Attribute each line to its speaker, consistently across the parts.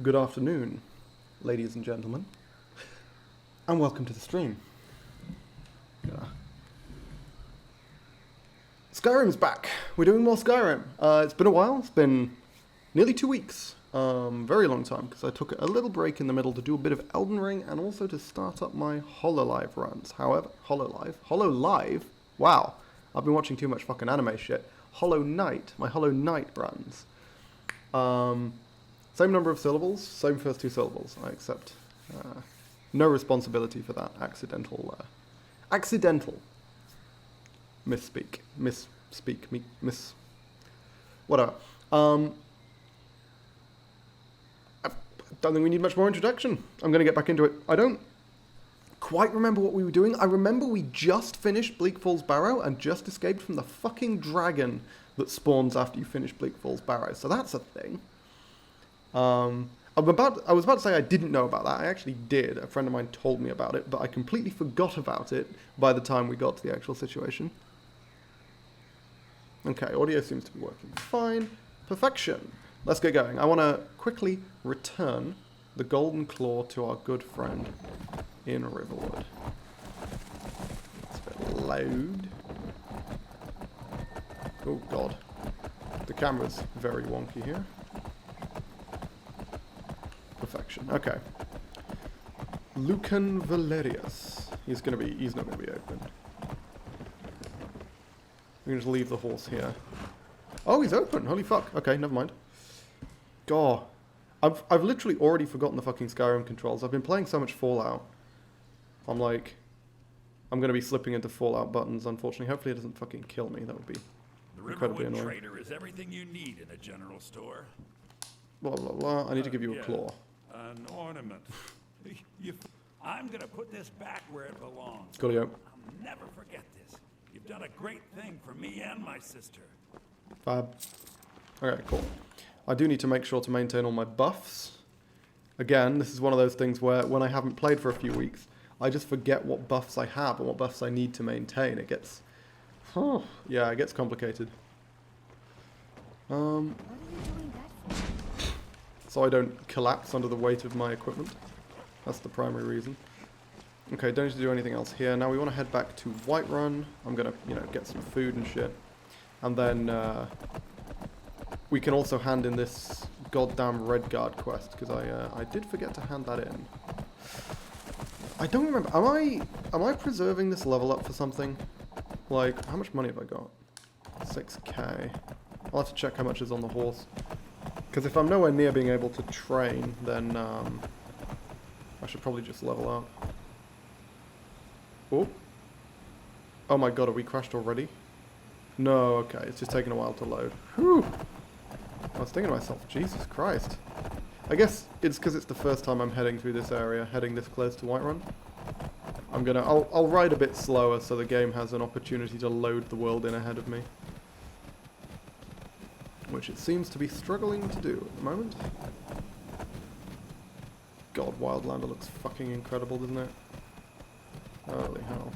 Speaker 1: Good afternoon, ladies and gentlemen, and welcome to the stream. Skyrim's back. We're doing more Skyrim. It's been a while. It's been nearly 2 weeks. Very long time, because I took a little break in the middle to do a bit of Elden Ring and also to start up my Hololive runs. However, Hololive? Wow. I've been watching too much fucking anime shit. Hollow Knight, my Hollow Knight runs. Same number of syllables, same first 2 syllables. I accept no responsibility for that accidental whatever. I don't think we need much more introduction. I'm going to get back into it. I don't quite remember what we were doing. I remember we just finished Bleak Falls Barrow and just escaped from the fucking dragon that spawns after you finish Bleak Falls Barrow. So that's a thing. I was about to say I didn't know about that. I actually did. A friend of mine told me about it, but I completely forgot about it by the time we got to the actual situation. Okay, audio seems to be working fine. Perfection. Let's get going. I want to quickly return the golden claw to our good friend in Riverwood. It's a bit loud. Oh god. The camera's very wonky here. Perfection. Okay. Lucan Valerius. He's not gonna be open. We can just leave the horse here. Oh, he's open. Holy fuck. Okay, never mind. God. I've literally already forgotten the fucking Skyrim controls. I've been playing so much Fallout. I'm gonna be slipping into Fallout buttons, unfortunately. Hopefully it doesn't fucking kill me. That would be incredibly annoying.
Speaker 2: The Riverwood Trader is everything you need in a general store.
Speaker 1: Blah, blah, blah. I need to give you a claw.
Speaker 2: An ornament. I'm gonna put this back where it belongs.
Speaker 1: Coolio.
Speaker 2: I'll never forget this. You've done a great thing for me and my sister.
Speaker 1: Fab. Okay, cool. I do need to make sure to maintain all my buffs. Again, this is one of those things where when I haven't played for a few weeks, I just forget what buffs I have and what buffs I need to maintain. It gets... yeah, it gets complicated. So I don't collapse under the weight of my equipment. That's the primary reason. Okay, don't need to do anything else here. Now we want to head back to Whiterun. I'm going to, get some food and shit. And then we can also hand in this goddamn Redguard quest, because I did forget to hand that in. I don't remember. Am I preserving this level up for something? Like, how much money have I got? 6k. I'll have to check how much is on the horse. Because if I'm nowhere near being able to train, then I should probably just level up. Oh. Oh my god, are we crashed already? No, okay, it's just taking a while to load. Whew. I was thinking to myself, Jesus Christ. I guess it's because it's the first time I'm heading through this area, heading this close to Whiterun. I'll ride a bit slower so the game has an opportunity to load the world in ahead of me. Which it seems to be struggling to do at the moment. God, Wildlander looks fucking incredible, doesn't it? Holy hell.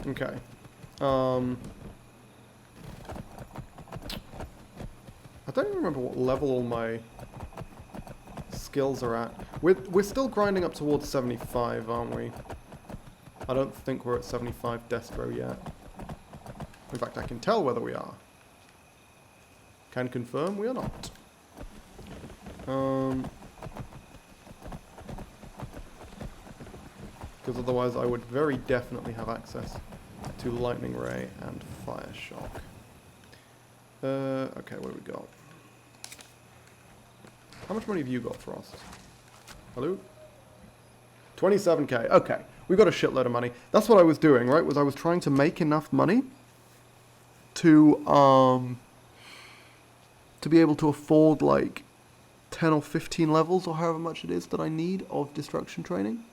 Speaker 1: Okay. I don't even remember what level all my skills are at. We're still grinding up towards 75, aren't we? I don't think we're at 75 Destro yet. In fact, I can tell whether we are. Can confirm we are not. Because otherwise I would very definitely have access to Lightning Ray and Fire Shock. Okay, what do we got? How much money have you got, Frost? Hello? 27k. Okay, we got a shitload of money. That's what I was doing, right? I was trying to make enough money to be able to afford like 10 or 15 levels or however much it is that I need of destruction training.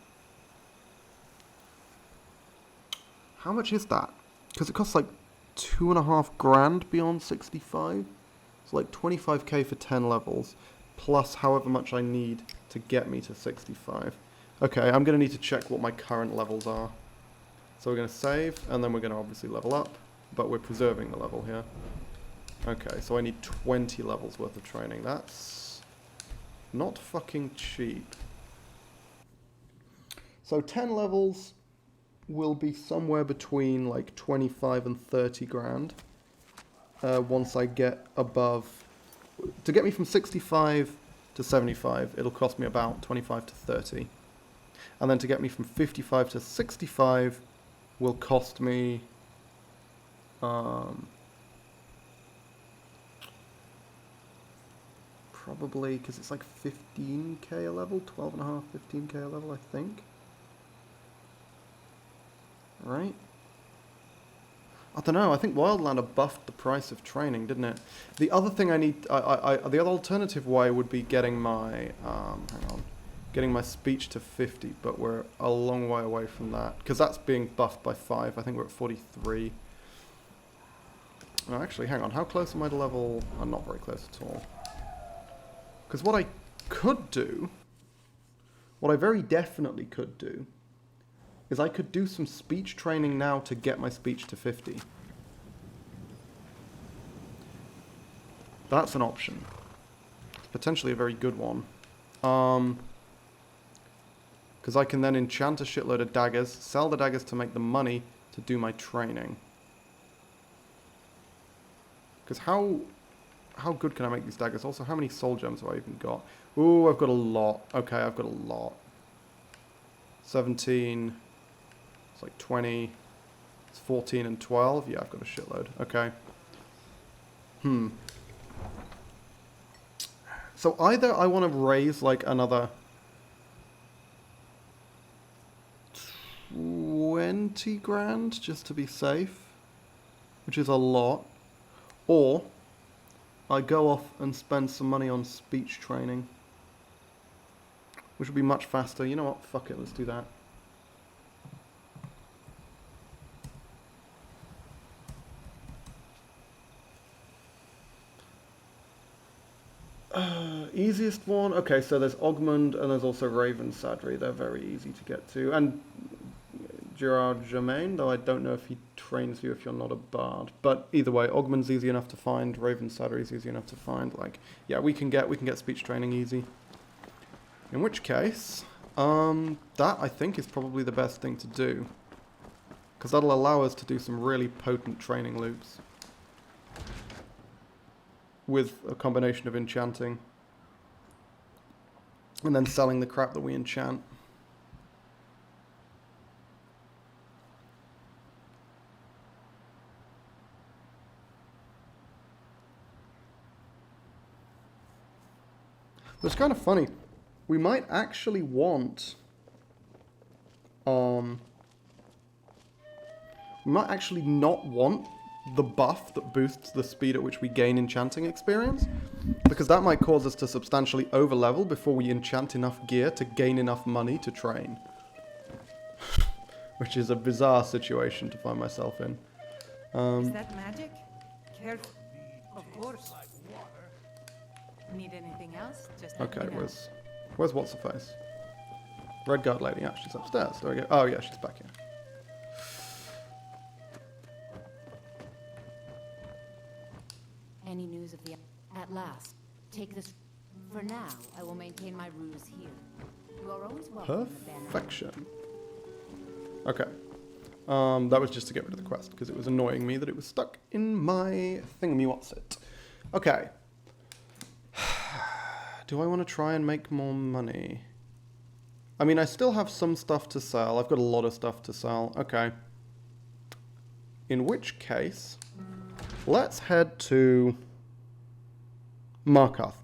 Speaker 1: How much is that? Because it costs like 2.5 grand beyond 65. It's like 25k for 10 levels, plus however much I need to get me to 65. Okay, I'm going to need to check what my current levels are. So we're going to save, and then we're going to obviously level up, but we're preserving the level here. Okay, so I need 20 levels worth of training. That's not fucking cheap. So 10 levels will be somewhere between like 25 and 30 grand. Once I get above... To get me from 65 to 75, it'll cost me about 25 to 30. And then to get me from 55 to 65 will cost me... probably, because it's like 15k a level, 12.5, 15k a level, I think. Right? I don't know, I think Wildlander buffed the price of training, didn't it? The other thing I need, the other alternative way would be getting my, hang on, getting my speech to 50, but we're a long way away from that, because that's being buffed by 5, I think we're at 43. Oh, actually, hang on, how close am I to level? I'm not very close at all. Because what I could do, what I very definitely could do, is I could do some speech training now to get my speech to 50. That's an option. It's potentially a very good one. Because I can then enchant a shitload of daggers, sell the daggers to make the money to do my training. Because how good can I make these daggers? Also, how many soul gems have I even got? Ooh, I've got a lot. Okay, I've got a lot. 17... It's like 20, it's 14 and 12. Yeah, I've got a shitload. Okay. So either I want to raise like another 20 grand just to be safe, which is a lot, or I go off and spend some money on speech training, which will be much faster. You know what? Fuck it, let's do that. Easiest one? Okay, so there's Ogmund and there's also Raven Sadri. They're very easy to get to. And Gerard Germain, though I don't know if he trains you if you're not a bard. But either way, Ogmund's easy enough to find, Raven Sadri's easy enough to find. Like, yeah, we can get speech training easy. In which case, that I think is probably the best thing to do. Because that'll allow us to do some really potent training loops. With a combination of enchanting and then selling the crap that we enchant. But it's kind of funny. We might actually want we might actually not want the buff that boosts the speed at which we gain enchanting experience, because that might cause us to substantially overlevel before we enchant enough gear to gain enough money to train. Which is a bizarre situation to find myself in.
Speaker 3: Is that magic? Careful. Of course. Need anything else? Just let
Speaker 1: Okay,
Speaker 3: me know.
Speaker 1: where's what's-her-face? Red guard lady. Yeah, she's upstairs. There we go. Oh yeah, she's back here.
Speaker 4: Any news of the... At last. Take this... For now, I will maintain my ruse here. You are always welcome in the banner.
Speaker 1: Perfection. Okay. That was just to get rid of the quest, because it was annoying me that it was stuck in my thingamywhatsit. Okay. Do I want to try and make more money? I mean, I still have some stuff to sell. I've got a lot of stuff to sell. Okay. In which case, let's head to Markarth.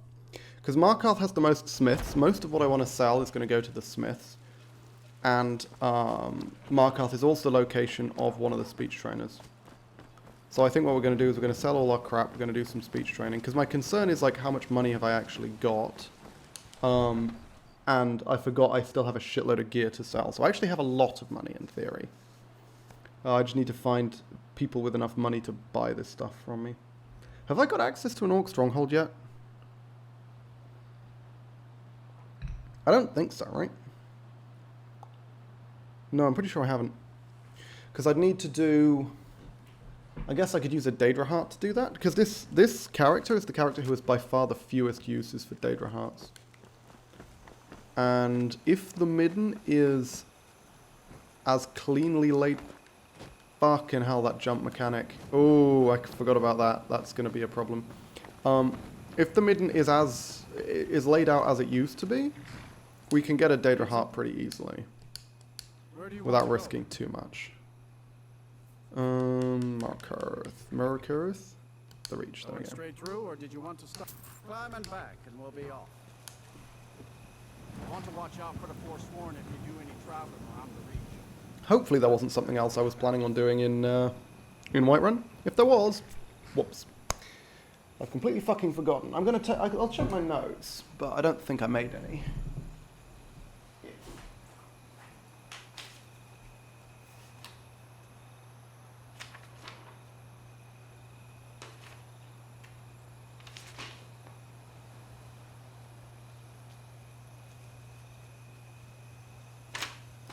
Speaker 1: Because Markarth has the most smiths. Most of what I want to sell is going to go to the smiths. And Markarth is also the location of one of the speech trainers. So I think what we're going to do is we're going to sell all our crap. We're going to do some speech training. Because my concern is, like, how much money have I actually got? And I forgot I still have a shitload of gear to sell. So I actually have a lot of money in theory. I just need to find people with enough money to buy this stuff from me. Have I got access to an orc stronghold yet? I don't think so, right? No, I'm pretty sure I haven't. Because I'd need to I guess I could use a Daedra Heart to do that, because this character is the character who has by far the fewest uses for Daedra Hearts. And if the midden is as cleanly laid... Fucking hell, that jump mechanic. Oh, I forgot about that. That's going to be a problem. If the midden is laid out as it used to be, we can get a Daedra Heart pretty easily. Without risking too much. Markarth? The Reach, there we go.
Speaker 5: Straight through, or did you want to stop? Climb and back, and we'll be off. Want to watch out for the Forsworn if you do any traveling around the Reach.
Speaker 1: Hopefully there wasn't something else I was planning on doing in Whiterun. If there was, whoops. I've completely fucking forgotten. I'll check my notes, but I don't think I made any.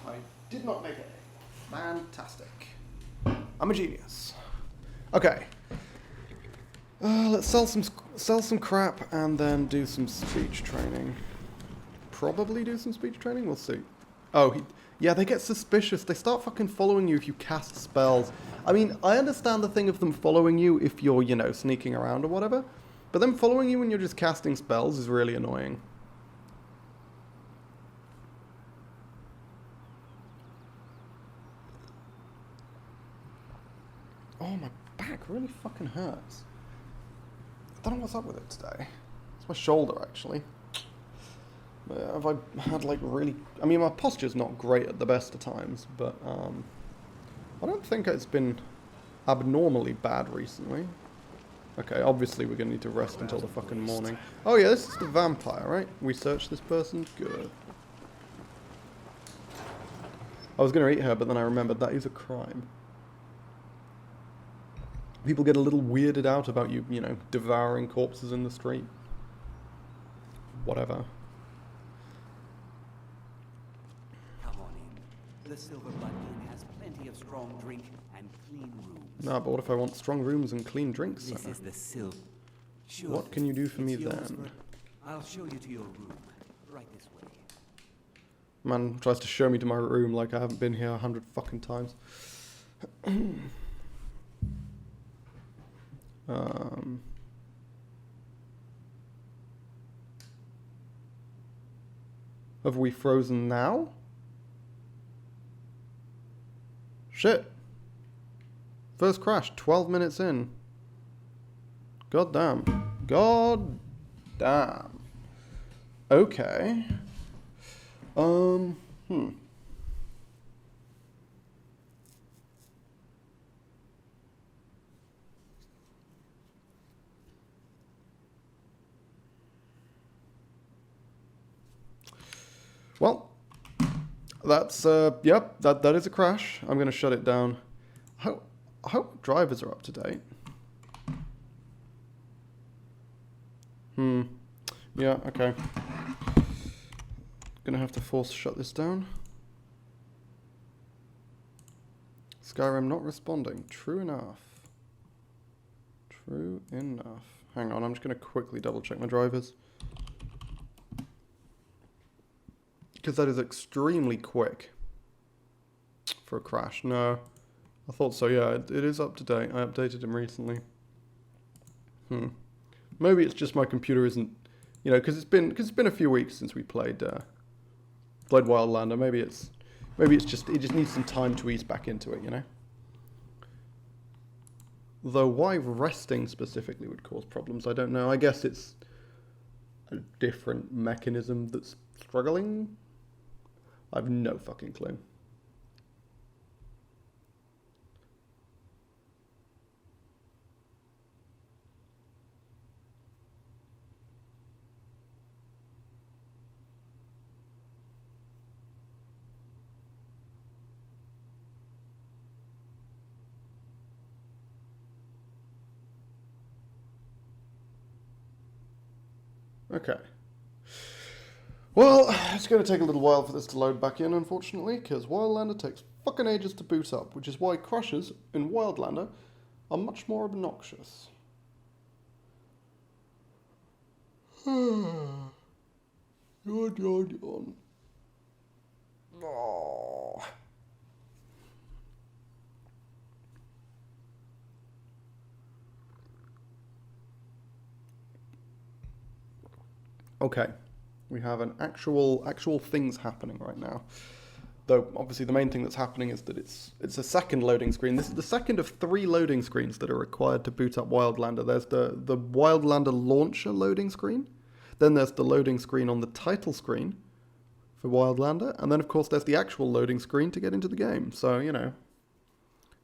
Speaker 1: I did not make any. Fantastic. I'm a genius. Okay. Let's sell some crap and then do some speech training. Probably do some speech training. We'll see. Oh, yeah. They get suspicious. They start fucking following you if you cast spells. I mean, I understand the thing of them following you if you're, you know, sneaking around or whatever. But them following you when you're just casting spells is really annoying. Oh, my back really fucking hurts. I don't know what's up with it today. It's my shoulder, actually. Have I had, like, really... I mean, my posture's not great at the best of times, but, I don't think it's been abnormally bad recently. Okay, obviously we're gonna need to rest until the fucking morning. Oh yeah, this is the vampire, right? We searched this person? Good. I was gonna eat her, but then I remembered that is a crime. People get a little weirded out about you, you know, devouring corpses in the street. Whatever.
Speaker 6: Come on in. The Silver Blood Inn has plenty of strong drink and clean rooms.
Speaker 1: No, but what if I want strong rooms and clean drinks, sir?
Speaker 6: This is the Silver. Sure.
Speaker 1: What can you do for me
Speaker 6: It's yours,
Speaker 1: then?
Speaker 6: but I'll show you to your room. Right this way.
Speaker 1: Man tries to show me to my room like I haven't been here 100 fucking times. Have we frozen now? Shit. First crash, 12 minutes in. God damn. God damn. Okay. Well, that's, yep, that is a crash. I'm going to shut it down. I hope drivers are up to date. Yeah, okay. Gonna have to force shut this down. Skyrim not responding. True enough. True enough. Hang on, I'm just gonna quickly double check my drivers. Because that is extremely quick for a crash. No, I thought so. Yeah, it is up to date. I updated him recently. Maybe it's just my computer isn't, you know, because it's been a few weeks since we played Wildlander. Maybe it's just it just needs some time to ease back into it, you know. Though why resting specifically would cause problems, I don't know. I guess it's a different mechanism that's struggling. I have no fucking clue. Okay. Well, it's going to take a little while for this to load back in, unfortunately, because Wildlander takes fucking ages to boot up, which is why crashes in Wildlander are much more obnoxious. Yawn, yawn, yawn. Oh. Okay, we have an actual things happening right now. Though obviously the main thing that's happening is that it's a second loading screen. This is the second of 3 loading screens that are required to boot up Wildlander. There's the Wildlander launcher loading screen. Then there's the loading screen on the title screen for Wildlander. And then of course there's the actual loading screen to get into the game. So, you know,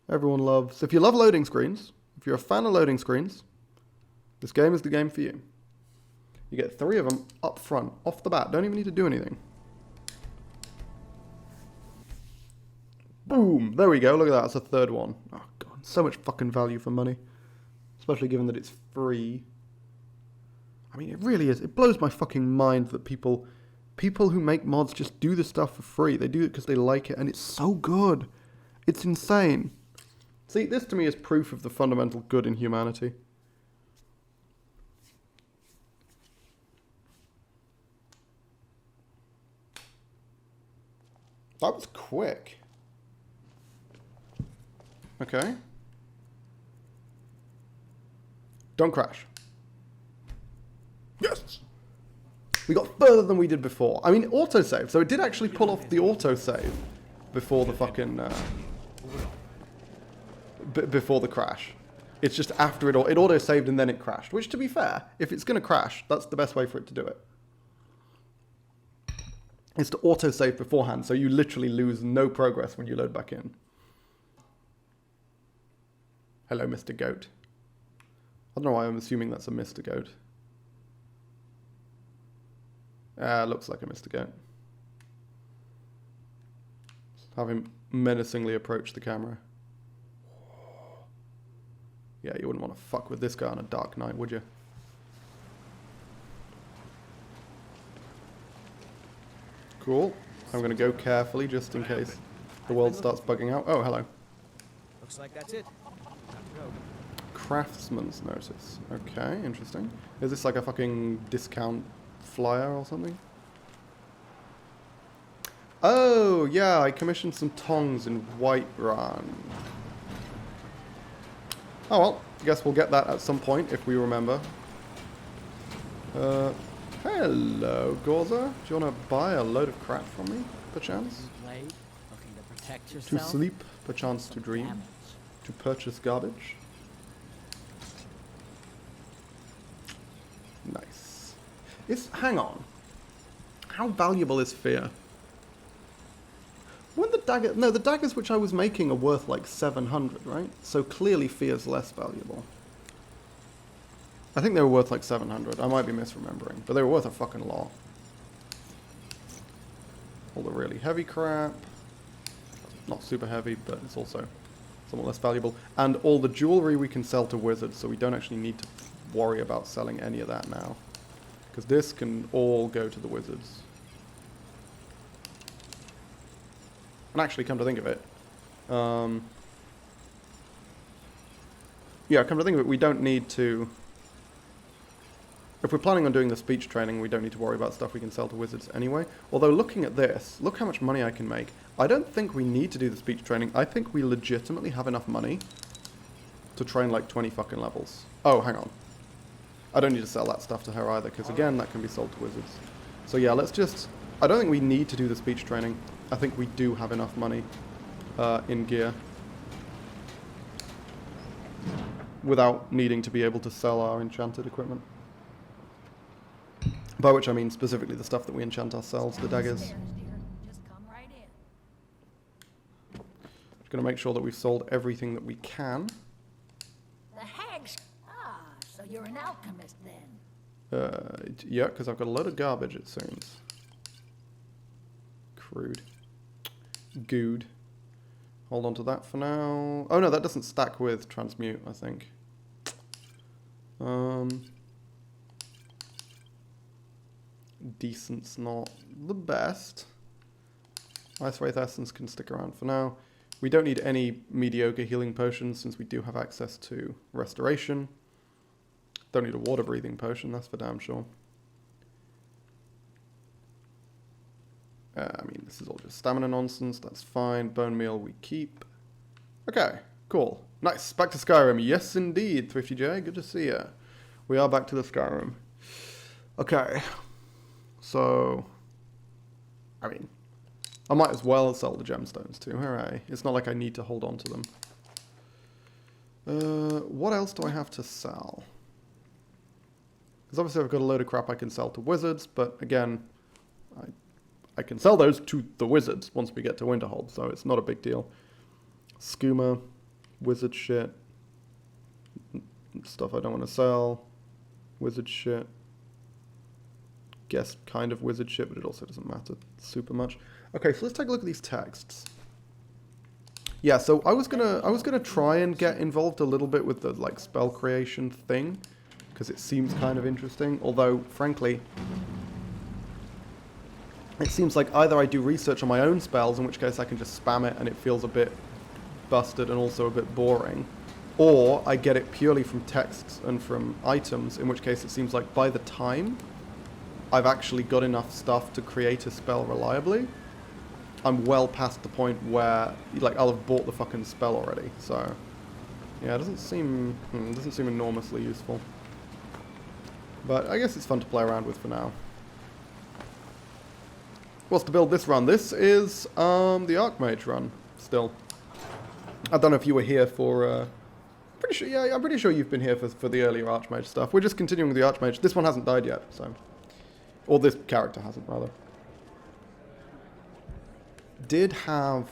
Speaker 1: everyone loves... If you love loading screens, if you're a fan of loading screens, this game is the game for you. You get 3 of them up front, off the bat. Don't even need to do anything. Boom! There we go. Look at that. That's a 3rd one. Oh, God. So much fucking value for money. Especially given that it's free. I mean, it really is. It blows my fucking mind that people who make mods just do this stuff for free. They do it because they like it, and it's so good. It's insane. See, this to me is proof of the fundamental good in humanity. That was quick. Okay. Don't crash. Yes! We got further than we did before. I mean, autosave. So it did actually pull off the autosave before the fucking... before the crash. It's just after it auto-saved and then it crashed. Which, to be fair, if it's going to crash, that's the best way for it to do it. Is to autosave beforehand, so you literally lose no progress when you load back in. Hello, Mr. Goat. I don't know why I'm assuming that's a Mr. Goat. Looks like a Mr. Goat. Have him menacingly approach the camera. Yeah, you wouldn't want to fuck with this guy on a dark night, would you? Cool. I'm going to go carefully just in case the world starts bugging out. Oh, hello.
Speaker 5: Looks like that's it.
Speaker 1: Craftsman's notice. Okay, interesting. Is this like a fucking discount flyer or something? Oh, yeah, I commissioned some tongs in Whiterun. Oh well, I guess we'll get that at some point if we remember. Hello, Gorza. Do you want to buy a load of crap from me, perchance?
Speaker 5: Looking to protect
Speaker 1: To
Speaker 5: yourself.
Speaker 1: sleep, perchance to dream. To purchase garbage. Nice. Hang on. How valuable is fear? When the dagger... No, the daggers which I was making are worth like 700, right? So clearly fear's less valuable. I think they were worth like 700. I might be misremembering. But they were worth a fucking lot. All the really heavy crap. Not super heavy, but it's also somewhat less valuable. And all the jewelry we can sell to wizards, so we don't actually need to worry about selling any of that now. Because this can all go to the wizards. And actually, come to think of it, yeah, come to think of it, we don't need to... If we're planning on doing the speech training, we don't need to worry about stuff we can sell to wizards anyway. Although, looking at this, look how much money I can make. I don't think we need to do the speech training. I think we legitimately have enough money to train like 20 fucking levels. Oh, hang on. I don't need to sell that stuff to her either, because again, that can be sold to wizards. So yeah, let's just... I don't think we need to do the speech training. I think we do have enough money in gear without needing to be able to sell our enchanted equipment. By which I mean specifically the stuff that we enchant ourselves, the daggers.
Speaker 4: Just come right in.
Speaker 1: Just going to make sure that we've sold everything that we can.
Speaker 4: The hags. Ah, so you're an alchemist then.
Speaker 1: Yeah, because I've got a load of garbage, it seems. Crude. Good. Hold on to that for now. Oh no, that doesn't stack with transmute, I think. Decent's not the best. Ice Wraith Essence can stick around for now. We don't need any mediocre healing potions since we do have access to restoration. Don't need a water breathing potion, that's for damn sure. I mean, this is all just stamina nonsense, that's fine. Bone meal we keep. Okay, cool. Nice, back to Skyrim. Yes, indeed, Thrifty J, good to see ya. We are back to the Skyrim. Okay, so, I mean, I might as well sell the gemstones too, hooray. It's not like I need to hold on to them. What else do I have to sell? Because obviously I've got a load of crap I can sell to wizards, but again, I can sell those to the wizards once we get to Winterhold, so it's not a big deal. Skooma, wizard shit, stuff I don't want to sell, wizard shit, guess kind of wizard shit, but it also doesn't matter super much. Okay, so let's take a look at these texts. Yeah, so I was gonna try and get involved a little bit with the like spell creation thing, because it seems kind of interesting, although frankly it seems like either I do research on my own spells, in which case I can just spam it and it feels a bit busted and also a bit boring, or I get it purely from texts and from items, in which case it seems like by the time I've actually got enough stuff to create a spell reliably, I'm well past the point where like I'll have bought the fucking spell already. So yeah, it doesn't seem enormously useful, but I guess it's fun to play around with for now. What's to build this run? This is the Archmage run still. I don't know if you were here for pretty sure, yeah, I'm pretty sure you've been here for the earlier Archmage stuff. We're just continuing with the Archmage. This one hasn't died yet, so, or this character hasn't rather. Did have,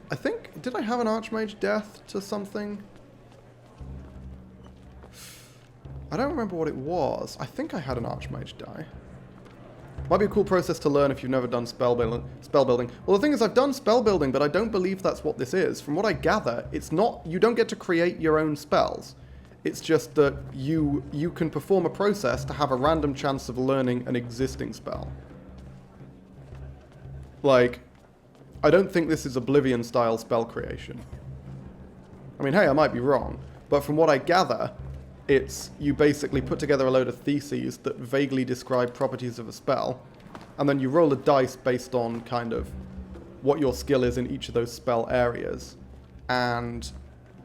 Speaker 1: I think, did I have an Archmage death to something? I don't remember what it was. I think I had an Archmage die. Might be a cool process to learn if you've never done spell building. Well, the thing is, I've done spell building, but I don't believe that's what this is. From what I gather, it's not, you don't get to create your own spells. It's just that you can perform a process to have a random chance of learning an existing spell. Like, I don't think this is Oblivion-style spell creation. I mean, hey, I might be wrong, but from what I gather, it's you basically put together a load of theses that vaguely describe properties of a spell, and then you roll a dice based on kind of what your skill is in each of those spell areas. And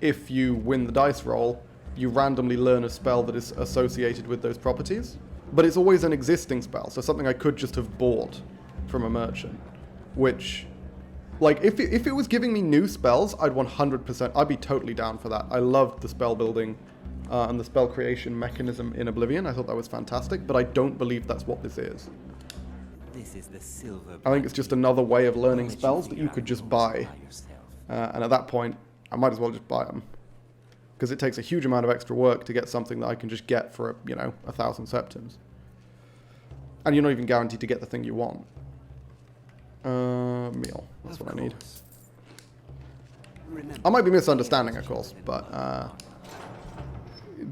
Speaker 1: if you win the dice roll, you randomly learn a spell that is associated with those properties. But it's always an existing spell, so something I could just have bought from a merchant. Which, like, if it was giving me new spells, I'd 100%, I'd be totally down for that. I loved the spell building and the spell creation mechanism in Oblivion. I thought that was fantastic, but I don't believe that's what this is.
Speaker 6: This is the silver.
Speaker 1: I think it's just another way of learning spells that you could just buy. And at that point, I might as well just buy them. Because it takes a huge amount of extra work to get something that I can just get for, you know, 1,000 septims. And you're not even guaranteed to get the thing you want. Meal. That's what I need. I might be misunderstanding, of course, but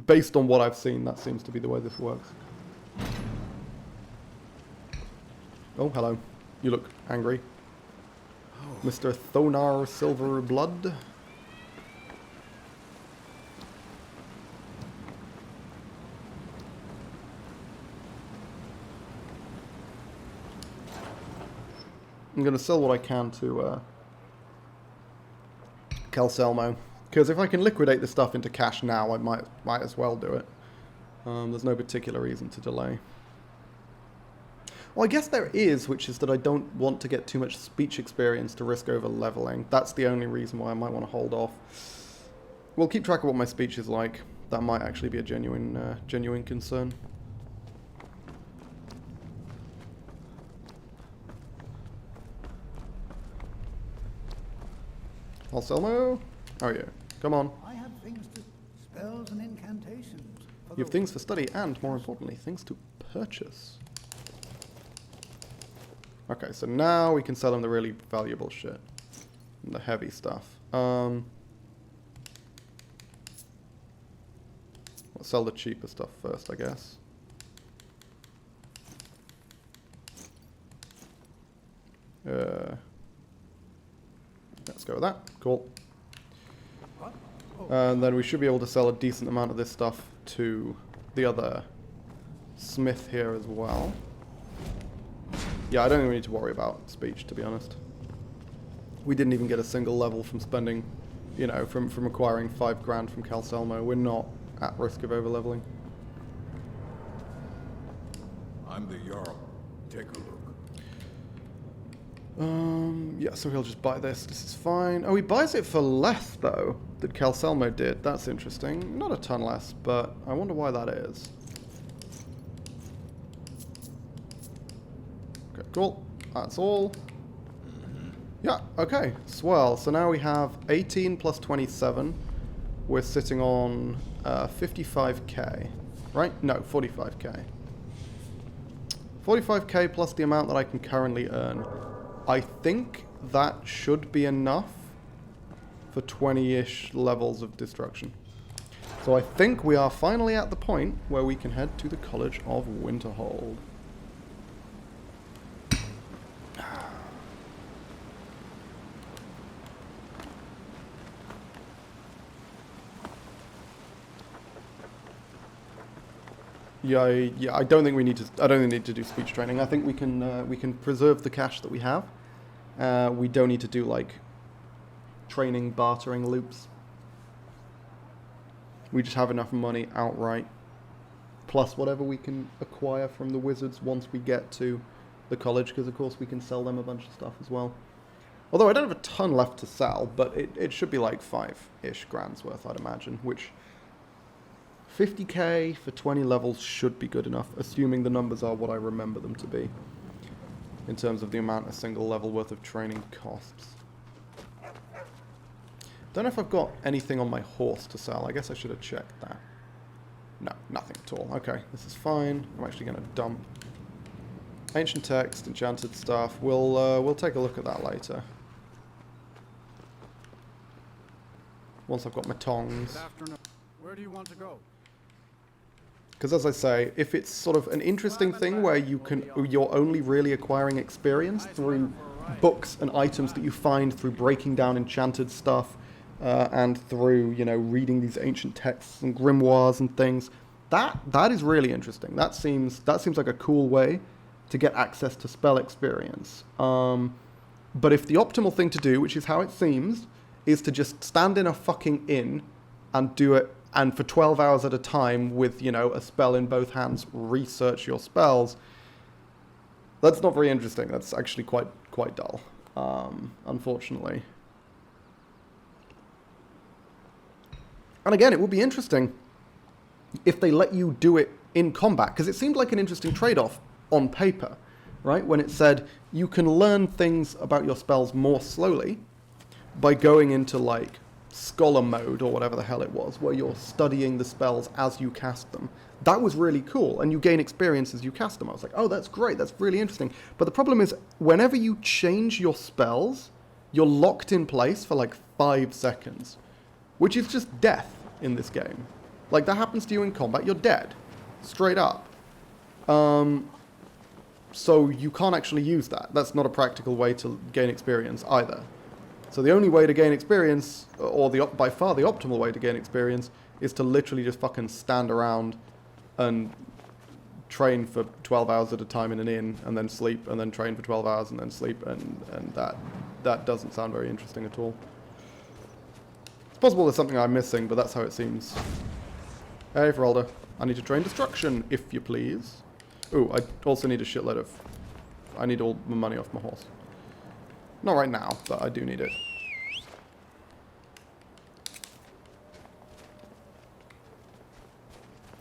Speaker 1: based on what I've seen, that seems to be the way this works. Oh, hello. You look angry. Mr. Thonar Silver Blood. I'm going to sell what I can to Calcelmo. Because if I can liquidate the stuff into cash now, I might as well do it. There's no particular reason to delay. Well, I guess there is, which is that I don't want to get too much speech experience to risk over leveling. That's the only reason why I might want to hold off. We'll keep track of what my speech is like. That might actually be a genuine concern. Calcelmo? Oh yeah. Come on.
Speaker 7: I have things to spells and incantations.
Speaker 1: You have things for study and, more importantly, things to purchase. Okay, so now we can sell him the really valuable shit. And the heavy stuff. Let's sell the cheaper stuff first, I guess. Let's go with that. Cool. And then we should be able to sell a decent amount of this stuff to the other smith here as well. Yeah, I don't think we need to worry about speech, to be honest. We didn't even get a single level from spending, you know, from acquiring 5 grand from Calcelmo. We're not at risk of over-leveling.
Speaker 8: I'm the Jarl. Take a look.
Speaker 1: Yeah, so he'll just buy this. This is fine. Oh, he buys it for less, though, than Calcelmo did. That's interesting. Not a ton less, but I wonder why that is. Okay, cool. That's all. Yeah, okay. Swell. So now we have 18 plus 27. We're sitting on 55k. Right? No, 45k. 45k plus the amount that I can currently earn. I think that should be enough for 20-ish levels of destruction. So I think we are finally at the point where we can head to the College of Winterhold. Yeah, I don't think we need to. I don't think we need to do speech training. I think we can preserve the cash that we have. We don't need to do like training bartering loops. We just have enough money outright, plus whatever we can acquire from the wizards once we get to the college, because of course we can sell them a bunch of stuff as well. Although I don't have a ton left to sell, but it should be like 5-ish grand's worth, I'd imagine, which 50k for 20 levels should be good enough, assuming the numbers are what I remember them to be, in terms of the amount a single level worth of training costs. Don't know if I've got anything on my horse to sell. I guess I should have checked that. No, nothing at all. Okay, this is fine. I'm actually going to dump ancient text, enchanted stuff. We'll take a look at that later. Once I've got my tongs.
Speaker 5: Good afternoon. Where do you want to go?
Speaker 1: Because as I say, if it's sort of an interesting thing where you're only really acquiring experience through books and items that you find through breaking down enchanted stuff, and through, you know, reading these ancient texts and grimoires and things, that is really interesting. That seems like a cool way to get access to spell experience. But if the optimal thing to do, which is how it seems, is to just stand in a fucking inn and do it, and for 12 hours at a time with, you know, a spell in both hands, research your spells, that's not very interesting. That's actually quite dull, unfortunately. And again, it would be interesting if they let you do it in combat, because it seemed like an interesting trade-off on paper, right? When it said you can learn things about your spells more slowly by going into, like, scholar mode or whatever the hell it was, where you're studying the spells as you cast them. That was really cool, and you gain experience as you cast them. I was like, oh, that's great, that's really interesting. But the problem is, whenever you change your spells, you're locked in place for like 5 seconds, which is just death in this game. Like, that happens to you in combat, you're dead. Straight up. So you can't actually use that. That's not a practical way to gain experience either. So the only way to gain experience, or by far the optimal way to gain experience, is to literally just fucking stand around and train for 12 hours at a time in an inn, and then sleep, and then train for 12 hours, and then sleep, and that doesn't sound very interesting at all. It's possible there's something I'm missing, but that's how it seems. Hey, Feralda. I need to train destruction, if you please. Ooh, I also need a shitload of... I need all the money off my horse. Not right now, but I do need it.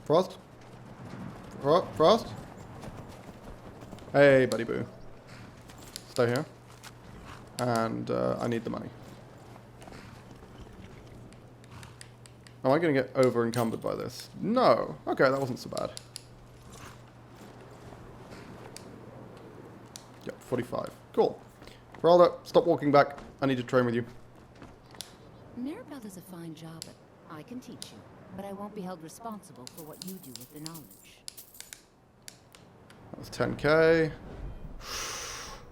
Speaker 1: Frost? Frost? Hey, buddy boo. Stay here. And I need the money. Am I going to get over encumbered by this? No. Okay, that wasn't so bad. Yep, 45. Cool. Feralda, stop walking back. I need to train with you.
Speaker 4: Maribel does a fine job, but I can teach you. But I won't be held responsible for what you do with the knowledge.
Speaker 1: That was 10k.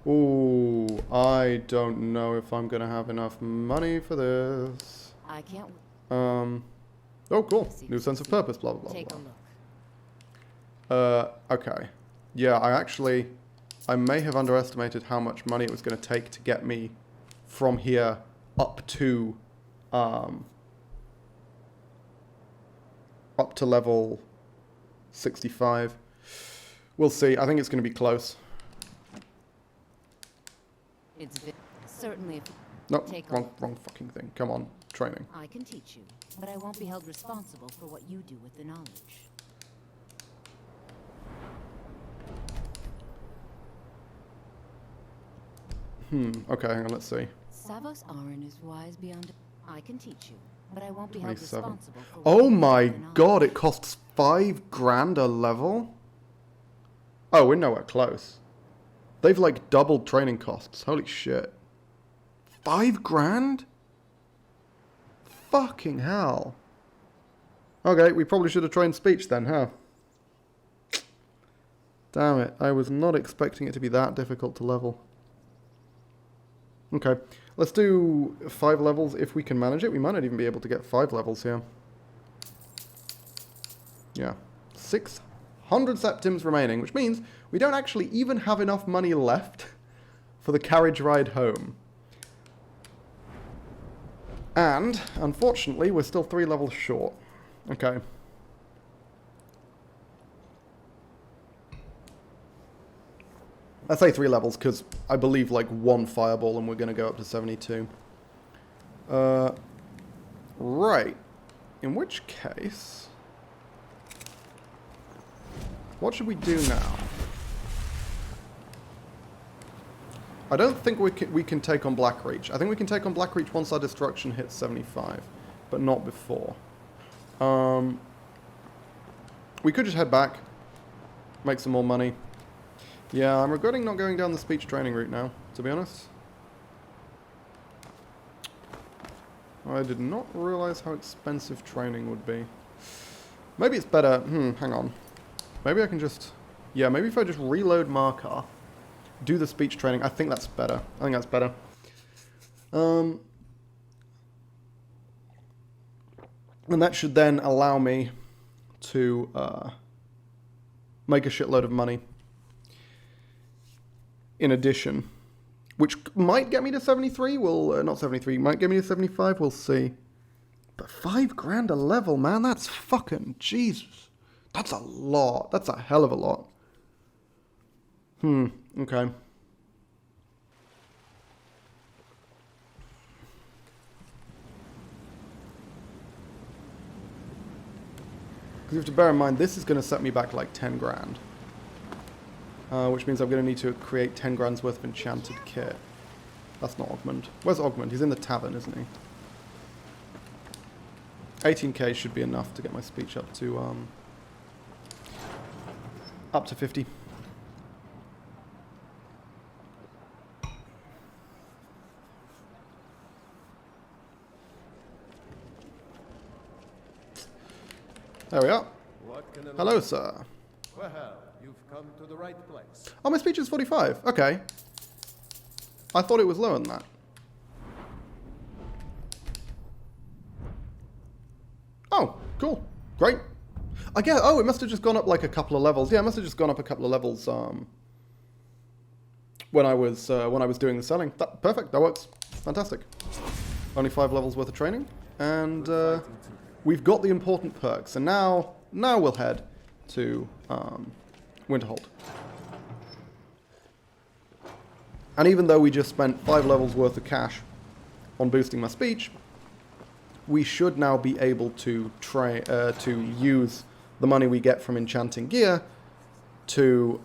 Speaker 1: Ooh, Ooh, I don't know if I'm gonna have enough money for this.
Speaker 4: I can't
Speaker 1: Oh, cool. New sense of purpose, blah, blah, blah,
Speaker 4: take a
Speaker 1: blah.
Speaker 4: look.
Speaker 1: Okay. Yeah, I may have underestimated how much money it was going to take to get me from here up to level 65. We'll see. I think it's going to be close.
Speaker 4: It's certainly.
Speaker 1: No,
Speaker 4: Take a
Speaker 1: wrong,
Speaker 4: look.
Speaker 1: wrong fucking thing. Come on, training.
Speaker 4: I can teach you, but I won't be held responsible for what you do with the knowledge.
Speaker 1: Okay, hang on, let's see.
Speaker 4: Savos Aran is wise beyond. I can teach you, but I won't be held
Speaker 1: 27.
Speaker 4: responsible for. What
Speaker 1: Oh
Speaker 4: you do
Speaker 1: my
Speaker 4: with the knowledge.
Speaker 1: god, it costs 5 grand a level? Oh, we're nowhere close. They've like doubled training costs. Holy shit. 5 grand? Fucking hell. Okay, we probably should have trained speech then, huh? Damn it, I was not expecting it to be that difficult to level. Okay, let's do 5 levels if we can manage it. We might not even be able to get 5 levels here. Yeah. 600 septims remaining, which means we don't actually even have enough money left for the carriage ride home. And, unfortunately, we're still 3 levels short. Okay. I say 3 levels because I believe like 1 fireball and we're going to go up to 72. Right. In which case... what should we do now? I don't think we can take on Blackreach. I think we can take on Blackreach once our destruction hits 75, but not before. We could just head back, make some more money. Yeah, I'm regretting not going down the speech training route now, to be honest. I did not realize how expensive training would be. Maybe it's better... hang on. Maybe I can just... yeah, maybe if I just reload Markar, do the speech training, I think that's better. I think that's better. And that should then allow me to make a shitload of money. In addition, which might get me to 73. Well, not 73. Might get me to 75. We'll see. But 5 grand a level, man. That's fucking Jesus. That's a lot. That's a hell of a lot. Okay. Because you have to bear in mind, this is going to set me back like 10 grand. Which means I'm going to need to create 10 grand's worth of enchanted kit. That's not Augment. Where's Augment? He's in the tavern, isn't he? 18k should be enough to get my speech up to 50. There we are. Hello, sir.
Speaker 9: Well, you've come to the right place.
Speaker 1: Oh, my speech is 45. Okay. I thought it was lower than that. Oh, cool. Great. I guess, oh, it must have just gone up like a couple of levels. Yeah, it must have just gone up a couple of levels when I was doing the selling. Perfect. That works. Fantastic. Only 5 levels worth of training, and we've got the important perks. And now we'll head to Winterhold. And even though we just spent 5 levels worth of cash on boosting my speech, we should now be able to use the money we get from enchanting gear to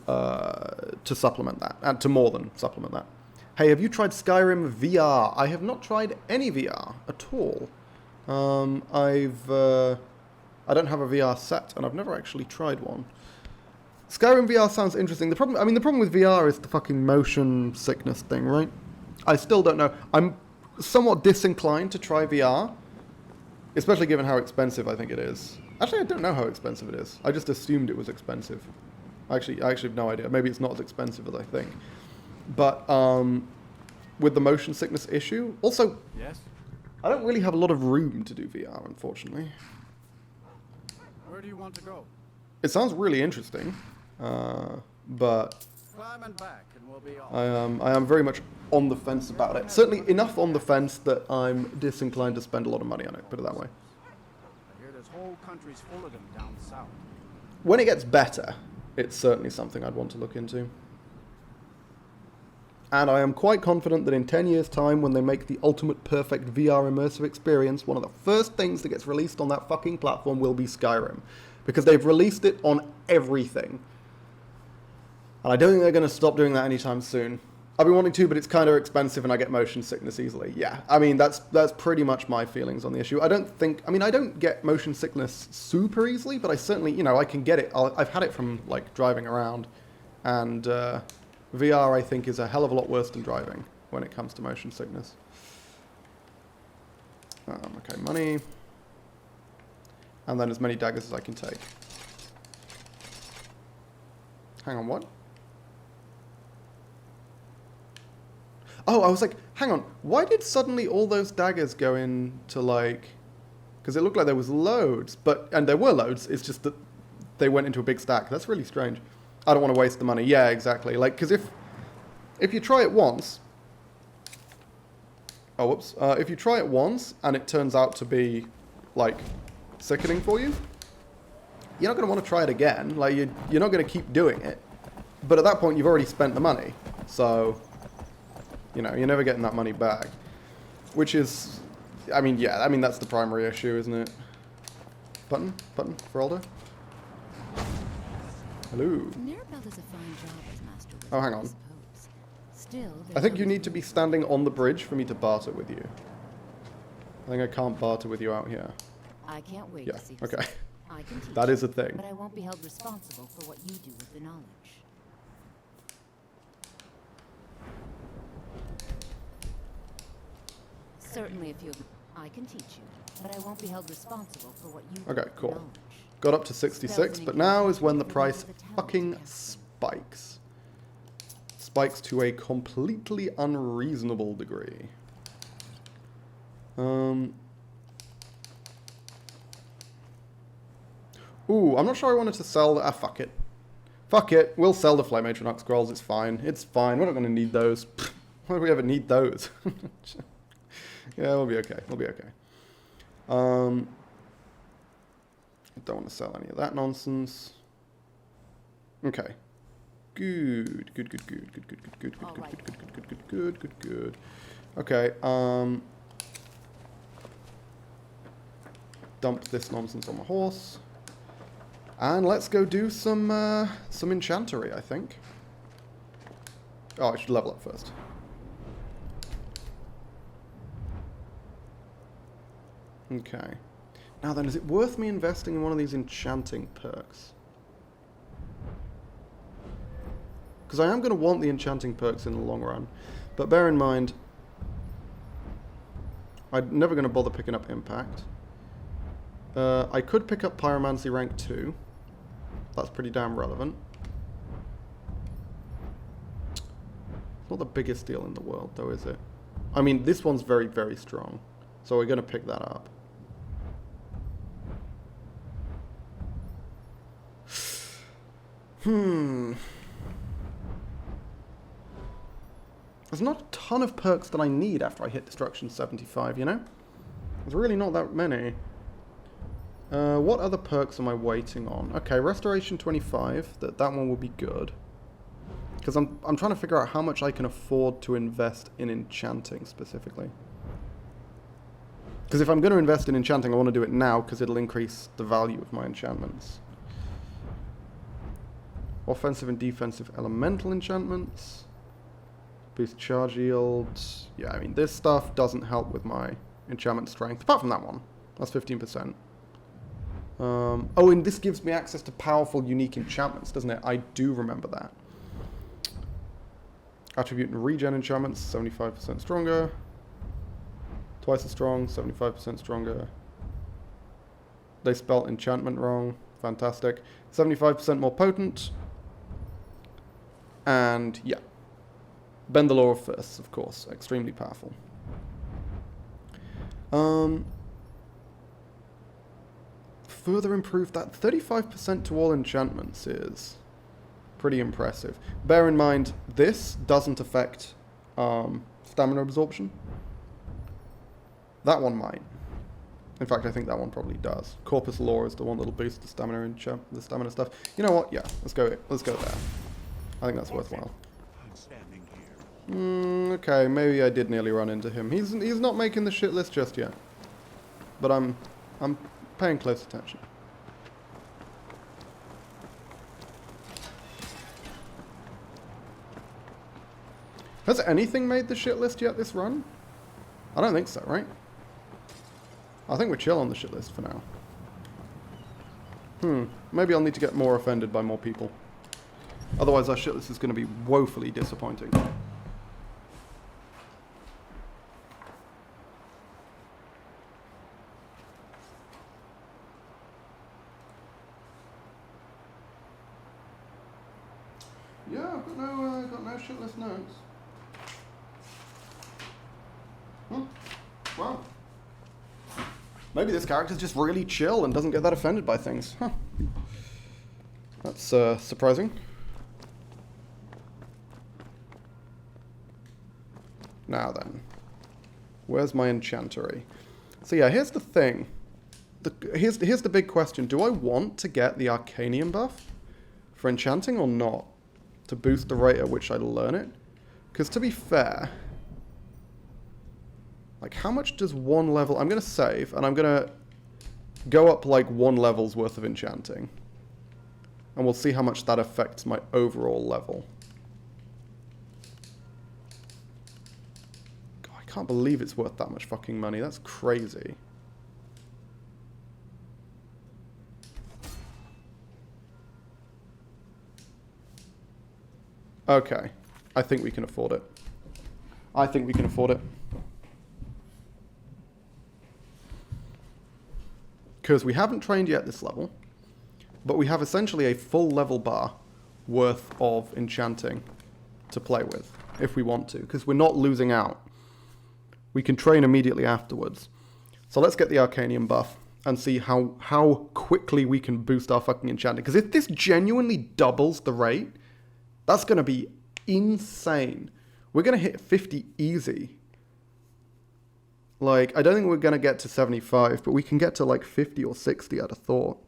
Speaker 1: supplement that, and to more than supplement that. Hey, have you tried Skyrim VR? I have not tried any VR at all. I don't have a VR set, and I've never actually tried one. Skyrim VR sounds interesting. The problem with VR is the fucking motion sickness thing, right? I still don't know. I'm somewhat disinclined to try VR, especially given how expensive I think it is. Actually, I don't know how expensive it is. I just assumed it was expensive. I actually have no idea. Maybe it's not as expensive as I think. But with the motion sickness issue. Also,
Speaker 5: Yes?
Speaker 1: I don't really have a lot of room to do VR, unfortunately.
Speaker 5: Where do you want to go?
Speaker 1: It sounds really interesting, but
Speaker 5: Climb and back, and we'll be off.
Speaker 1: I am very much on the fence about it. Certainly enough on the fence that I'm disinclined to spend a lot of money on it, put it that way.
Speaker 5: I hear there's whole countries full of them down south.
Speaker 1: When it gets better, it's certainly something I'd want to look into. And I am quite confident that in 10 years' time, when they make the ultimate perfect VR immersive experience, one of the first things that gets released on that fucking platform will be Skyrim. Because they've released it on everything. And I don't think they're going to stop doing that anytime soon. I've been wanting to, but it's kind of expensive and I get motion sickness easily. Yeah, I mean, that's pretty much my feelings on the issue. I don't get motion sickness super easily, but I certainly, you know, I can get it. I've had it from, like, driving around. And VR, I think, is a hell of a lot worse than driving when it comes to motion sickness. Okay, money. And then as many daggers as I can take. Hang on, what? Oh, I was like, hang on, why did suddenly all those daggers go into, like... Because it looked like there was loads, and there were loads, it's just that they went into a big stack. That's really strange. I don't want to waste the money. Yeah, exactly. Like, because if you try it once... Oh, whoops. If you try it once, and it turns out to be, like, sickening for you, you're not going to want to try it again. Like, you're not going to keep doing it. But at that point, you've already spent the money. So... You know, you're never getting that money back. Which is... I mean, yeah, I mean, that's the primary issue, isn't it? Button? Button for Aldo? Hello.
Speaker 4: Mirabelle does a fine job as master wizard,
Speaker 1: Oh, hang
Speaker 4: I
Speaker 1: on.
Speaker 4: suppose. Still,
Speaker 1: I
Speaker 4: there's
Speaker 1: think you
Speaker 4: always
Speaker 1: need to be
Speaker 4: room.
Speaker 1: standing on the bridge for me to barter with you. I think I can't barter with you out here.
Speaker 4: I can't wait
Speaker 1: Yeah,
Speaker 4: to see
Speaker 1: okay.
Speaker 4: this. I can teach
Speaker 1: That
Speaker 4: you,
Speaker 1: is a thing.
Speaker 4: but I won't be held responsible for what you do with the knowledge. Certainly, if you... I can teach you, but I won't be held responsible for what you do
Speaker 1: Okay,
Speaker 4: with the
Speaker 1: cool.
Speaker 4: knowledge.
Speaker 1: Got up to 66, but now is when the price fucking spikes. Spikes to a completely unreasonable degree. Ooh, I'm not sure I wanted to sell... fuck it. Fuck it. We'll sell the Flame Atronach scrolls. It's fine. It's fine. We're not going to need those. Why do we ever need those? Yeah, we'll be okay. We'll be okay. I don't want to sell any of that nonsense. Okay. Good. Good, good, good, good, good, good, good, good, good, good, good, good, good, good, good, good. Okay, dump this nonsense on my horse. And let's go do some enchantery, I think. Oh, I should level up first. Okay. Now then, is it worth me investing in one of these enchanting perks? Because I am going to want the enchanting perks in the long run. But bear in mind, I'm never going to bother picking up Impact. I could pick up Pyromancy rank 2. That's pretty damn relevant. It's not the biggest deal in the world, though, is it? I mean, this one's very, very strong. So we're going to pick that up. There's not a ton of perks that I need after I hit Destruction 75, you know? There's really not that many. What other perks am I waiting on? Okay, Restoration 25. That one will be good. Because I'm trying to figure out how much I can afford to invest in enchanting specifically. Because if I'm going to invest in enchanting, I want to do it now because it'll increase the value of my enchantments. Offensive and defensive elemental enchantments. Boost charge yield. Yeah, I mean, this stuff doesn't help with my enchantment strength. Apart from that one. That's 15%. Oh, and this gives me access to powerful, unique enchantments, doesn't it? I do remember that. Attribute and regen enchantments, 75% stronger. Twice as strong, 75% stronger. They spelled enchantment wrong. Fantastic. 75% more potent. And, yeah. Bend the law of fists, of course. Extremely powerful. Further improve that. 35% to all enchantments is pretty impressive. Bear in mind, this doesn't affect stamina absorption. That one might. In fact, I think that one probably does. Corpus Law is the one that'll boost the stamina and the stamina stuff. You know what? Yeah, let's go there. I think that's worthwhile. Okay, maybe I did nearly run into him. He's not making the shit list just yet. But I'm paying close attention. Has anything made the shit list yet this run? I don't think so, right? I think we're chill on the shit list for now. Maybe I'll need to get more offended by more people. Otherwise our shit list is going to be woefully disappointing. Yeah, I've got no shit list notes. Wow. Maybe this character's just really chill and doesn't get that offended by things. Huh. That's surprising. Now then. Where's my enchantery? So yeah, here's the thing. Here's the big question. Do I want to get the Arcanium buff for enchanting or not? To boost the rate at which I learn it? Because to be fair... Like, how much does one level... I'm going to save, and I'm going to go up, like, 1 level's worth of enchanting. And we'll see how much that affects my overall level. God, I can't believe it's worth that much fucking money. That's crazy. Okay. I think we can afford it. I think we can afford it. Because we haven't trained yet this level, but we have essentially a full level bar worth of enchanting to play with, if we want to, because we're not losing out. We can train immediately afterwards. So let's get the Arcanium buff and see how quickly we can boost our fucking enchanting. Because if this genuinely doubles the rate, that's going to be insane. We're going to hit 50 easy. Like, I don't think we're going to get to 75, but we can get to like 50 or 60, I'd have thought.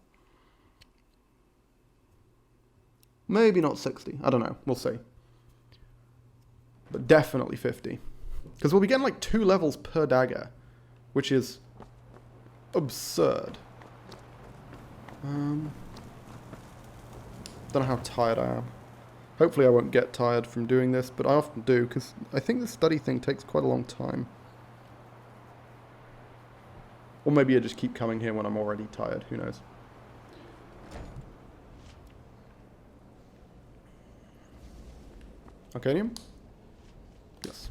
Speaker 1: Maybe not 60. I don't know. We'll see. But definitely 50. Because we'll be getting like 2 levels per dagger, which is absurd. Don't know how tired I am. Hopefully I won't get tired from doing this, but I often do, because I think the study thing takes quite a long time. Or maybe I just keep coming here when I'm already tired. Who knows? Arcanium? Yes.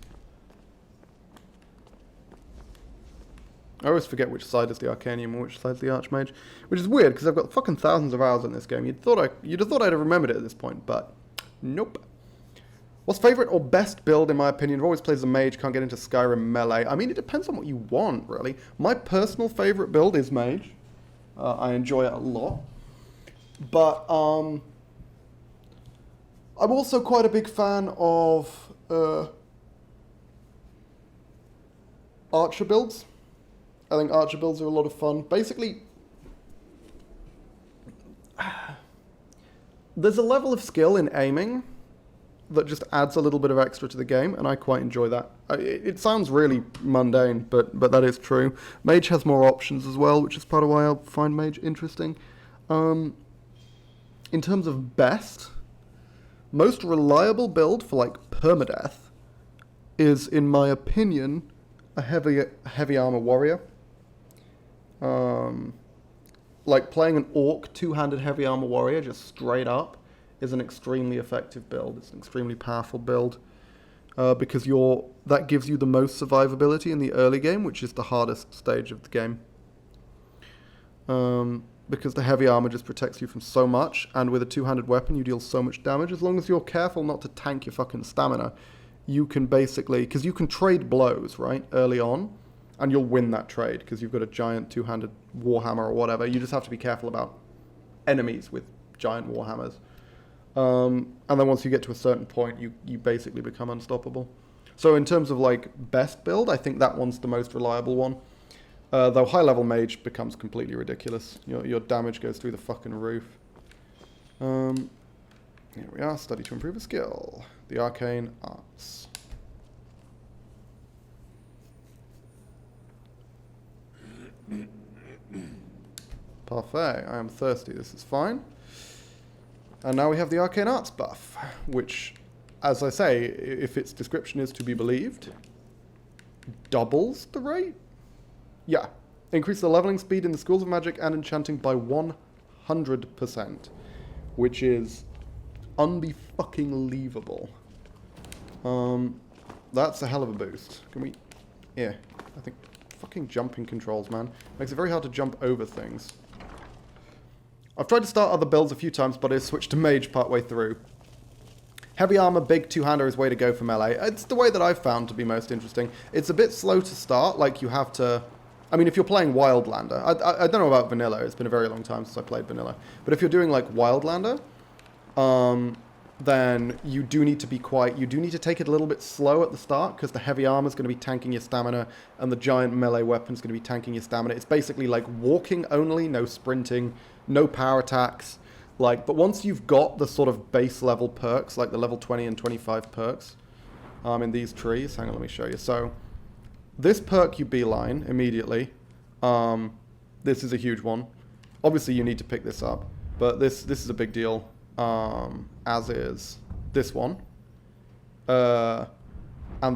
Speaker 1: I always forget which side is the Arcanium and which side is the Archmage. Which is weird, because I've got fucking thousands of hours in this game. You'd have thought I'd have remembered it at this point, but nope. What's favourite or best build, in my opinion? I've always played as a mage, can't get into Skyrim melee. I mean, it depends on what you want, really. My personal favourite build is mage. I enjoy it a lot. But, I'm also quite a big fan of, archer builds. I think archer builds are a lot of fun. Basically, there's a level of skill in aiming that just adds a little bit of extra to the game, and I quite enjoy that. It sounds really mundane, but that is true. Mage has more options as well, which is part of why I find Mage interesting. In terms of best, most reliable build for like Permadeath is, in my opinion, a heavy armor warrior. Like playing an orc two-handed heavy armor warrior just straight up is an extremely effective build. It's an extremely powerful build because that gives you the most survivability in the early game, which is the hardest stage of the game. Because the heavy armor just protects you from so much, and with a two-handed weapon you deal so much damage. As long as you're careful not to tank your fucking stamina, you can basically, because you can trade blows, right, early on, and you'll win that trade because you've got a giant two-handed warhammer or whatever. You just have to be careful about enemies with giant warhammers. And then once you get to a certain point, you basically become unstoppable. So in terms of like best build, I think that one's the most reliable one. Though high level mage becomes completely ridiculous. Your damage goes through the fucking roof. Here we are, study to improve a skill. The arcane arts. Parfait, I am thirsty, this is fine. And now we have the arcane arts buff, which, as I say, if its description is to be believed, doubles the rate? Yeah. Increase the leveling speed in the schools of magic and enchanting by 100%, which is unbe-fucking-leavable. That's a hell of a boost. Can we... Yeah, I think... Fucking jumping controls, man. Makes it very hard to jump over things. I've tried to start other builds a few times, but I switched to mage partway through. Heavy armor, big two-hander is way to go for melee. It's the way that I've found to be most interesting. It's a bit slow to start, like you have to... I mean, if you're playing Wildlander... I don't know about vanilla, it's been a very long time since I played vanilla. But if you're doing, like, Wildlander, then you do need to be you do need to take it a little bit slow at the start, because the heavy armor is going to be tanking your stamina, and the giant melee weapon is going to be tanking your stamina. It's basically like walking only, no sprinting, no power attacks. Like, but once you've got the sort of base level perks, like the level 20 and 25 perks, in these trees, hang on, let me show you. So, this perk you beeline immediately. This is a huge one. Obviously, you need to pick this up, but this is a big deal. As is this one. And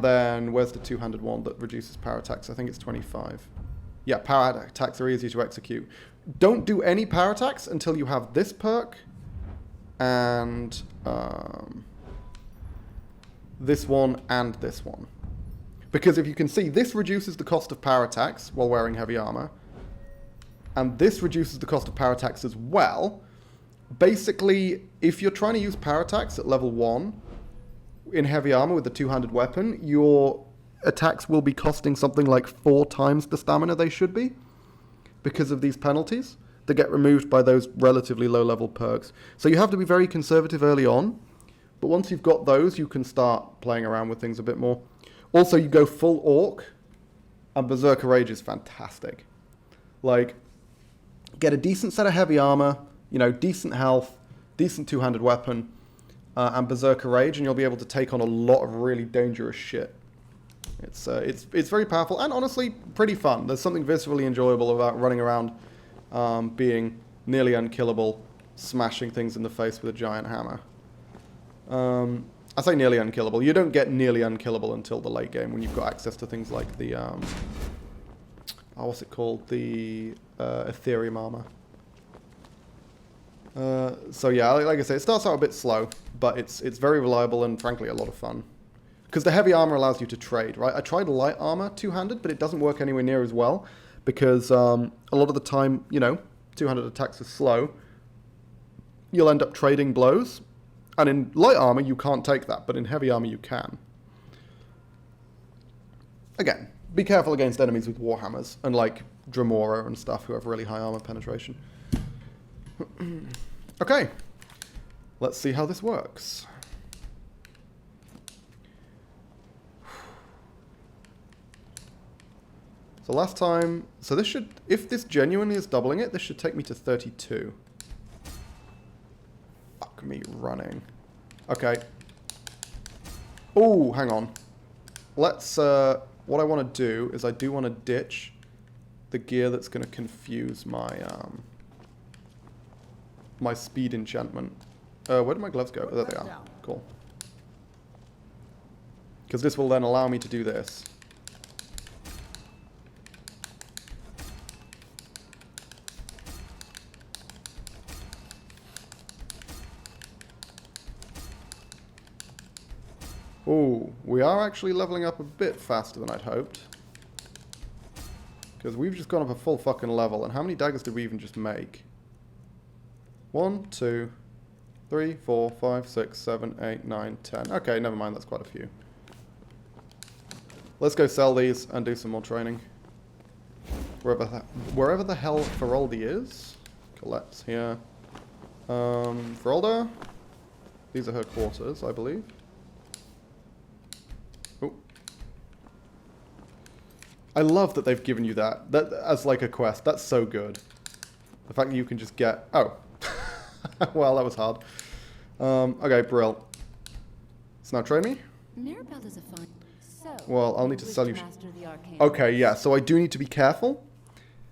Speaker 1: then, where's the two-handed one that reduces power attacks? I think it's 25. Yeah, power attacks are easy to execute. Don't do any power attacks until you have this perk and this one and this one. Because if you can see, this reduces the cost of power attacks while wearing heavy armor. And this reduces the cost of power attacks as well. Basically, if you're trying to use power attacks at level 1 in heavy armor with a two-handed weapon, your attacks will be costing something like 4 times the stamina they should be because of these penalties that get removed by those relatively low-level perks. So you have to be very conservative early on, but once you've got those, you can start playing around with things a bit more. Also, you go full orc, and Berserker Rage is fantastic. Like, get a decent set of heavy armor, you know, decent health, decent two-handed weapon, and Berserker Rage, and you'll be able to take on a lot of really dangerous shit. It's very powerful, and honestly, pretty fun. There's something viscerally enjoyable about running around being nearly unkillable, smashing things in the face with a giant hammer. I say nearly unkillable. You don't get nearly unkillable until the late game when you've got access to things like the, what's it called? The Ethereum armor. So yeah, like I say, it starts out a bit slow, but it's very reliable and frankly a lot of fun. Because the heavy armor allows you to trade, right? I tried light armor two-handed, but it doesn't work anywhere near as well because a lot of the time, you know, two-handed attacks are slow. You'll end up trading blows, and in light armor you can't take that, but in heavy armor you can. Again, be careful against enemies with warhammers and like Dremora and stuff who have really high armor penetration. Okay, let's see how this works. So last time, so this should, if this genuinely is doubling it, this should take me to 32. Fuck me running. Okay. Oh, hang on. Let's, what I want to do is I do want to ditch the gear that's going to confuse my, my speed enchantment. Where did my gloves go? Oh, there they are. Cool. Because this will then allow me to do this. Oh, we are actually leveling up a bit faster than I'd hoped. Because we've just gone up a full fucking level. And how many daggers did we even just make? 1, 2, 3, 4, 5, 6, 7, 8, 9, 10. Okay, never mind, that's quite a few. Let's go sell these and do some more training. Wherever the hell Feroldi is. Colette's here. Ferolda. These are her quarters, I believe. Oh. I love that they've given you that as like a quest. That's so good. The fact that you can just get... Oh. Well, that was hard. Okay, Brill. So now train me?
Speaker 4: Mirabelle is a fine... So,
Speaker 1: well, I'll need to sell you...
Speaker 4: master the arcane
Speaker 1: Okay, yeah, so I do need to be careful.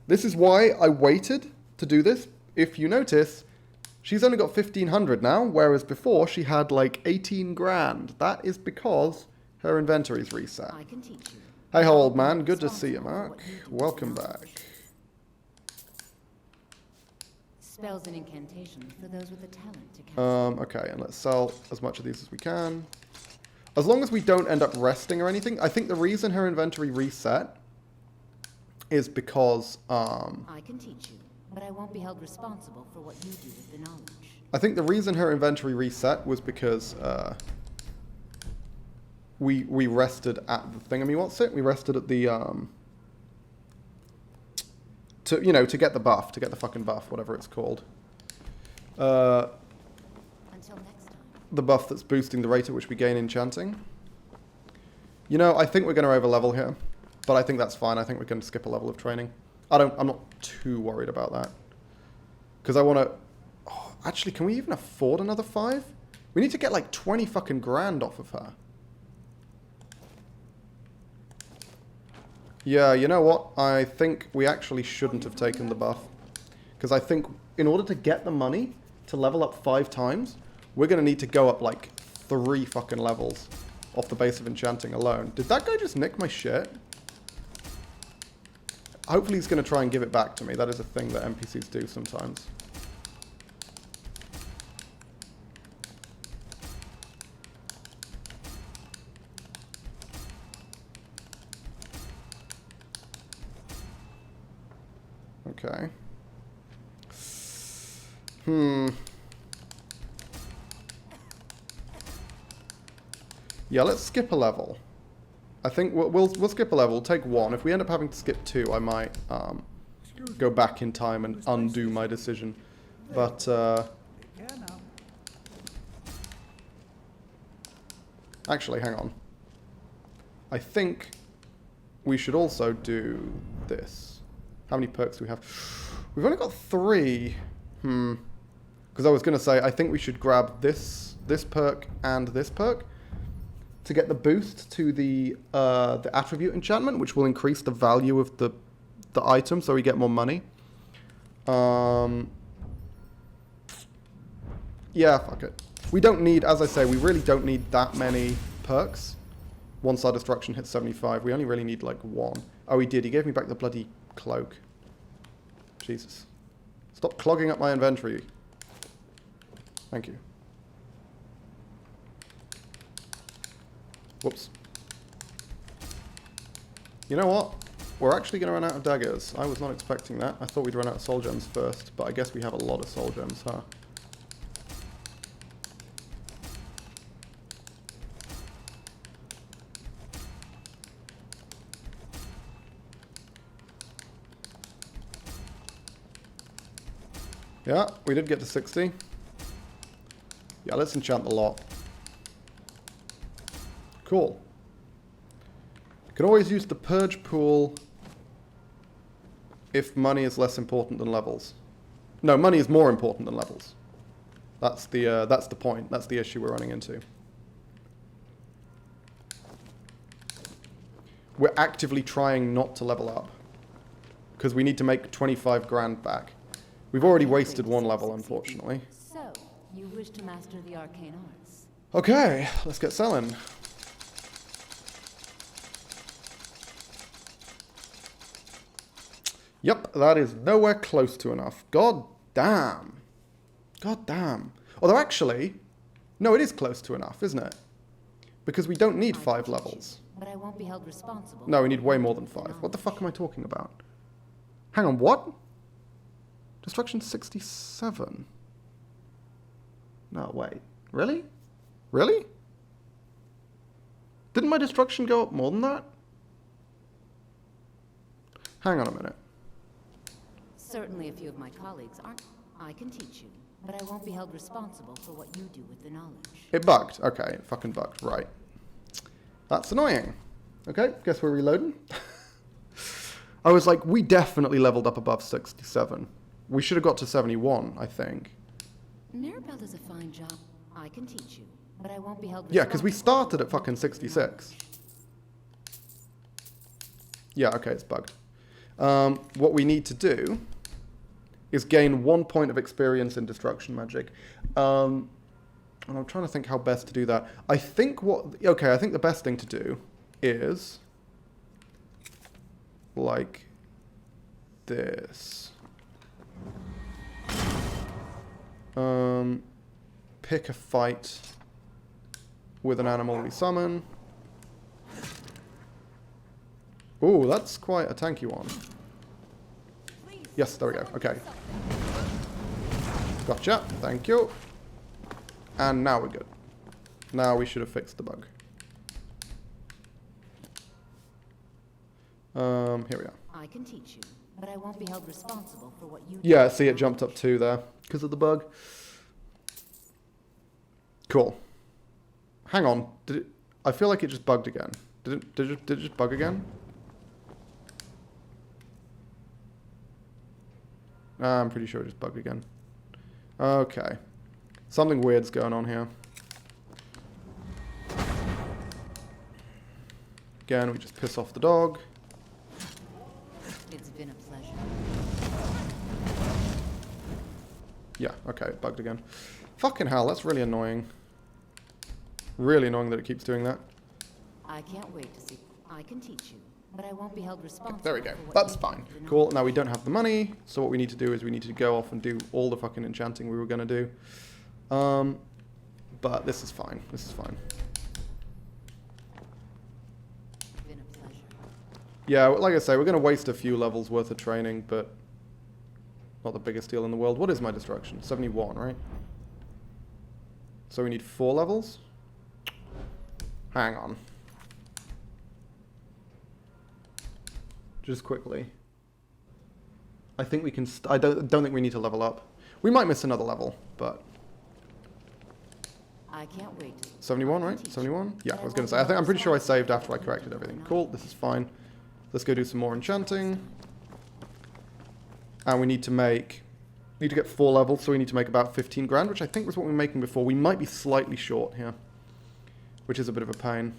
Speaker 1: This is why I waited to do this. If you notice, she's only got 1,500 now, whereas before she had like 18 grand. That is because her inventory's reset.
Speaker 4: I can teach you.
Speaker 1: Hey ho, old man. Good to see you, Mark. Welcome back.
Speaker 4: Spells and incantations for those with the talent to cast.
Speaker 1: Okay, and let's sell as much of these as we can. As long as we don't end up resting or anything. I think the reason her inventory reset is because...
Speaker 4: I can teach you, but I won't be held responsible for what you do with the knowledge.
Speaker 1: I think the reason her inventory reset was because we rested at the thingammy, what's it? We rested at the to get the buff, to get the fucking buff, whatever it's called.
Speaker 4: Until next time.
Speaker 1: The buff that's boosting the rate at which we gain enchanting. You know, I think we're going to overlevel here, but I think that's fine. I think we can skip a level of training. I'm not too worried about that. Because I want to... Oh, actually, can we even afford another 5? We need to get like 20 fucking grand off of her. Yeah, you know what? I think we actually shouldn't have taken the buff. Because I think in order to get the money to level up 5 times, we're going to need to go up like 3 fucking levels off the base of enchanting alone. Did that guy just nick my shit? Hopefully he's going to try and give it back to me. That is a thing that NPCs do sometimes. Okay. Yeah, let's skip a level. I think we'll skip a level, take 1. If we end up having to skip 2, I might go back in time and undo my decision. But actually, hang on. I think we should also do this. How many perks do we have? We've only got 3. Because I was going to say, I think we should grab this perk and this perk to get the boost to the attribute enchantment, which will increase the value of the item, so we get more money. Yeah, fuck it. We don't need, as I say, we really don't need that many perks. One-star destruction hits 75. We only really need like 1. Oh, he did. He gave me back the bloody cloak. Jesus. Stop clogging up my inventory. Thank you. Whoops. You know what? We're actually going to run out of daggers. I was not expecting that. I thought we'd run out of soul gems first, but I guess we have a lot of soul gems, huh? Yeah, we did get to 60. Yeah, let's enchant the lot. Cool. You can always use the purge pool if money is less important than levels. No, money is more important than levels. That's the point. That's the issue we're running into. We're actively trying not to level up because we need to make 25 grand back. We've already wasted 1 level, unfortunately.
Speaker 4: So, you wish to master the arcane arts?
Speaker 1: Okay, let's get selling. Yep, that is nowhere close to enough. God damn. God damn. Although actually, no, it is close to enough, isn't it? Because we don't need 5 levels.
Speaker 4: But I won't be held responsible.
Speaker 1: No, we need way more than 5. What the fuck am I talking about? Hang on, what? Destruction 67. No, wait. Really? Really? Didn't my destruction go up more than that? Hang on a minute.
Speaker 4: Certainly a few of my colleagues aren't. I can teach you, but I won't be held responsible for what you do with the knowledge.
Speaker 1: It bugged. Okay, it fucking bugged. Right. That's annoying. Okay, guess we're reloading. I was like, we definitely leveled up above 67. We should have got to 71, I think.
Speaker 4: Mirabelle does a fine job. I can teach you, but I won't be held responsible.
Speaker 1: Yeah, because we started at fucking 66. Yeah, okay, it's bugged. What we need to do is gain 1 point of experience in destruction magic. And I'm trying to think how best to do that. I think I think the best thing to do is like this. Pick a fight with an animal we summon. Ooh, that's quite a tanky one. Yes, there we go. Okay. Gotcha. Thank you. And now we're good. Now we should have fixed the bug. Here we are.
Speaker 4: I can teach you, but I won't be held responsible for what you do.
Speaker 1: Yeah, see, it jumped up 2 there because of the bug. Cool. Hang on. Did it? I feel like it just bugged again. Did it just bug again? I'm pretty sure it just bugged again. Okay. Something weird's going on here. Again, we just piss off the dog.
Speaker 4: It's been a pleasure.
Speaker 1: Yeah, okay, it bugged again. Fucking hell, that's really annoying. Really annoying that it keeps doing that.
Speaker 4: I can't wait to see. I can teach you, but I won't be held responsible.
Speaker 1: There we go.
Speaker 4: for what
Speaker 1: That's
Speaker 4: you do
Speaker 1: fine.
Speaker 4: with the
Speaker 1: Cool.
Speaker 4: knowledge.
Speaker 1: Now we don't have the money, so what we need to do is we need to go off and do all the fucking enchanting we were going to do. But this is fine. This is fine.
Speaker 4: It's been a pleasure.
Speaker 1: Yeah, like I say, we're going to waste a few levels worth of training, but not the biggest deal in the world. What is my destruction? 71, right? So we need 4 levels? Hang on. Just quickly. I think we can... I don't think we need to level up. We might miss another level, but...
Speaker 4: I can't wait.
Speaker 1: 71, right? 71? Yeah, I was going to say. I'm pretty sure I saved after I corrected everything. Cool, this is fine. Let's go do some more enchanting. And we need to get 4 levels, so we need to make about 15 grand, which I think was what we were making before. We might be slightly short here, which is a bit of a pain.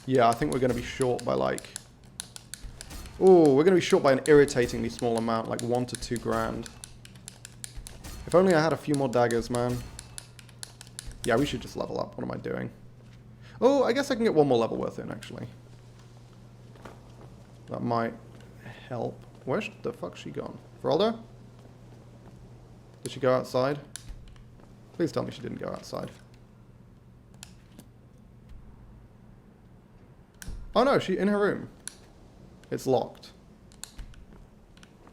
Speaker 1: Yeah, I think we're going to be short by like... Oh, we're going to be short by an irritatingly small amount, like 1 to 2 grand. If only I had a few more daggers, man. Yeah, we should just level up. What am I doing? Oh, I guess I can get 1 more level worth in, actually. That might help. Where the fuck's she gone? Feraldo? Did she go outside? Please tell me she didn't go outside. Oh no, she's in her room. It's locked.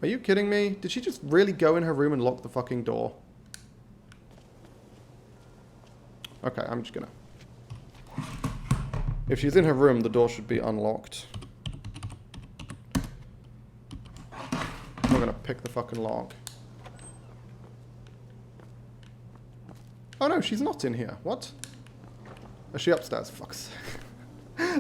Speaker 1: Are you kidding me? Did she just really go in her room and lock the fucking door? Okay, I'm just gonna... If she's in her room, the door should be unlocked. I'm gonna pick the fucking lock. Oh no, she's not in here. What? Is she upstairs? Fuck's sake.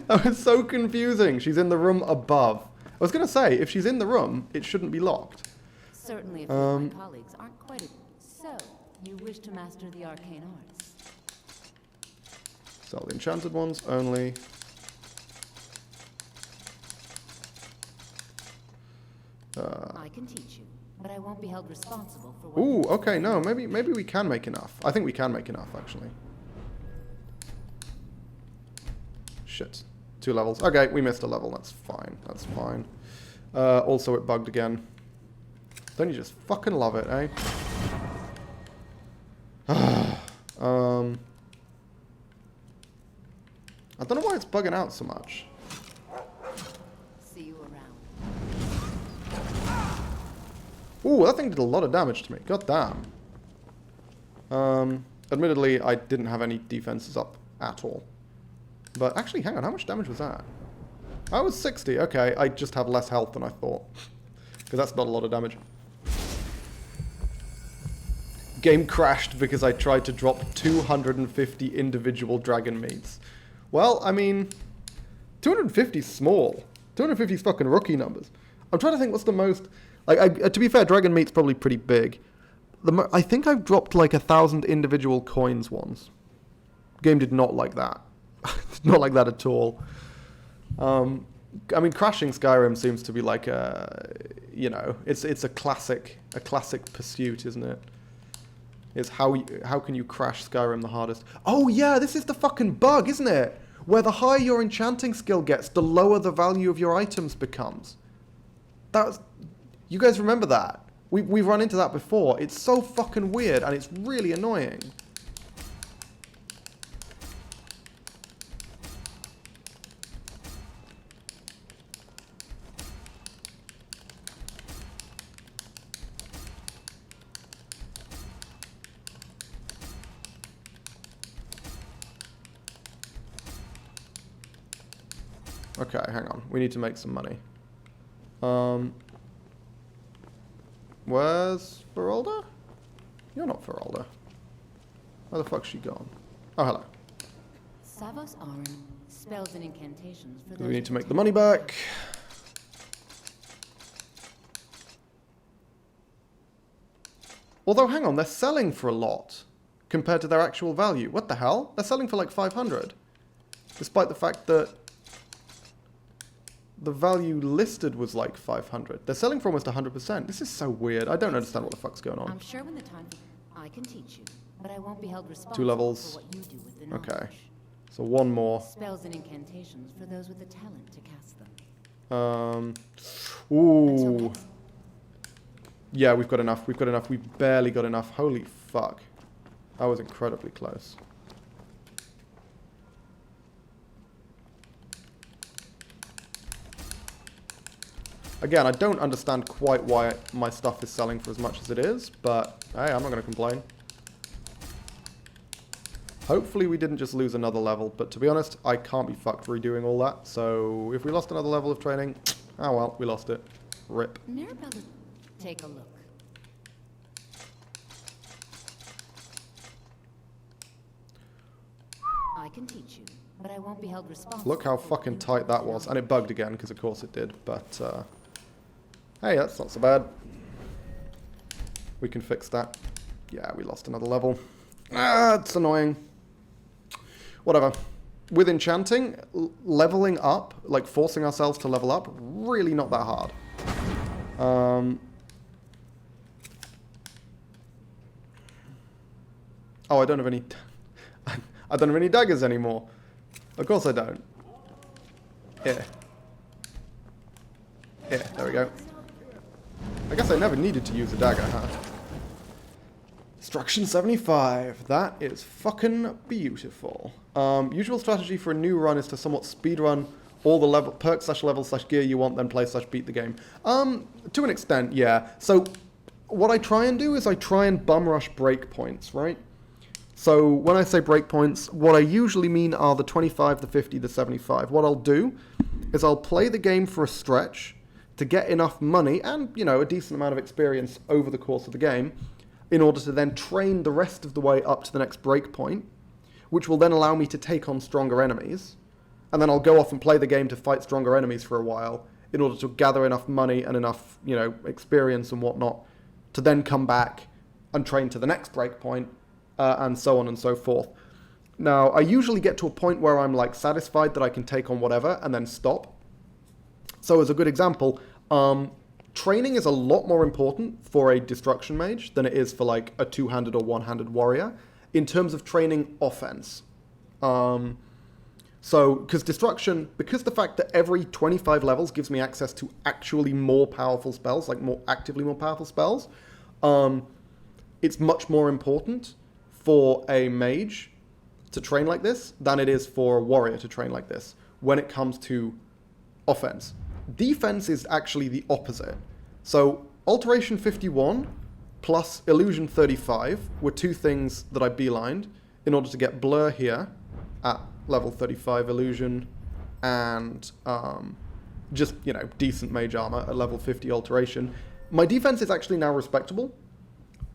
Speaker 1: That was so confusing. She's in the room above. I was going to say, if she's in the room, it shouldn't be locked.
Speaker 4: Certainly a few of my colleagues aren't quite as... So, you wish to master the arcane arts?
Speaker 1: Sell the enchanted ones only.
Speaker 4: I can teach you, but I won't be held responsible for what...
Speaker 1: Ooh, okay, no, maybe we can make enough. I think we can make enough, actually. Shit. 2 levels. Okay, we missed a level. That's fine. That's fine. Also, it bugged again. Don't you just fucking love it, eh? I don't know why it's bugging out so much. Ooh, that thing did a lot of damage to me. God damn. Admittedly, I didn't have any defenses up at all. But actually, hang on, how much damage was that? I was 60. Okay, I just have less health than I thought. Because that's not a lot of damage. Game crashed because I tried to drop 250 individual dragon meats. Well, I mean, 250 is small. 250 is fucking rookie numbers. I'm trying to think what's the most... Like, to be fair, dragon meat's probably pretty big. I think I've dropped like 1,000 individual coins once. Game did not like that. Not like that at all. I mean, crashing Skyrim seems to be like a, you know, it's a classic pursuit, isn't it? It's how can you crash Skyrim the hardest? Oh yeah, this is the fucking bug, isn't it? Where the higher your enchanting skill gets, the lower the value of your items becomes. You guys remember that? We've run into that before. It's so fucking weird and it's really annoying. Okay, hang on. We need to make some money. Where's Feralda? You're not Feralda. Where the fuck's she gone? Oh, hello.
Speaker 4: Savos Aran, spells and incantations for those
Speaker 1: We need to
Speaker 4: with
Speaker 1: make the money back. Although, hang on, they're selling for a lot compared to their actual value. What the hell? They're selling for like 500. Despite the fact that the value listed was like 500. They're selling for almost 100%. This is so weird. I don't understand what the fuck's going on.
Speaker 4: I'm sure when the time I can teach you, but I won't be held responsible
Speaker 1: 2 levels.
Speaker 4: for what you do with the knowledge.
Speaker 1: Okay. So 1 more.
Speaker 4: Spells and incantations for those with the talent to cast them.
Speaker 1: Ooh. Yeah, we've got enough. We've got enough. We barely got enough. Holy fuck. That was incredibly close. Again, I don't understand quite why my stuff is selling for as much as it is, but hey, I'm not going to complain. Hopefully we didn't just lose another level, but to be honest, I can't be fucked redoing all that, so if we lost another level of training, oh well, we lost it. Rip.
Speaker 4: Mirabella, take a look. I can teach you, but I won't be held responsible.
Speaker 1: Look how fucking tight that was, and it bugged again, because of course it did, but hey, that's not so bad. We can fix that. Yeah, we lost another level. Ah, it's annoying. Whatever. With enchanting, leveling up, like forcing ourselves to level up, really not that hard. Oh, I don't have any... I don't have any daggers anymore. Of course I don't. Here. Here, there we go. I guess I never needed to use a dagger, huh? Destruction 75. That is fucking beautiful. Usual strategy for a new run is to somewhat speedrun all the level perk/level/gear you want, then play/beat the game. To an extent, yeah. So what I try and do is I try and bum rush breakpoints, right? So when I say breakpoints, what I usually mean are the 25, the 50, the 75. What I'll do is I'll play the game for a stretch to get enough money and, you know, a decent amount of experience over the course of the game in order to then train the rest of the way up to the next breakpoint, which will then allow me to take on stronger enemies. And then I'll go off and play the game to fight stronger enemies for a while in order to gather enough money and enough, you know, experience and whatnot to then come back and train to the next breakpoint. And so on and so forth. Now, I usually get to a point where I'm like satisfied that I can take on whatever and then stop. So as a good example, training is a lot more important for a destruction mage than it is for like a two-handed or one-handed warrior in terms of training offense. So, because destruction, because the fact that every 25 levels gives me access to actually more powerful spells, like more actively more powerful spells, it's much more important for a mage to train like this than it is for a warrior to train like this when it comes to offense. Defense is actually the opposite. So Alteration 51 plus Illusion 35 were two things that I beelined in order to get Blur here at level 35 Illusion and just, you know, decent mage armor at level 50 Alteration. My defense is actually now respectable.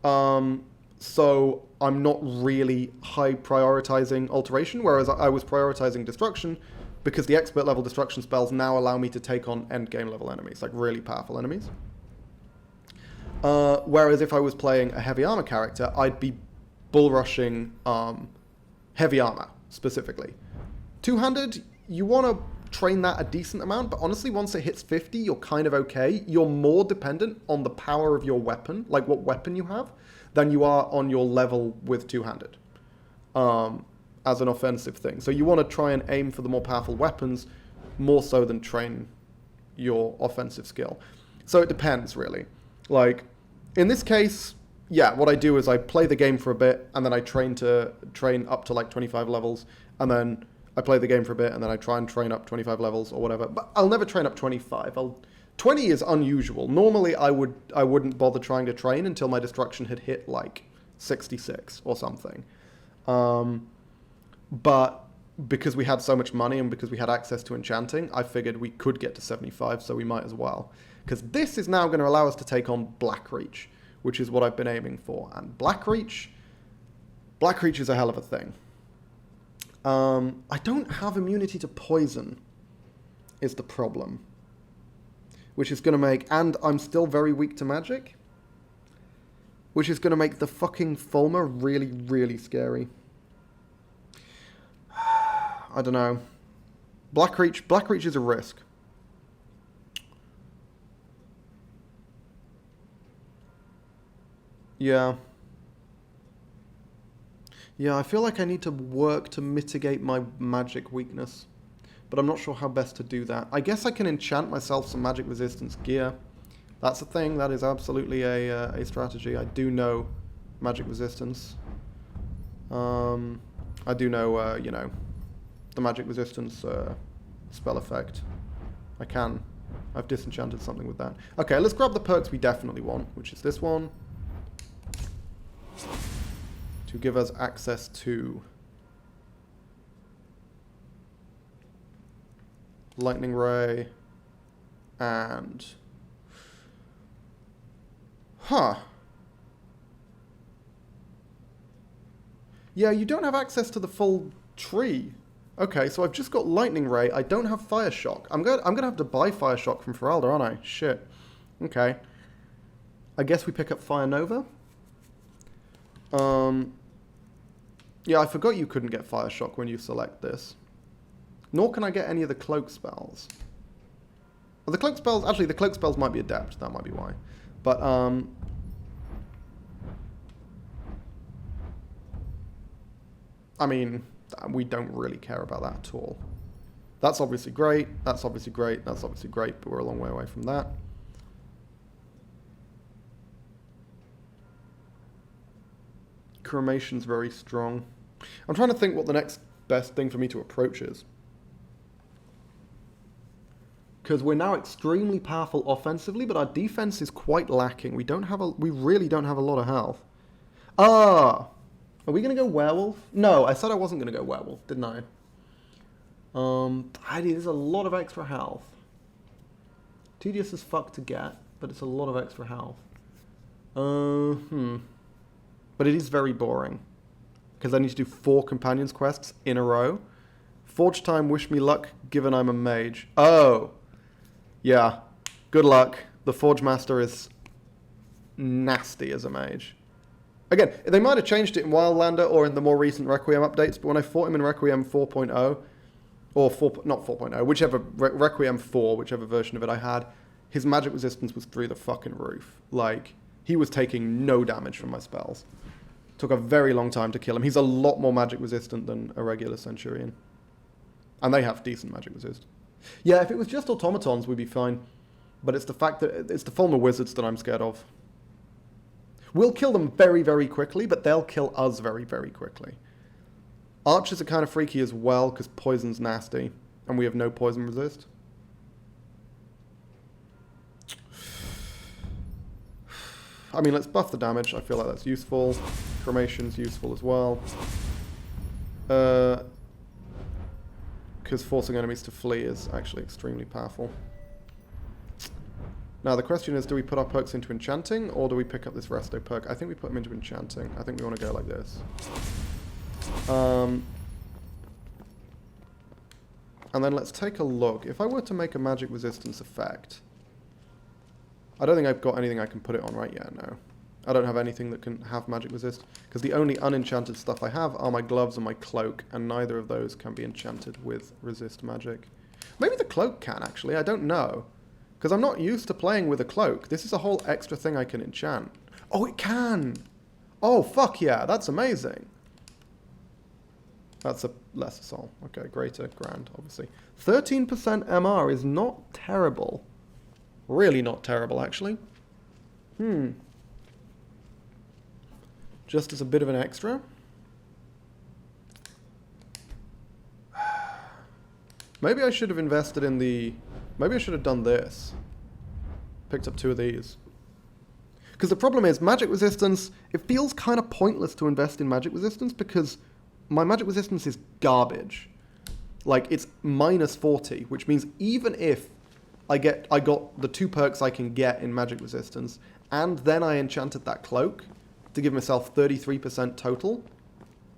Speaker 1: So I'm not really high prioritizing Alteration, whereas I was prioritizing Destruction because the expert level Destruction spells now allow me to take on endgame level enemies, like really powerful enemies. Whereas if I was playing a heavy armor character, I'd be bull rushing heavy armor specifically. Two-handed, you want to train that a decent amount, but honestly, once it hits 50, you're kind of okay. You're more dependent on the power of your weapon, like what weapon you have, than you are on your level with two-handed as an offensive thing. So you want to try and aim for the more powerful weapons more so than train your offensive skill. So it depends, really. Like, in this case, yeah, what I do is I play the game for a bit, and then I train up to like 25 levels, and then I play the game for a bit, and then I try and train up 25 levels or whatever. But I'll never train up 25. 20 is unusual. Normally, I wouldn't bother trying to train until my destruction had hit like 66 or something. But because we had so much money and because we had access to enchanting, I figured we could get to 75, so we might as well. Because this is now going to allow us to take on Blackreach, which is what I've been aiming for. And Blackreach is a hell of a thing. I don't have immunity to poison, is the problem. Which is going to make... And I'm still very weak to magic. Which is going to make the fucking Fulmer really, really scary. I don't know. Blackreach is a risk. Yeah. Yeah, I feel like I need to work to mitigate my magic weakness. But I'm not sure how best to do that. I guess I can enchant myself some magic resistance gear. That's a thing. That is absolutely a strategy. I do know magic resistance. I do know, you know, the magic resistance spell effect. I've disenchanted something with that. Okay, let's grab the perks we definitely want, which is this one. To give us access to Lightning Ray and... Huh. Yeah, you don't have access to the full tree. Okay, so I've just got Lightning Ray. I don't have Fire Shock. I'm gonna have to buy Fire Shock from Feralda, aren't I? Shit. Okay. I guess we pick up Fire Nova. Yeah, I forgot you couldn't get Fire Shock when you select this. Nor can I get any of the cloak spells. Well, the cloak spells... Actually, the cloak spells might be adept. That might be why. But, I mean, we don't really care about that at all. That's obviously great. That's obviously great. That's obviously great, but we're a long way away from that. Cremation's very strong. I'm trying to think what the next best thing for me to approach is. Because we're now extremely powerful offensively, but our defense is quite lacking. We really don't have a lot of health. Ah! Are we going to go werewolf? No, I said I wasn't going to go werewolf, didn't I? There's a lot of extra health. Tedious as fuck to get, but it's a lot of extra health. But it is very boring. Because I need to do 4 companions quests in a row. Forge time, wish me luck, given I'm a mage. Oh! Yeah. Good luck. The Forge Master is nasty as a mage. Again, they might have changed it in Wildlander or in the more recent Requiem updates, but when I fought him in Requiem 4.0, or not 4.0, whichever, Requiem 4, whichever version of it I had, his magic resistance was through the fucking roof. Like, he was taking no damage from my spells. Took a very long time to kill him. He's a lot more magic resistant than a regular Centurion. And they have decent magic resist. Yeah, if it was just automatons, we'd be fine. But it's the fact that it's the Fulmer Wizards that I'm scared of. We'll kill them very, very quickly, but they'll kill us very, very quickly. Archers are kind of freaky as well, because poison's nasty. And we have no poison resist. I mean, let's buff the damage. I feel like that's useful. Cremation's useful as well. Because forcing enemies to flee is actually extremely powerful. Now the question is, do we put our perks into enchanting, or do we pick up this resto perk? I think we put them into enchanting. I think we want to go like this. And then let's take a look. If I were to make a magic resistance effect, I don't think I've got anything I can put it on right yet, no. I don't have anything that can have magic resist, because the only unenchanted stuff I have are my gloves and my cloak, and neither of those can be enchanted with resist magic. Maybe the cloak can, actually, I don't know. Because I'm not used to playing with a cloak. This is a whole extra thing I can enchant. Oh, it can! Oh, fuck yeah, that's amazing. That's a lesser soul. Okay, greater, grand, obviously. 13% MR is not terrible. Really not terrible, actually. Just as a bit of an extra. Maybe I should have invested in the... Maybe I should have done this. Picked up 2 of these. Because the problem is, magic resistance, it feels kind of pointless to invest in magic resistance because my magic resistance is garbage. Like, it's minus 40, which means even if I got the 2 perks I can get in magic resistance, and then I enchanted that cloak to give myself 33% total,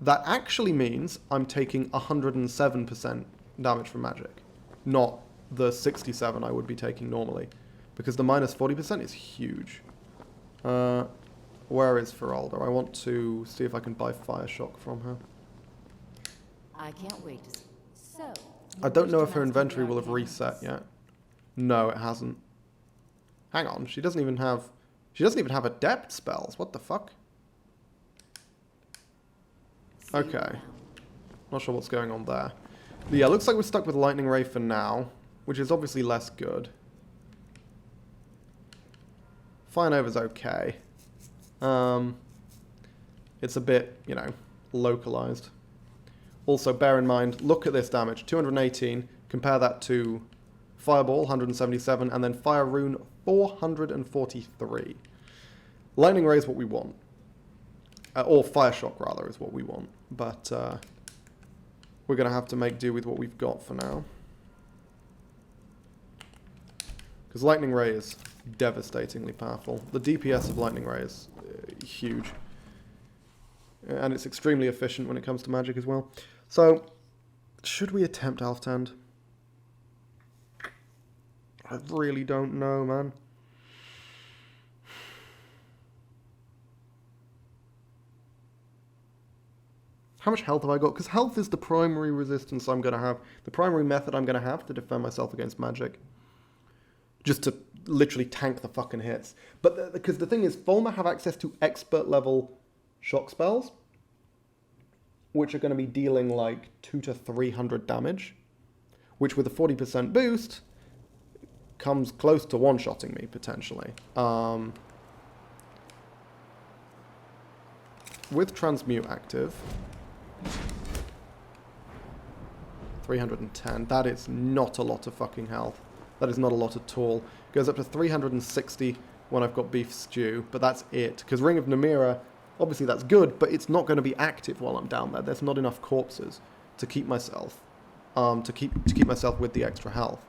Speaker 1: that actually means I'm taking 107% damage from magic, not the 67 I would be taking normally, because the minus 40% is huge. Where is Feralda? I want to see if I can buy Fire Shock from her.
Speaker 4: I can't wait to see. So,
Speaker 1: I don't know if her inventory will have reset yet. No, it hasn't. Hang on, she doesn't even have adept spells. What the fuck? Okay. Not sure what's going on there. But yeah, looks like we're stuck with Lightning Ray for now, which is obviously less good. Fire Nova's okay. It's a bit, you know, localized. Also, bear in mind, look at this damage. 218, compare that to Fireball, 177, and then Fire Rune, 443. Lightning Ray is what we want. Or Fire Shock, rather, is what we want. But we're going to have to make do with what we've got for now. Because Lightning Ray is devastatingly powerful. The DPS of Lightning Ray is huge. And it's extremely efficient when it comes to magic as well. So, should we attempt Alftand? I really don't know, man. How much health have I got? Because health is the primary resistance I'm going to have. The primary method I'm going to have to defend myself against magic. Just to literally tank the fucking hits. But because the thing is, Volma have access to expert level shock spells, which are going to be dealing like 200 to 300 damage, which with a 40% boost comes close to one-shotting me, potentially. With Transmute active, 310, that is not a lot of fucking health. That is not a lot at all. Goes up to 360 when I've got Beef Stew, but that's it. Because Ring of Namira, obviously that's good, but it's not going to be active while I'm down there. There's not enough corpses to keep myself, to keep myself with the extra health.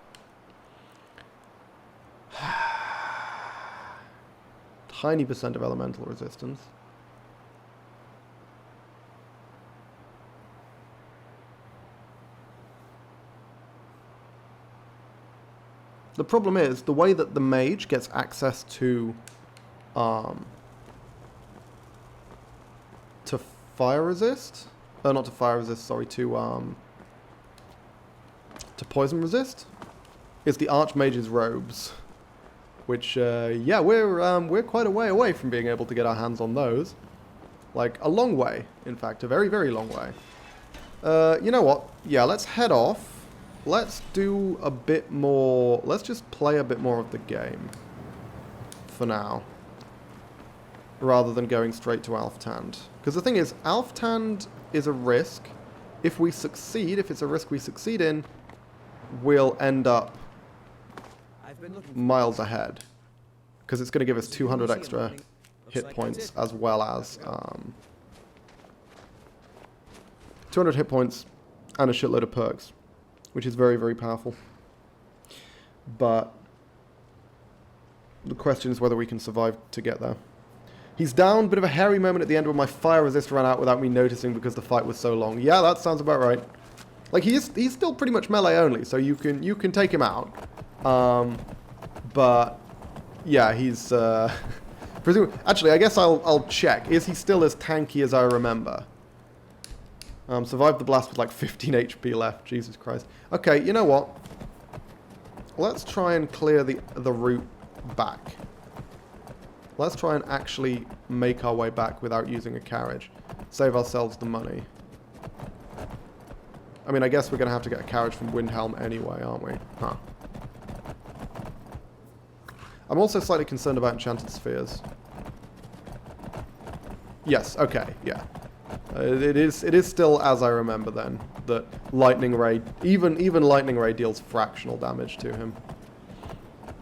Speaker 1: Tiny percent of elemental resistance. The problem is, the way that the mage gets access to fire resist, not to fire resist, sorry, to poison resist, is the Archmage's robes, which, yeah, we're quite a way away from being able to get our hands on those. Like, a long way, in fact, a very, very long way. You know what? Yeah, let's head off. Let's do a bit more... Let's just play a bit more of the game. For now. Rather than going straight to Alftand. Because the thing is, Alftand is a risk. If we succeed, if it's a risk we succeed in, we'll end up miles ahead. Because it's going to give us 200 extra hit points as well as 200 hit points and a shitload of perks, which is very, very powerful. But the question is whether we can survive to get there. He's down, bit of a hairy moment at the end where my fire resist ran out without me noticing because the fight was so long. Yeah, that sounds about right. Like, he's still pretty much melee only, so you can take him out. But yeah, he's actually, I guess I'll check. Is he still as tanky as I remember? Survived the blast with like 15 HP left. Jesus Christ. Okay, you know what? Let's try and clear the route back. Let's try and actually make our way back without using a carriage. Save ourselves the money. I mean, I guess we're going to have to get a carriage from Windhelm anyway, aren't we? Huh. I'm also slightly concerned about enchanted spheres. Yes, okay, yeah. It is still as I remember then, that Lightning Ray, even Lightning Ray deals fractional damage to him.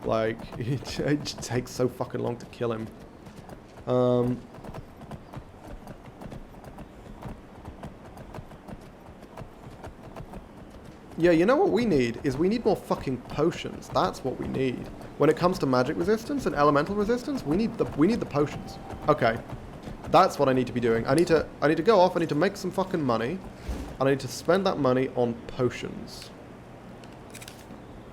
Speaker 1: Like, it just takes so fucking long to kill him. Yeah, you know what we need? Is we need more fucking potions. That's what we need. When it comes to magic resistance and elemental resistance, we need the potions. Okay. That's what I need to be doing. I need to go off, I need to make some fucking money. And I need to spend that money on potions.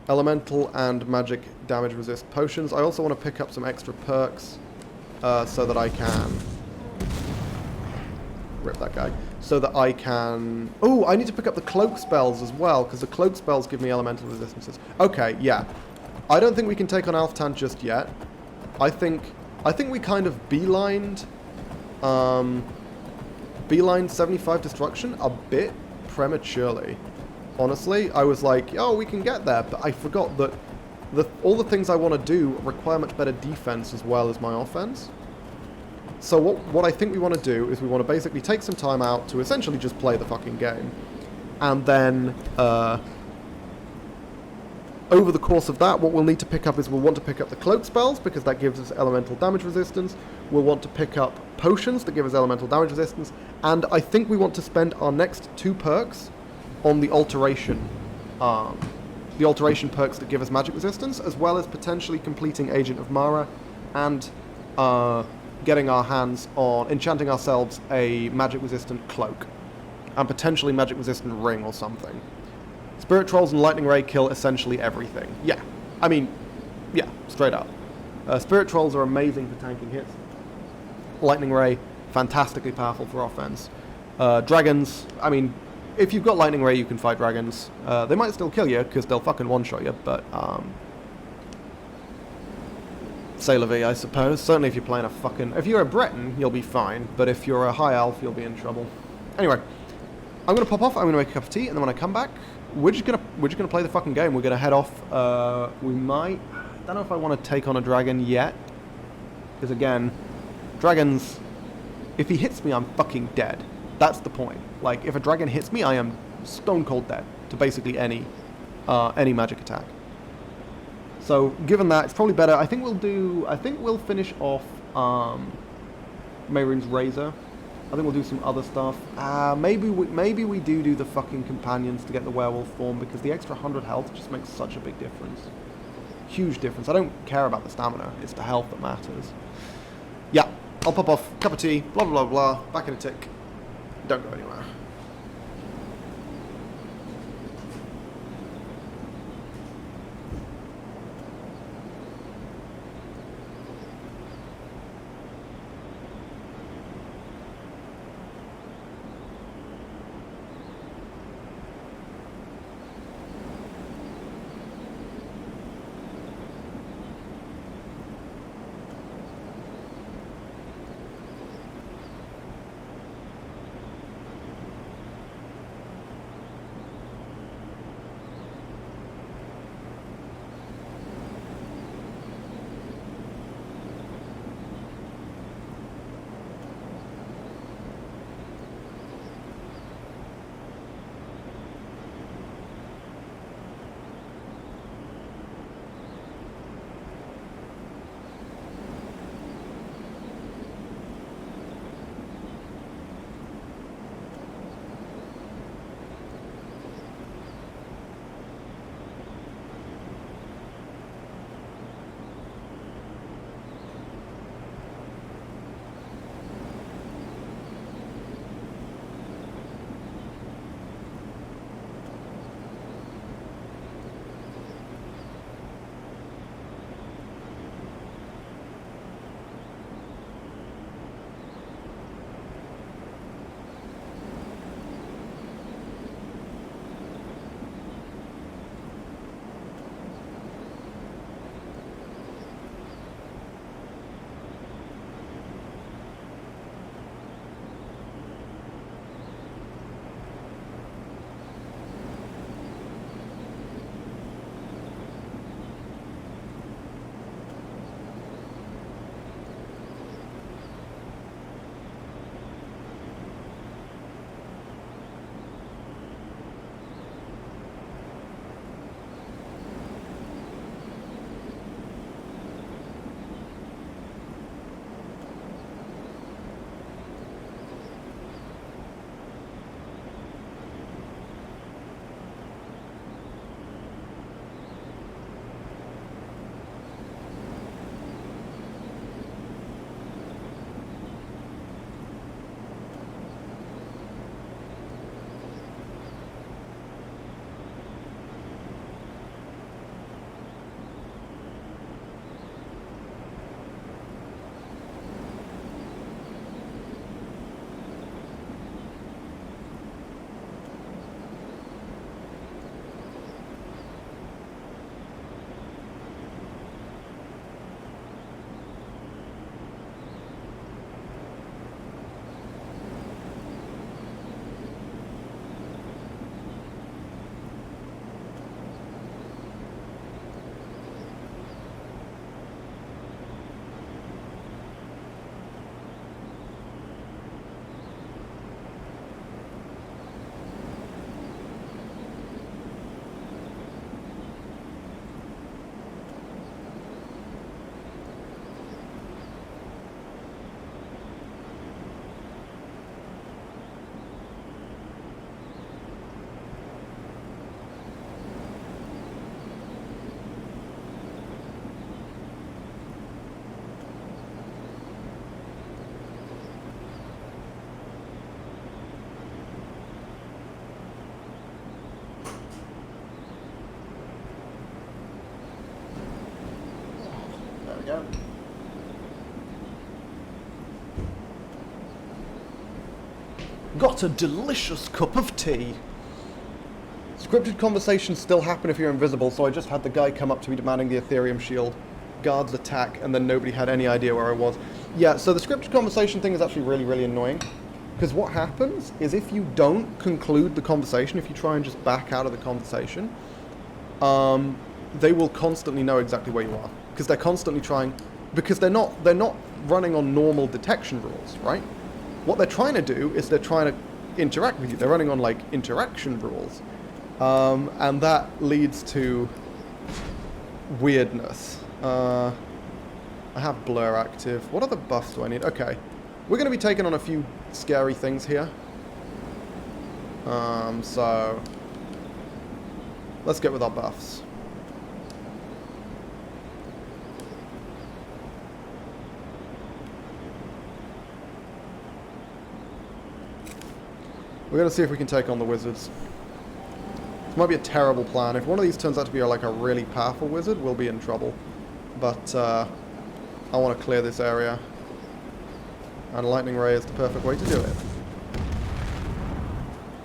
Speaker 1: Elemental and magic damage resist potions. I also want to pick up some extra perks so that I can rip that guy. So that I can... Oh, I need to pick up the cloak spells as well, because the cloak spells give me elemental resistances. Okay, yeah. I don't think we can take on Alftan just yet. I think we kind of beelined 75 destruction a bit prematurely. Honestly, I was like, oh, we can get there, but I forgot that all the things I want to do require much better defense as well as my offense. So what I think we want to do is we want to basically take some time out to essentially just play the fucking game. And then, over the course of that, what we'll need to pick up is we'll want to pick up the cloak spells, because that gives us elemental damage resistance. We'll want to pick up potions that give us elemental damage resistance. And I think we want to spend our next 2 perks on the alteration perks that give us magic resistance, as well as potentially completing Agent of Mara and getting our hands on enchanting ourselves a magic resistant cloak and potentially magic resistant ring or something. Spirit Trolls and Lightning Ray kill essentially everything. Yeah, I mean, yeah, straight up. Spirit Trolls are amazing for tanking hits. Lightning Ray, fantastically powerful for offense. Dragons, I mean, if you've got Lightning Ray, you can fight dragons. They might still kill you, because they'll fucking one-shot you, but, c'est la vie, I suppose. Certainly if you're playing if you're a Breton, you'll be fine, but if you're a high elf, you'll be in trouble. Anyway, I'm gonna pop off, I'm gonna make a cup of tea, and then when I come back, we're just gonna play the fucking game. We're gonna head off, I don't know if I want to take on a dragon yet, because again, dragons, if he hits me, I'm fucking dead. That's the point. Like, if a dragon hits me, I am stone cold dead to basically any magic attack. So, given that, it's probably better. I think we'll finish off Mehrunes Razor. I think we'll do some other stuff. Maybe we do the fucking companions to get the werewolf form, because the extra 100 health just makes such a big difference. Huge difference. I don't care about the stamina. It's the health that matters. Yeah, I'll pop off. Cup of tea. Blah blah blah. Back in a tick. Don't go anywhere. we go. Got a delicious cup of tea. Scripted conversations still happen if you're invisible, so I just had the guy come up to me demanding the Ethereum shield. Guards attack, and then nobody had any idea where I was. Yeah, so the scripted conversation thing is actually really, really annoying. Because what happens is if you don't conclude the conversation, if you try and just back out of the conversation, they will constantly know exactly where you are. Because they're constantly trying... Because they're not running on normal detection rules, right? What they're trying to do is they're trying to interact with you. They're running on, like, interaction rules. And that leads to weirdness. I have blur active. What other buffs do I need? Okay. We're going to be taking on a few scary things here. So... let's get with our buffs. We're going to see if we can take on the wizards. This might be a terrible plan. If one of these turns out to be like a really powerful wizard, we'll be in trouble. But I want to clear this area. And Lightning Ray is the perfect way to do it.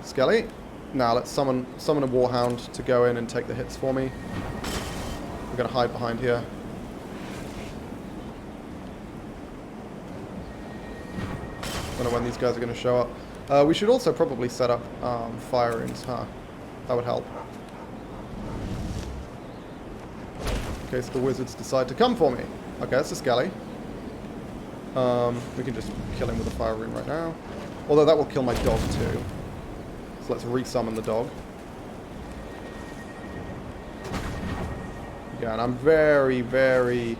Speaker 1: Skelly. Now let's summon a Warhound to go in and take the hits for me. We're going to hide behind here. Don't know when these guys are going to show up. We should also probably set up fire runes, huh? That would help. In case the wizards decide to come for me. Okay, that's a Skelly. We can just kill him with a fire rune right now. Although that will kill my dog too. So let's resummon the dog. Yeah, and I'm very, very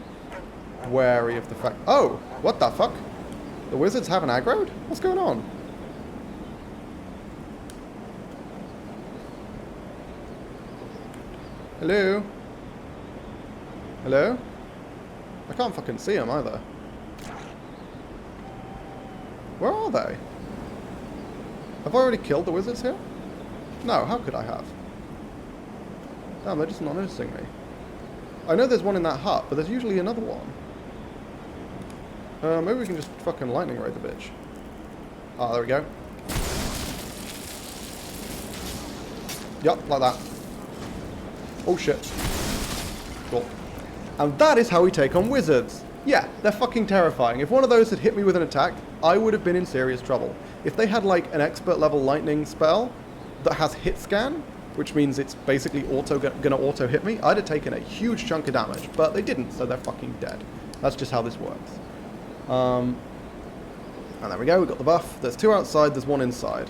Speaker 1: wary of the fact... Oh! What the fuck? The wizards haven't aggroed? What's going on? Hello? Hello? I can't fucking see them either. Where are they? Have I already killed the wizards here? No, how could I have? Damn, they're just not noticing me. I know there's one in that hut, but there's usually another one. Maybe we can just fucking lightning ray the bitch. Ah, there we go. Yup, like that. Oh shit. Cool. And that is how we take on wizards. Yeah, they're fucking terrifying. If one of those had hit me with an attack, I would have been in serious trouble. If they had like an expert level lightning spell that has hit scan, which means it's basically gonna auto hit me, I'd have taken a huge chunk of damage, but they didn't, so they're fucking dead. That's just how this works. And there we go, we got the buff. There's two outside, there's one inside.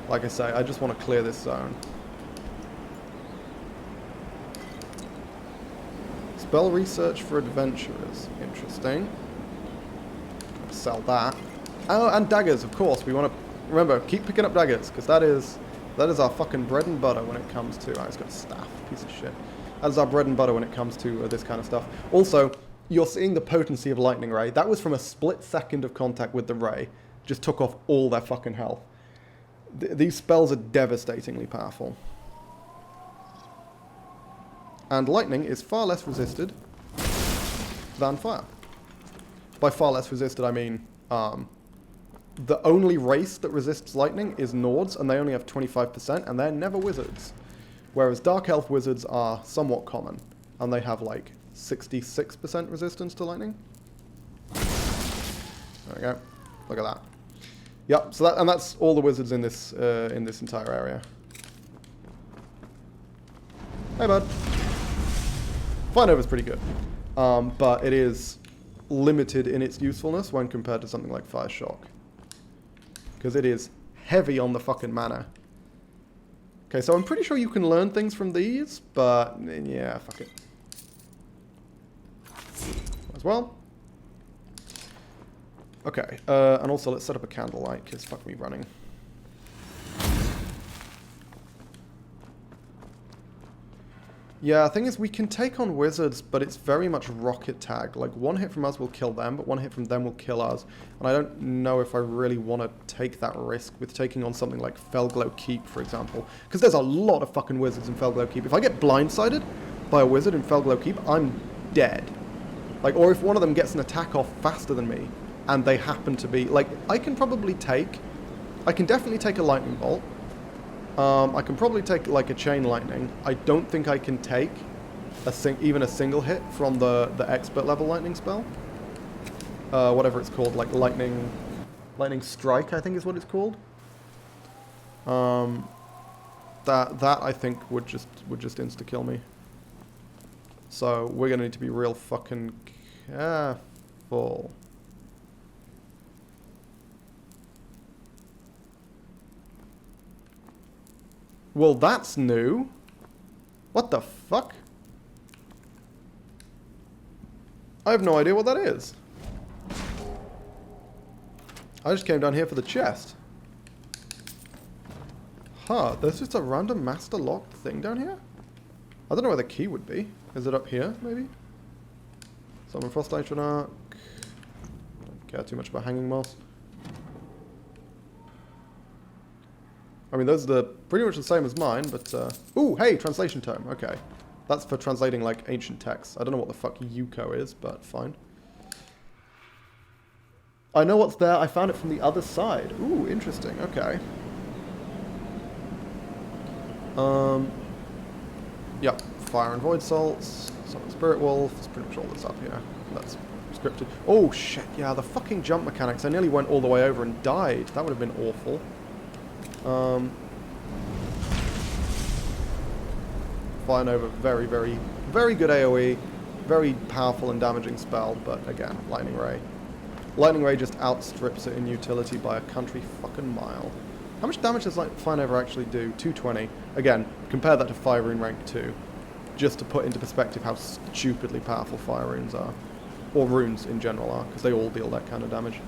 Speaker 1: Like I say, I just want to clear this zone. Spell research for adventurers. Interesting. Sell that. Oh, and daggers, of course. We want to... Remember, keep picking up daggers, because that is our fucking bread and butter when it comes to... Oh, it's got a staff. Piece of shit. That is our bread and butter when it comes to this kind of stuff. Also, you're seeing the potency of Lightning Ray. That was from a split second of contact with the ray. Just took off all their fucking health. These spells are devastatingly powerful. And lightning is far less resisted than fire. By far less resisted, I mean the only race that resists lightning is Nords, and they only have 25%, and they're never wizards. Whereas Dark Elf wizards are somewhat common, and they have like 66% resistance to lightning. There we go. Look at that. Yep. So that's all the wizards in this entire area. Hey, bud. Fire Nova's pretty good, but it is limited in its usefulness when compared to something like Fire Shock, because it is heavy on the fucking mana. Okay, so I'm pretty sure you can learn things from these, but yeah, fuck it. As well. Okay, and also let's set up a candlelight, because fuck me running. Yeah, the thing is, we can take on wizards, but it's very much rocket tag. Like, one hit from us will kill them, but one hit from them will kill us. And I don't know if I really want to take that risk with taking on something like Felglow Keep, for example. Because there's a lot of fucking wizards in Felglow Keep. If I get blindsided by a wizard in Felglow Keep, I'm dead. Like, or if one of them gets an attack off faster than me, and they happen to be, like, I can definitely take a lightning bolt. I can probably take, like, a chain lightning. I don't think I can take even a single hit from the expert level lightning spell. Whatever it's called, like lightning strike, I think is what it's called. That I think would just insta kill me. So we're gonna need to be real fucking careful. Well, that's new. What the fuck? I have no idea what that is. I just came down here for the chest. Huh, there's just a random master locked thing down here? I don't know where the key would be. Is it up here, maybe? Summon Frost Ancient Arc. Don't care too much about Hanging Moss. I mean, those are pretty much the same as mine, but... Ooh, hey, translation tome. Okay. That's for translating, like, ancient texts. I don't know what the fuck Yuko is, but fine. I know what's there. I found it from the other side. Ooh, interesting. Okay. Yep. Fire and Void Salts. Summon Spirit Wolf. That's pretty much all that's up here. That's scripted. Oh, shit. Yeah, the fucking jump mechanics. I nearly went all the way over and died. That would have been awful. Flying over, very, very, very good AoE. Very powerful and damaging spell, but again, Lightning Ray. Lightning Ray just outstrips it in utility by a country fucking mile. How much damage does Flying Over actually do? 220. Again, compare that to Fire Rune rank 2. Just to put into perspective how stupidly powerful Fire Runes are. Or runes in general are, because they all deal that kind of damage.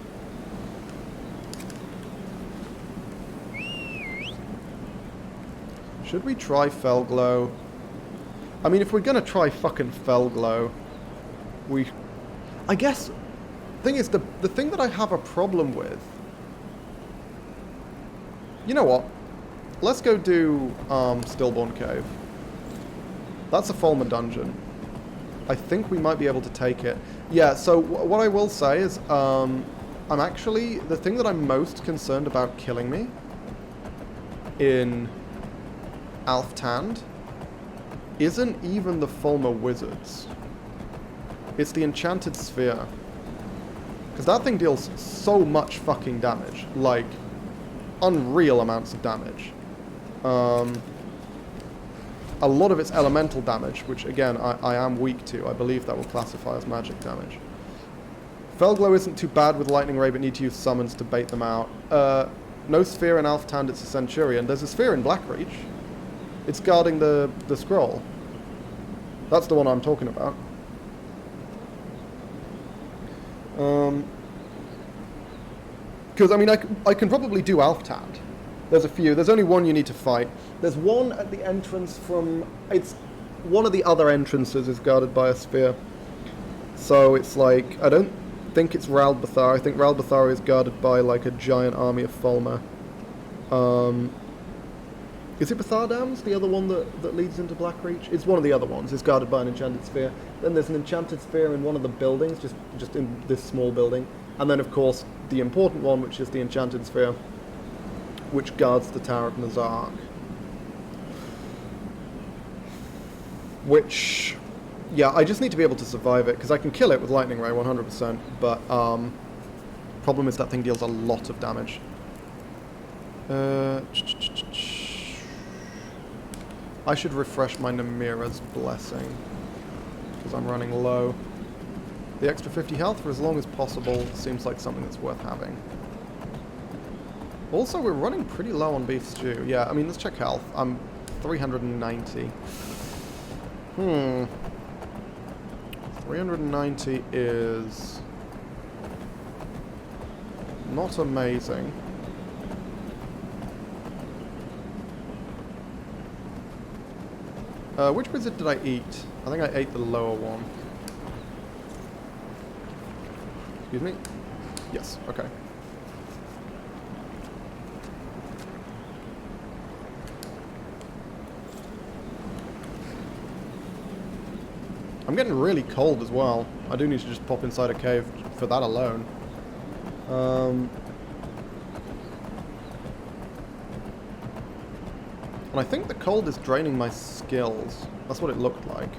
Speaker 1: Should we try Felglow? I mean, if we're gonna try fucking Felglow, I guess... Thing is, the thing that I have a problem with... You know what? Let's go do Stillborn Cave. That's a Fulmer dungeon. I think we might be able to take it. Yeah, so what I will say is, I'm actually... The thing that I'm most concerned about killing me in Alftand isn't even the Fulmer Wizards. It's the Enchanted Sphere. Because that thing deals so much fucking damage. Like, unreal amounts of damage. A lot of it's elemental damage, which again, I am weak to. I believe that will classify as magic damage. Felglow isn't too bad with Lightning Ray, but need to use summons to bait them out. No sphere in Alftand, it's a Centurion. There's a sphere in Blackreach. It's guarding the scroll. That's the one I'm talking about. Because, I mean, I can probably do Alftand. There's a few. There's only one you need to fight. There's one at the entrance from... It's one of the other entrances is guarded by a sphere. So it's like... I don't think it's Ralbathar. I think Ralbathar is guarded by, like, a giant army of Fulmer. Is it Bethardams, the other one that leads into Blackreach? It's one of the other ones. It's guarded by an enchanted sphere. Then there's an enchanted sphere in one of the buildings, just in this small building. And then, of course, the important one, which is the enchanted sphere, which guards the Tower of Nazark. Which, yeah, I just need to be able to survive it, because I can kill it with Lightning Ray 100%, but problem is that thing deals a lot of damage. I should refresh my Namira's Blessing, because I'm running low. The extra 50 health for as long as possible seems like something that's worth having. Also, we're running pretty low on beef stew. Yeah, I mean, let's check health. I'm 390. 390 is not amazing. Which wizard did I eat? I think I ate the lower one. Excuse me? Yes, okay. I'm getting really cold as well. I do need to just pop inside a cave for that alone. And I think the cold is draining my skills. That's what it looked like.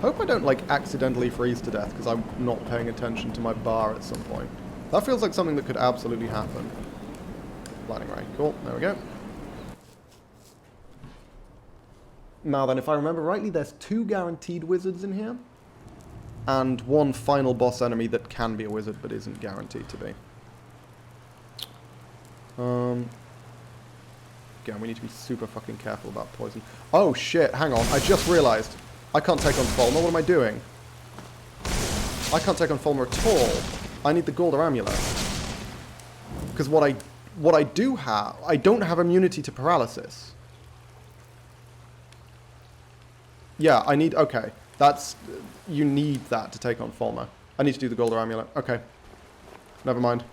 Speaker 1: Hope I don't, like, accidentally freeze to death because I'm not paying attention to my bar at some point. That feels like something that could absolutely happen. Lightning ray. Cool. There we go. Now then, if I remember rightly, there's 2 guaranteed wizards in here. And 1 final boss enemy that can be a wizard but isn't guaranteed to be. Again, we need to be super fucking careful about poison. Oh shit, hang on. I just realized. I can't take on Fulmer. What am I doing? I can't take on Fulmer at all. I need the Golder Amulet. Because what I do have, I don't have immunity to paralysis. Yeah, I need, okay. That's, you need that to take on Fulmer. I need to do the Golder Amulet. Okay. Never mind.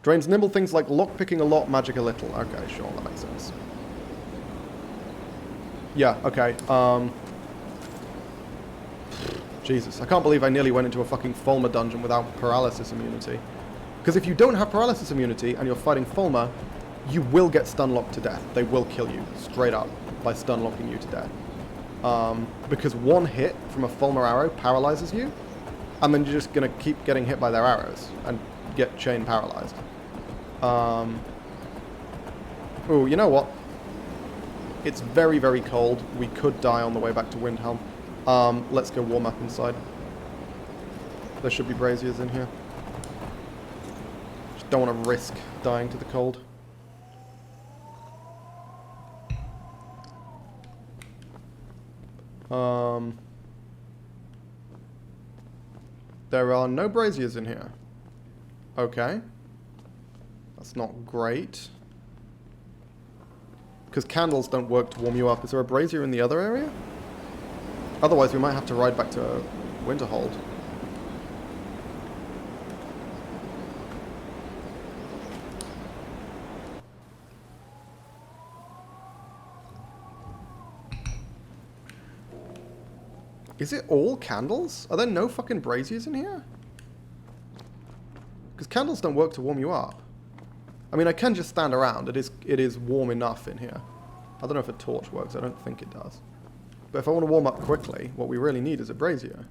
Speaker 1: Drains nimble things like lockpicking a lot, magic a little. Okay, sure, that makes sense. Yeah, okay. Jesus, I can't believe I nearly went into a fucking Fulmer dungeon without paralysis immunity. Because if you don't have paralysis immunity and you're fighting Fulmer, you will get stun-locked to death. They will kill you, straight up, by stun-locking you to death. Because 1 hit from a Fulmer arrow paralyzes you, and then you're just going to keep getting hit by their arrows and get chain paralyzed. Ooh, you know what? It's very, very cold. We could die on the way back to Windhelm. Let's go warm up inside. There should be braziers in here. Just don't want to risk dying to the cold. There are no braziers in here. Okay. That's not great. Because candles don't work to warm you up. Is there a brazier in the other area? Otherwise, we might have to ride back to Winterhold. Is it all candles? Are there no fucking braziers in here? Because candles don't work to warm you up. I mean, I can just stand around. It is warm enough in here. I don't know if a torch works. I don't think it does. But if I want to warm up quickly, what we really need is a brazier.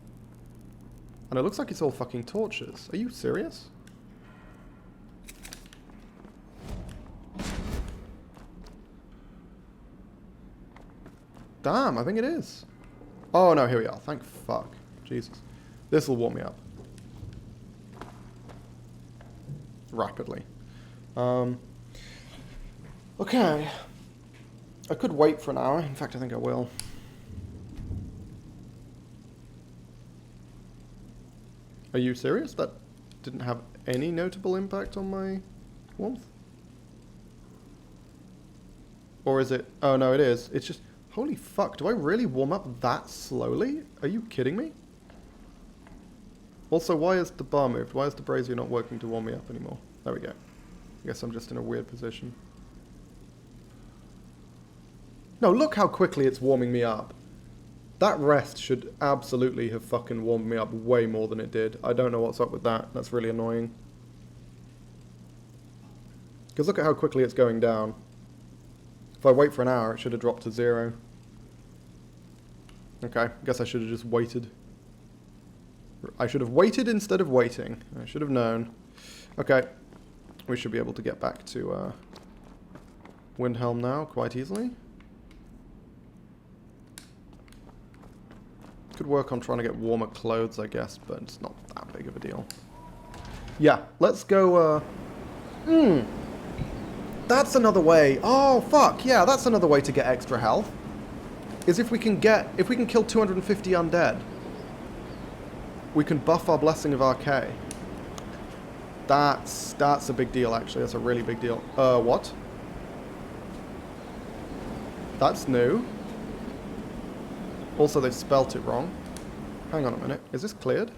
Speaker 1: And it looks like it's all fucking torches. Are you serious? Damn, I think it is. Oh no, here we are. Thank fuck. Jesus. This will warm me up. Rapidly. Okay. I could wait for an hour. In fact, I think I will. Are you serious? That didn't have any notable impact on my warmth? Or is it... Oh, no, it is. It's just... Holy fuck, do I really warm up that slowly? Are you kidding me? Also, why is the bar moved? Why is the brazier not working to warm me up anymore? There we go. I guess I'm just in a weird position. No, look how quickly it's warming me up. That rest should absolutely have fucking warmed me up way more than it did. I don't know what's up with that. That's really annoying. Because look at how quickly it's going down. If I wait for an hour, it should have dropped to 0. Okay, guess I should have just waited. I should have waited instead of waiting. I should have known. Okay, we should be able to get back to Windhelm now quite easily. Could work on trying to get warmer clothes, I guess, but it's not that big of a deal. Yeah, let's go, That's another way. Oh, fuck, yeah, that's another way to get extra health. Is if we can kill 250 undead, we can buff our Blessing of Archay. That's a big deal, actually. That's a really big deal. What? That's new. Also, they've spelt it wrong. Hang on a minute. Is this cleared?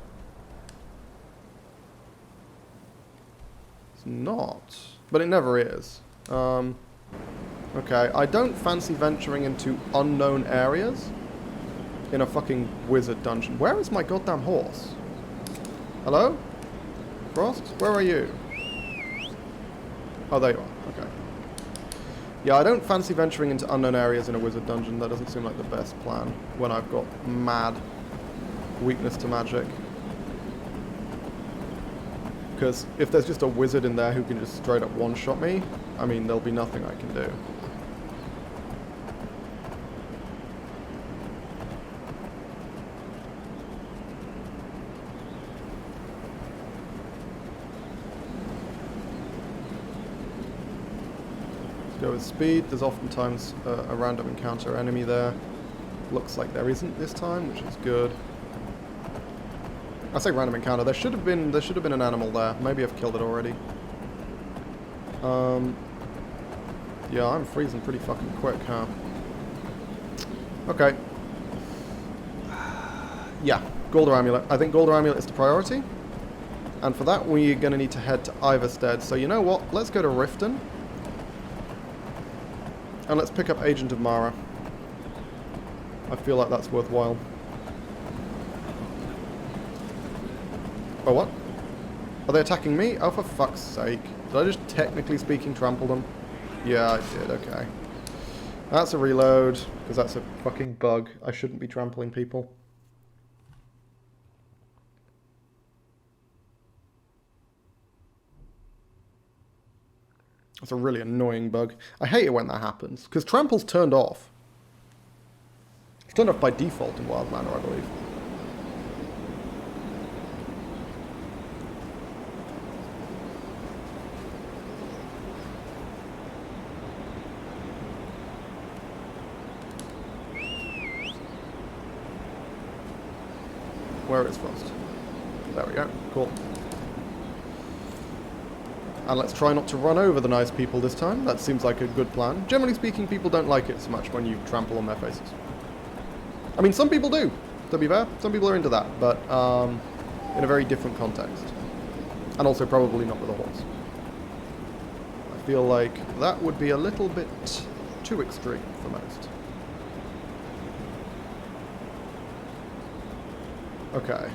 Speaker 1: It's not. But it never is. Okay, I don't fancy venturing into unknown areas in a fucking wizard dungeon. Where is my goddamn horse? Hello? Frost? Where are you? Oh, there you are. Okay. Yeah, I don't fancy venturing into unknown areas in a wizard dungeon. That doesn't seem like the best plan when I've got mad weakness to magic. Because if there's just a wizard in there who can just straight up one-shot me, I mean, there'll be nothing I can do. Go with speed. There's oftentimes a random encounter enemy there. Looks like there isn't this time, which is good. I say random encounter. There should have been an animal there. Maybe I've killed it already. Yeah, I'm freezing pretty fucking quick, huh? Okay. Yeah, Golder Amulet. I think Golder Amulet is the priority. And for that, we're going to need to head to Iverstead. So you know what? Let's go to Riften. And let's pick up Agent of Mara. I feel like that's worthwhile. Oh, what? Are they attacking me? Oh, for fuck's sake. Did I just, technically speaking, trample them? Yeah, I did. Okay. That's a reload, because that's a fucking bug. I shouldn't be trampling people. That's a really annoying bug. I hate it when that happens, because trample's turned off. It's turned off by default in Wildlander, I believe. Where is Frost? There we go. Cool. And let's try not to run over the nice people this time. That seems like a good plan. Generally speaking, people don't like it so much when you trample on their faces. I mean, some people do, to be fair. Some people are into that, but in a very different context. And also probably not with a horse. I feel like that would be a little bit too extreme for most. Okay.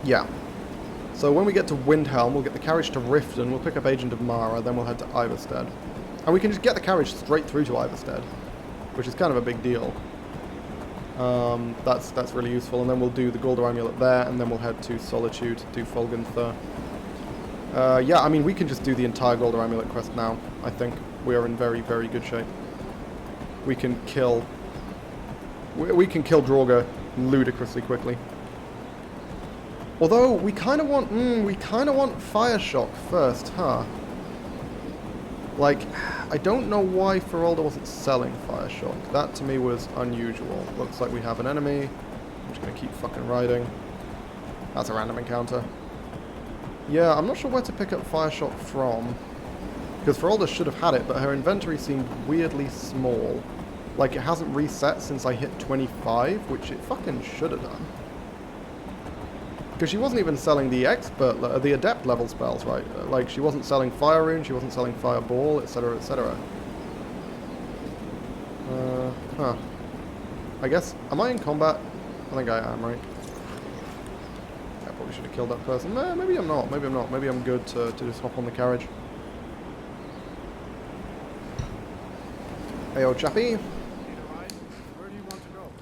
Speaker 1: Yeah. So when we get to Windhelm, we'll get the carriage to Riften, we'll pick up Agent of Mara, then we'll head to Iverstead. And we can just get the carriage straight through to Iverstead, which is kind of a big deal. That's really useful, and then we'll do the Golder Amulet there, and then we'll head to Solitude, do Folgenther. Yeah, I mean, we can just do the entire Golder Amulet quest now, I think. We are in very, very good shape. We can kill... We can kill Draugr ludicrously quickly. Although we kind of want Fire Shock first, huh? Like, I don't know why Feralda wasn't selling Fire Shock. That to me was unusual. Looks like we have an enemy. I'm just gonna keep fucking riding. That's a random encounter. Yeah, I'm not sure where to pick up Fire Shock from. Because Feralda should have had it, but her inventory seemed weirdly small. Like, it hasn't reset since I hit 25, which it fucking should have done. Because she wasn't even selling the the adept level spells, right? Like, she wasn't selling Fire Rune, she wasn't selling Fireball, etc., etc. Huh. I guess, am I in combat? I think I am, right? I probably should have killed that person. Maybe I'm not, maybe I'm not. Maybe I'm good to just hop on the carriage. Hey, old chappie.
Speaker 5: Where do you want to go?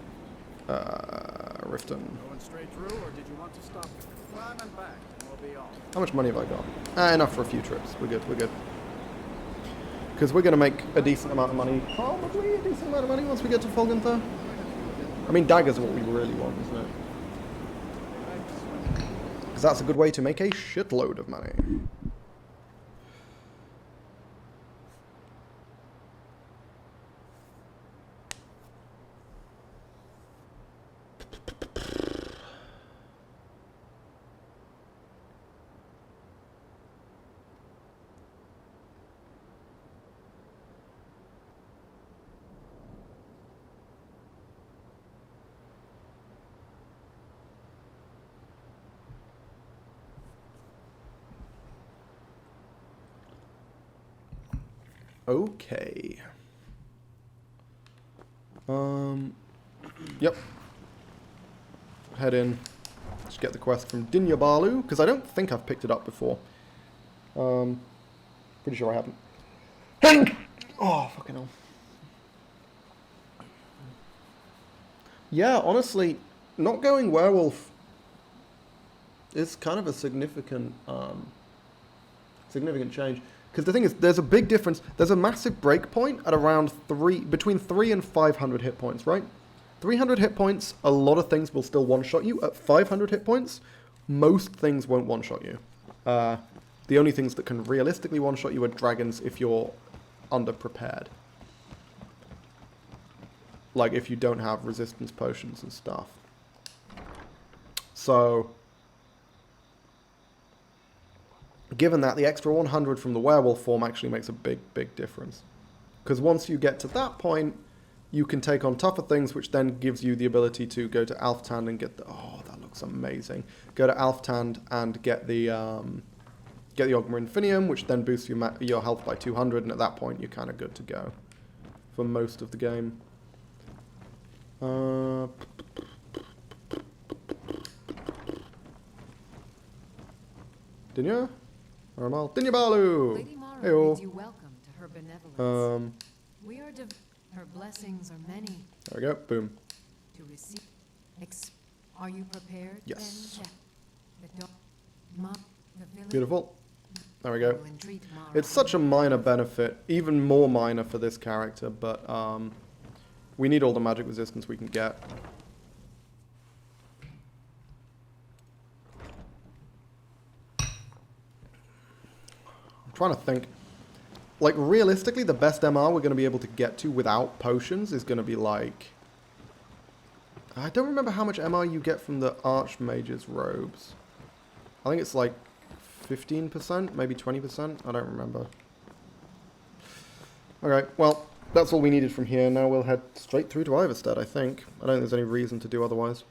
Speaker 1: Riften.
Speaker 5: Going straight through, or did you want to stop? Climb and back, and we'll be off.
Speaker 1: How much money have I got? Enough for a few trips. We're good, we're good. Because we're going to make a decent amount of money. Probably a decent amount of money once we get to Folgenther. I mean, daggers are what we really want, isn't it? Because that's a good way to make a shitload of money. Okay. Yep. Head in. Just get the quest from Dinya Balu, because I don't think I've picked it up before. Pretty sure I haven't. Oh, fucking hell. Yeah, honestly, not going werewolf is kind of a significant change. Because the thing is, there's a big difference. There's a massive break point at around between 300 and 500 hit points, right? 300 hit points, a lot of things will still one-shot you. At 500 hit points, most things won't one-shot you. The only things that can realistically one-shot you are dragons if you're underprepared. Like if you don't have resistance potions and stuff. So, given that, the extra 100 from the werewolf form actually makes a big, big difference. Because once you get to that point, you can take on tougher things, which then gives you the ability to go to Alftand and get the... Oh, that looks amazing. Go to Alftand and get the Ogma Infinium, which then boosts your health by 200, and at that point you're kind of good to go for most of the game. Dinya? Aramal? Dinya Balu!
Speaker 3: Lady Mara
Speaker 1: Heyo.
Speaker 3: bids you welcome to her benevolence. We are her blessings are many.
Speaker 1: There we go. Boom.
Speaker 3: To receive. Are you prepared?
Speaker 1: Yes.
Speaker 3: Beautiful.
Speaker 1: There we go. It's such a minor benefit, even more minor for this character, but we need all the magic resistance we can get. I'm trying to think. Like, realistically, the best MR we're going to be able to get to without potions is going to be like... I don't remember how much MR you get from the Archmage's robes. I think it's like 15%, maybe 20%. I don't remember. Okay, well, that's all we needed from here. Now we'll head straight through to Iverstead, I think. I don't think there's any reason to do otherwise.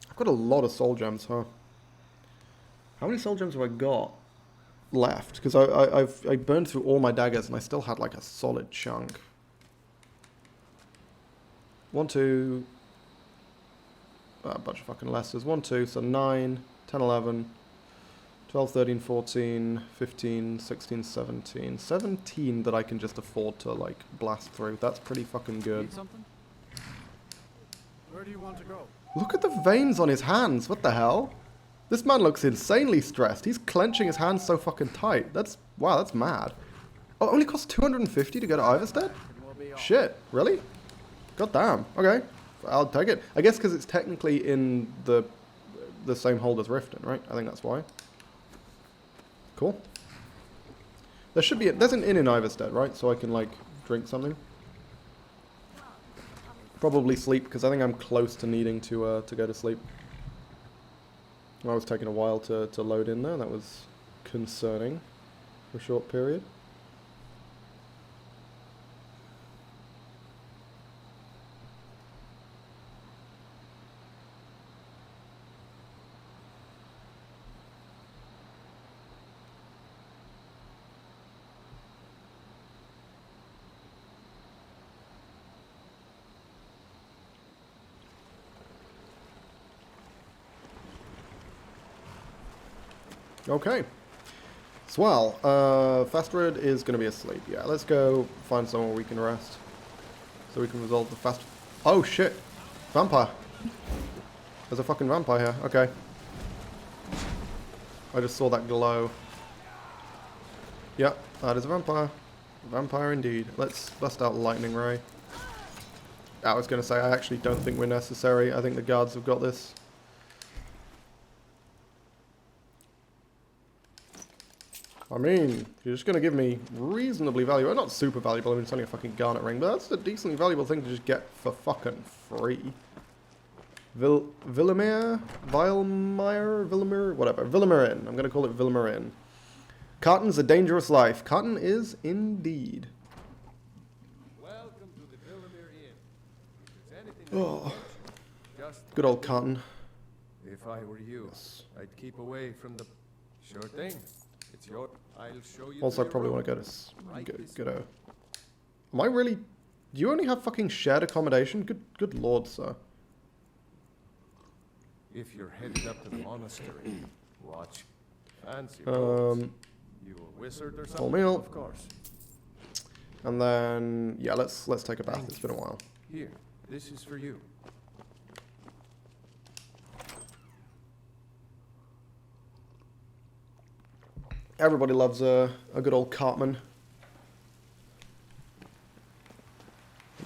Speaker 1: I've got a lot of soul gems, huh? How many soul gems have I got left? Because I burned through all my daggers and I still had like a solid chunk. 1, 2... a bunch of fucking lessers. 1, 2, so 9, 10, 11, 12, 13, 14, 15, 16, 17. 17 that I can just afford to like blast through. That's pretty fucking good.
Speaker 5: Need something? Where do you want to go?
Speaker 1: Look at the veins on his hands. What the hell? This man looks insanely stressed. He's clenching his hands so fucking tight. Wow, that's mad. Oh, it only costs 250 to go to Iverstead? Shit, really? God damn. Okay, I'll take it. I guess because it's technically in the same hold as Riften, right? I think that's why. Cool. There's an inn in Iverstead, right? So I can like drink something. Probably sleep, because I think I'm close to needing to go to sleep. I was taking a while to load in there. That was concerning for a short period. Okay. Swell. Fastred is going to be asleep. Yeah, let's go find somewhere we can rest. So we can resolve the fast... Oh, shit. Vampire. There's a fucking vampire here. Okay. I just saw that glow. Yep, that is a vampire. Vampire indeed. Let's bust out Lightning Ray. I was going to say, I actually don't think we're necessary. I think the guards have got this. I mean, if you're just going to give me reasonably valuable, not super valuable, I mean it's only a fucking garnet ring, but that's a decently valuable thing to just get for fucking free. Villemere? Whatever. Villemirin. I'm going to call it Villemirin. Carton's a dangerous life. Carton is indeed.
Speaker 9: Welcome to the Villemere Inn. If there's anything Just
Speaker 1: Good old cotton.
Speaker 9: if I were you, I'd keep away from the... Sure thing. It's your... I'll show you.
Speaker 1: Also, I
Speaker 9: to your
Speaker 1: probably
Speaker 9: room.
Speaker 1: want to go to... Am I really... Do you only have fucking shared accommodation? Good lord, sir.
Speaker 9: If you're headed up to the monastery, watch. Fancy robes. You a wizard or something?
Speaker 1: Full meal.
Speaker 9: Of course.
Speaker 1: And then... Yeah, let's take a bath. It's been a while.
Speaker 9: Here, this is for you.
Speaker 1: Everybody loves a good old cartman.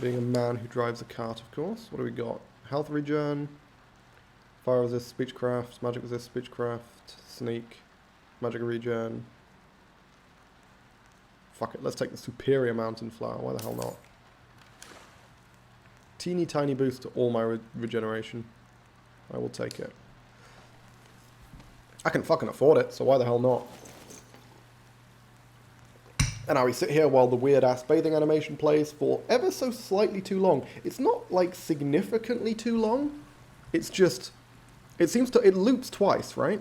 Speaker 1: Being a man who drives a cart, of course. What do we got? Health regen, fire resist, speechcraft, magic resist, speechcraft, sneak, magic regen. Fuck it, let's take the superior mountain flower. Why the hell not? Teeny tiny boost to all my regeneration. I will take it. I can fucking afford it, so why the hell not? And now we sit here while the weird-ass bathing animation plays for ever so slightly too long. It's not, like, significantly too long. It's just... It seems to... It loops twice, right?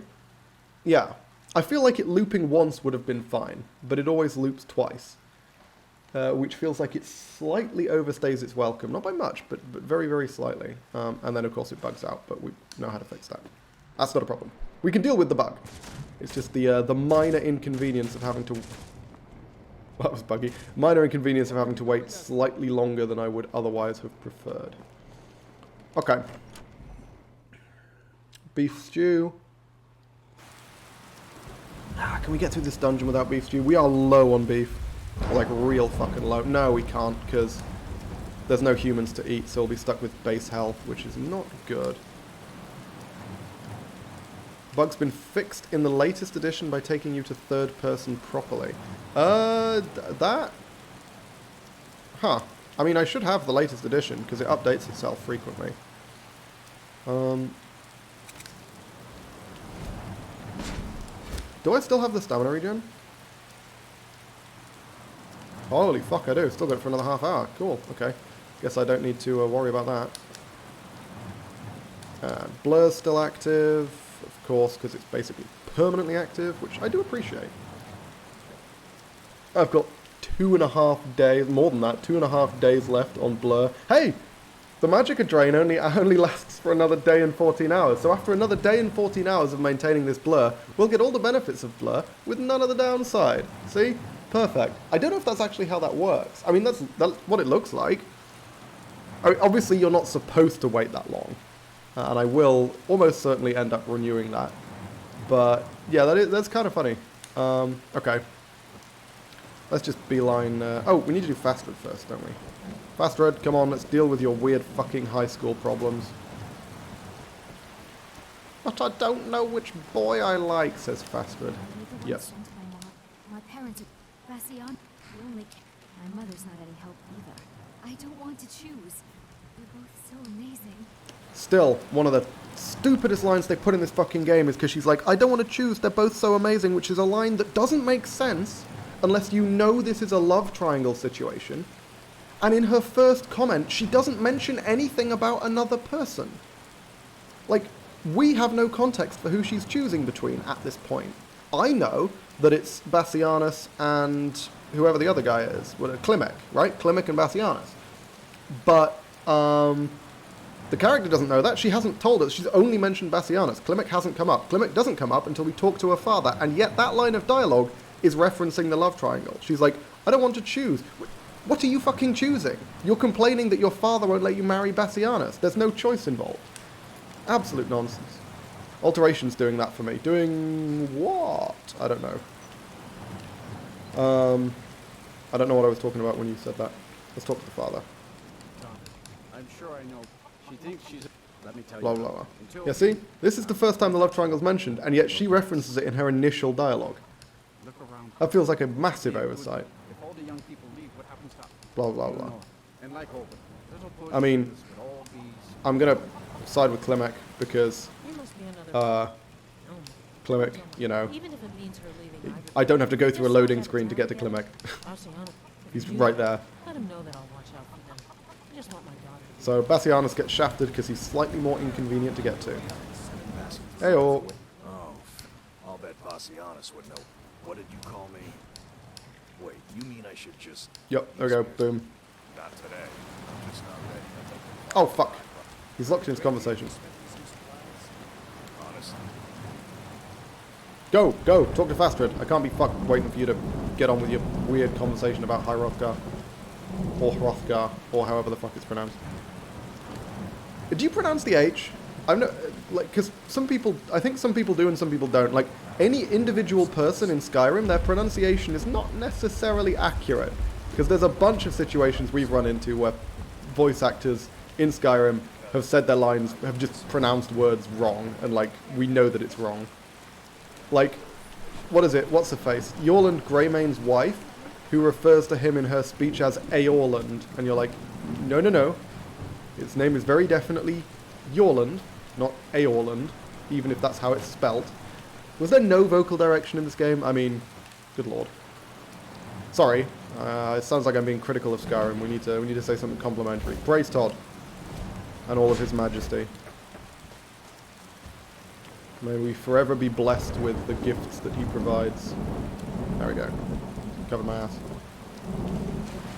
Speaker 1: Yeah. I feel like it looping once would have been fine, but it always loops twice. Which feels like it slightly overstays its welcome. Not by much, but very, very slightly. And then, of course, it bugs out, but we know how to fix that. That's not a problem. We can deal with the bug. It's just the minor inconvenience of having to... Well, that was buggy. Minor inconvenience of having to wait slightly longer than I would otherwise have preferred. Okay. Beef stew. Can we get through this dungeon without beef stew? We are low on beef. Like, real fucking low. No, we can't, because there's no humans to eat, so we'll be stuck with base health, which is not good. Bug's been fixed in the latest edition by taking you to third person properly. That? Huh. I mean, I should have the latest edition, because it updates itself frequently. Do I still have the stamina regen? Holy fuck, I do. Still got it for another half hour. Cool, okay. Guess I don't need to worry about that. Blur's still active. Of course, because it's basically permanently active, which I do appreciate. I've got 2.5 days, more than that, 2.5 days left on Blur. Hey! The Magicka Drain only lasts for another day and 14 hours, so after another day and 14 hours of maintaining this Blur, we'll get all the benefits of Blur with none of the downside. See? Perfect. I don't know if that's actually how that works. I mean, that's what it looks like. I mean, obviously, you're not supposed to wait that long. And I will almost certainly end up renewing that. But, yeah, that's kind of funny. Okay. Let's just beeline... oh, we need to do Fast Red first, don't we? Fast Red, come on, let's deal with your weird fucking high school problems. But I don't know which boy I like, says Fast Red. Yep.
Speaker 4: My parents are Bassian. My mother's not any help either. I don't want to choose. They're both so amazing.
Speaker 1: Still, one of the stupidest lines they put in this fucking game is because she's like, I don't want to choose, they're both so amazing, which is a line that doesn't make sense unless you know this is a love triangle situation. And in her first comment, she doesn't mention anything about another person. Like, we have no context for who she's choosing between at this point. I know that it's Bassianus and whoever the other guy is. Well, Klimek, right? Klimek and Bassianus. But, the character doesn't know that. She hasn't told us. She's only mentioned Bassianus. Klimek hasn't come up. Klimek doesn't come up until we talk to her father. And yet that line of dialogue is referencing the love triangle. She's like, I don't want to choose. What are you fucking choosing? You're complaining that your father won't let you marry Bassianus. There's no choice involved. Absolute nonsense. Alteration's doing that for me. Doing what? I don't know. I don't know what I was talking about when you said that. Let's talk to the father.
Speaker 5: I'm sure I know. She thinks she's... Let me tell
Speaker 1: Blah,
Speaker 5: you.
Speaker 1: blah, blah. Yeah, see? This is the first time the love triangle's mentioned, and yet she references it in her initial dialogue.
Speaker 5: Look around.
Speaker 1: That feels like a massive oversight.
Speaker 5: If all the young people leave, what happens to...
Speaker 1: Blah, blah, blah.
Speaker 5: And like over.
Speaker 1: I mean, I'm gonna side with Klimek because Klimek, you know,
Speaker 10: Even if it means her leaving,
Speaker 1: I don't have to go through a loading screen to get to Klimek. He's right there.
Speaker 10: Let him know that I'll watch out for them. I just want my daughter to
Speaker 1: So Bassianus gets shafted because he's slightly more inconvenient to get to. Heyo.
Speaker 10: Oh, I'll bet Bassianus would know. What did you call me? Wait, you mean I should just...
Speaker 1: Yep, there we go, boom.
Speaker 10: Not today. I'm just not ready.
Speaker 1: Oh, fuck. He's locked in his conversation.
Speaker 10: Honestly.
Speaker 1: Go, go, talk to Fastred. I can't be fucking waiting for you to get on with your weird conversation about High Hrothgar. Or Hrothgar, or however the fuck it's pronounced. Do you pronounce the H? I'm not, like, because some people, I think some people do and some people don't. Like, any individual person in Skyrim, their pronunciation is not necessarily accurate. Because there's a bunch of situations we've run into where voice actors in Skyrim have said their lines, have just pronounced words wrong, and, like, we know that it's wrong. Like, what is it? What's her face? Yorland Greymane's wife, who refers to him in her speech as Aorland, and you're like, no, no, no. His name is very definitely Yorland, not Aorland, even if that's how it's spelt. Was there no vocal direction in this game? I mean, good lord. Sorry, it sounds like I'm being critical of Skyrim. We need to say something complimentary. Praise Todd and all of his majesty. May we forever be blessed with the gifts that he provides. There we go. Covered my ass.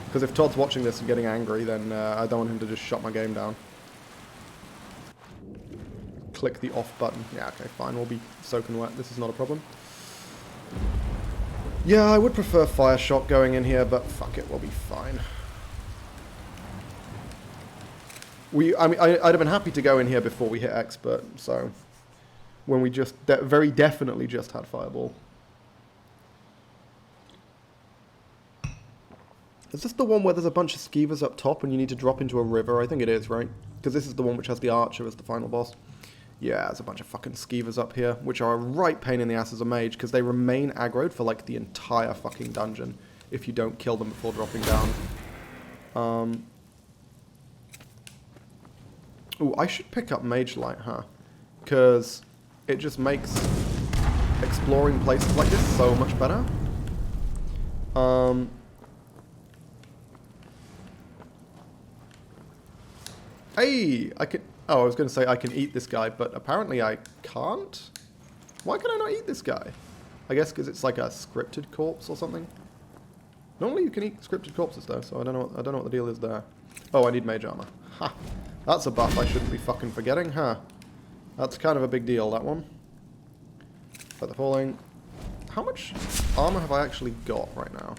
Speaker 1: Because if Todd's watching this and getting angry, then I don't want him to just shut my game down. Click the off button. Yeah, okay, fine. We'll be soaking wet. This is not a problem. Yeah, I would prefer fire shot going in here, but fuck it, we'll be fine. I mean, I'd have been happy to go in here before we hit expert, so... When we just very definitely just had fireball. Is this the one where there's a bunch of skeevers up top and you need to drop into a river? I think it is, right? Because this is the one which has the archer as the final boss. Yeah, there's a bunch of fucking skeevers up here, which are a right pain in the ass as a mage, because they remain aggroed for, like, the entire fucking dungeon if you don't kill them before dropping down. Ooh, I should pick up Mage Light, huh? Because it just makes exploring places like this so much better. Hey, I can... Oh, I was going to say I can eat this guy, but apparently I can't? Why can I not eat this guy? I guess because it's like a scripted corpse or something. Normally you can eat scripted corpses though, so I don't know what the deal is there. Oh, I need mage armor. Ha! That's a buff I shouldn't be fucking forgetting, huh? That's kind of a big deal, that one. Feather falling. How much armor have I actually got right now?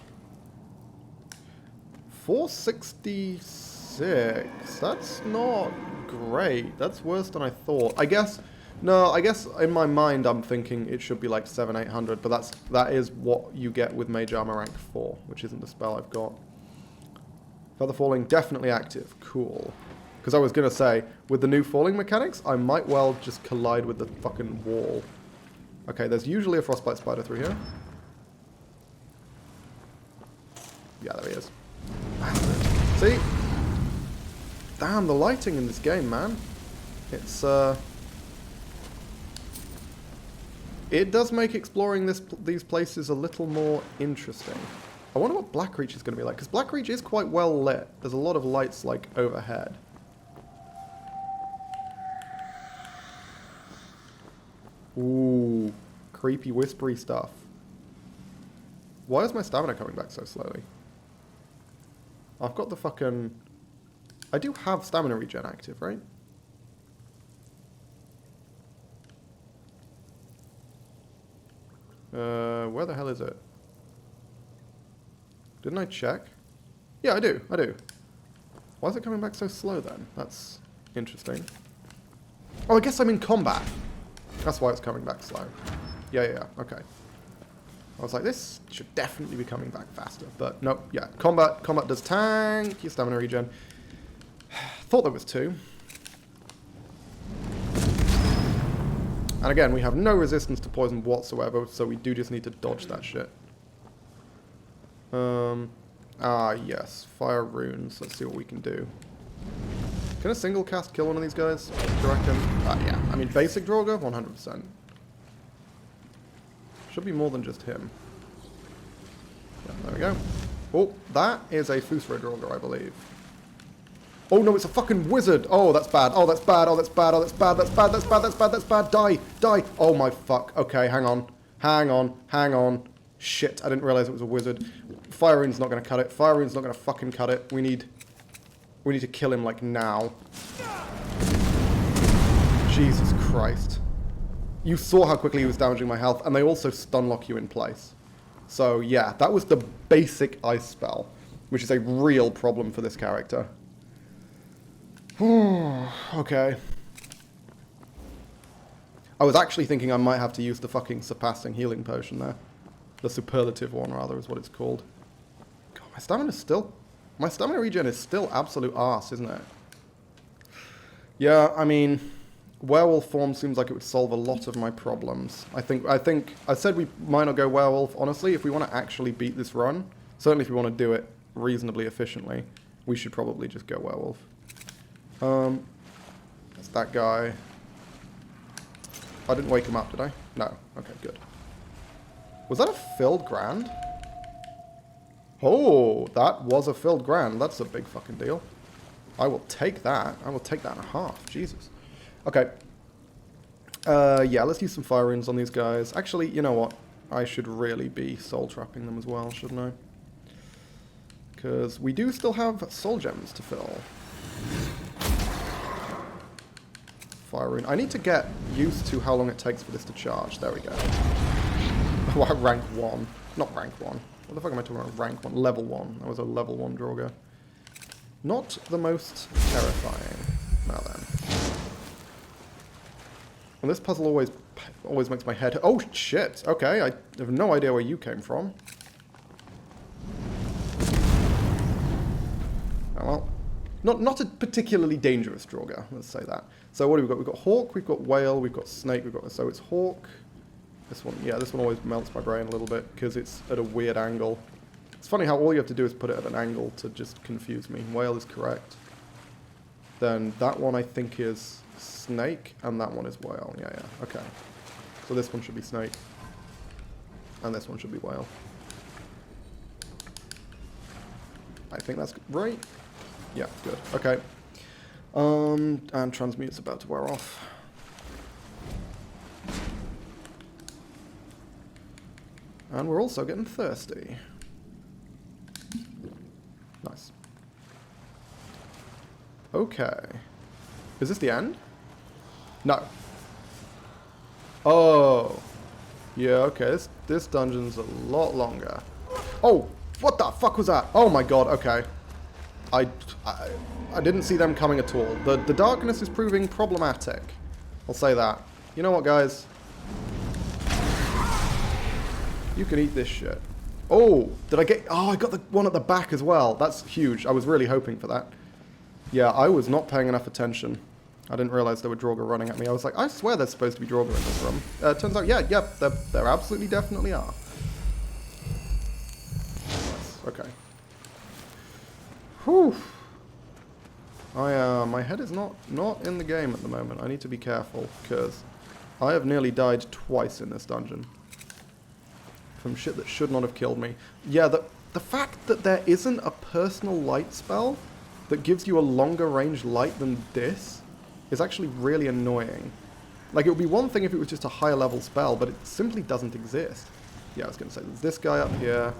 Speaker 1: 466. That's not great. That's worse than I thought. I guess in my mind I'm thinking it should be like 700-800, but that is what you get with mage armor rank 4, which isn't the spell I've got. Feather falling definitely active. Cool. Because I was gonna say, with the new falling mechanics, I might well just collide with the fucking wall. Okay, there's usually a frostbite spider through here. Yeah, there he is. See? Damn, the lighting in this game, man. It's, it does make exploring these places a little more interesting. I wonder what Blackreach is going to be like, because Blackreach is quite well lit. There's a lot of lights, like, overhead. Ooh, creepy, whispery stuff. Why is my stamina coming back so slowly? I've got the fucking... I do have stamina regen active, right? Where the hell is it? Didn't I check? Yeah, I do. Why is it coming back so slow then? That's interesting. Oh, I guess I'm in combat. That's why it's coming back slow. Yeah, okay. I was like, this should definitely be coming back faster. But nope, yeah. Combat does tank your stamina regen. Thought there was 2. And again, we have no resistance to poison whatsoever, so we do just need to dodge that shit. Yes. Fire runes. Let's see what we can do. Can a single cast kill one of these guys? Do you reckon? Yeah. I mean, basic Draugr, 100%. Should be more than just him. Yeah, there we go. Oh, that is a Fusra Draugr, I believe. Oh no, it's a fucking wizard. Oh, that's bad. Oh, that's bad. Oh, that's bad. Oh, that's bad. That's bad. That's bad. That's bad. That's bad. Die. Die. Oh my fuck. Okay, hang on. Hang on. Hang on. Shit, I didn't realize it was a wizard. Fire Rune's not going to cut it. Fire Rune's not going to fucking cut it. We need to kill him, like, now. Jesus Christ. You saw how quickly he was damaging my health, and they also stun lock you in place. So, yeah, that was the basic ice spell, which is a real problem for this character. Okay. I was actually thinking I might have to use the fucking surpassing healing potion there. The superlative one, rather, is what it's called. God, my stamina regen is still absolute arse, isn't it? Yeah, I mean, werewolf form seems like it would solve a lot of my problems. I think I said we might not go werewolf. Honestly, if we want to actually beat this run, certainly if we want to do it reasonably efficiently, we should probably just go werewolf. That's that guy. I didn't wake him up, did I? No. Okay, good. Was that a filled grand? Oh, that was a filled grand. That's a big fucking deal. I will take that. I will take that in a half. Jesus. Okay. Yeah, let's use some fire runes on these guys. Actually, you know what? I should really be soul trapping them as well, shouldn't I? Because we do still have soul gems to fill. Fire rune. I need to get used to how long it takes for this to charge. There we go. Rank 1. Not rank 1. What the fuck am I talking about? Rank 1. Level 1. That was a level 1 Draugr. Not the most terrifying. Now then. And this puzzle always makes my head... Oh, shit! Okay, I have no idea where you came from. Oh, well. Not a particularly dangerous Draugr, let's say that. So what do we got? We've got Hawk, we've got Whale, we've got Snake, we've got... So it's Hawk... This one, yeah, this one always melts my brain a little bit because it's at a weird angle. It's funny how all you have to do is put it at an angle to just confuse me. Whale is correct. Then that one I think is Snake, and that one is Whale. Yeah, okay. So this one should be Snake. And this one should be Whale. I think that's right. Yeah, good. Okay. And Transmute's about to wear off. And we're also getting thirsty. Nice. Okay. Is this the end? No. Oh. Yeah, okay. This dungeon's a lot longer. Oh! What the fuck was that? Oh my god, okay. I didn't see them coming at all. The darkness is proving problematic. I'll say that. You know what, guys? You can eat this shit. Oh, did I get... Oh, I got the one at the back as well. That's huge. I was really hoping for that. Yeah, I was not paying enough attention. I didn't realize there were Draugr running at me. I was like, I swear there's supposed to be Draugr in this room. Turns out, yeah, there absolutely definitely are. Nice. Okay. Whew. My head is not in the game at the moment. I need to be careful, because I have nearly died twice in this dungeon. From shit that should not have killed me. Yeah, the fact that there isn't a personal light spell that gives you a longer range light than this is actually really annoying. Like, it would be one thing if it was just a higher level spell, but it simply doesn't exist. Yeah, I was going to say, there's this guy up here.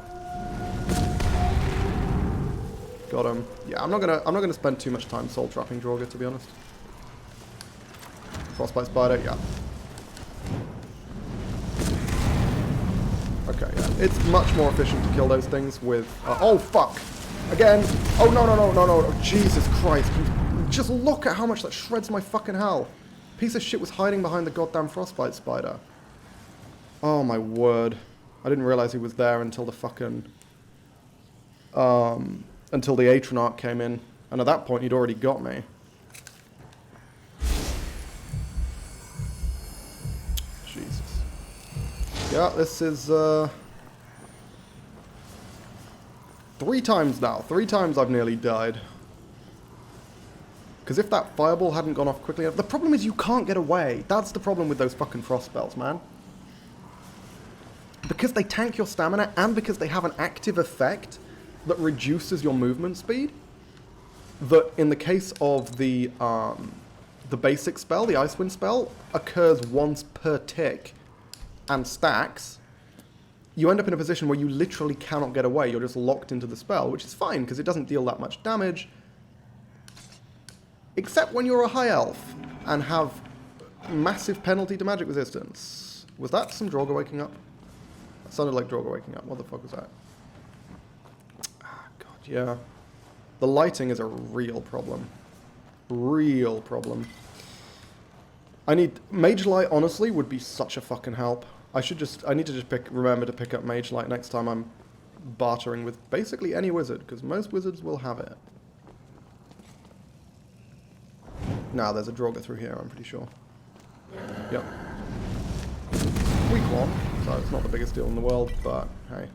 Speaker 1: Got him. Yeah, I'm not gonna spend too much time soul trapping Draugr, to be honest. Frostbite spider, yeah. Okay, yeah. It's much more efficient to kill those things with... oh, fuck! Again! Oh, no. Jesus Christ. Just look at how much that shreds my fucking hell. Piece of shit was hiding behind the goddamn frostbite spider. Oh, my word. I didn't realize he was there until the fucking... until the Atronach came in. And at that point, he'd already got me. Yeah, this is, 3 times now. 3 times I've nearly died. Because if that fireball hadn't gone off quickly enough... The problem is you can't get away. That's the problem with those fucking frost spells, man. Because they tank your stamina and because they have an active effect that reduces your movement speed, that in the case of the basic spell, the Icewind spell, occurs once per tick and stacks, you end up in a position where you literally cannot get away. You're just locked into the spell, which is fine because it doesn't deal that much damage. Except when you're a high elf and have massive penalty to magic resistance. Was that some Draugr waking up? That sounded like Draugr waking up. What the fuck was that? Ah, God, yeah. The lighting is a real problem. Real problem. I need... Mage Light, honestly, would be such a fucking help. I need to just remember to pick up Mage Light next time I'm bartering with basically any wizard, because most wizards will have it. Nah, there's a Draugr through here, I'm pretty sure. Yep. Weak one, so it's not the biggest deal in the world, but hey.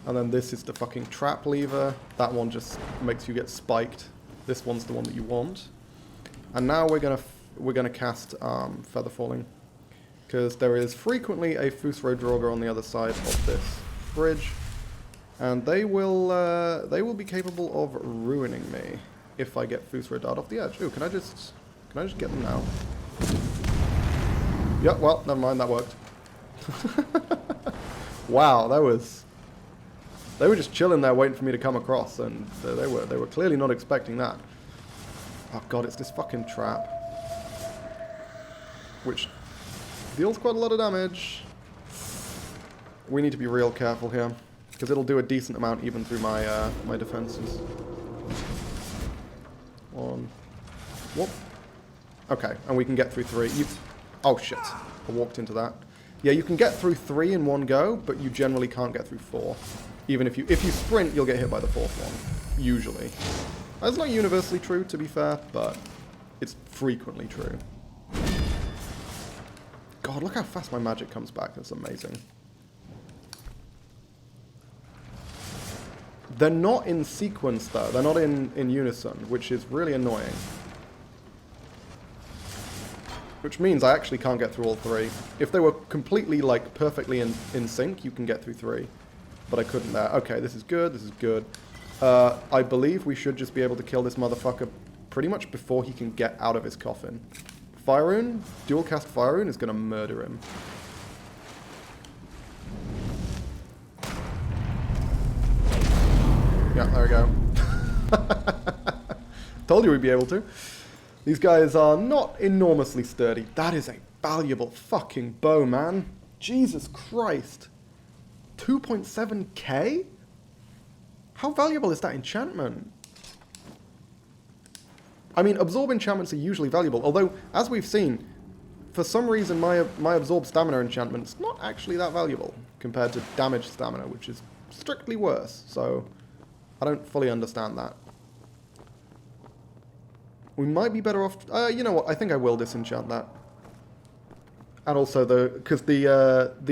Speaker 1: And then this is the fucking trap lever. That one just makes you get spiked. This one's the one that you want. And now we're gonna cast Feather Falling, because there is frequently a Fusro Draugr on the other side of this bridge, and they will be capable of ruining me if I get Fusro Dart off the edge. Ooh, can I just get them now? Yeah, well, never mind, that worked. Wow, they were just chilling there waiting for me to come across, and they were clearly not expecting that. Oh god, it's this fucking trap, which deals quite a lot of damage. We need to be real careful here, because it'll do a decent amount even through my my defenses. One. Whoop. Okay, and we can get through 3. Oh shit, I walked into that. Yeah, you can get through 3 in one go, but you generally can't get through 4. Even if you sprint, you'll get hit by the 4th one. Usually. That's not universally true, to be fair, but it's frequently true. God, look how fast my magic comes back. That's amazing. They're not in sequence, though. They're not in unison, which is really annoying. Which means I actually can't get through all 3. If they were completely, like, perfectly in sync, you can get through 3. But I couldn't there. Okay, this is good, this is good. I believe we should just be able to kill this motherfucker pretty much before he can get out of his coffin. Fire Rune, dual cast Fire Rune is going to murder him. Yeah, there we go. Told you we'd be able to. These guys are not enormously sturdy. That is a valuable fucking bow, man. Jesus Christ. 2.7k? How valuable is that enchantment? I mean, absorb enchantments are usually valuable, although, as we've seen, for some reason my absorb stamina enchantment's not actually that valuable compared to damage stamina, which is strictly worse, so I don't fully understand that. We might be better off... you know what, I think I will disenchant that. And also, because the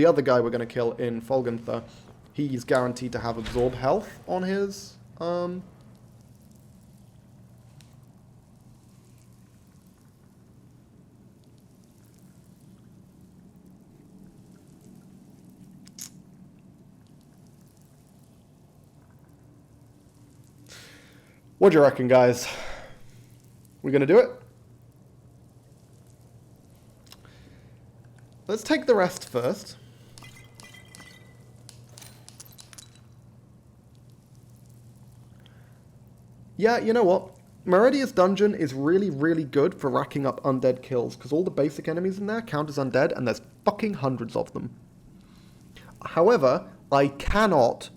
Speaker 1: other guy we're going to kill in Folganther, he's guaranteed to have absorb health on his... What do you reckon, guys? We gonna do it? Let's take the rest first. Yeah, you know what? Meridia's Dungeon is really, really good for racking up undead kills, because all the basic enemies in there count as undead, and there's fucking hundreds of them. However, I cannot,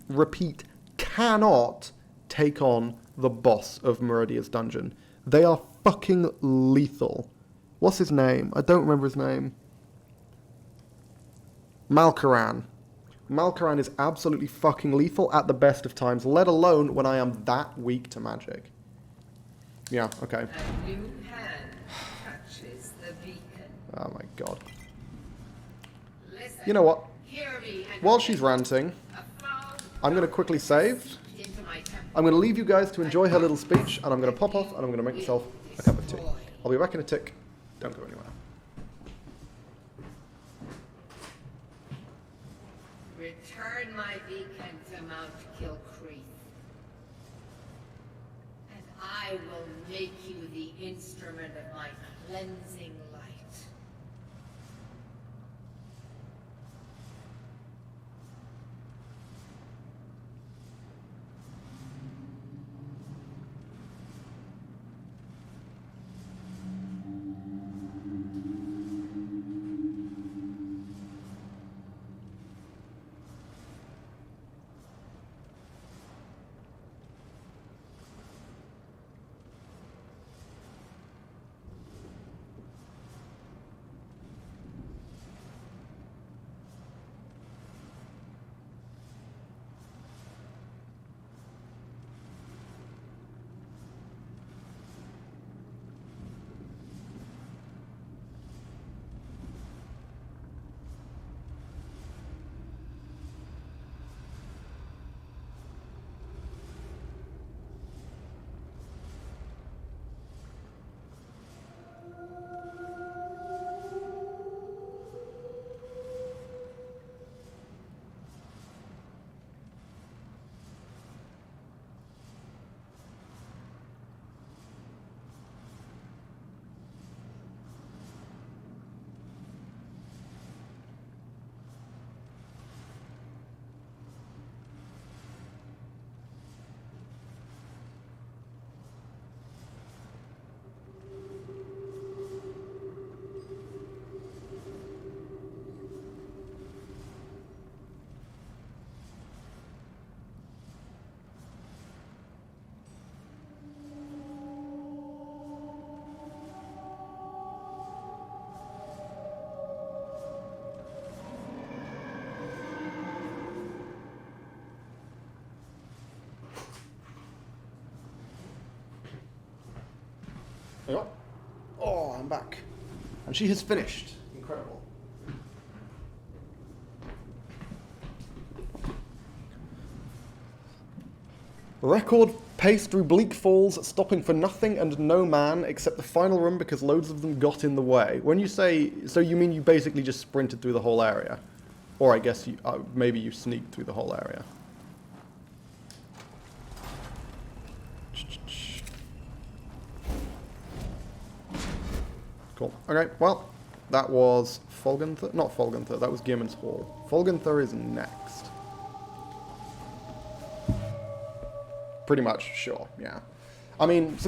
Speaker 1: repeat, cannot take on the boss of Meridia's Dungeon. They are fucking lethal. What's his name? I don't remember his name. Malkaran. Malkaran is absolutely fucking lethal at the best of times, let alone when I am that weak to magic. Yeah, okay.
Speaker 11: A new hand touches the beacon.
Speaker 1: Oh my god.
Speaker 11: Listen,
Speaker 1: you know what?
Speaker 11: hear me and
Speaker 1: While she's ranting, I'm going to quickly save. I'm going to leave you guys to enjoy her little speech, and I'm going to pop off, and I'm going to make myself a cup of tea. I'll be back in a tick. Don't go anywhere.
Speaker 11: Return my beacon to Mount Kilcreath. I will make you the instrument of my cleansing light.
Speaker 1: Yep. Oh, I'm back. And she has finished. Incredible. Record pace through bleak falls, stopping for nothing and no man except the final room because loads of them got in the way. When you say, so you mean you basically just sprinted through the whole area? Or I guess you, maybe you sneaked through the whole area. Cool. Okay, well, that was Folganther. Not Folganther, that was Gearman's Hall. Folganther is next. Pretty much, sure, yeah. I mean, it's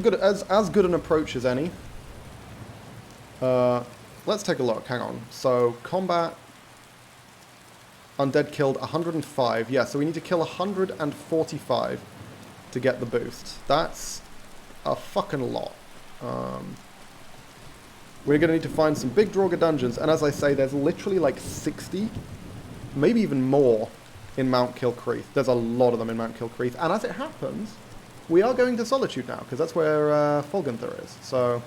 Speaker 1: as good an approach as any. Let's take a look, hang on. So, combat, undead killed 105. Yeah, so we need to kill 145 to get the boost. That's a fucking lot. We're going to need to find some big Draugr dungeons, and as I say, there's literally like 60, maybe even more, in Mount Kilcreath. There's a lot of them in Mount Kilcreath, and as it happens, we are going to Solitude now, because that's where Folganther is, so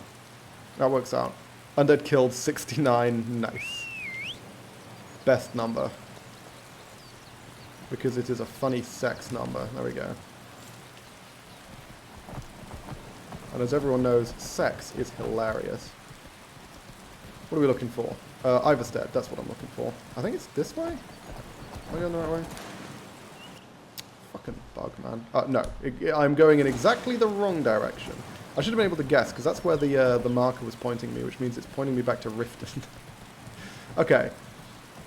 Speaker 1: that works out. Undead killed 69, nice. Best number. Because it is a funny sex number, there we go. And as everyone knows, sex is hilarious. What are we looking for? Iverstead, that's what I'm looking for. I think it's this way? Am I going the right way? Fucking bug, man. No, I'm going in exactly the wrong direction. I should have been able to guess, because that's where the marker was pointing me, which means it's pointing me back to Riften. Okay.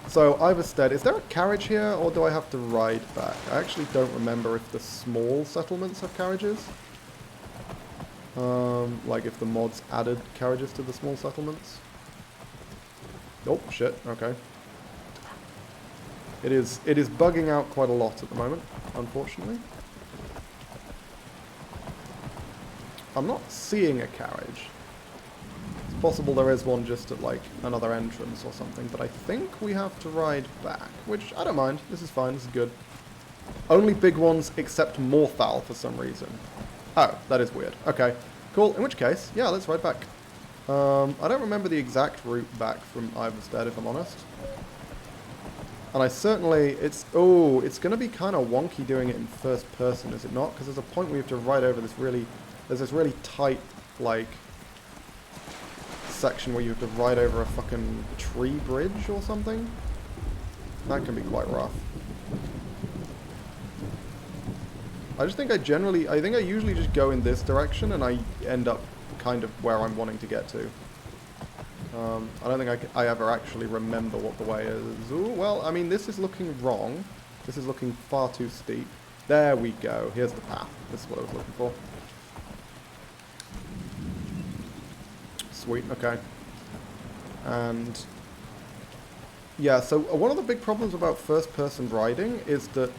Speaker 1: So, Iverstead, is there a carriage here, or do I have to ride back? I actually don't remember if the small settlements have carriages. Like if the mods added carriages to the small settlements. Oh, shit, okay. It is bugging out quite a lot at the moment, unfortunately. I'm not seeing a carriage. It's possible there is one just at, like, another entrance or something, but I think we have to ride back, which I don't mind. This is fine, this is good. Only big ones except Morthal for some reason. Oh, that is weird. Okay, cool. In which case, yeah, let's ride back. I don't remember the exact route back from Iverstead, if I'm honest. And I certainly, it's going to be kind of wonky doing it in first person, is it not? Because there's a point where you have to ride over this really, there's this really tight, like, section where you have to ride over a fucking tree bridge or something. That can be quite rough. I just think I usually just go in this direction and I end up kind of where I'm wanting to get to. I don't think I ever actually remember what the way is. Ooh, well, I mean, this is looking wrong. This is looking far too steep. There we go. Here's the path. This is what I was looking for. Sweet, okay. And yeah, so one of the big problems about first-person riding is that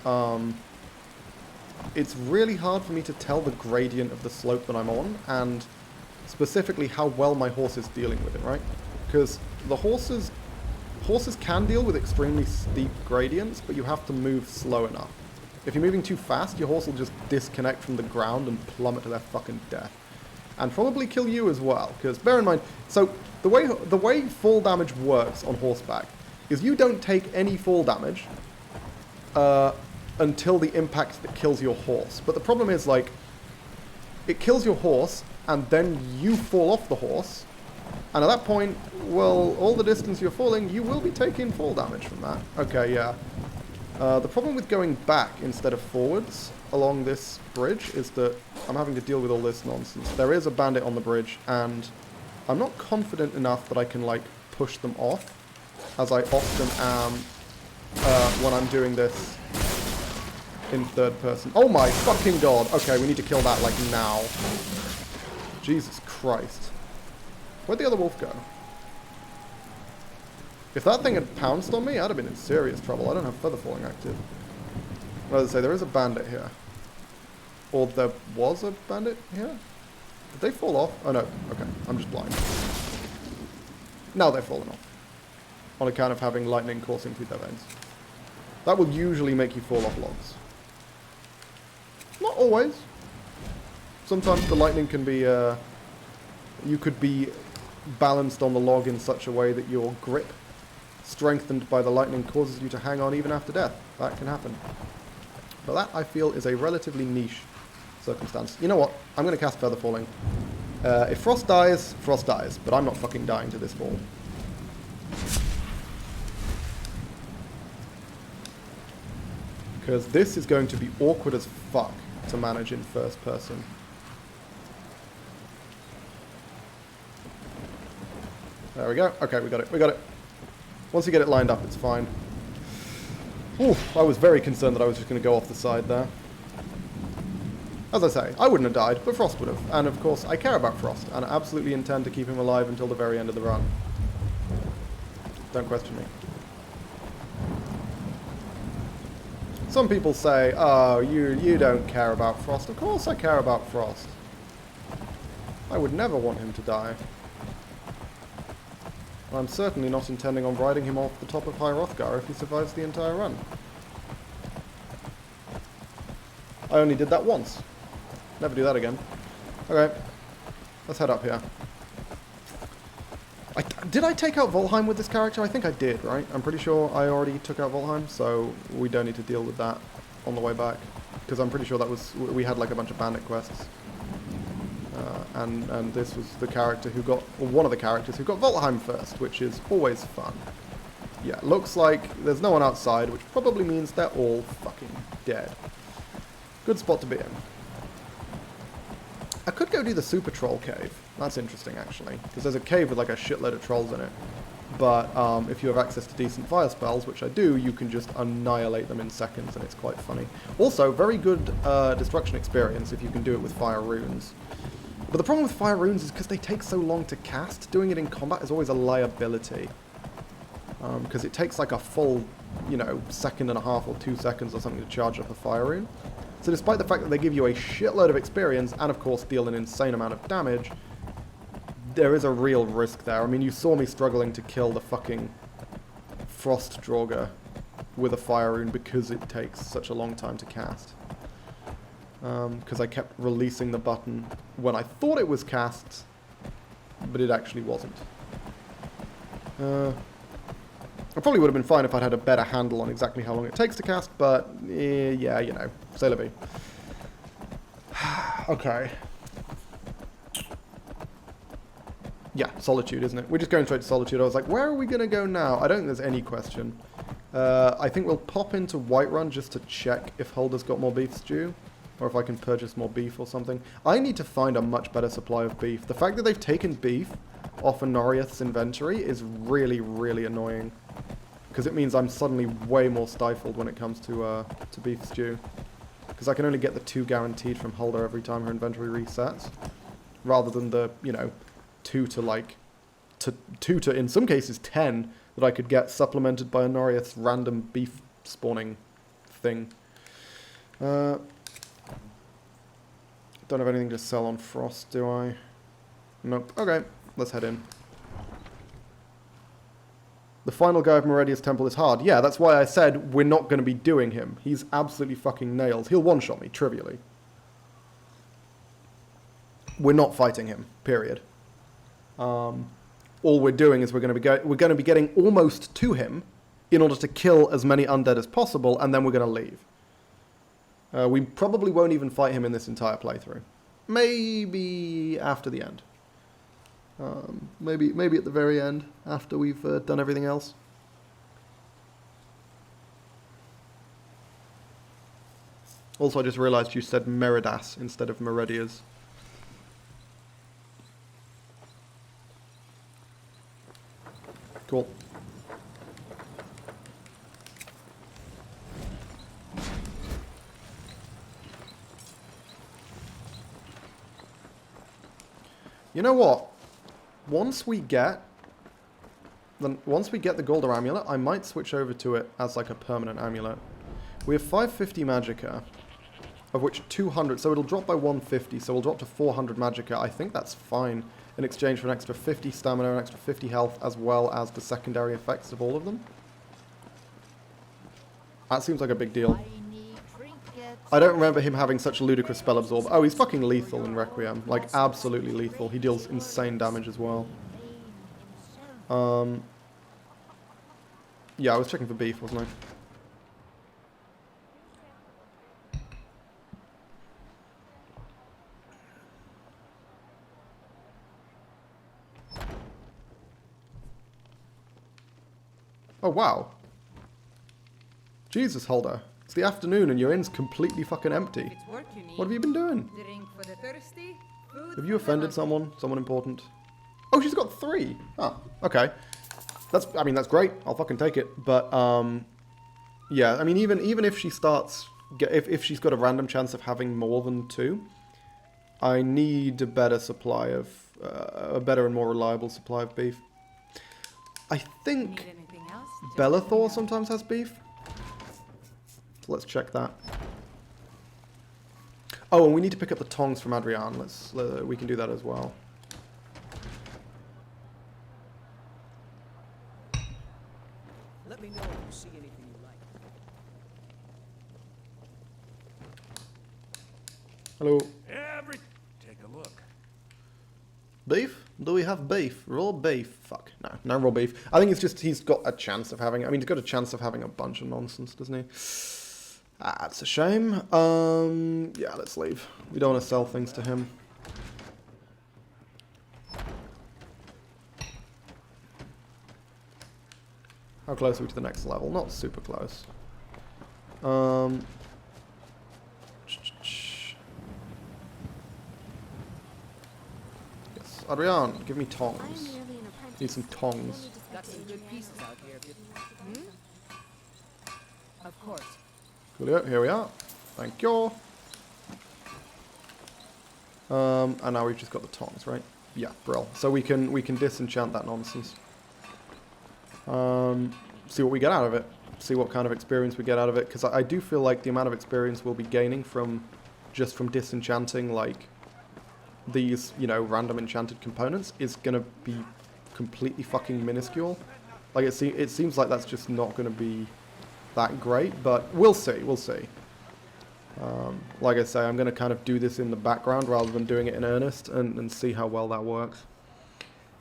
Speaker 1: it's really hard for me to tell the gradient of the slope that I'm on, and specifically how well my horse is dealing with it, right? Because the horses can deal with extremely steep gradients, but you have to move slow enough. If you're moving too fast, your horse will just disconnect from the ground and plummet to their fucking death. And probably kill you as well, because bear in mind, so the way fall damage works on horseback is you don't take any fall damage until the impact that kills your horse. But the problem is, like, it kills your horse, and then you fall off the horse, and at that point, well, all the distance you're falling, you will be taking fall damage from that. Okay, yeah. The problem with going back instead of forwards along this bridge is that I'm having to deal with all this nonsense. There is a bandit on the bridge, and I'm not confident enough that I can, like, push them off, as I often am when I'm doing this in third person. Oh my fucking god! Okay, we need to kill that, like, now. Jesus Christ. Where'd the other wolf go? If that thing had pounced on me, I'd have been in serious trouble. I don't have feather falling active. As I say, there is a bandit here. Or there was a bandit here? Did they fall off? Oh no, okay, I'm just blind. Now they've fallen off. On account of having lightning coursing through their veins. That will usually make you fall off logs. Not always. Sometimes the lightning can be, you could be balanced on the log in such a way that your grip, strengthened by the lightning, causes you to hang on even after death. That can happen. But that, I feel, is a relatively niche circumstance. You know what? I'm going to cast Feather Falling. If Frost dies, but I'm not fucking dying to this fall. Because this is going to be awkward as fuck to manage in first person. There we go. Okay, we got it. We got it. Once you get it lined up, it's fine. Ooh, I was very concerned that I was just going to go off the side there. As I say, I wouldn't have died, but Frost would have. And of course, I care about Frost, and I absolutely intend to keep him alive until the very end of the run. Don't question me. Some people say, oh, you don't care about Frost. Of course I care about Frost. I would never want him to die. I'm certainly not intending on riding him off the top of High Hrothgar if he survives the entire run. I only did that once. Never do that again. Okay, let's head up here. Did I take out Volheim with this character? I think I did, right? I'm pretty sure I already took out Volheim, so we don't need to deal with that on the way back. Because I'm pretty sure that was... we had like a bunch of bandit quests. And this was the character who got... or one of the characters who got Volheim first, which is always fun. Yeah, looks like there's no one outside, which probably means they're all fucking dead. Good spot to be in. I could go do the Super Troll Cave. That's interesting, actually. Because there's a cave with like a shitload of trolls in it. But if you have access to decent fire spells, which I do, you can just annihilate them in seconds, and it's quite funny. Also, very good destruction experience if you can do it with fire runes. But the problem with fire runes is because they take so long to cast, doing it in combat is always a liability. Because it takes like a full, you know, second and a half or 2 seconds or something to charge up a fire rune. So despite the fact that they give you a shitload of experience, and of course deal an insane amount of damage, there is a real risk there. I mean, you saw me struggling to kill the fucking Frost Draugr with a fire rune because it takes such a long time to cast. Because I kept releasing the button when I thought it was cast, but it actually wasn't. I probably would have been fine if I'd had a better handle on exactly how long it takes to cast, but yeah, you know, c'est la vie. Okay. Yeah, Solitude, isn't it? We're just going straight to Solitude. I was like, where are we going to go now? I don't think there's any question. I think we'll pop into Whiterun just to check if Hulda's got more beef stew. Or if I can purchase more beef or something. I need to find a much better supply of beef. The fact that they've taken beef off Honoriath's inventory is really, really annoying. Because it means I'm suddenly way more stifled when it comes to beef stew. Because I can only get the 2 guaranteed from Hulda every time her inventory resets. Rather than the, you know, 2 to in some cases 10 that I could get supplemented by Honoriath's random beef spawning thing. Don't have anything to sell on Frost, do I? Nope. Okay, let's head in. The final guy of Meredia's temple is hard. Yeah, that's why I said we're not going to be doing him. He's absolutely fucking nails. He'll one-shot me, trivially. We're not fighting him, period. All we're doing is we're going to be getting almost to him in order to kill as many undead as possible, and then we're going to leave. We probably won't even fight him in this entire playthrough. Maybe after the end. Maybe at the very end, after we've done everything else. Also, I just realised you said Meridas instead of Meredias. Cool. You know what? Once we get the Golder Amulet, I might switch over to it as like a permanent amulet. We have 550 Magicka, of which 200, so it'll drop by 150, so we'll drop to 400 Magicka. I think that's fine in exchange for an extra 50 stamina, an extra 50 health, as well as the secondary effects of all of them. That seems like a big deal. I don't remember him having such a ludicrous spell absorb. Oh, he's fucking lethal in Requiem. Like, absolutely lethal. He deals insane damage as well. Yeah, I was checking for beef, wasn't I? Oh, wow. Jesus, Hulda. It's the afternoon and your inn's completely fucking empty. What have you been doing? Have you offended someone? Someone important? Oh, she's got 3. Oh, okay. I mean, that's great. I'll fucking take it. But, yeah, I mean, even if she starts... If she's got a random chance of having more than 2, I need a better supply of... a better and more reliable supply of beef. I think Bellathor sometimes has beef. So let's check that. Oh, and we need to pick up the tongs from Adrian. We can do that as well.
Speaker 6: Let me know if you see anything you like.
Speaker 1: Hello.
Speaker 2: Take a look.
Speaker 1: Beef? Do we have beef? Raw beef? Fuck. No raw beef. I think it's just he's got a chance of having... I mean, he's got a chance of having a bunch of nonsense, doesn't he? That's a shame. Yeah, let's leave. We don't want to sell things to him. How close are we to the next level? Not super close. Yes, Adrian, give me tongs. Need some tongs.
Speaker 6: Got some good pieces out here.
Speaker 3: Of course.
Speaker 1: Coolio, here we are. Thank you. And now we've just got the tongs, right? Yeah, brill. So we can disenchant that nonsense. See what we get out of it. See what kind of experience we get out of it. Because I do feel like the amount of experience we'll be gaining from disenchanting like these, you know, random enchanted components is gonna be completely fucking minuscule. Like it seems like that's just not gonna be that great, but we'll see. Like I say, I'm going to kind of do this in the background rather than doing it in earnest and see how well that works.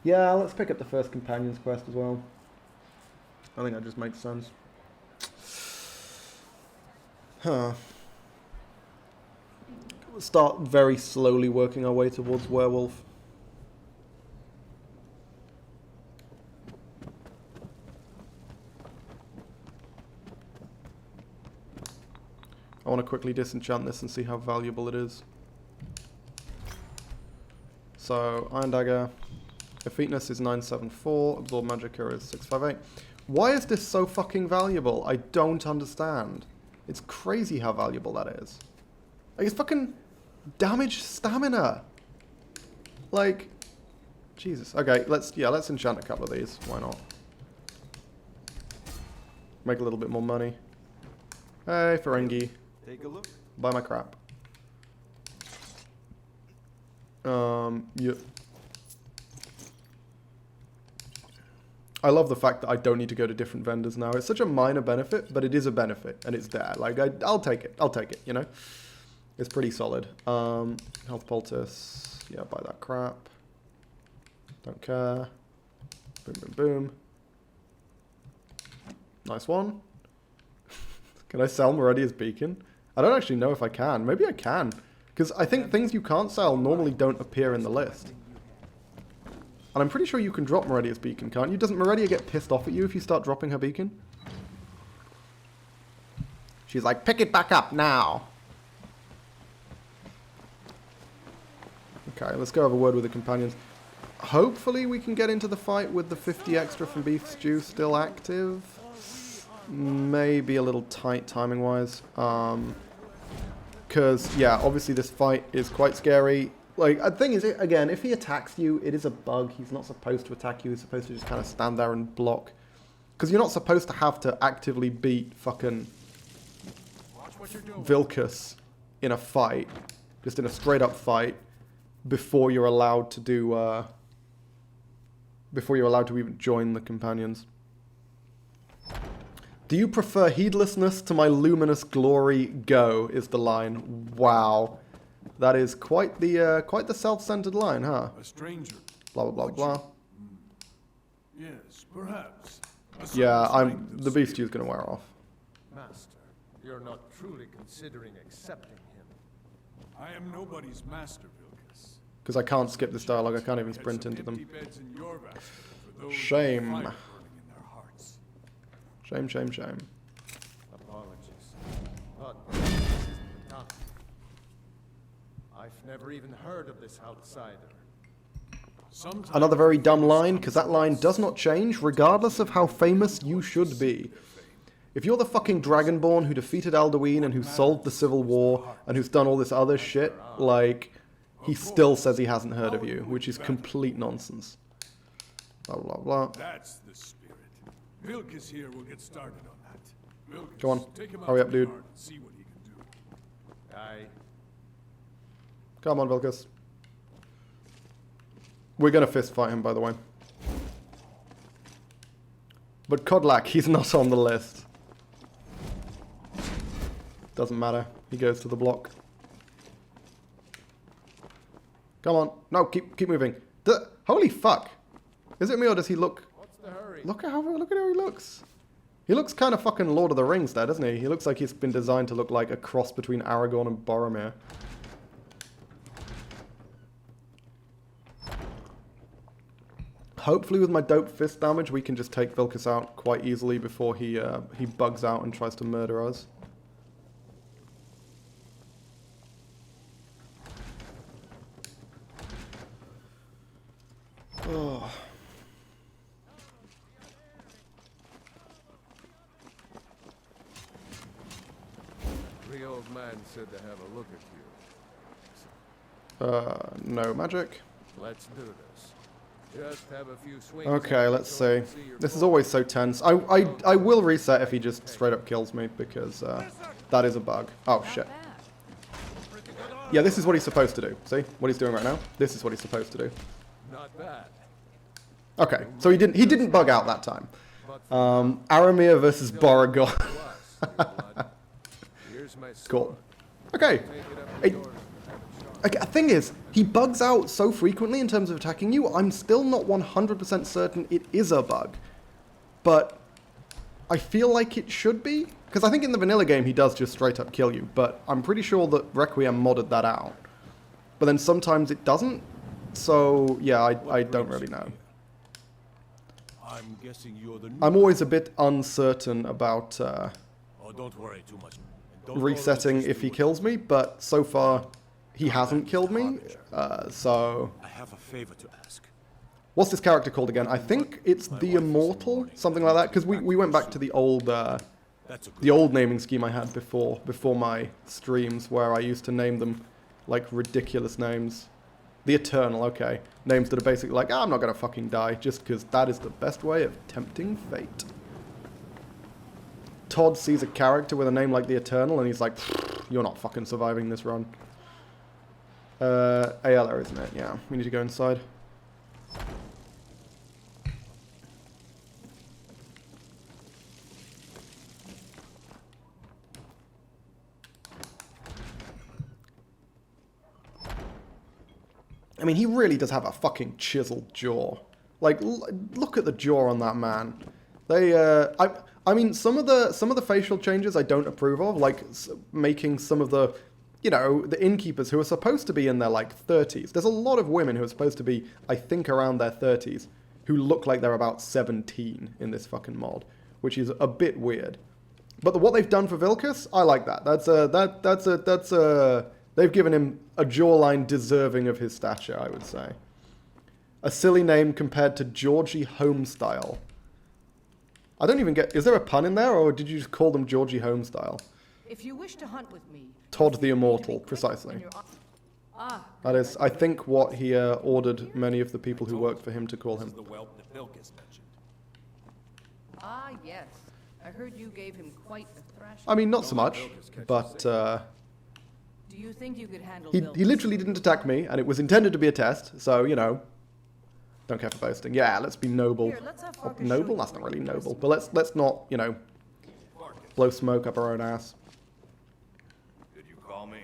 Speaker 1: Yeah, let's pick up the first companion's quest as well. I think that just makes sense. We'll start very slowly working our way towards werewolf. I want to quickly disenchant this and see how valuable it is. So, Iron Dagger. Effeteness is 974. Absorb Magicka is 658. Why is this so fucking valuable? I don't understand. It's crazy how valuable that is. Like, it's fucking damage stamina. Like, Jesus. Okay, let's enchant a couple of these. Why not? Make a little bit more money. Hey, Ferengi.
Speaker 6: Take a look.
Speaker 1: Buy my crap. Yeah. I love the fact that I don't need to go to different vendors now. It's such a minor benefit, but it is a benefit, and it's there. Like, I'll take it. I'll take it, you know? It's pretty solid. Health Poultice. Yeah, buy that crap. Don't care. Boom, boom, boom. Nice one. Can I sell Meridia's Beacon? I don't actually know if I can. Maybe I can. Because I think things you can't sell normally don't appear in the list. And I'm pretty sure you can drop Meridia's Beacon, can't you? Doesn't Meridia get pissed off at you if you start dropping her beacon? She's like, pick it back up now. Okay, let's go have a word with the companions. Hopefully we can get into the fight with the 50 extra from Beef Stew still active. Maybe a little tight timing-wise. Because, yeah, obviously this fight is quite scary. Like, the thing is, again, if he attacks you, it is a bug. He's not supposed to attack you. He's supposed to just kind of stand there and block. Because you're not supposed to have to actively beat fucking Vilcus in a fight. Just in a straight-up fight. Before you're allowed to do, before you're allowed to even join the companions. Do you prefer heedlessness to my luminous glory? Go, is the line. Wow. That is quite the self-centered line, huh?
Speaker 8: A stranger.
Speaker 1: Blah, blah, blah, blah.
Speaker 8: Yes, perhaps.
Speaker 1: Yeah, the beef stew's gonna wear off.
Speaker 9: Master, you're not truly considering accepting him.
Speaker 8: I am nobody's master, Vilcus.
Speaker 1: Because I can't skip this dialogue, I can't even sprint into them. Shame. Shame, shame, shame.
Speaker 9: Apologies. But this isn't the time. I've never even heard of this outsider.
Speaker 1: Another very dumb line, because that line does not change, regardless of how famous you should be. If you're the fucking Dragonborn who defeated Alduin and who solved the Civil War and who's done all this other shit, like, he still says he hasn't heard of you, which is complete nonsense. Blah, blah, blah.
Speaker 8: That's the spirit. Vilcus here will get started on that. Vilcus,
Speaker 1: go on.
Speaker 8: Take him
Speaker 1: Hurry
Speaker 8: out
Speaker 1: up,
Speaker 8: to the
Speaker 1: dude.
Speaker 8: yard and see what he can do.
Speaker 9: Aye.
Speaker 1: Come on, Vilcus. We're gonna fist fight him, by the way. But Kodlak, he's not on the list. Doesn't matter. He goes to the block. Come on. No, keep moving. Holy fuck. Is it me or does he look...
Speaker 9: What's the hurry?
Speaker 1: Look at how he looks. He looks kind of fucking Lord of the Rings there, doesn't he? He looks like he's been designed to look like a cross between Aragorn and Boromir. Hopefully with my dope fist damage we can just take Vilcus out quite easily before he bugs out and tries to murder us. Oh.
Speaker 9: The old man said to have a look at you.
Speaker 1: No magic.
Speaker 9: Let's do this. Just have a few swings.
Speaker 1: Okay, let's see. This is always so tense. I will reset if he just straight up kills me because that is a bug. Oh shit. Yeah, this is what he's supposed to do. See what he's doing right now? This is what he's supposed to do.
Speaker 9: Not bad.
Speaker 1: Okay, so he didn't bug out that time. Aramir versus Boragor. Cool. Okay. The thing is, he bugs out so frequently in terms of attacking you, I'm still not 100% certain it is a bug. But I feel like it should be. Because I think in the vanilla game he does just straight up kill you, but I'm pretty sure that Requiem modded that out. But then sometimes it doesn't. So, yeah, I don't really know.
Speaker 10: I'm guessing you're the
Speaker 1: I'm always a bit uncertain about...
Speaker 10: Oh, don't worry too much.
Speaker 1: resetting if he kills me, but so far he hasn't killed me, so...
Speaker 10: I have a favor to ask.
Speaker 1: What's this character called again? I think it's the Immortal, something like that, because we went back to the old naming scheme I had before my streams, where I used to name them like ridiculous names. The Eternal, okay. Names that are basically like, I'm not gonna fucking die, just because that is the best way of tempting fate. Todd sees a character with a name like the Eternal, and he's like, you're not fucking surviving this run. Ayala, isn't it? Yeah, we need to go inside. I mean, he really does have a fucking chiseled jaw. Like, look at the jaw on that man. They, I mean, some of the facial changes I don't approve of, like making some of the, you know, the innkeepers who are supposed to be in their like 30s. There's a lot of women who are supposed to be, I think, around their 30s, who look like they're about 17 in this fucking mod, which is a bit weird. But what they've done for Vilkas, I like that. That's a they've given him a jawline deserving of his stature, I would say. A silly name compared to Georgie Homestyle. I don't even get... Is there a pun in there, or did you just call them Georgie Homestyle?
Speaker 3: If you wish to hunt with me,
Speaker 1: Todd the Immortal, precisely. That is, I think, what he ordered many of the people who worked for him to call him.
Speaker 2: The whelp that Vilkas mentioned.
Speaker 3: Ah, yes. I heard you gave him quite a thrashing.
Speaker 1: I mean, not so much, but...
Speaker 3: Do you think you could handle
Speaker 1: he
Speaker 3: Vilkas?
Speaker 1: literally didn't attack me, and it was intended to be a test, so, you know... Don't care for boasting. Yeah, let's be noble.
Speaker 3: Here, let's have Farkas
Speaker 1: Noble?
Speaker 3: show you
Speaker 1: That's not
Speaker 3: where
Speaker 1: really
Speaker 3: he goes.
Speaker 1: noble. But let's not, you know, blow smoke up our own ass.
Speaker 10: Did you call me?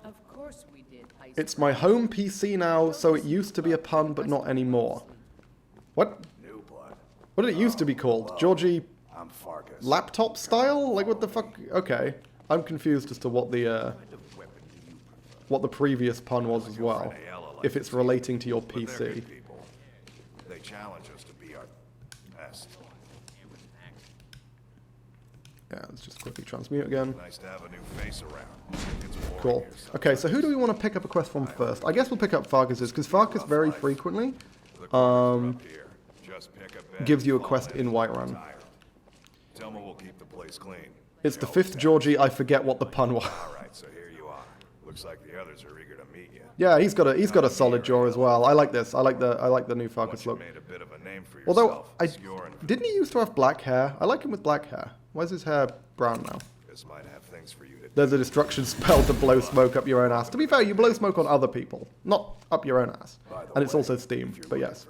Speaker 3: Of course we did.
Speaker 1: It's my home PC now, so it used to be a pun, but not anymore. What?
Speaker 10: New blood.
Speaker 1: What did it used to be called? Georgie
Speaker 10: I'm Farkas.
Speaker 1: laptop style? Like what the fuck? Okay, I'm confused as to what the previous pun was as well. If it's relating to your PC.
Speaker 10: They challenge us to be our best.
Speaker 1: Yeah, let's just quickly transmute again.
Speaker 10: Nice to have a new face around.
Speaker 1: Cool. Okay, so who do we want to pick up a quest from first? I guess we'll pick up Farkas's, because Farkas very frequently gives you a quest in Whiterun.
Speaker 10: Tell me we'll keep the place clean.
Speaker 1: It's the 5th Georgie, I forget what the pun was.
Speaker 10: Alright, so here you are. Looks like the others are eager to meet you.
Speaker 1: Yeah, he's got a solid jaw as well. I like this. I like the new Farkas look.
Speaker 10: Made a bit of a name for
Speaker 1: Although
Speaker 10: yourself.
Speaker 1: didn't he used to have black hair? I like him with black hair. Why is his hair brown now?
Speaker 10: This might have things for you to
Speaker 1: There's a destruction spell to blow smoke up your own ass. To be fair, you blow smoke on other people, not up your own ass. And it's also steam, but yes.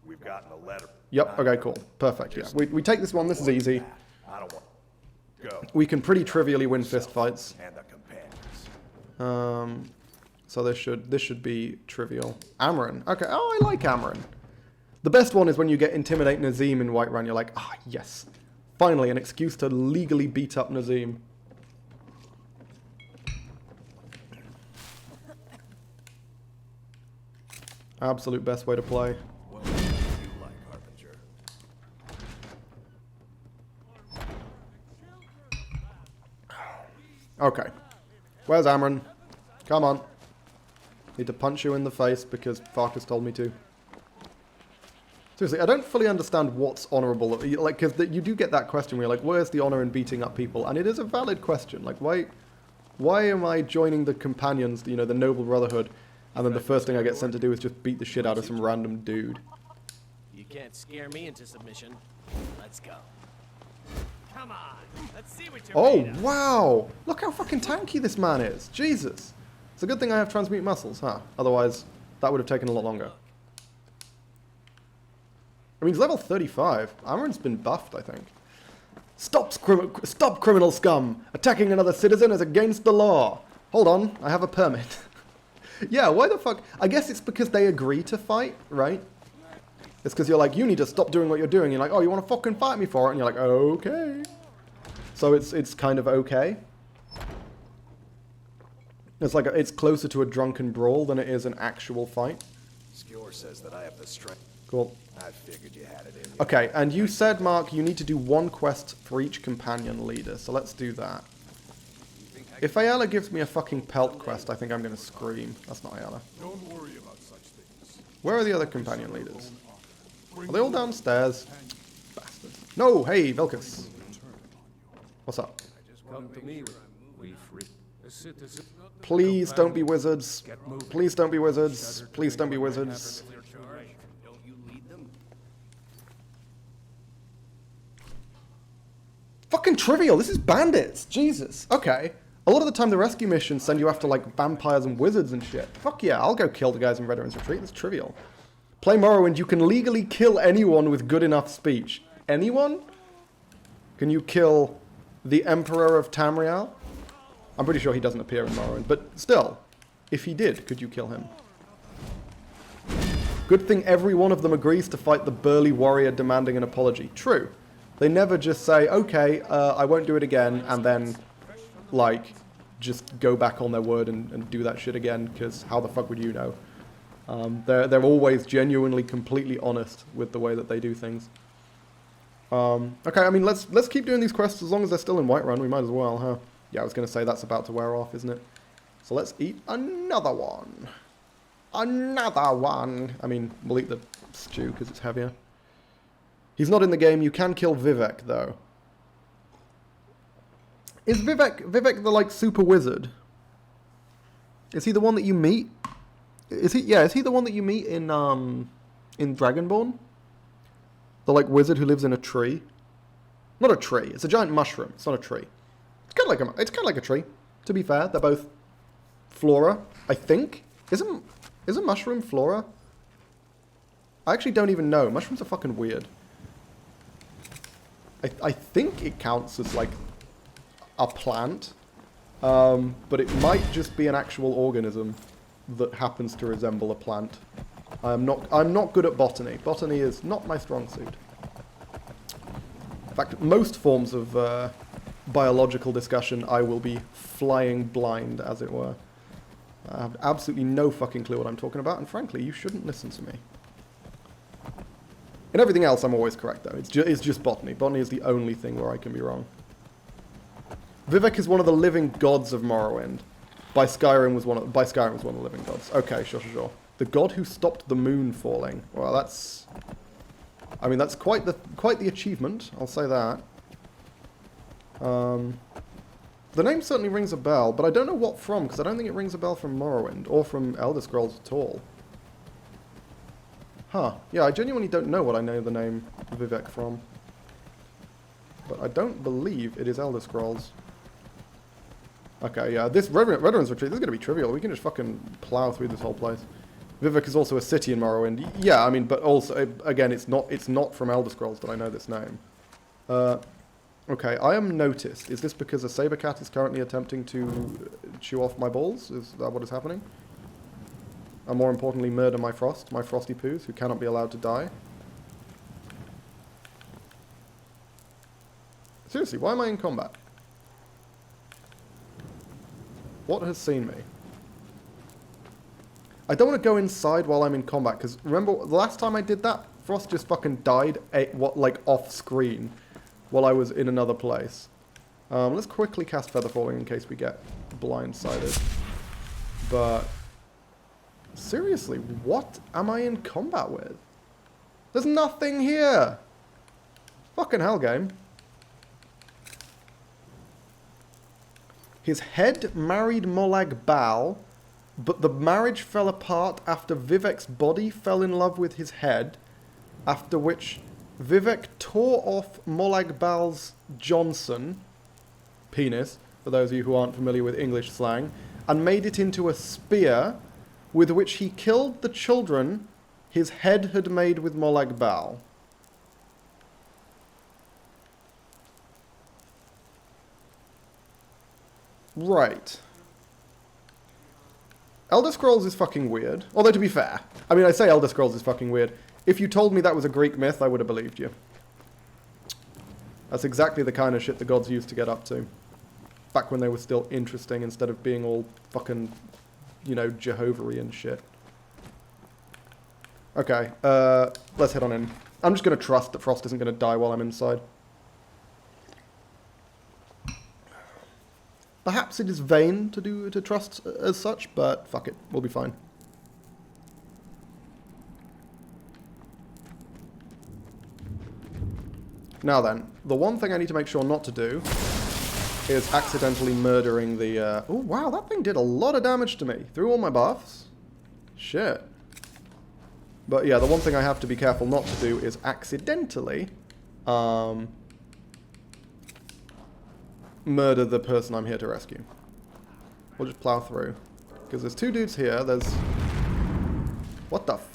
Speaker 10: We've gotten a letter.
Speaker 1: Yep, okay, cool. Perfect, yeah. We take this one, this is easy.
Speaker 10: I don't want go.
Speaker 1: We can pretty trivially win fist fights.
Speaker 10: And the companions.
Speaker 1: So this should be trivial. Amarin. Okay, oh, I like Amarin. The best one is when you get Intimidate Nazim in Whiterun, you're like, ah, yes. Finally, an excuse to legally beat up Nazim. Absolute best way to play.
Speaker 10: What do you like, Harbinger?
Speaker 1: Okay. Where's Amarin? Come on. Need to punch you in the face because Farkas told me to. Seriously, I don't fully understand what's honourable. Like, because you do get that question where you're like, where's the honour in beating up people? And it is a valid question. Like, why am I joining the companions, you know, the Noble Brotherhood, and then the first thing I get sent to do is just beat the shit out of some random dude?
Speaker 12: You can't scare me into submission. Let's go. Come on, let's see what you're made of.
Speaker 1: Wow! Look how fucking tanky this man is. Jesus. It's a good thing I have transmute muscles, huh? Otherwise, that would have taken a lot longer. I mean, he's level 35. Amarin's been buffed, I think. Stop criminal scum! Attacking another citizen is against the law! Hold on, I have a permit. Yeah, why the fuck? I guess it's because they agree to fight, right? It's because you're like, you need to stop doing what you're doing. You're like, oh, you want to fucking fight me for it? And you're like, okay. So it's kind of okay. It's like it's closer to a drunken brawl than it is an actual fight.
Speaker 10: Skewer says that I have the strength.
Speaker 1: Cool.
Speaker 10: I figured you had it in you.
Speaker 1: Okay, and you said, Mark, you need to do one quest for each companion leader, so let's do that. If Ayala gives me a fucking pelt quest, I think I'm going to scream. That's not Ayala.
Speaker 8: Don't worry about such things.
Speaker 1: Where are the other companion leaders? Are they all downstairs? Bastards. No, hey, Velkus. What's up?
Speaker 9: Come to me with a citizen.
Speaker 1: Please don't be wizards. Please don't be wizards. Please don't be wizards.
Speaker 6: Don't you lead them?
Speaker 1: Fucking trivial. This is bandits. Jesus. Okay. A lot of the time the rescue missions send you after like vampires and wizards and shit. Fuck yeah, I'll go kill the guys in Veterans Retreat. That's trivial. Play Morrowind, you can legally kill anyone with good enough speech. Anyone? Can you kill the Emperor of Tamriel? I'm pretty sure he doesn't appear in Morrowind, but still, if he did, could you kill him? Good thing every one of them agrees to fight the burly warrior demanding an apology. True. They never just say, okay, I won't do it again, and then, like, just go back on their word and do that shit again, because how the fuck would you know? They're always genuinely, completely honest with the way that they do things. Okay, I mean, let's keep doing these quests as long as they're still in Whiterun. We might as well, huh? Yeah, I was going to say that's about to wear off, isn't it? So let's eat another one. Another one. I mean, we'll eat the stew because it's heavier. He's not in the game. You can kill Vivek, though. Is Vivek the, like, super wizard? Is he the one that you meet? Is he the one that you meet in Dragonborn? The, like, wizard who lives in a tree? Not a tree. It's a giant mushroom. It's not a tree. It's kind of like a tree. To be fair, they're both flora, I think. Is a mushroom flora? I actually don't even know. Mushrooms are fucking weird. I think it counts as, like, a plant. But it might just be an actual organism that happens to resemble a plant. I'm not good at botany. Botany is not my strong suit. In fact, most forms of biological discussion, I will be flying blind, as it were. I have absolutely no fucking clue what I'm talking about, and frankly, you shouldn't listen to me. In everything else, I'm always correct, though. It's just botany. Botany is the only thing where I can be wrong. Vivek is one of the living gods of Morrowind. Skyrim was one of the living gods. Okay, sure. The god who stopped the moon falling. Well, that's... I mean, that's quite the achievement. I'll say that. The name certainly rings a bell, but I don't know what from, because I don't think it rings a bell from Morrowind, or from Elder Scrolls at all. Huh. Yeah, I genuinely don't know what I know the name Vivek from. But I don't believe it is Elder Scrolls. Okay, yeah, this Veterans Retreat, this is going to be trivial. We can just fucking plow through this whole place. Vivek is also a city in Morrowind. Yeah, I mean, but also, again, it's not from Elder Scrolls that I know this name. Okay, I am noticed. Is this because a saber cat is currently attempting to chew off my balls? Is that what is happening? And more importantly, murder my frosty poos, who cannot be allowed to die? Seriously, why am I in combat? What has seen me? I don't want to go inside while I'm in combat, because remember, the last time I did that, Frost just fucking died, off screen, while I was in another place. Let's quickly cast Feather Falling in case we get blindsided. But, seriously, what am I in combat with? There's nothing here! Fucking hell, game. His head married Molag Bal, but the marriage fell apart after Vivek's body fell in love with his head, after which Vivek tore off Molag Bal's Johnson, penis, for those of you who aren't familiar with English slang, and made it into a spear, with which he killed the children his head had made with Molag Bal. Right. Elder Scrolls is fucking weird. Although, to be fair, I mean, I say Elder Scrolls is fucking weird. If you told me that was a Greek myth, I would have believed you. That's exactly the kind of shit the gods used to get up to. Back when they were still interesting instead of being all fucking, you know, Jehovah-y and shit. Okay, let's head on in. I'm just going to trust that Frost isn't going to die while I'm inside. Perhaps it is vain to trust as such, but fuck it, we'll be fine. Now then, the one thing I need to make sure not to do is accidentally murdering the, oh wow, that thing did a lot of damage to me through all my buffs. Shit. But yeah, the one thing I have to be careful not to do is accidentally murder the person I'm here to rescue. We'll just plow through. Because there's two dudes here, there's... What the f...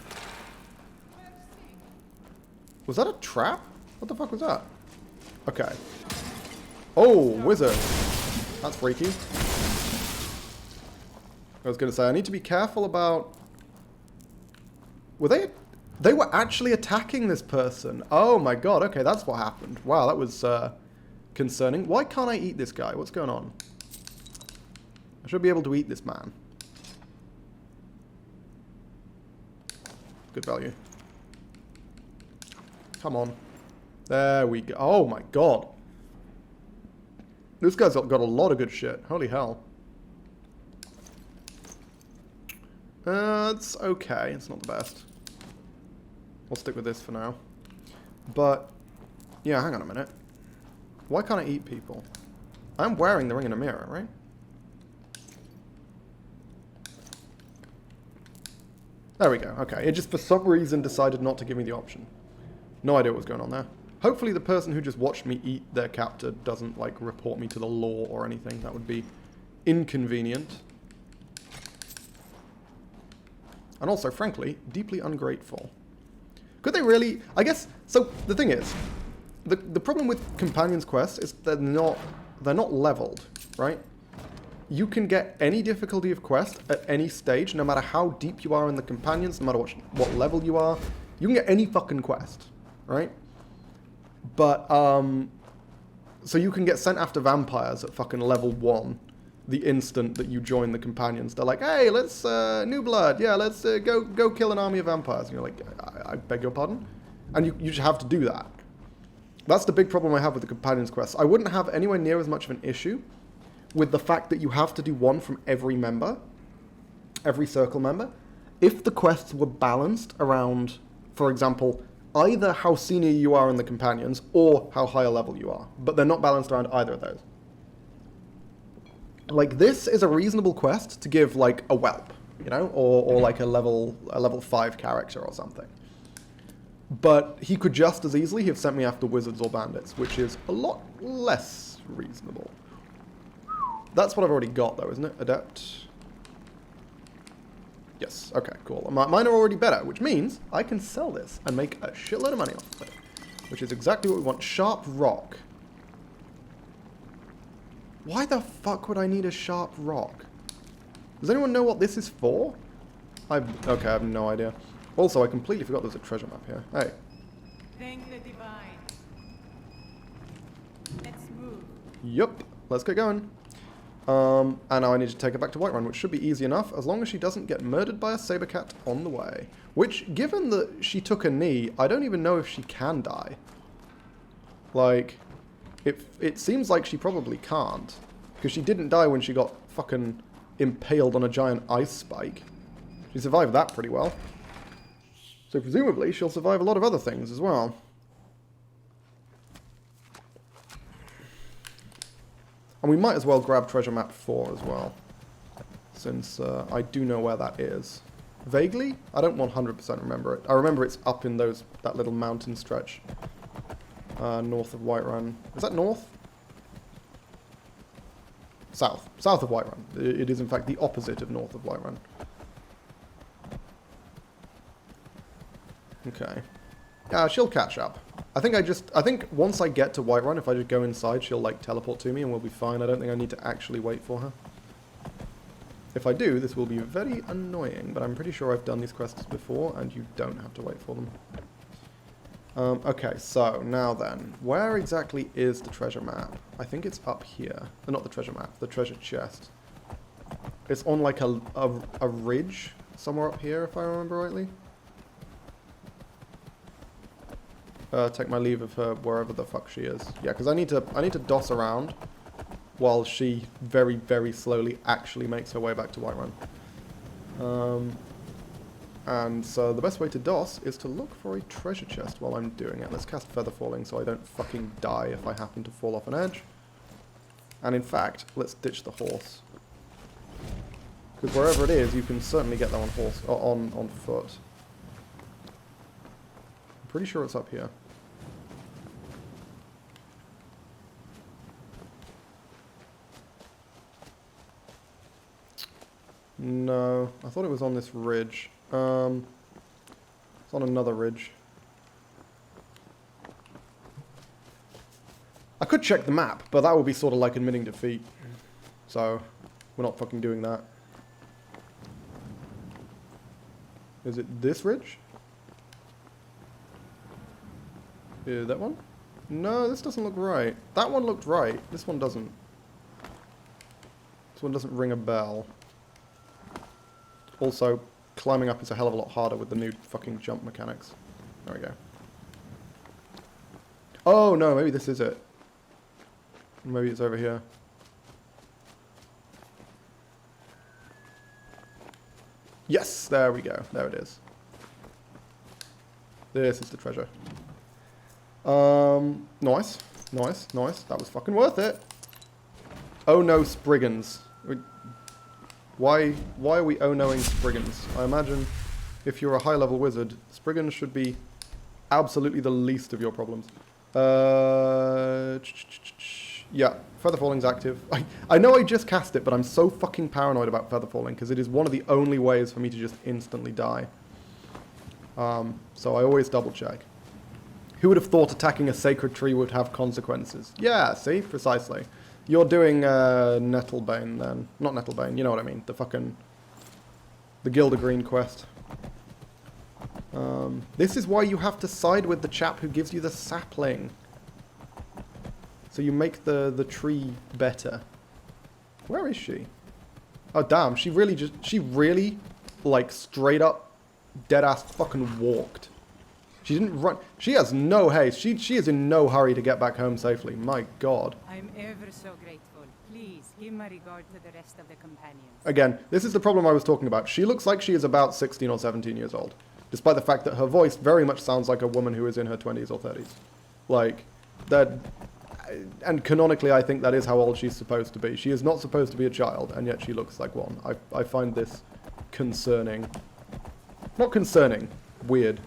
Speaker 1: Was that a trap? What the fuck was that? Okay. Oh, wizard. That's freaky. I was going to say, I need to be careful about... Were they... They were actually attacking this person. Oh my god, okay, that's what happened. Wow, that was concerning. Why can't I eat this guy? What's going on? I should be able to eat this man. Good value. Come on. There we go. Oh my god. This guy's got a lot of good shit. Holy hell. It's okay. It's not the best. We'll stick with this for now. But, yeah, hang on a minute. Why can't I eat people? I'm wearing the ring in a mirror, right? There we go. Okay. It just, for some reason, decided not to give me the option. No idea what was going on there. Hopefully the person who just watched me eat their captor doesn't, like, report me to the law or anything. That would be inconvenient. And also, frankly, deeply ungrateful. Could they really... I guess... So, the thing is, the problem with Companions quests is they're not leveled, right? You can get any difficulty of quest at any stage, no matter how deep you are in the Companions, no matter what level you are. You can get any fucking quest, right? But, so you can get sent after vampires at fucking level 1 the instant that you join the Companions. They're like, hey, let's, new blood, yeah, let's go kill an army of vampires. And you're like, I beg your pardon? And you just have to do that. That's the big problem I have with the Companions quests. I wouldn't have anywhere near as much of an issue with the fact that you have to do one from every member, every circle member, if the quests were balanced around, for example, either how senior you are in the Companions or how high a level you are. But they're not balanced around either of those. Like, this is a reasonable quest to give, like, a whelp, you know? Or like a level 5 character or something. But he could just as easily have sent me after wizards or bandits, which is a lot less reasonable. That's what I've already got, though, isn't it? Adept. Yes, okay, cool. Mine are already better, which means I can sell this and make a shitload of money off of it. Which is exactly what we want. Sharp rock. Why the fuck would I need a sharp rock? Does anyone know what this is for? Okay, I have no idea. Also, I completely forgot there's a treasure map here. Hey.
Speaker 3: Thank the divine. Let's move.
Speaker 1: Yup, let's get going. And now I need to take her back to Whiterun, which should be easy enough, as long as she doesn't get murdered by a saber cat on the way. Which, given that she took a knee, I don't even know if she can die. Like, it seems like she probably can't. Because she didn't die when she got fucking impaled on a giant ice spike. She survived that pretty well. So presumably she'll survive a lot of other things as well. And we might as well grab treasure map 4 as well. Since I do know where that is. Vaguely? I don't 100% remember it. I remember it's up in that little mountain stretch. North of Whiterun. Is that north? South. South of Whiterun. It is in fact the opposite of north of Whiterun. Okay. Yeah, she'll catch up. I think once I get to Whiterun, if I just go inside, she'll like teleport to me and we'll be fine. I don't think I need to actually wait for her. If I do, this will be very annoying, but I'm pretty sure I've done these quests before and you don't have to wait for them. Okay, so now then, where exactly is the treasure map? I think it's up here. Not the treasure map, the treasure chest. It's on like a ridge somewhere up here, if I remember rightly. Take my leave of her wherever the fuck she is. Yeah, because I need to doss around while she very, very slowly actually makes her way back to Whiterun. And so the best way to DOS is to look for a treasure chest while I'm doing it. Let's cast Feather Falling so I don't fucking die if I happen to fall off an edge. And in fact, let's ditch the horse. Because wherever it is, you can certainly get there on horse or on foot. I'm pretty sure it's up here. No, I thought it was on this ridge. It's on another ridge. I could check the map, but that would be sort of like admitting defeat. So, we're not fucking doing that. Is it this ridge? Yeah, that one? No, this doesn't look right. That one looked right. This one doesn't. This one doesn't ring a bell. Also, climbing up is a hell of a lot harder with the new fucking jump mechanics. There we go. Oh, no, maybe this is it. Maybe it's over here. Yes, there we go. There it is. This is the treasure. Nice. Nice, nice. That was fucking worth it. Oh no, Spriggans. Why are we oh-noing Spriggans? I imagine if you're a high-level wizard, Spriggans should be absolutely the least of your problems. Yeah, Feather Falling's active. I know I just cast it, but I'm so fucking paranoid about Feather Falling because it is one of the only ways for me to just instantly die. So I always double-check. Who would have thought attacking a sacred tree would have consequences? Yeah, see? Precisely. You're doing Nettlebane then. Not Nettlebane, you know what I mean. The fucking... the Gilder Green quest. This is why you have to side with the chap who gives you the sapling. So you make the tree better. Where is she? Oh damn, she really, like, straight up, dead-ass fucking walked. She didn't run. She has no haste. She is in no hurry to get back home safely. My god.
Speaker 3: I'm ever so grateful. Please, give my regard to the rest of the companions.
Speaker 1: Again, this is the problem I was talking about. She looks like she is about 16 or 17 years old. Despite the fact that her voice very much sounds like a woman who is in her 20s or 30s. Like, that... And canonically, I think that is how old she's supposed to be. She is not supposed to be a child, and yet she looks like one. I find this concerning. Not concerning. Weird.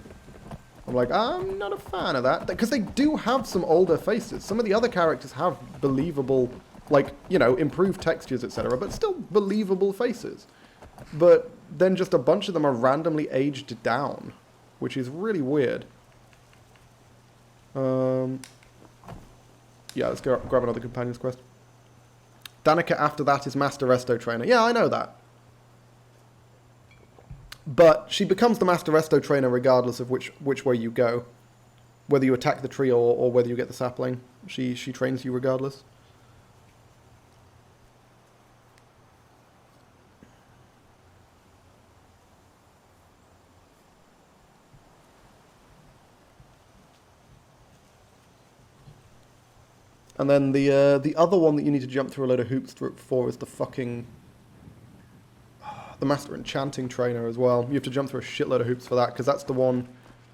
Speaker 1: I'm like, I'm not a fan of that. Because they do have some older faces. Some of the other characters have believable, like, you know, improved textures, etc. But still believable faces. But then just a bunch of them are randomly aged down. Which is really weird. Yeah, let's go grab another Companion's Quest. Danica after that is Master Resto Trainer. Yeah, I know that. But she becomes the Master Resto Trainer regardless of which way you go. Whether you attack the tree or whether you get the sapling. She trains you regardless. And then the other one that you need to jump through a load of hoops for is the fucking... the Master Enchanting Trainer as well. You have to jump through a shitload of hoops for that, because that's the one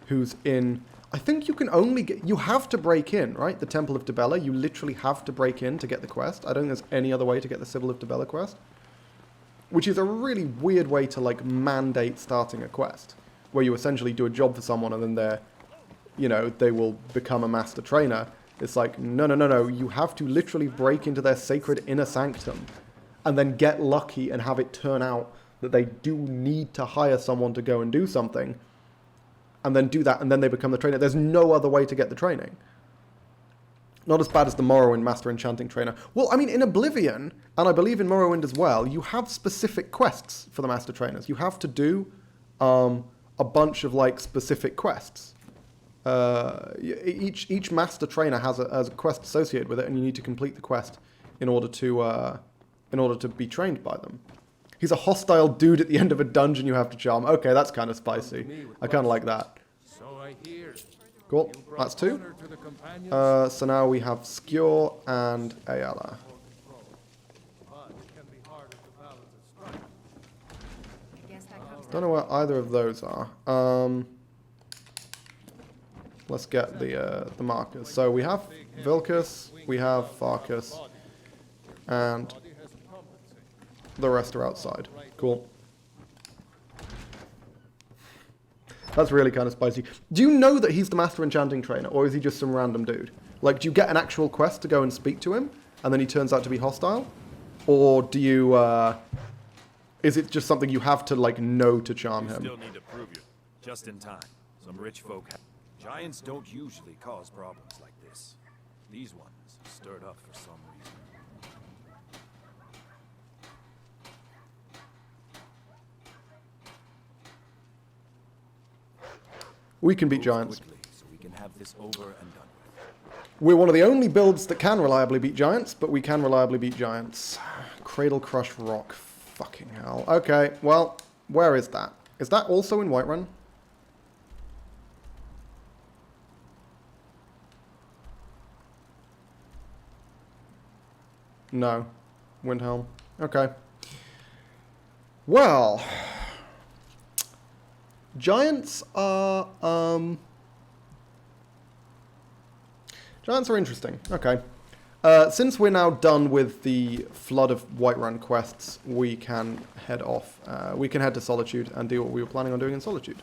Speaker 1: who's in... I think you can only get... You have to break in, right? The Temple of Dibella. You literally have to break in to get the quest. I don't think there's any other way to get the Sibyl of Dibella quest. Which is a really weird way to, like, mandate starting a quest. Where you essentially do a job for someone and then they're... You know, they will become a Master Trainer. It's like, no. You have to literally break into their sacred inner sanctum. And then get lucky and have it turn out that they do need to hire someone to go and do something, and then do that, and then they become the trainer. There's no other way to get the training. Not as bad as the Morrowind Master Enchanting Trainer. Well, I mean, in Oblivion, and I believe in Morrowind as well, you have specific quests for the Master Trainers. You have to do a bunch of, like, specific quests. Each Master Trainer has a quest associated with it, and you need to complete the quest in order to be trained by them. He's a hostile dude at the end of a dungeon you have to charm. Okay, that's kind of spicy. I kind of like that. Cool, that's two. So now we have Skjor and Ayala. Don't know where either of those are. Let's get the markers. So we have Vilcus, we have Farkas, and the rest are outside. Cool. That's really kind of spicy. Do you know that he's the Master Enchanting Trainer, or is he just some random dude? Like, do you get an actual quest to go and speak to him, and then he turns out to be hostile? Or do you, is it just something you have to, like, know to charm him?
Speaker 10: Still need to prove you. Just in time. Some rich folk Giants don't usually cause problems like this. These ones stirred up for some reason.
Speaker 1: We can beat giants.
Speaker 10: Quickly, so we can have this over and done with.
Speaker 1: We're one of the only builds that can reliably beat giants, but we can reliably beat giants. Cradle Crush Rock. Fucking hell. Okay, well, where is that? Is that also in Whiterun? No. Windhelm. Okay. Well, giants are giants are interesting. Okay. Since we're now done with the flood of Whiterun quests, we can head off. We can head to Solitude and do what we were planning on doing in Solitude,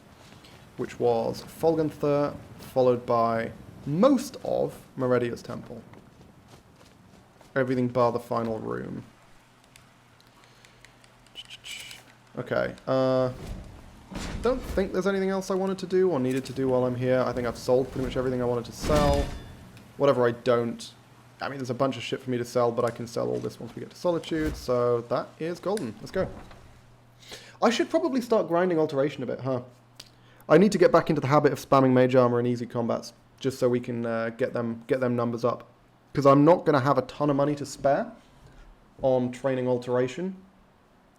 Speaker 1: which was Folganther, followed by most of Meredia's Temple. Everything bar the final room. Okay. Don't think there's anything else I wanted to do or needed to do while I'm here. I think I've sold pretty much everything I wanted to sell. Whatever I don't... I mean, there's a bunch of shit for me to sell, but I can sell all this once we get to Solitude, so that is golden. Let's go. I should probably start grinding Alteration a bit, huh? I need to get back into the habit of spamming Mage Armor in easy combats, just so we can get them numbers up. Because I'm not going to have a ton of money to spare on training Alteration.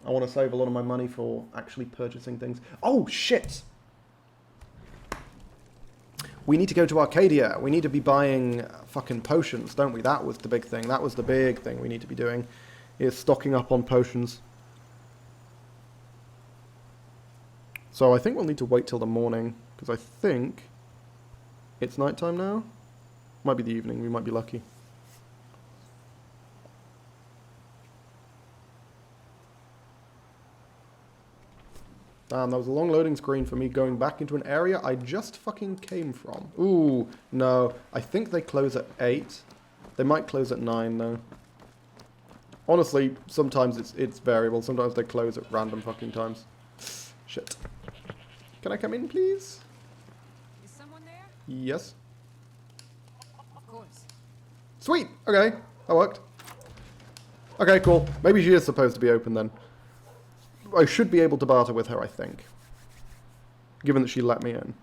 Speaker 1: I want to save a lot of my money for actually purchasing things. Oh, shit! We need to go to Arcadia. We need to be buying fucking potions, don't we? That was the big thing. That was the big thing we need to be doing, is stocking up on potions. So I think we'll need to wait till the morning, because I think it's nighttime now. Might be the evening. We might be lucky. Damn, that was a long loading screen for me going back into an area I just fucking came from. Ooh, no. I think they close at 8. They might close at 9, though. Honestly, sometimes it's variable. Sometimes they close at random fucking times. Shit. Can I come in, please?
Speaker 3: Is someone there?
Speaker 1: Yes.
Speaker 3: Of course.
Speaker 1: Sweet! Okay, that worked. Okay, cool. Maybe she is supposed to be open then. I should be able to barter with her, I think. Given that she let me in.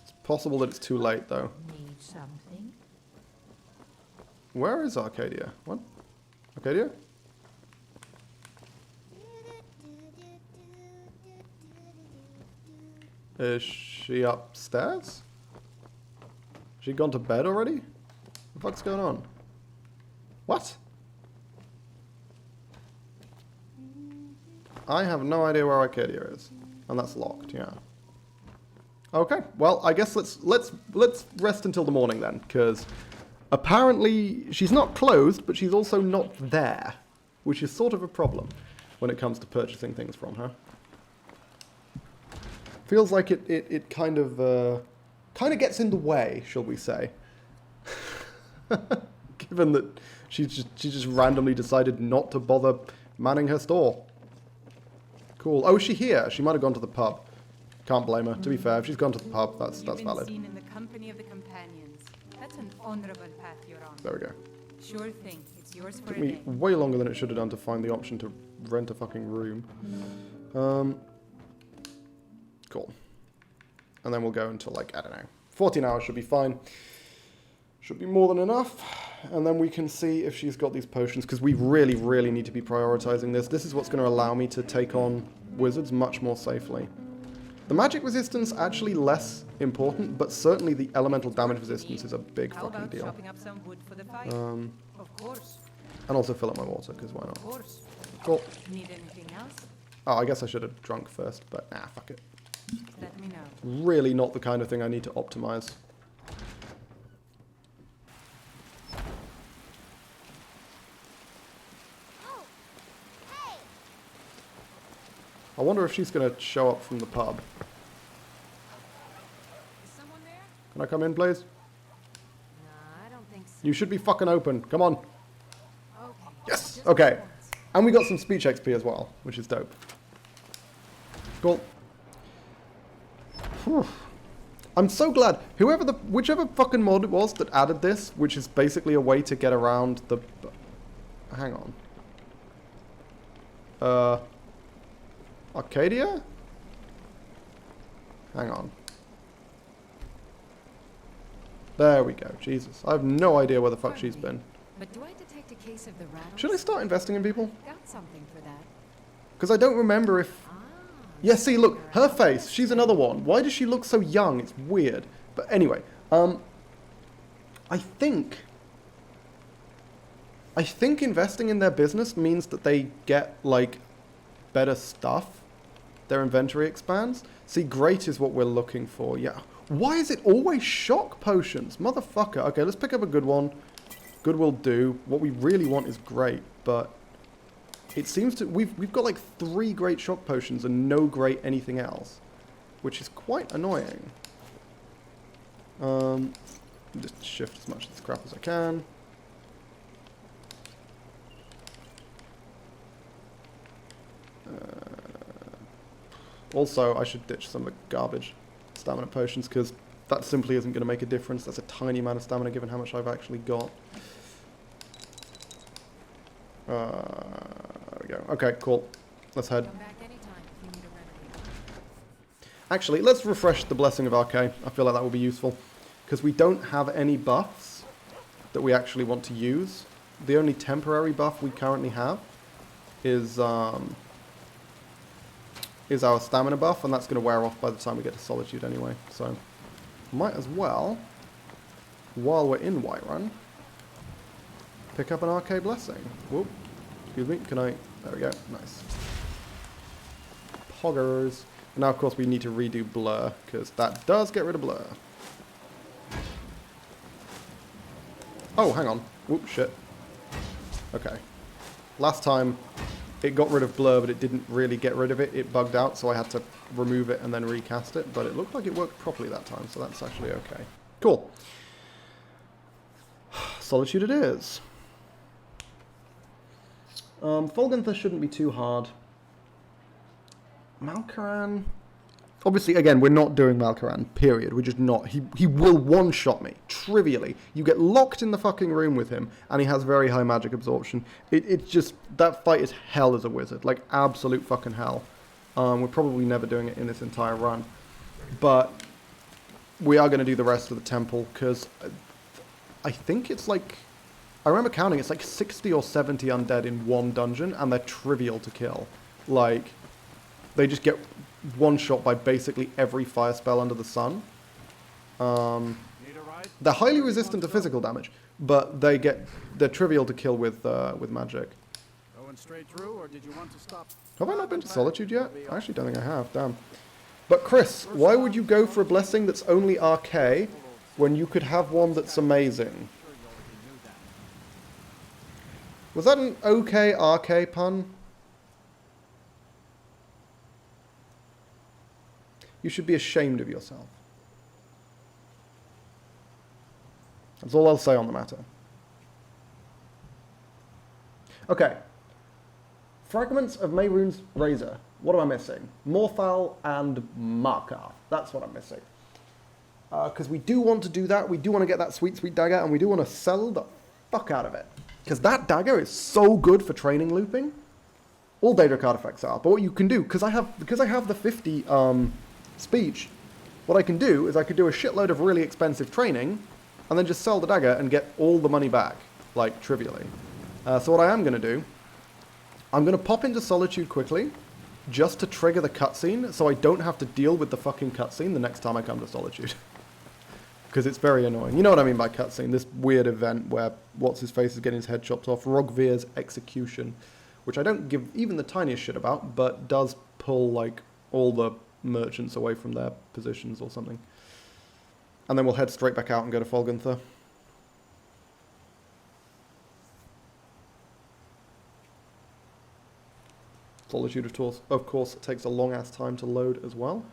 Speaker 1: It's possible that it's too late, though.
Speaker 13: Need something?
Speaker 1: Where is Arcadia? What? Arcadia? Is she upstairs? She gone to bed already? What the fuck's going on? What? I have no idea where Arcadia is. And that's locked, yeah. Okay, well, I guess let's rest until the morning then, because apparently she's not closed, but she's also not there, which is sort of a problem when it comes to purchasing things from her. Feels like it kind of gets in the way, shall we say. Given that she just randomly decided not to bother manning her store. Cool. Oh, is she here? She might have gone to the pub. Can't blame her. To be fair, if she's gone to the pub, that's valid.
Speaker 3: Seen in the company of the companions. That's an honorable path you're on.
Speaker 1: There we go.
Speaker 3: Sure thing. It's yours for
Speaker 1: Took
Speaker 3: a
Speaker 1: me
Speaker 3: day.
Speaker 1: way longer than it should have done to find the option to rent a fucking room. Cool. And then we'll go until, like, I don't know, 14 hours should be fine. Should be more than enough. And then we can see if she's got these potions, because we really, really need to be prioritizing this. This is what's going to allow me to take on wizards much more safely. The magic resistance actually less important, but certainly the elemental damage resistance is a big
Speaker 3: How
Speaker 1: fucking
Speaker 3: about
Speaker 1: deal.
Speaker 3: chopping up some wood for the fire? Of course.
Speaker 1: And also fill up my water, because why not?
Speaker 3: Of course.
Speaker 1: Cool.
Speaker 3: Need anything else?
Speaker 1: Oh, I guess I should have drunk first, but nah, fuck it.
Speaker 3: Let me know.
Speaker 1: Really not the kind of thing I need to optimize. I wonder if she's going to show up from the pub.
Speaker 4: Is someone there?
Speaker 1: Can I come in, please?
Speaker 4: Nah, I don't think so.
Speaker 1: You should be fucking open. Come on.
Speaker 4: Okay.
Speaker 1: Yes!
Speaker 4: Just
Speaker 1: Okay.
Speaker 4: once.
Speaker 1: And we got some speech XP as well, which is dope. Cool. Whew. I'm so glad. Whichever fucking mod it was that added this, which is basically a way to get around the... Hang on. Arcadia? Hang on. There we go. Jesus. I have no idea where the fuck she's been.
Speaker 4: But do I detect a case of the rattles?
Speaker 1: Should I start investing in people?
Speaker 4: Got something for that.
Speaker 1: Because I don't remember if... Yeah, see, look, her face. She's another one. Why does she look so young? It's weird. But anyway, I think investing in their business means that they get, like, better stuff. Their inventory expands. See, great is what we're looking for. Yeah. Why is it always shock potions? Motherfucker. Okay, let's pick up a good one. Good will do. What we really want is great, but... It seems to... We've got like 3 great shock potions and no great anything else. Which is quite annoying. Just shift as much of this crap as I can. Also, I should ditch some of the garbage stamina potions because that simply isn't going to make a difference. That's a tiny amount of stamina given how much I've actually got. There we go. Okay, cool. Let's head.
Speaker 4: Come back anytime if you need a remedy.
Speaker 1: Actually, let's refresh the Blessing of Arcane. I feel like that will be useful. Because we don't have any buffs that we actually want to use. The only temporary buff we currently have is our stamina buff, and that's going to wear off by the time we get to Solitude anyway. So, might as well, while we're in Whiterun, pick up an Arcade Blessing. Whoop. Excuse me, can I... There we go, nice. Poggers. And now, of course, we need to redo Blur, because that does get rid of Blur. Oh, hang on. Whoop, shit. Okay. Last time, it got rid of Blur, but it didn't really get rid of it. It bugged out, so I had to remove it and then recast it, but it looked like it worked properly that time, so that's actually okay. Cool. Solitude it is. Folganther shouldn't be too hard. Malkaran... Obviously, again, we're not doing Malkaran, period. We're just not. He will one-shot me, trivially. You get locked in the fucking room with him, and he has very high magic absorption. It's just... That fight is hell as a wizard. Like, absolute fucking hell. We're probably never doing it in this entire run. But we are going to do the rest of the temple, because I think it's like... I remember counting, it's like 60 or 70 undead in one dungeon, and they're trivial to kill. Like, they just get one-shot by basically every fire spell under the sun. They're highly resistant to physical damage, but they're trivial to kill with magic.
Speaker 5: Going straight through, or did you want to stop?
Speaker 1: Have I not been to Solitude yet? I actually don't think I have, damn. But Chris, why would you go for a blessing that's only RK when you could have one that's amazing? Was that an okay RK pun? You should be ashamed of yourself. That's all I'll say on the matter. Okay. Fragments of Mehrunes' Razor. What am I missing? Morphal and Markar. That's what I'm missing. Because we do want to do that. We do want to get that sweet, sweet dagger. And we do want to sell the fuck out of it. Because that dagger is so good for training looping. All Daedric artifacts are. But what you can do, because I have the 50 speech, what I can do is I could do a shitload of really expensive training and then just sell the dagger and get all the money back, like, trivially. So what I am going to do, I'm going to pop into Solitude quickly, just to trigger the cutscene, so I don't have to deal with the fucking cutscene the next time I come to Solitude. because it's very annoying. You know what I mean by cutscene? This weird event where what's-his-face is getting his head chopped off. Rogvir's execution, which I don't give even the tiniest shit about, but does pull, like, all the merchants away from their positions or something. And then we'll head straight back out and go to Folgunther. Solitude, of course, takes a long-ass time to load as well.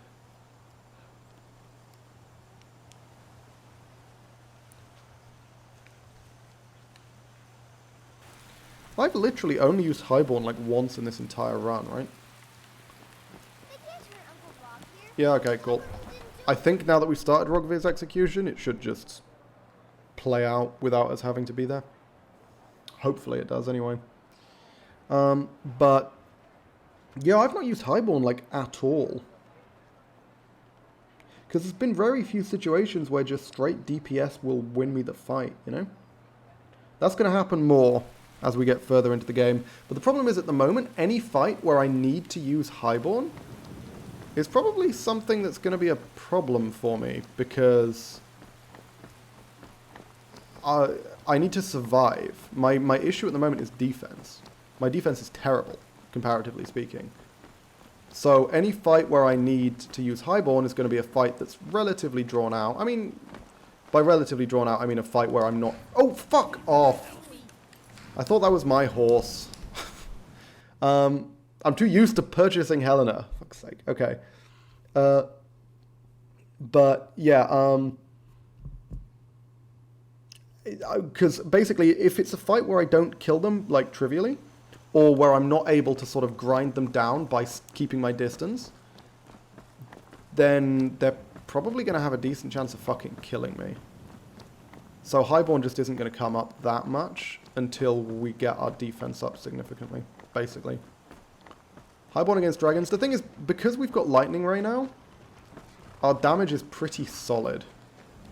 Speaker 1: I've literally only used Highborn like once in this entire run, right? Yeah, okay, cool. I think now that we've started Rogvir's execution, it should just play out without us having to be there. Hopefully it does, anyway. But yeah, I've not used Highborn like at all. Because there's been very few situations where just straight DPS will win me the fight, you know? That's going to happen more as we get further into the game. But the problem is, at the moment, any fight where I need to use Highborn is probably something that's going to be a problem for me, because I need to survive. My issue at the moment is defense. My defense is terrible, comparatively speaking. So any fight where I need to use Highborn is going to be a fight that's relatively drawn out. I mean, by relatively drawn out, I mean a fight where I'm not... Oh, fuck off! I thought that was my horse. I'm too used to purchasing Helena. Fuck's sake. Okay. But, yeah, because basically, if it's a fight where I don't kill them, like, trivially, or where I'm not able to sort of grind them down by keeping my distance, then they're probably going to have a decent chance of fucking killing me. So Highborn just isn't going to come up that much until we get our defense up significantly, basically. Highborn against dragons. The thing is, because we've got Lightning Ray now, our damage is pretty solid.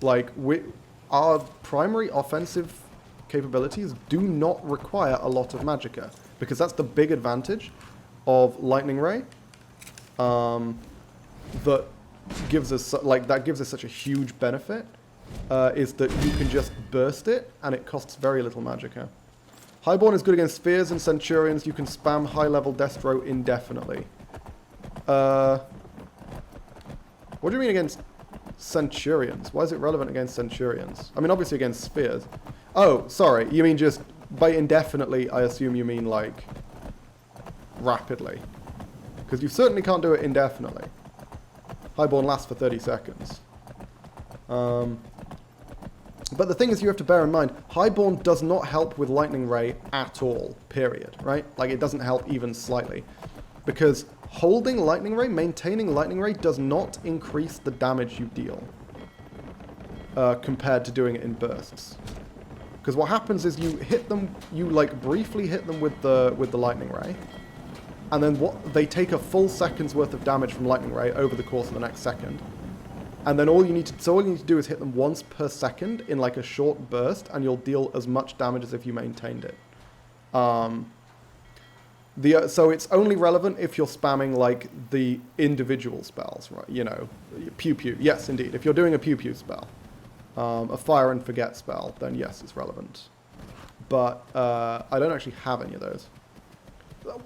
Speaker 1: Like, our primary offensive capabilities do not require a lot of magicka, because that's the big advantage of Lightning Ray. That gives us such a huge benefit. Is that you can just burst it, and it costs very little magicka. Highborn is good against Spheres and Centurions. You can spam high-level Destro indefinitely. What do you mean against Centurions? Why is it relevant against Centurions? I mean, obviously against Spheres. Oh, sorry. You mean just by indefinitely, I assume you mean, like, rapidly. Because you certainly can't do it indefinitely. Highborn lasts for 30 seconds. But the thing is, you have to bear in mind, Highborn does not help with Lightning Ray at all, period, right? Like, it doesn't help even slightly. Because holding Lightning Ray, maintaining Lightning Ray, does not increase the damage you deal. Compared to doing it in bursts. Because what happens is you hit them, you, like, briefly hit them with the Lightning Ray. And then they take a full second's worth of damage from Lightning Ray over the course of the next second. And then all you need to do is hit them once per second in like a short burst, and you'll deal as much damage as if you maintained it. So it's only relevant if you're spamming like the individual spells, right? You know, pew pew. Yes, indeed. If you're doing a pew pew spell, a fire and forget spell, then yes, it's relevant. But I don't actually have any of those.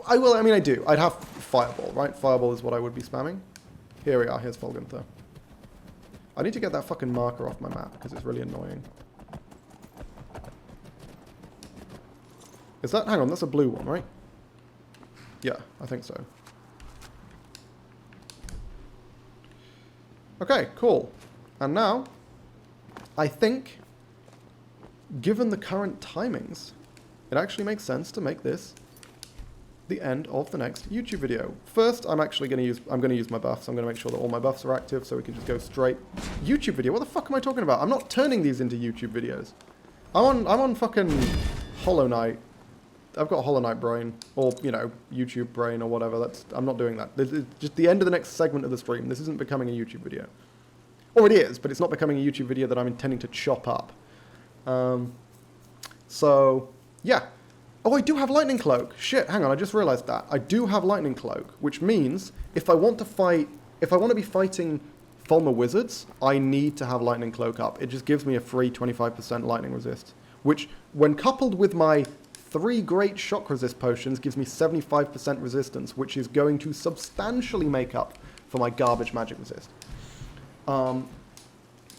Speaker 1: I mean, I do. I'd have Fireball, right? Fireball is what I would be spamming. Here we are. Here's Folgunther. I need to get that fucking marker off my map, because it's really annoying. Is that... Hang on, that's a blue one, right? Yeah, I think so. Okay, cool. And now, I think, given the current timings, it actually makes sense to make this the end of the next YouTube video. First, I'm going to use my buffs. I'm going to make sure that all my buffs are active so we can just go straight. YouTube video? What the fuck am I talking about? I'm not turning these into YouTube videos. I'm on fucking Hollow Knight. I've got Hollow Knight brain, or, you know, YouTube brain or whatever. I'm not doing that. This is just the end of the next segment of the stream. This isn't becoming a YouTube video. Or it is, but it's not becoming a YouTube video that I'm intending to chop up. So, yeah. Oh, I do have Lightning Cloak. Shit, hang on, I just realized that. I do have Lightning Cloak, which means if I want to be fighting Fulmer Wizards, I need to have Lightning Cloak up. It just gives me a free 25% lightning resist, which, when coupled with my 3 great shock resist potions, gives me 75% resistance, which is going to substantially make up for my garbage magic resist.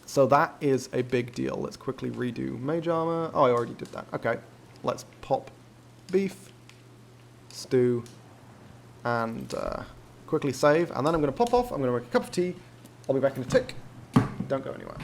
Speaker 1: So that is a big deal. Let's quickly redo Mage Armor. Oh, I already did that. Okay, let's pop beef, stew, and quickly save. And then I'm going to pop off. I'm going to make a cup of tea. I'll be back in a tick. Don't go anywhere.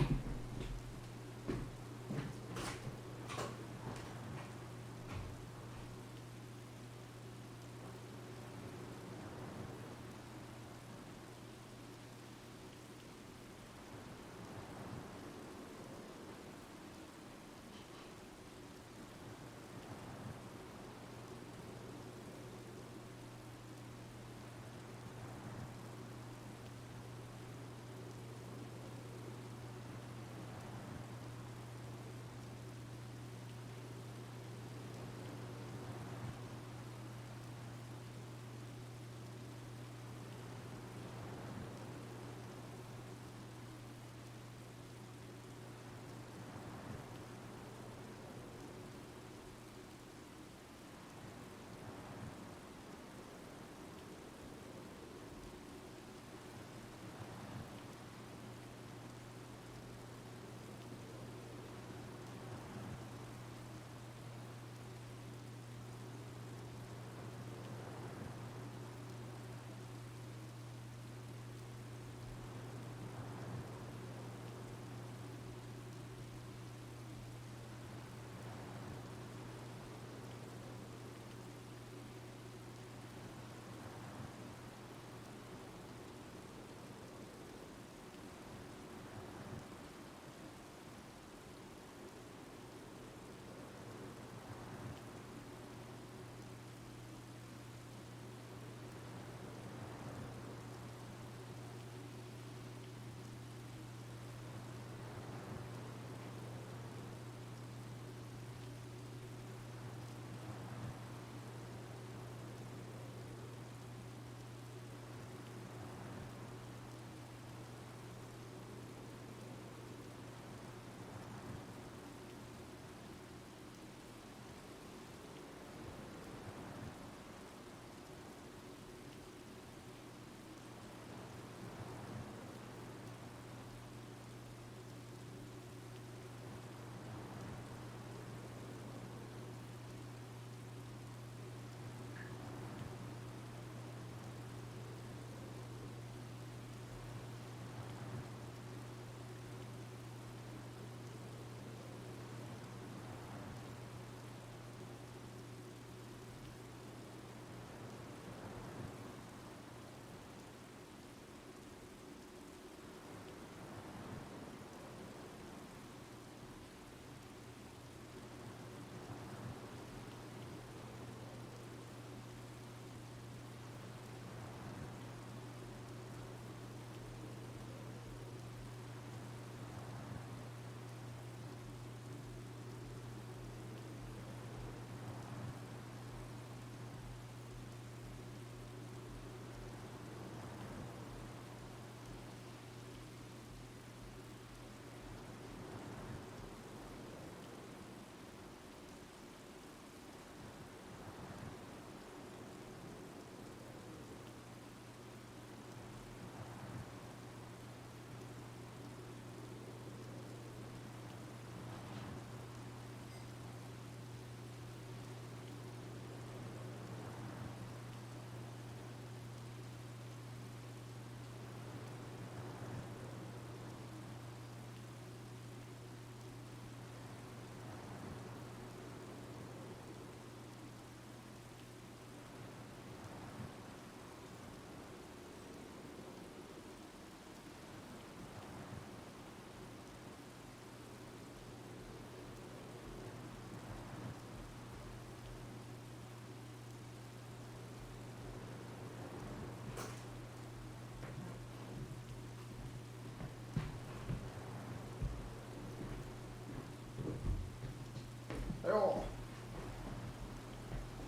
Speaker 13: Oh.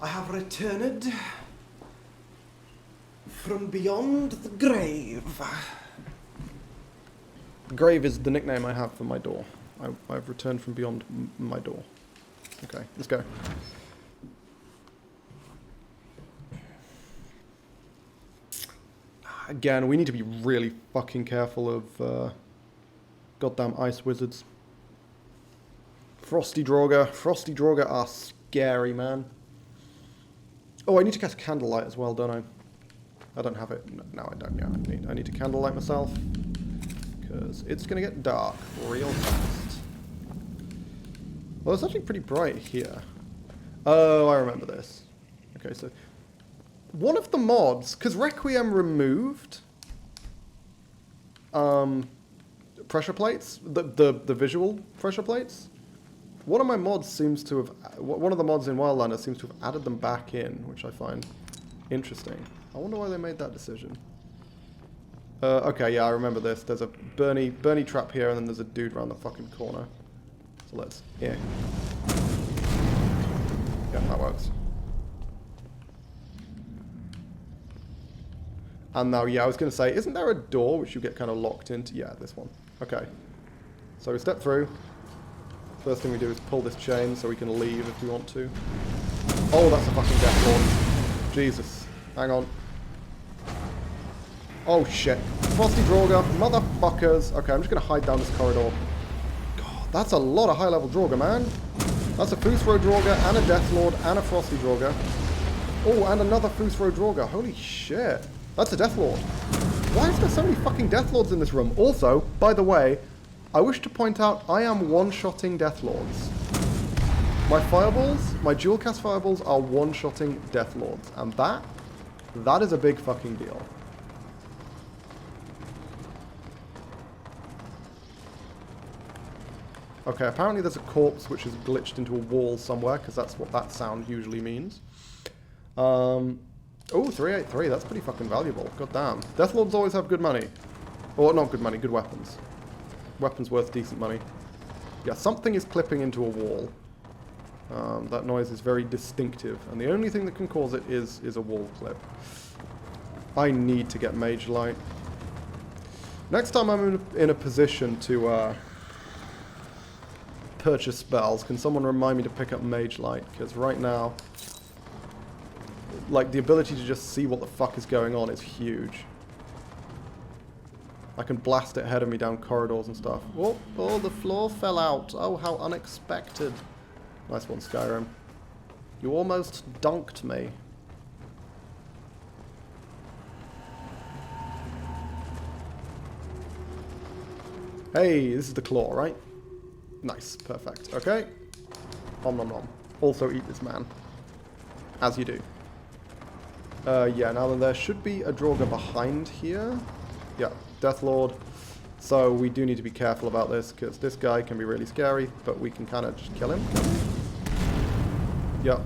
Speaker 13: I have returned from beyond the grave.
Speaker 1: Grave is the nickname I have for my door. I've returned from beyond my door. Okay, let's go. Again, we need to be really fucking careful of goddamn ice wizards. Frosty Draugr are scary, man. Oh, I need to cast Candlelight as well, don't I? I don't have it. No, I don't. Yeah, I need to Candlelight myself. Because it's going to get dark real fast. Well, it's actually pretty bright here. Oh, I remember this. Okay, so one of the mods, because Requiem removed pressure plates, the visual pressure plates. One of my mods seems to have, one of the mods in Wildlander seems to have added them back in, which I find interesting. I wonder why they made that decision. Okay, yeah, I remember this. There's a Bernie trap here, and then there's a dude around the fucking corner. So let's, yeah. Yeah, that works. And now, yeah, I was going to say, isn't there a door which you get kind of locked into? Yeah, this one. Okay. So we step through. First thing we do is pull this chain so we can leave if we want to. Oh, that's a fucking Death Lord. Jesus. Hang on. Oh, shit. Frosty Draugr, motherfuckers. Okay, I'm just going to hide down this corridor. God, that's a lot of high-level Draugr, man. That's a Fusro Draugr, and a Death Lord, and a Frosty Draugr. Oh, and another Fusro Draugr. Holy shit. That's a Death Lord. Why is there so many fucking Death Lords in this room? Also, by the way, I wish to point out I am one-shotting Death Lords. My fireballs, my dual cast fireballs are one-shotting Death Lords. And that is a big fucking deal. Okay, apparently there's a corpse which is glitched into a wall somewhere, because that's what that sound usually means. Oh, 383, that's pretty fucking valuable. God damn. Death Lords always have good money. Or not good money, good weapons. Weapons worth decent money. Yeah, something is clipping into a wall. That noise is very distinctive, and the only thing that can cause it is a wall clip. I need to get Mage Light. Next time I'm in a position to purchase spells, can someone remind me to pick up Mage Light? Because right now, like, the ability to just see what the fuck is going on is huge. I can blast it ahead of me down corridors and stuff. Oh, the floor fell out. Oh, how unexpected. Nice one, Skyrim. You almost dunked me. Hey, this is the claw, right? Nice, perfect. Okay. Om nom nom. Also eat this man. As you do. Yeah, now then there should be a Draugr behind here. Yeah, Death Lord. So we do need to be careful about this, because this guy can be really scary, but we can kind of just kill him. Yep.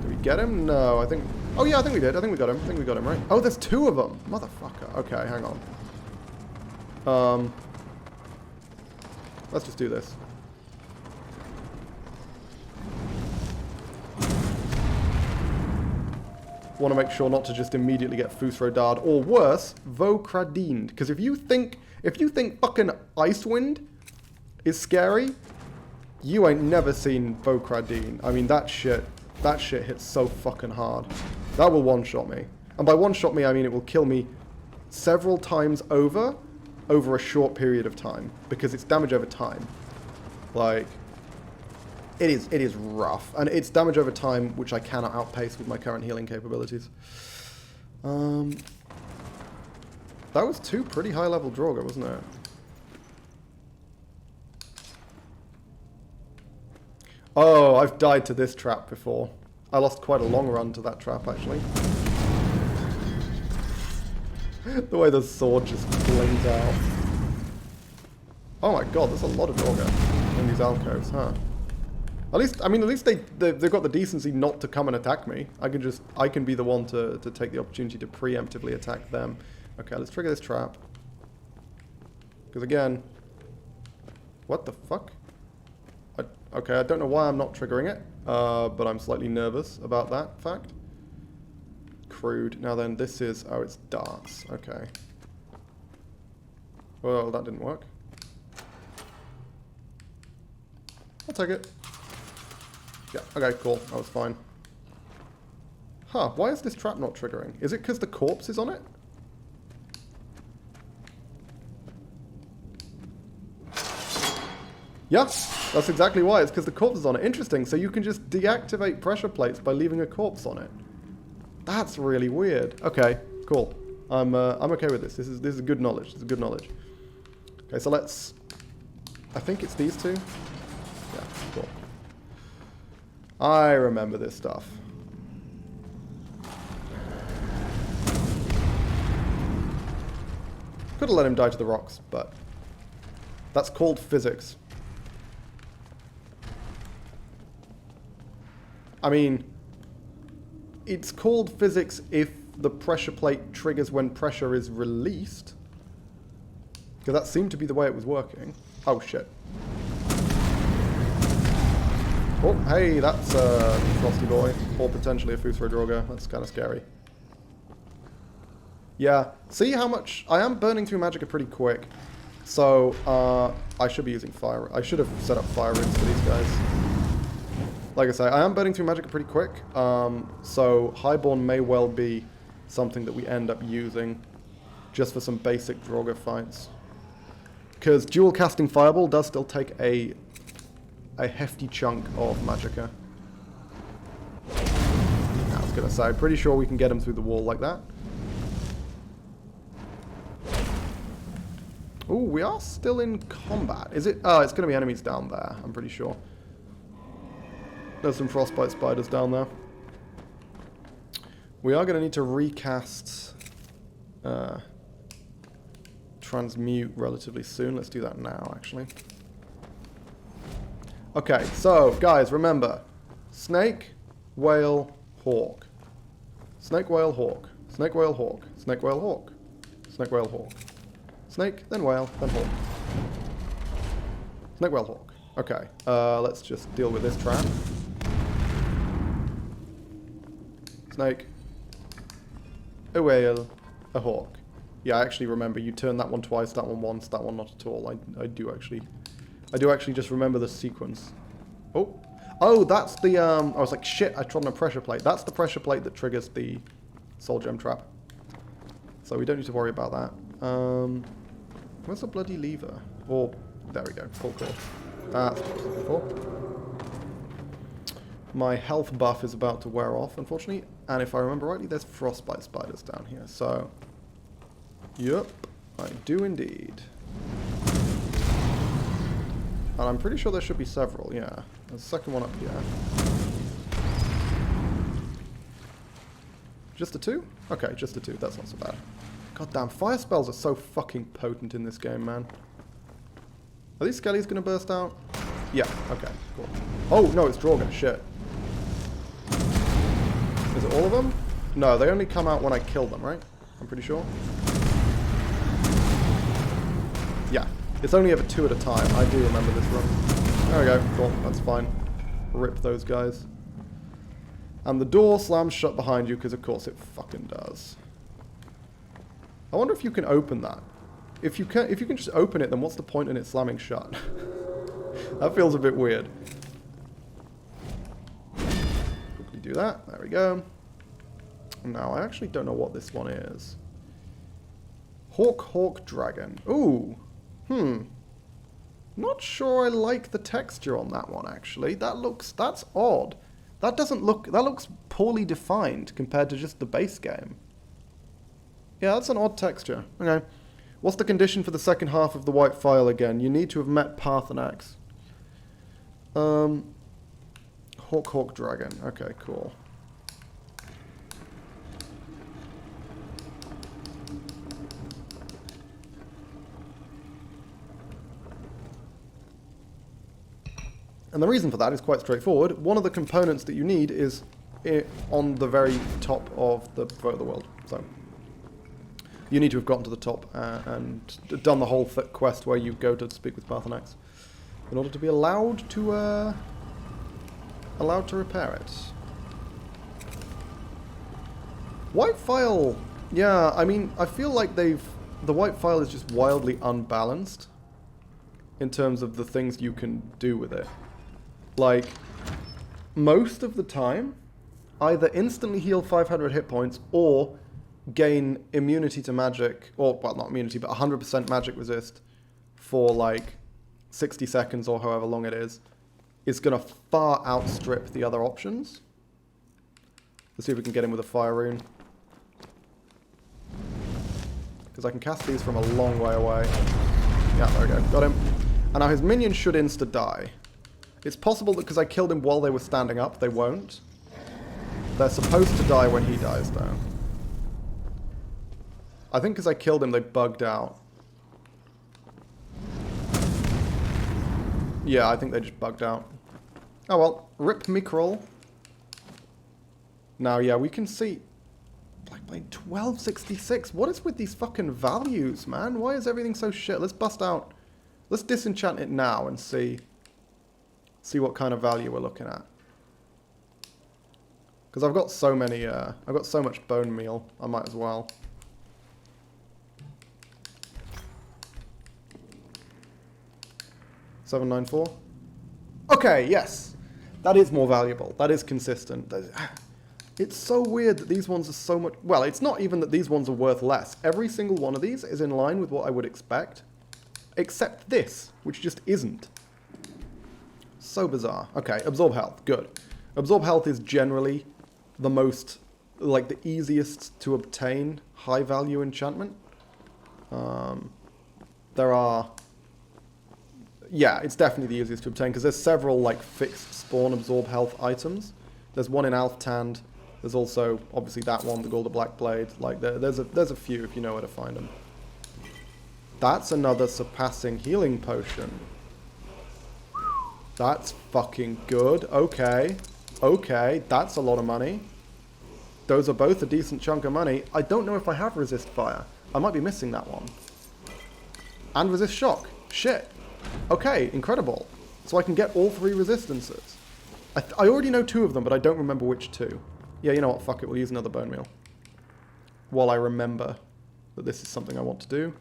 Speaker 1: Did we get him? No, I think... Oh yeah, I think we did. I think we got him. I think we got him, right? Oh, there's two of them! Motherfucker. Okay, hang on. Let's just do this. Want to make sure not to just immediately get Fusrodad, or worse, Vokradined. Because if you think fucking Icewind is scary, you ain't never seen Vokradin. I mean, that shit hits so fucking hard. That will one-shot me. And by one-shot me, I mean it will kill me several times over a short period of time. Because it's damage over time. Like... It is rough, and it's damage over time, which I cannot outpace with my current healing capabilities. That was two pretty high-level Draugr, wasn't it? Oh, I've died to this trap before. I lost quite a long run to that trap, actually. The way the sword just flings out. Oh my god, there's a lot of Draugr in these alcoves, huh? At least they've got the decency not to come and attack me. I can be the one to take the opportunity to preemptively attack them. Okay, let's trigger this trap. Because again, what the fuck? Okay, I don't know why I'm not triggering it, but I'm slightly nervous about that fact. crude. Now then, this is... Oh, it's darts. Okay. Well, that didn't work. I'll take it. Yeah, okay, cool. That was fine. Huh, why is this trap not triggering? Is it because the corpse is on it? Yeah, that's exactly why. It's because the corpse is on it. Interesting. So you can just deactivate pressure plates by leaving a corpse on it. That's really weird. Okay, cool. I'm okay with this. This is good knowledge. This is good knowledge. Okay, so let's... I think it's these two. Yeah, cool. I remember this stuff. Could have let him die to the rocks, but that's called physics. I mean, it's called physics if the pressure plate triggers when pressure is released. Because that seemed to be the way it was working. Oh, shit. Oh, hey, that's a Frosty Boy. Or potentially a Fusro Drogo. That's kind of scary. Yeah, see how much... I am burning through magicka pretty quick. So, I should be using fire... I should have set up fire rooms for these guys. Like I say, I am burning through magicka pretty quick. So, Highborn may well be something that we end up using. Just for some basic Drogo fights. Because dual casting Fireball does still take a hefty chunk of magicka. I was going to say, pretty sure we can get him through the wall like that. Ooh, we are still in combat. Is it? Oh, it's going to be enemies down there, I'm pretty sure. There's some frostbite spiders down there. We are going to need to recast transmute relatively soon. Let's do that now, actually. Okay, so, guys, remember. Snake, whale, hawk. Snake, whale, hawk. Snake, whale, hawk. Snake, whale, hawk. Snake, whale, hawk. Snake, then whale, then hawk. Snake, whale, hawk. Okay, let's just deal with this trap. Snake. A whale. A hawk. Yeah, I actually remember you turn that one twice, that one once, that one not at all. I do actually just remember the sequence. Oh. Oh, that's the, I was like, shit, I trod on a pressure plate. That's the pressure plate that triggers the soul gem trap. So we don't need to worry about that. Where's the bloody lever? Oh, there we go. Full cord. That's what I was looking for. My health buff is about to wear off, unfortunately. And if I remember rightly, there's frostbite spiders down here. So, yep, I do indeed. And I'm pretty sure there should be several, yeah. There's a second one up here. Just the two? Okay, just the two. That's not so bad. God damn, fire spells are so fucking potent in this game, man. Are these skellies gonna burst out? Yeah, okay, cool. Oh, no, it's Drogo, shit. Is it all of them? No, they only come out when I kill them, right? I'm pretty sure. Yeah, it's only ever 2 at a time. I do remember this run. There we go, cool, that's fine. Rip those guys. And the door slams shut behind you, because of course it fucking does. I wonder if you can open that. If you can just open it, then what's the point in it slamming shut? That feels a bit weird. Quickly do that. There we go. Now, I actually don't know what this one is. Hawk Dragon. Ooh. Not sure I like the texture on that one, actually. That's odd. That looks poorly defined compared to just the base game. Yeah, that's an odd texture. Okay. What's the condition for the second half of the white file again? You need to have met Parthenax. Hawk Dragon. Okay, cool. And the reason for that is quite straightforward. One of the components that you need is on the very top of the world. So you need to have gotten to the top and done the whole quest where you go to speak with Parthenax in order to be allowed to repair it. White file, yeah, I mean, I feel like the white file is just wildly unbalanced in terms of the things you can do with it. Like, most of the time, either instantly heal 500 hit points or gain immunity to magic, or, well, not immunity, but 100% magic resist for like 60 seconds or however long it is going to far outstrip the other options. Let's see if we can get him with a fire rune. Because I can cast these from a long way away. Yeah, there we go. Got him. And now his minions should insta-die. It's possible that because I killed him while they were standing up, they won't. They're supposed to die when he dies, though. I think because I killed him, they bugged out. Yeah, I think they just bugged out. Oh well, rip me crawl. Now, yeah, we can see... Blackblade 1266. What is with these fucking values, man? Why is everything so shit? Let's bust out... Let's disenchant it now and see what kind of value we're looking at. Because I've got so many... I've got so much bone meal, I might as well. $794. Okay, yes. That is more valuable. That is consistent. It's so weird that these ones are so much... Well, it's not even that these ones are worth less. Every single one of these is in line with what I would expect. Except this, which just isn't. So bizarre. Okay, absorb health. Good. Absorb health is generally the most... like, the easiest to obtain high-value enchantment. There are... Yeah, it's definitely the easiest to obtain, because there's several, like, fixed spawn absorb health items. There's one in Alftand. There's also, obviously, that one, the Golden Blackblade. Like, there's a few, if you know where to find them. That's another surpassing healing potion. That's fucking good. Okay. Okay, that's a lot of money. Those are both a decent chunk of money. I don't know if I have resist fire. I might be missing that one. And resist shock. Shit. Okay, incredible. So I can get all three resistances. I already know two of them, but I don't remember which two. Yeah, you know what? Fuck it. We'll use another bone meal. While I remember that this is something I want to do.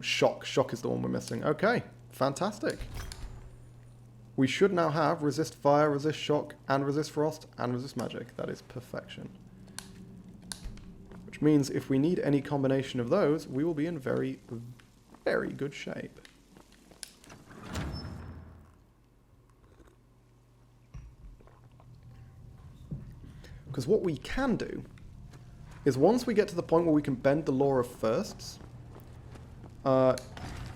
Speaker 1: Shock. Shock is the one we're missing. Okay, fantastic. We should now have resist fire, resist shock, and resist frost, and resist magic. That is perfection. Which means if we need any combination of those, we will be in very, very good shape. Because what we can do is once we get to the point where we can bend the law of firsts,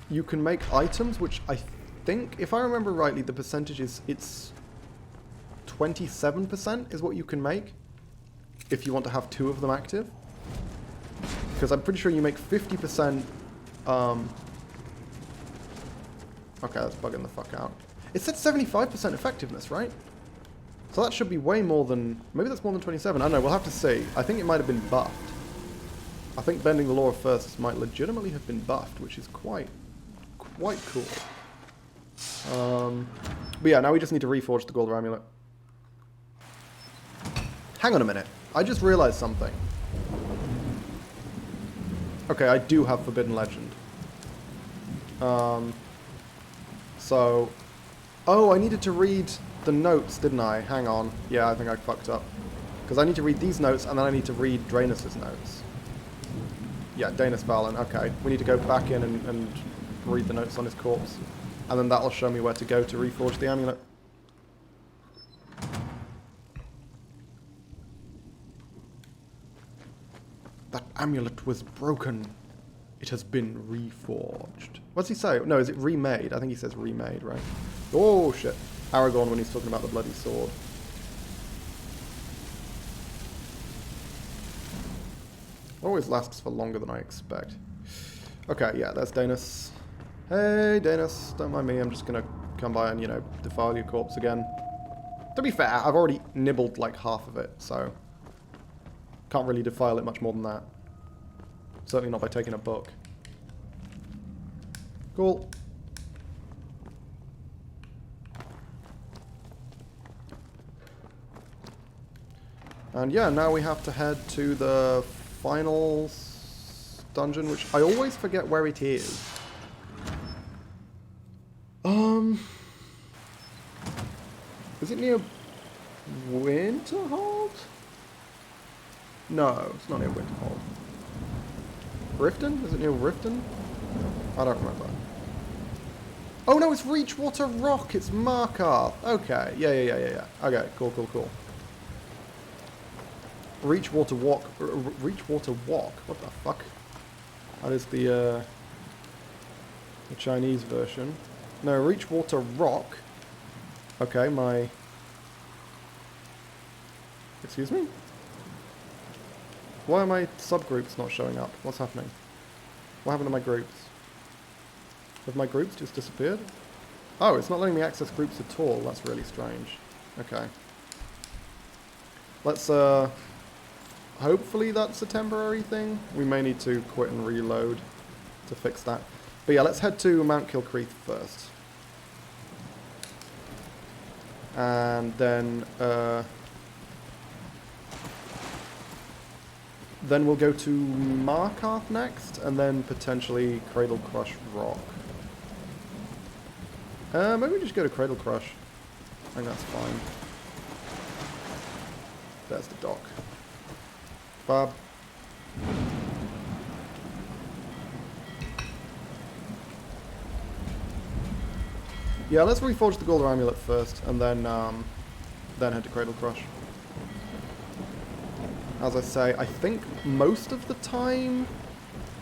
Speaker 1: you can make items which I think, if I remember rightly, the percentage is, it's 27% is what you can make if you want to have two of them active. Because I'm pretty sure you make 50%... Okay, that's bugging the fuck out. It said 75% effectiveness, right? So that should be way more than... Maybe that's more than 27. I don't know, we'll have to see. I think it might have been buffed. I think bending the law of firsts might legitimately have been buffed, which is quite cool. But yeah, now we just need to reforge the Golden Amulet. Hang on a minute. I just realized something. Okay, I do have Forbidden Legend. So... Oh, I needed to read the notes, didn't I? Hang on. Yeah, I think I fucked up. Because I need to read these notes, and then I need to read Draenus' notes. Yeah, Daenus Valen. Okay. We need to go back in and read the notes on his corpse. And then that'll show me where to go to reforge the amulet. That amulet was broken. It has been reforged. What's he say? No, is it remade? I think he says remade, right? Oh, shit. Aragorn when he's talking about the bloody sword. Always lasts for longer than I expect. Okay, yeah, that's Daenus. Hey, Daenus. Don't mind me. I'm just going to come by and, you know, defile your corpse again. To be fair, I've already nibbled like half of it, so... Can't really defile it much more than that. Certainly not by taking a book. And yeah, now we have to head to the final dungeon, which I always forget where it is. Is it near Winterhold? No, it's not near Winterhold. Riften? Is it near Riften? I don't remember. Oh no, it's Reachwater Rock. It's Markarth. Okay, yeah. Okay, cool. Reachwater Walk. Reachwater Walk. What the fuck? That is the Chinese version. No, Reachwater Rock. Okay, my... Excuse me? Why are my subgroups not showing up? What's happening? What happened to my groups? Have my groups just disappeared? Oh, it's not letting me access groups at all. That's really strange. Okay. Let's, hopefully that's a temporary thing. We may need to quit and reload to fix that. But yeah, let's head to Mount Kilcreath first. And then we'll go to Markarth next, and then potentially Cradle Crush Rock. Maybe we just go to Cradle Crush. I think that's fine. There's the dock. Bob. Yeah, let's reforge the Golden Amulet first, and then head to Cradle Crush. As I say, I think most of the time...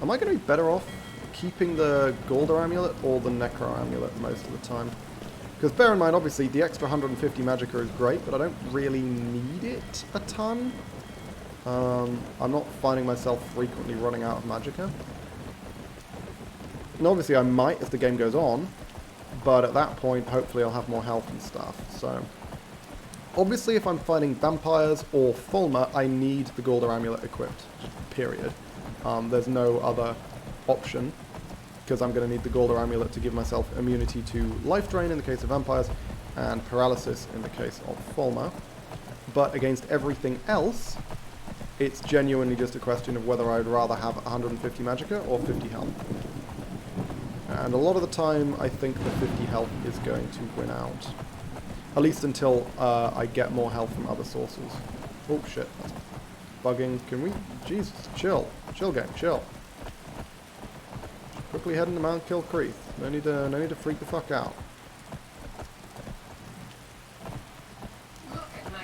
Speaker 1: Am I going to be better off keeping the Golden Amulet or the Necro Amulet most of the time? Because bear in mind, obviously, the extra 150 Magicka is great, but I don't really need it a ton. I'm not finding myself frequently running out of Magicka. And obviously I might as the game goes on, but at that point, hopefully I'll have more health and stuff, so... Obviously, if I'm fighting vampires or Fulma, I need the Golden Amulet equipped, period. There's no other option, because I'm going to need the Golden Amulet to give myself immunity to life drain in the case of vampires, and paralysis in the case of Fulma. But against everything else, it's genuinely just a question of whether I'd rather have 150 Magicka or 50 health. And a lot of the time, I think the 50 health is going to win out. At least until I get more health from other sources. Oh shit, that's bugging. Can we? Jesus, chill. Chill game, chill. Quickly heading to Mount Kilcreath. No need to freak the fuck out.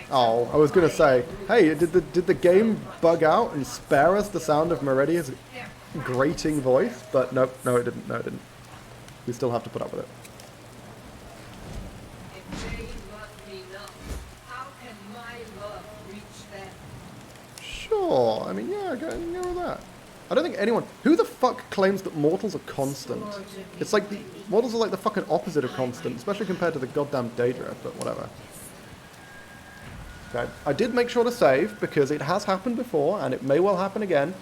Speaker 1: Oh, I was gonna say, hey, did the game bug out and spare us the sound of Meridia's grating voice? But nope, no it didn't, We still have to put up with it. Sure, I mean, yeah, go with that. I don't think anyone... Who the fuck claims that mortals are constant? It's like mortals are like the fucking opposite of constant, especially compared to the goddamn Daedra, but whatever. Okay, I did make sure to save, because it has happened before, and it may well happen again,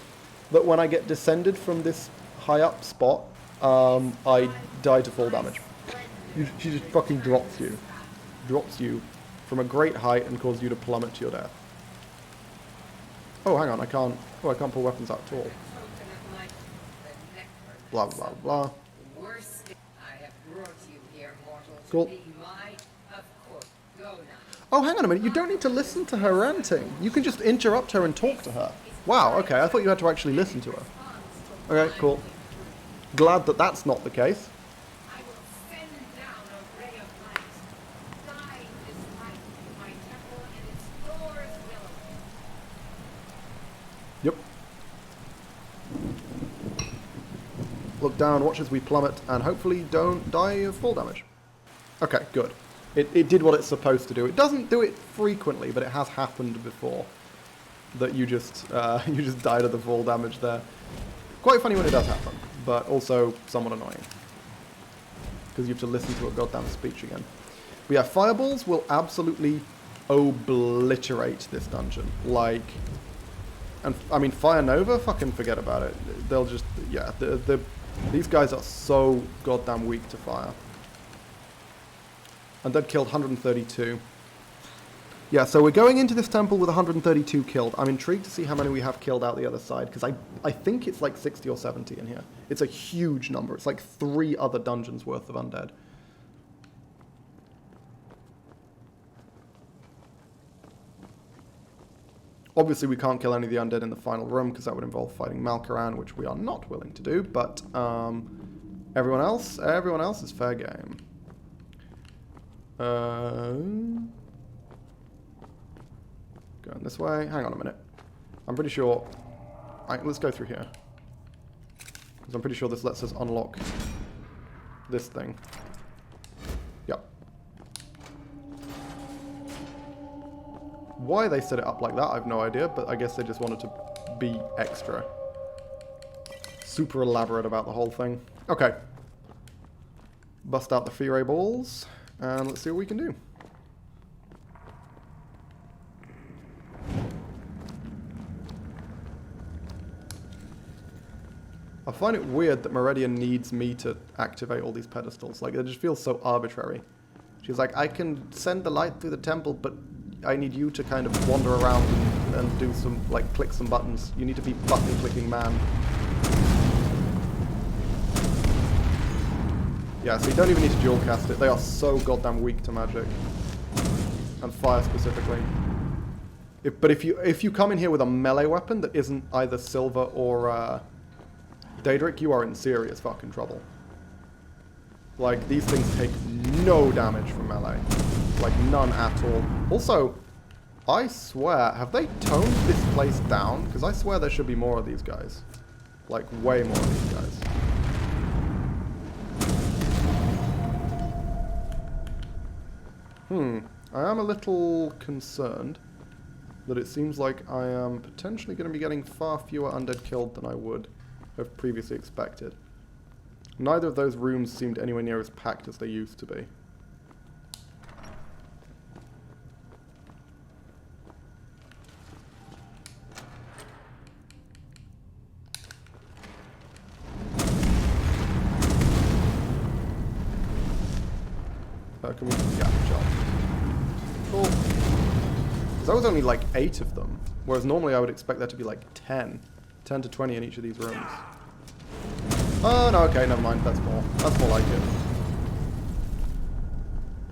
Speaker 1: that when I get descended from this high up spot, I die to full damage. She just fucking drops you. Drops you from a great height and causes you to plummet to your death. Oh, hang on, I can't pull weapons out at all. Blah, blah, blah. Cool. Oh, hang on a minute, you don't need to listen to her ranting. You can just interrupt her and talk to her. Wow, okay, I thought you had to actually listen to her. Okay, cool. Glad that that's not the case. Yep. Look down, watch as we plummet, and hopefully don't die of full damage. Okay, good. It did what it's supposed to do. It doesn't do it frequently, but it has happened before. That you just died of the full damage there. Quite funny when it does happen, but also somewhat annoying. Because you have to listen to a goddamn speech again. But yeah, fireballs will absolutely obliterate this dungeon. Like... And, I mean, Fire Nova, fucking forget about it. They'll just, yeah, these guys are so goddamn weak to fire. And that killed 132. Yeah, so we're going into this temple with 132 killed. I'm intrigued to see how many we have killed out the other side, because I think it's like 60 or 70 in here. It's a huge number. It's like 3 other dungeons worth of undead. Obviously, we can't kill any of the undead in the final room, because that would involve fighting Malkaran, which we are not willing to do, but everyone else is fair game. Going this way. Hang on a minute. I'm pretty sure... let's go through here. Because I'm pretty sure this lets us unlock this thing. Yep. Why they set it up like that, I have no idea, but I guess they just wanted to be extra. Super elaborate about the whole thing. Okay. Bust out the Fire balls, and let's see what we can do. I find it weird that Meridian needs me to activate all these pedestals. Like, it just feels so arbitrary. She's like, I can send the light through the temple, but I need you to kind of wander around and do some, like, click some buttons. You need to be button-clicking man. Yeah, so you don't even need to dual cast it. They are so goddamn weak to magic. And fire specifically. But if you come in here with a melee weapon that isn't either silver or Daedric, you are in serious fucking trouble. Like, these things take no damage from melee. Like, none at all. Also, I swear, have they toned this place down? Because I swear there should be more of these guys. Like, way more of these guys. I am a little concerned that it seems like I am potentially going to be getting far fewer undead killed than I would have previously expected. Neither of those rooms seemed anywhere near as packed as they used to be. Can we? Yeah, jump. Cool. Because that was only like 8 of them, whereas normally I would expect there to be like 10 to 20 in each of these rooms. Oh, no, okay, never mind. That's more like it.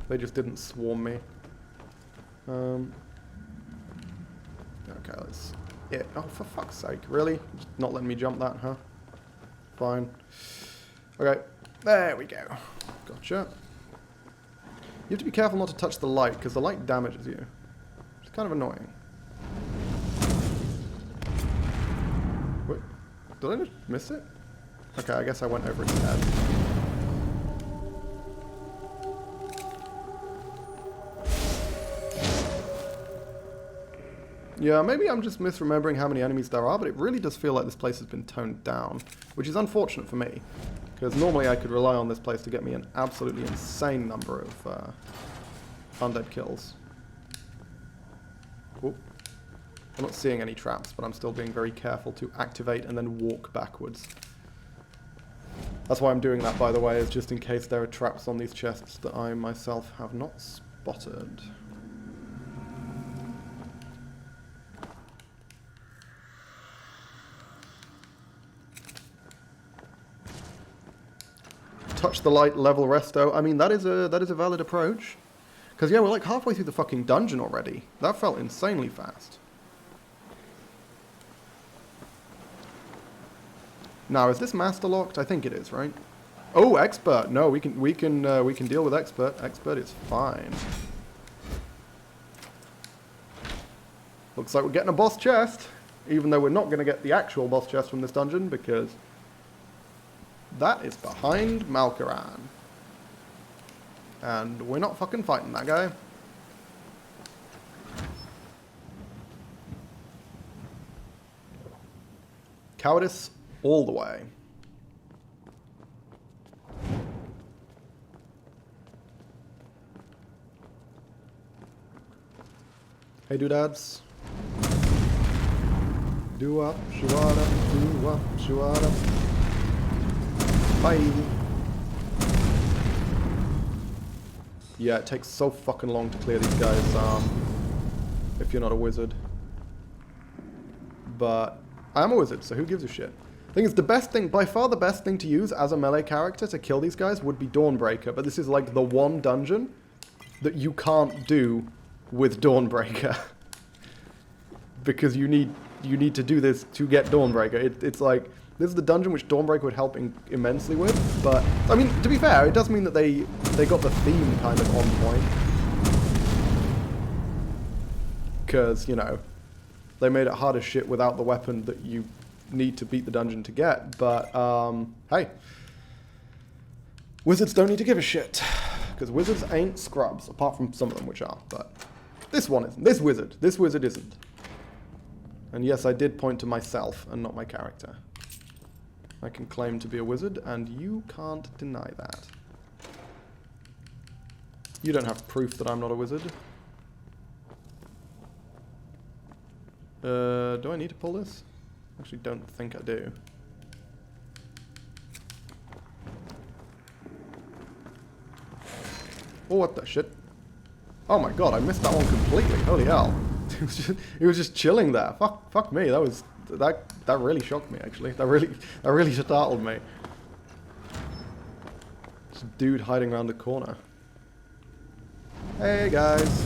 Speaker 1: They just didn't swarm me. Okay, let's... Yeah. Oh, for fuck's sake. Really? Just not letting me jump that, huh? Fine. Okay. There we go. Gotcha. You have to be careful not to touch the light, because the light damages you. It's kind of annoying. Wait. Did I just miss it? Okay, I guess I went over its head. Yeah, maybe I'm just misremembering how many enemies there are, but it really does feel like this place has been toned down, which is unfortunate for me, because normally I could rely on this place to get me an absolutely insane number of undead kills. Oop. I'm not seeing any traps, but I'm still being very careful to activate and then walk backwards. That's why I'm doing that, by the way, is just in case there are traps on these chests that I myself have not spotted. Touch the light, level resto. I mean, that is a valid approach. Because, yeah, we're like halfway through the fucking dungeon already. That felt insanely fast. Now, is this master locked? I think it is, right? Oh, expert. No, we can deal with expert. Expert is fine. Looks like we're getting a boss chest, even though we're not going to get the actual boss chest from this dungeon because that is behind Malkaran. And we're not fucking fighting that guy. Cowardice all the way. Hey doodads. Do up, shuada, do up, shuada. Bye. Yeah, it takes so fucking long to clear these guys' if you're not a wizard. But I am a wizard, so who gives a shit? Thing is, the best thing, by far the best thing to use as a melee character to kill these guys would be Dawnbreaker, but this is like the one dungeon that you can't do with Dawnbreaker. Because you need to do this to get Dawnbreaker. It's like, this is the dungeon which Dawnbreaker would help immensely with, but, I mean, to be fair, it does mean that they got the theme kind of on point. Because, you know, they made it hard as shit without the weapon that you need to beat the dungeon to get, but, hey. Wizards don't need to give a shit. Because wizards ain't scrubs, apart from some of them which are, but this one isn't. This wizard isn't. And yes, I did point to myself and not my character. I can claim to be a wizard, and you can't deny that. You don't have proof that I'm not a wizard. Do I need to pull this? Actually, don't think I do. Oh, what the shit? Oh my god, I missed that one completely. Holy hell. He was just chilling there. Fuck me. That really shocked me, actually. That really startled me. Just a dude hiding around the corner. Hey guys.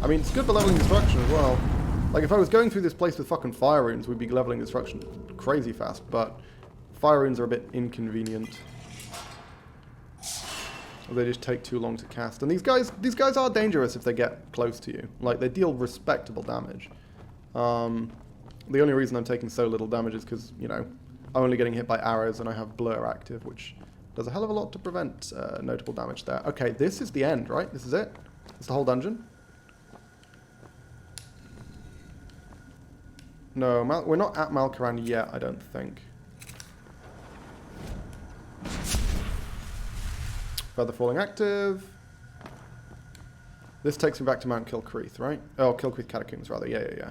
Speaker 1: I mean, it's good for leveling destruction as well. Like, if I was going through this place with fucking fire runes, we'd be leveling destruction crazy fast, but fire runes are a bit inconvenient. They just take too long to cast. And these guys are dangerous if they get close to you. Like, they deal respectable damage. The only reason I'm taking so little damage is because, you know, I'm only getting hit by arrows and I have Blur active, which does a hell of a lot to prevent notable damage there. Okay, this is the end, right? This is it? It's the whole dungeon? No, we're not at Malkaran yet, I don't think. Feather falling active. This takes me back to Mount Kilcreath, right? Oh, Kilcreath Catacombs, rather. Yeah.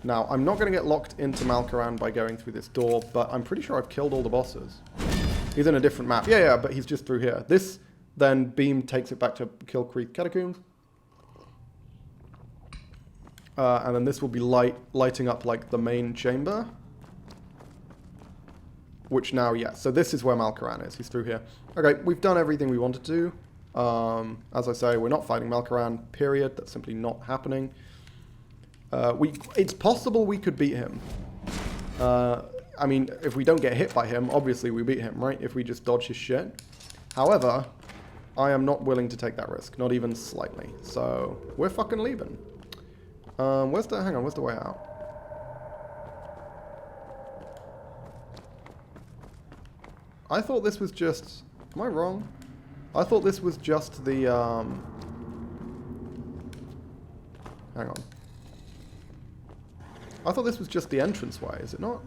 Speaker 1: Now, I'm not going to get locked into Malkaran by going through this door, but I'm pretty sure I've killed all the bosses. He's in a different map. Yeah, but he's just through here. This, then, beam takes it back to Kilcreath Catacombs. And then this will be lighting up, like, the main chamber. Which now, yeah. So this is where Malkaran is. He's through here. Okay, we've done everything we wanted to do. As I say, we're not fighting Malkaran, period. That's simply not happening. It's possible we could beat him. I mean, if we don't get hit by him, obviously we beat him, right? If we just dodge his shit. However, I am not willing to take that risk. Not even slightly. So, we're fucking leaving. Where's the way out? I thought this was just... Am I wrong? I thought this was just the, Hang on. I thought this was just the entranceway, is it not?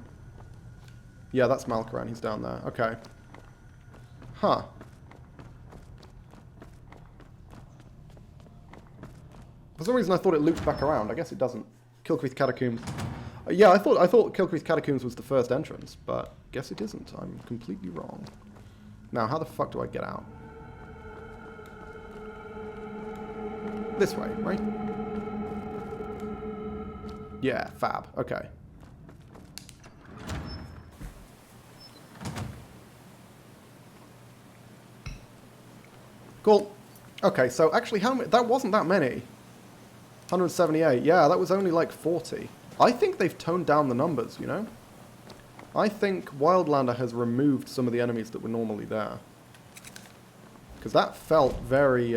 Speaker 1: Yeah, that's Malkaran, he's down there. Okay. Huh. For some reason I thought it looped back around. I guess it doesn't. Kilcreath Catacombs. Yeah, I thought Kilcreath Catacombs was the first entrance, but guess it isn't. I'm completely wrong. Now, how the fuck do I get out? This way, right? Yeah, fab. Okay. Cool. Okay, so actually, how many? That wasn't that many. 178. Yeah, that was only like 40. I think they've toned down the numbers, you know? I think Wildlander has removed some of the enemies that were normally there. Because that felt very,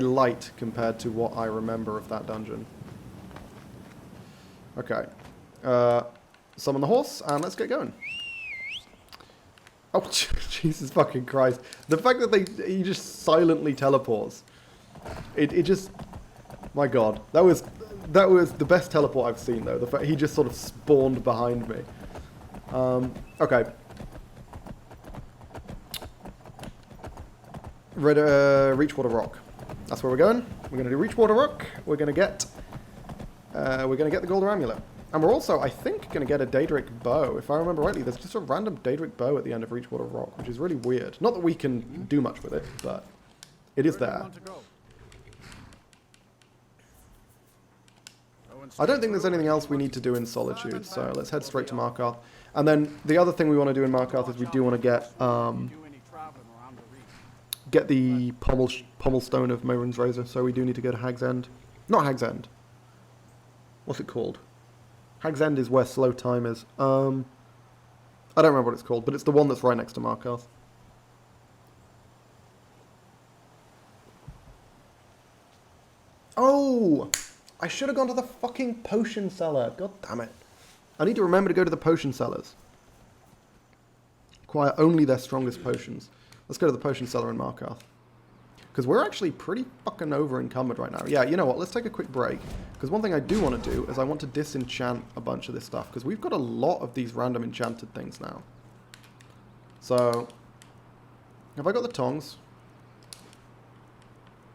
Speaker 1: light compared to what I remember of that dungeon. Okay. Summon the horse, and let's get going. Oh, Jesus fucking Christ. The fact that he just silently teleports. It just... My god. That was the best teleport I've seen, though. The fact he just sort of spawned behind me. Okay. Reachwater Rock. That's where we're going. We're going to do Reachwater Rock. We're going to get the Golden Amulet. And we're also, I think, going to get a Daedric bow. If I remember rightly, there's just a random Daedric bow at the end of Reachwater Rock, which is really weird. Not that we can do much with it, but it is there. I don't think there's anything else we need to do in Solitude, so let's head straight to Markarth. And then the other thing we want to do in Markarth is we do want to get the pommel stone of Mehrunes Razor, so we do need to go to Hag's End. Not Hag's End. What's it called? Hag's End is where Slow Time is. I don't remember what it's called, but it's the one that's right next to Markarth. Oh! I should have gone to the fucking potion cellar. God damn it. I need to remember to go to the potion cellars. Acquire only their strongest potions. Let's go to the potion cellar in Markarth. Because we're actually pretty fucking over encumbered right now. Yeah, you know what? Let's take a quick break. Because one thing I do want to do is I want to disenchant a bunch of this stuff. Because we've got a lot of these random enchanted things now. So, have I got the tongs?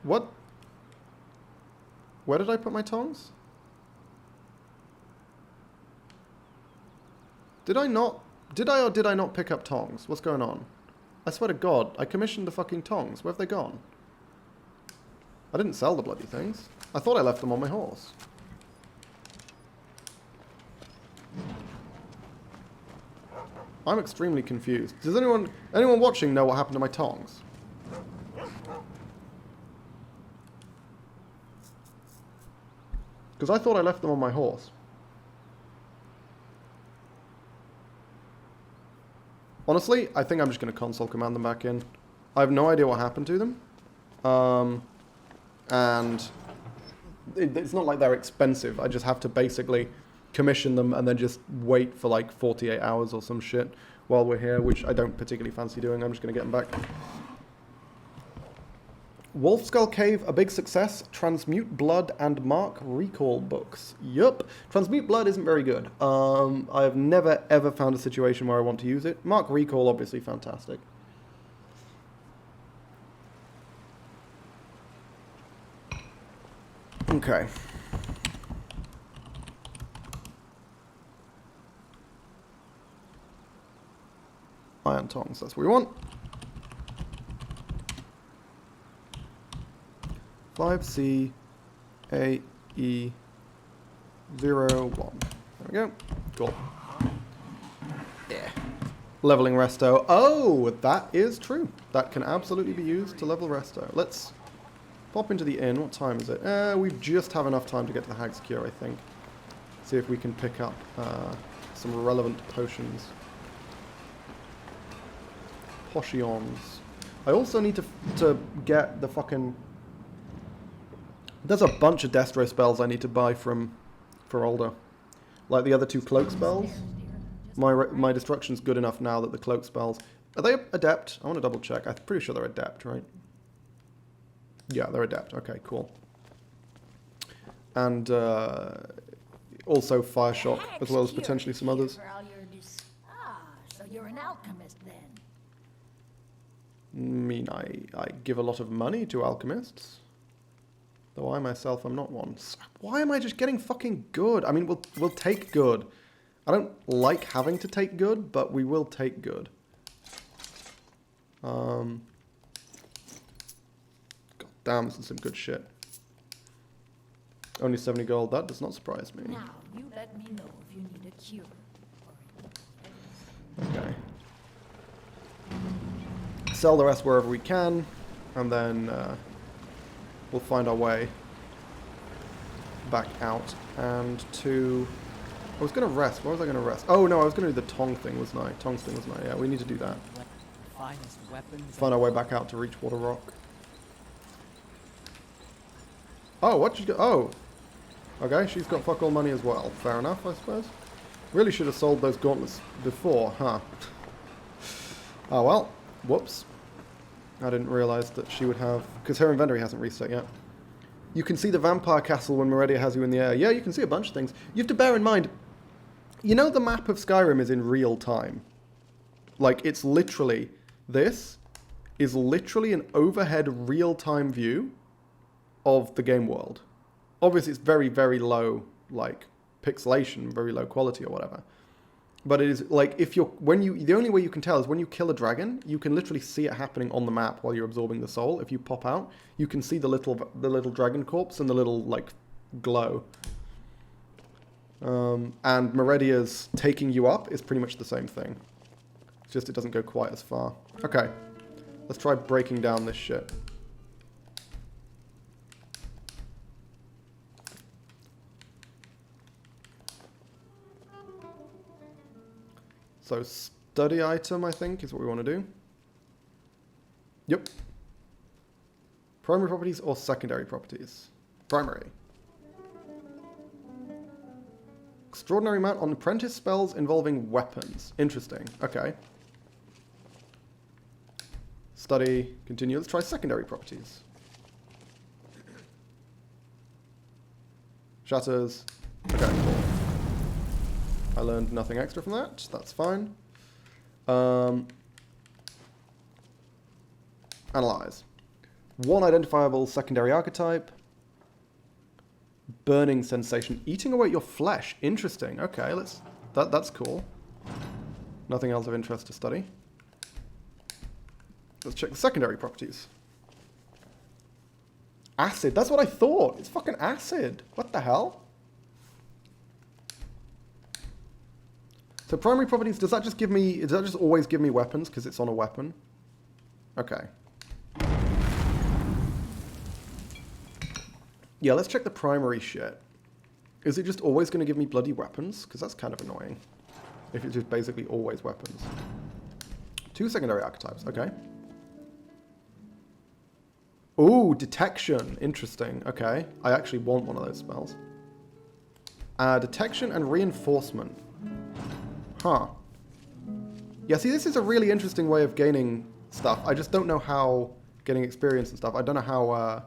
Speaker 1: What? Where did I put my tongs? Did I not? Did I or did I not pick up tongs? What's going on? I swear to God, I commissioned the fucking tongs. Where have they gone? I didn't sell the bloody things. I thought I left them on my horse. I'm extremely confused. Does anyone watching know what happened to my tongs? Because I thought I left them on my horse. Honestly, I think I'm just going to console command them back in. I have no idea what happened to them. And it's not like they're expensive. I just have to basically commission them and then just wait for like 48 hours or some shit while we're here, which I don't particularly fancy doing. I'm just going to get them back. Wolfskull Cave, a big success. Transmute Blood and Mark Recall books. Yup. Transmute Blood isn't very good. I have never ever found a situation where I want to use it. Mark Recall, obviously fantastic. Okay. Iron tongs, that's what we want. 5C AE 01. There we go. Cool. Yeah. Leveling resto. Oh, that is true. That can absolutely be used to level resto. Let's pop into the inn. What time is it? We just have enough time to get to the Hag's Cure, I think. See if we can pick up some relevant potions. Potions. I also need to get the fucking... There's a bunch of Destro spells I need to buy for Older. Like the other two cloak spells. My destruction's good enough now that the cloak spells... Are they adept? I want to double check. I'm pretty sure they're adept, right? Yeah, they're adept. Okay, cool. And also Fire Shock, as well as potentially some others.
Speaker 14: So you're an alchemist then?
Speaker 1: I mean, I give a lot of money to alchemists. Though I myself am not one. Why am I just getting fucking good? I mean, we'll take good. I don't like having to take good, but we will take good. God damn, this is some good shit. Only 70 gold, that does not surprise me.
Speaker 14: Now, you let me know if you need a cure.
Speaker 1: Okay. Sell the rest wherever we can, and then we'll find our way back out and to... I was going to rest. Where was I going to rest? Oh, no, I was going to do the Tong thing, wasn't I? Tong's thing, wasn't I? Yeah, we need to do that. Find our way back out to Reachwater Rock. Oh, what? Oh. Okay, she's got fuck all money as well. Fair enough, I suppose. Really should have sold those gauntlets before, huh? Oh, well. Whoops. I didn't realise that she would have... Because her inventory hasn't reset yet. You can see the vampire castle when Meridia has you in the air. Yeah, you can see a bunch of things. You have to bear in mind... You know the map of Skyrim is in real time. Like, it's literally... This is literally an overhead real-time view of the game world. Obviously, it's very, very low, like, pixelation, very low quality or whatever. But it is like the only way you can tell is when you kill a dragon, you can literally see it happening on the map while you're absorbing the soul. If you pop out, you can see the little dragon corpse and the little like glow. And Meredia's taking you up is pretty much the same thing. It's just it doesn't go quite as far. Okay, let's try breaking down this shit. So study item, I think, is what we want to do. Yep. Primary properties or secondary properties? Primary. Extraordinary amount on apprentice spells involving weapons. Interesting. Okay. Study. Continue. Let's try secondary properties. Shatters. Okay, cool. I learned nothing extra from that. That's fine. Analyze. One identifiable secondary archetype. Burning sensation. Eating away at your flesh. Interesting. Okay, that's cool. Nothing else of interest to study. Let's check the secondary properties. Acid. That's what I thought. It's fucking acid. What the hell? So primary properties, does that just always give me weapons because it's on a weapon? Okay. Yeah, let's check the primary shit. Is it just always going to give me bloody weapons? Because that's kind of annoying. If it's just basically always weapons. 2 secondary archetypes, okay. Ooh, detection. Interesting, okay. I actually want one of those spells. Detection and reinforcement. Huh. Yeah, see, this is a really interesting way of gaining stuff. I just don't know how... Getting experience and stuff. I don't know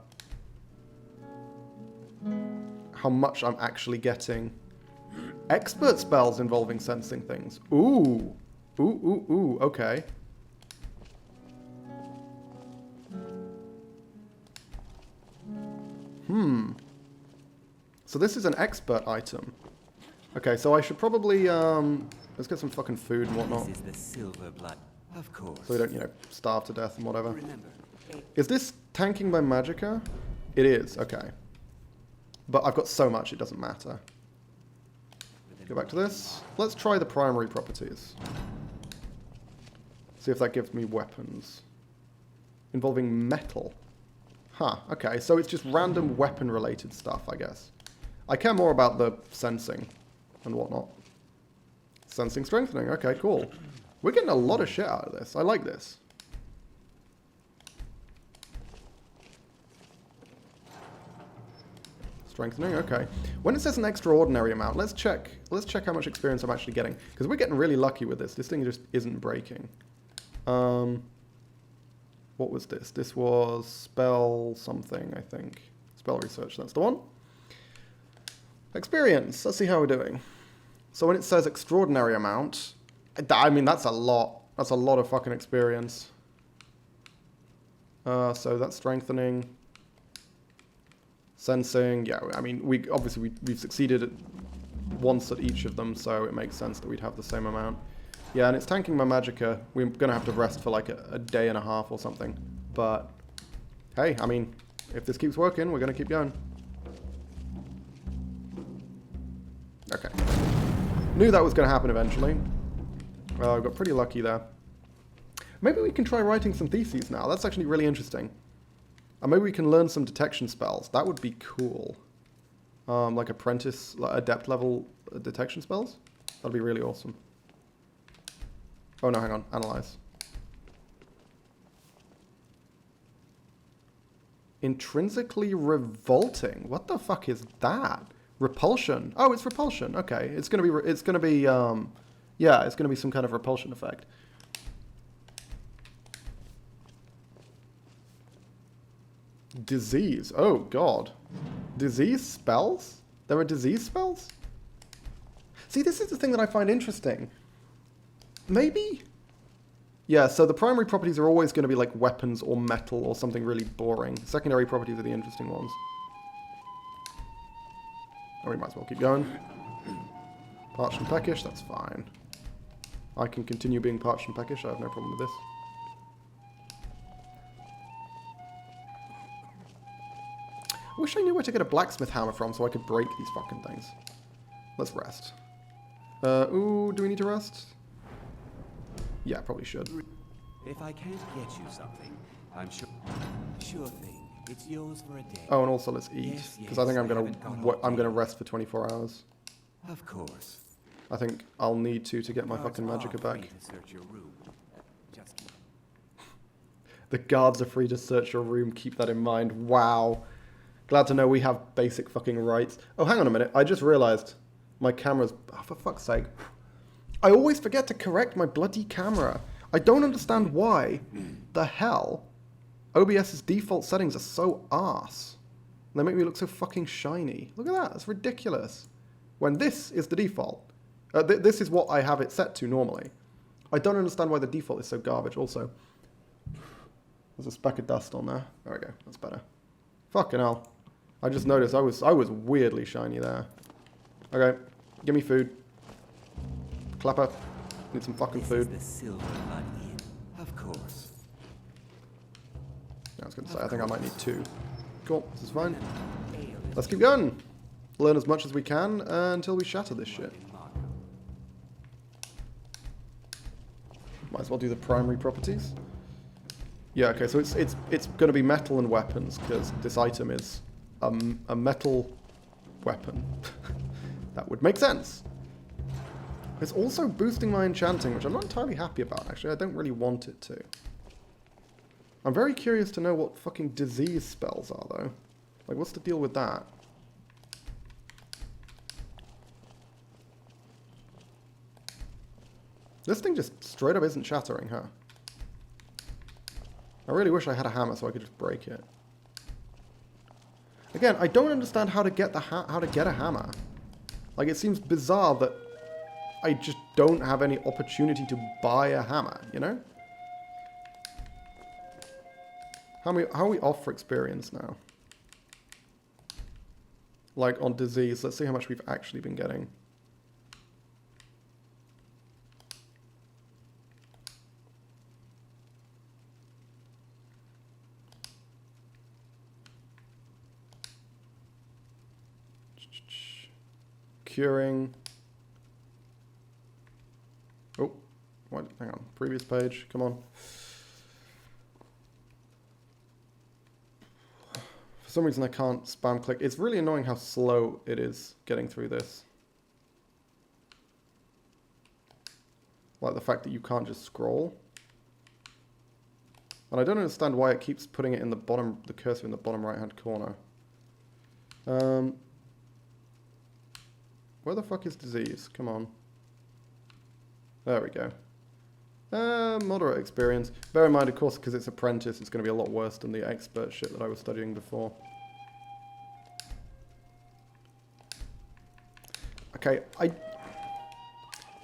Speaker 1: how much I'm actually getting. Expert spells involving sensing things. Ooh. Ooh, okay. So this is an expert item. Okay, so I should probably, let's get some fucking food and whatnot.
Speaker 6: This is the silver blood, of course.
Speaker 1: So we don't, starve to death and whatever. Is this tanking by magicka? It is, okay. But I've got so much, it doesn't matter. Go back to this. Let's try the primary properties. See if that gives me weapons. Involving metal. Huh, okay, so it's just random weapon-related stuff, I guess. I care more about the sensing and whatnot. Sensing strengthening, okay, cool. We're getting a lot of shit out of this. I like this. Strengthening, okay. When it says an extraordinary amount, let's check how much experience I'm actually getting. Because we're getting really lucky with this. This thing just isn't breaking. What was this? This was spell something, I think. Spell research, that's the one. Experience, let's see how we're doing. So when it says extraordinary amount, I mean, that's a lot. That's a lot of fucking experience. So that's strengthening. Sensing, yeah, I mean, we've succeeded once at each of them, so it makes sense that we'd have the same amount. Yeah, and it's tanking my magicka. We're going to have to rest for like a day and a half or something. But, hey, I mean, if this keeps working, we're going to keep going. Okay. Knew that was going to happen eventually. I got pretty lucky there. Maybe we can try writing some theses now. That's actually really interesting. And maybe we can learn some detection spells. That would be cool. Like apprentice, like adept level detection spells. That'd be really awesome. Oh no, hang on. Analyze. Intrinsically revolting. What the fuck is that? Repulsion. Oh, it's repulsion. Okay, it's gonna be yeah, it's gonna be some kind of repulsion effect. Disease. Oh god. Disease spells? There are disease spells? See, this is the thing that I find interesting. Maybe? Yeah, so the primary properties are always going to be like weapons or metal or something really boring. Secondary properties are the interesting ones. Oh, we might as well keep going. Parched and peckish, that's fine. I can continue being parched and peckish, I have no problem with this. I wish I knew where to get a blacksmith hammer from so I could break these fucking things. Let's rest. Ooh, do we need to rest? Yeah, probably should.
Speaker 6: If I can't get you something, I'm sure. Sure thing. It's yours for a day.
Speaker 1: Oh, and also let's eat, because I think I'm gonna rest for 24 hours.
Speaker 6: Of course.
Speaker 1: I think I'll need to get my fucking magicka back. The guards are free to search your room. Keep that in mind. Wow. Glad to know we have basic fucking rights. Oh, hang on a minute. I just realized my camera's... Oh, for fuck's sake. I always forget to correct my bloody camera. I don't understand why the hell OBS's default settings are so arse. They make me look so fucking shiny. Look at that. That's ridiculous. When this is the default. This is what I have it set to normally. I don't understand why the default is so garbage. Also, there's a speck of dust on there. There we go. That's better. Fucking hell. I just noticed I was weirdly shiny there. Okay. Give me food. Clapper. Need some fucking food.
Speaker 6: The Silver Blood Inn, of course.
Speaker 1: Yeah, I was going to say, I think I might need 2. Cool. This is fine. Let's keep going. Learn as much as we can until we shatter this shit. Might as well do the primary properties. Yeah, okay, so it's going to be metal and weapons, because this item is a metal weapon. That would make sense. It's also boosting my enchanting, which I'm not entirely happy about, actually. I don't really want it to. I'm very curious to know what fucking disease spells are, though. Like, what's the deal with that? This thing just straight up isn't shattering, huh? I really wish I had a hammer so I could just break it. Again, I don't understand how to get a hammer. Like, it seems bizarre that I just don't have any opportunity to buy a hammer, you know? How are we off for experience now? Like, on disease, let's see how much we've actually been getting. Curing. Oh, what? Hang on. Previous page. Come on. For some reason I can't spam click. It's really annoying how slow it is getting through this. Like the fact that you can't just scroll. And I don't understand why it keeps putting it in the bottom, the cursor in the bottom right hand corner. Where the fuck is disease? Come on. There we go. Moderate experience. Bear in mind, of course, because it's apprentice, it's going to be a lot worse than the expert shit that I was studying before. Okay,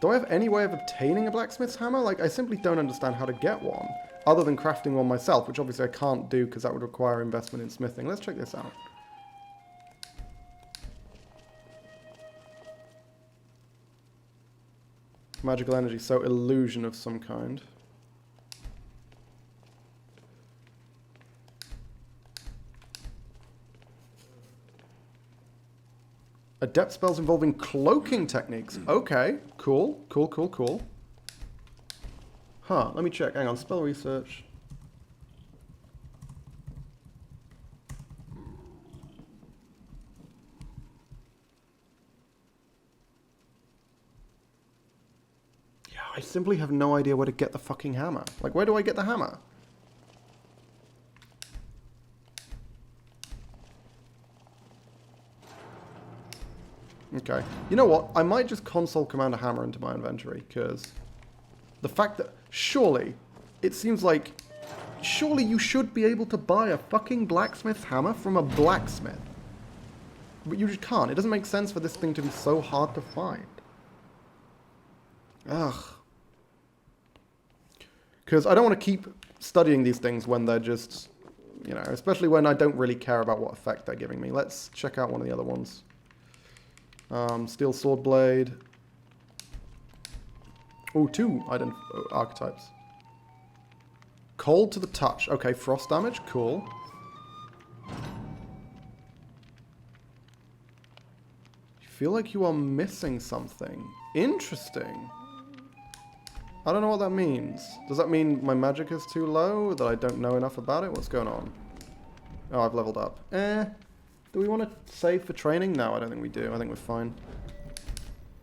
Speaker 1: do I have any way of obtaining a blacksmith's hammer? Like, I simply don't understand how to get one, other than crafting one myself, which obviously I can't do because that would require investment in smithing. Let's check this out. Magical energy, so illusion of some kind. Adept spells involving cloaking techniques. Okay, cool, cool, cool, cool. Huh, let me check. Hang on, spell research. I simply have no idea where to get the fucking hammer. Like, where do I get the hammer? Okay. You know what? I might just console command a hammer into my inventory, because the fact that... Surely, it seems like... Surely you should be able to buy a fucking blacksmith's hammer from a blacksmith. But you just can't. It doesn't make sense for this thing to be so hard to find. Ugh. Because I don't want to keep studying these things when they're just, you know, especially when I don't really care about what effect they're giving me. Let's check out one of the other ones. Steel sword blade. Oh, 2 archetypes. Cold to the touch. Okay, frost damage. Cool. You feel like you are missing something. Interesting. I don't know what that means. Does that mean my magic is too low? That I don't know enough about it? What's going on? Oh, I've leveled up. Do we want to save for training? No, I don't think we do. I think we're fine.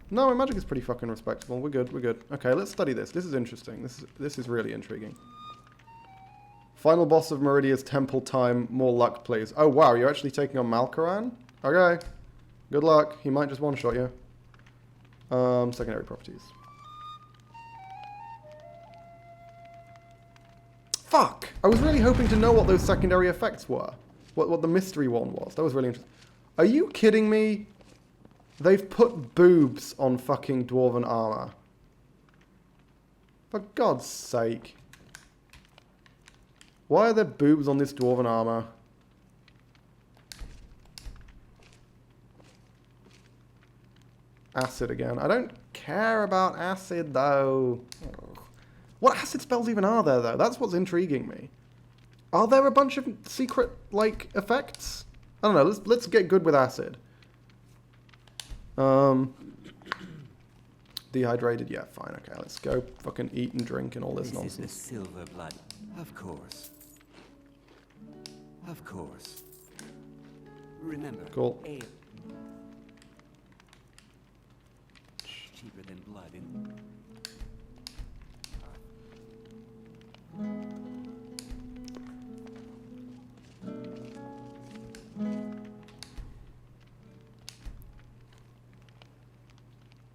Speaker 1: No, my magic is pretty fucking respectable. We're good, we're good. Okay, let's study this. This is interesting. This is really intriguing. Final boss of Meridia's Temple time. More luck, please. Oh, wow, you're actually taking on Malkaran? Okay. Good luck. He might just one-shot you. Secondary properties. Fuck! I was really hoping to know what those secondary effects were. What the mystery one was. That was really interesting. Are you kidding me? They've put boobs on fucking dwarven armor. For God's sake. Why are there boobs on this dwarven armor? Acid again. I don't care about acid though. Ugh. What acid spells even are there though? That's what's intriguing me. Are there a bunch of secret like effects? I don't know. Let's get good with acid. Dehydrated, yeah, fine, okay, let's go fucking eat and drink and all this nonsense.
Speaker 6: This is the silver blood. Of course. Of course. Remember,
Speaker 1: cool.
Speaker 6: Ale. Cheaper than blood in...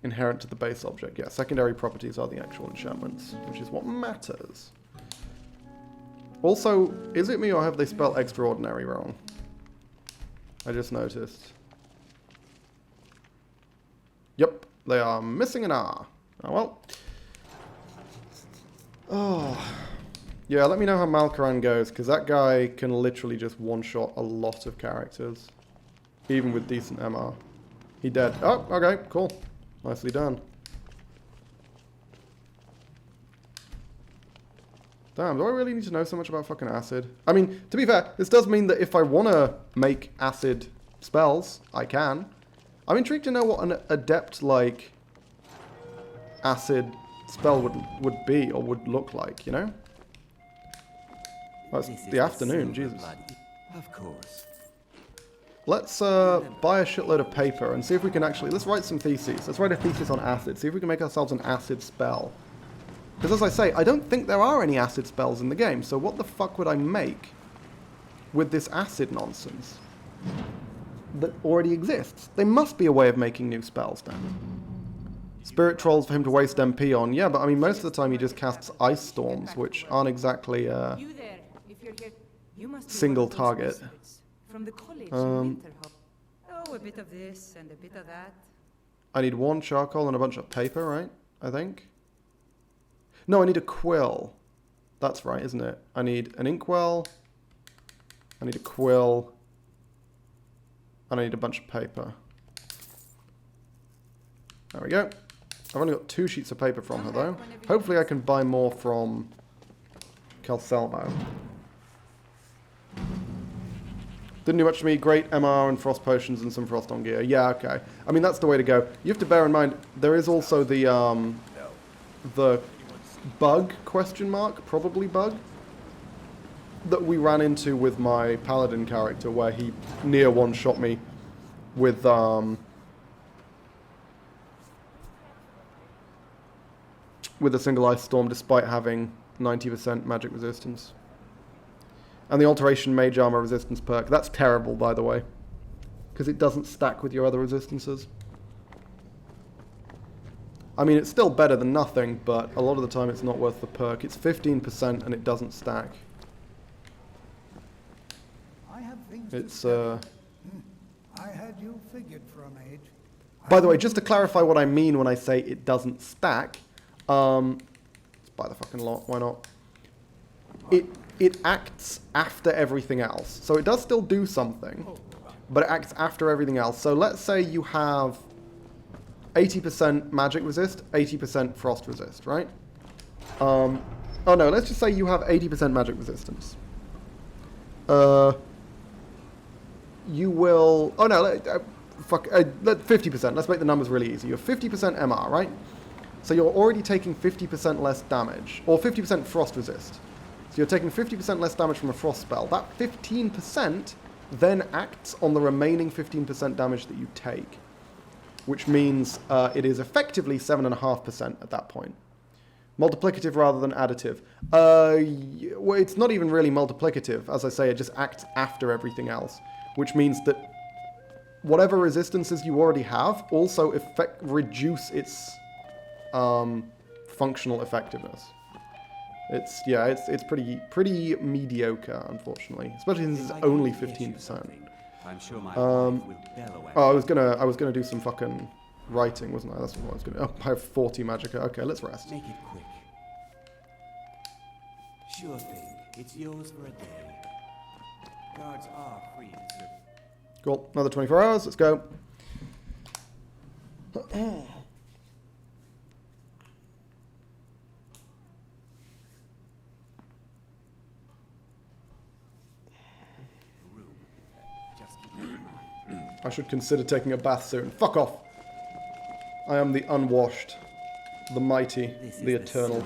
Speaker 1: Inherent to the base object. Yeah, secondary properties are the actual enchantments, which is what matters. Also, is it me or have they spelled extraordinary wrong? I just noticed. Yep, they are missing an R. Oh well. Oh. Yeah, let me know how Malkaran goes, because that guy can literally just one-shot a lot of characters. Even with decent MR. He dead. Oh, okay, cool. Nicely done. Damn, do I really need to know so much about fucking acid? I mean, to be fair, this does mean that if I want to make acid spells, I can. I'm intrigued to know what an adept, like, acid spell would be or would look like, you know? Oh, it's the afternoon, Jesus.
Speaker 6: Of course.
Speaker 1: Let's buy a shitload of paper and see if we can actually... Let's write some theses. Let's write a thesis on acid. See if we can make ourselves an acid spell. Because as I say, I don't think there are any acid spells in the game. So what the fuck would I make with this acid nonsense that already exists? There must be a way of making new spells now. Spirit trolls for him to waste MP on. Yeah, but I mean, most of the time he just casts ice storms, which aren't exactly single target.
Speaker 3: From the college in Winterhop. Oh, a bit of this and a bit of that.
Speaker 1: I need 1 charcoal and a bunch of paper, right? I think. No, I need a quill. That's right, isn't it? I need an inkwell. I need a quill. And I need a bunch of paper. There we go. I've only got 2 sheets of paper from her, though. Hopefully I can buy more from Kelselmo. Didn't do much to me. Great MR and frost potions and some frost on gear. Yeah, okay. I mean, that's the way to go. You have to bear in mind, there is also the bug, question mark, probably bug, that we ran into with my paladin character, where he near one-shot me with, with a single ice storm, despite having 90% magic resistance. And the Alteration Mage Armor Resistance perk. That's terrible, by the way. Because it doesn't stack with your other resistances. I mean, it's still better than nothing, but a lot of the time it's not worth the perk. It's 15% and it doesn't stack.
Speaker 7: I have things
Speaker 1: it's,
Speaker 7: I had you figured for a mage.
Speaker 1: By the way, just to clarify what I mean when I say it doesn't stack, let's buy the fucking lot, why not? It acts after everything else. So it does still do something, but it acts after everything else. So let's say you have 80% magic resist, 80% frost resist, right? Oh no, let's just say you have 80% magic resistance. You will... Oh no, let 50%. Let's make the numbers really easy. You have 50% MR, right? So you're already taking 50% less damage, or 50% frost resist. So you're taking 50% less damage from a frost spell. That 15% then acts on the remaining 15% damage that you take, which means it is effectively 7.5% at that point. Multiplicative rather than additive. Well, it's not even really multiplicative. As I say, it just acts after everything else, which means that whatever resistances you already have also reduce its functional effectiveness. It's pretty mediocre, unfortunately, especially since it's only 15%.
Speaker 6: I'm sure my wife will bellow at
Speaker 1: Oh, I was gonna do some fucking writing, wasn't I? That's what I was gonna. Oh, I have 40 magicka. Okay, let's rest.
Speaker 6: Make it quick. Sure thing. It's yours for a day. Guards are free to serve.
Speaker 1: Cool. Another 24 hours. Let's go. I should consider taking a bath soon. Fuck off. I am the unwashed, the mighty, the eternal.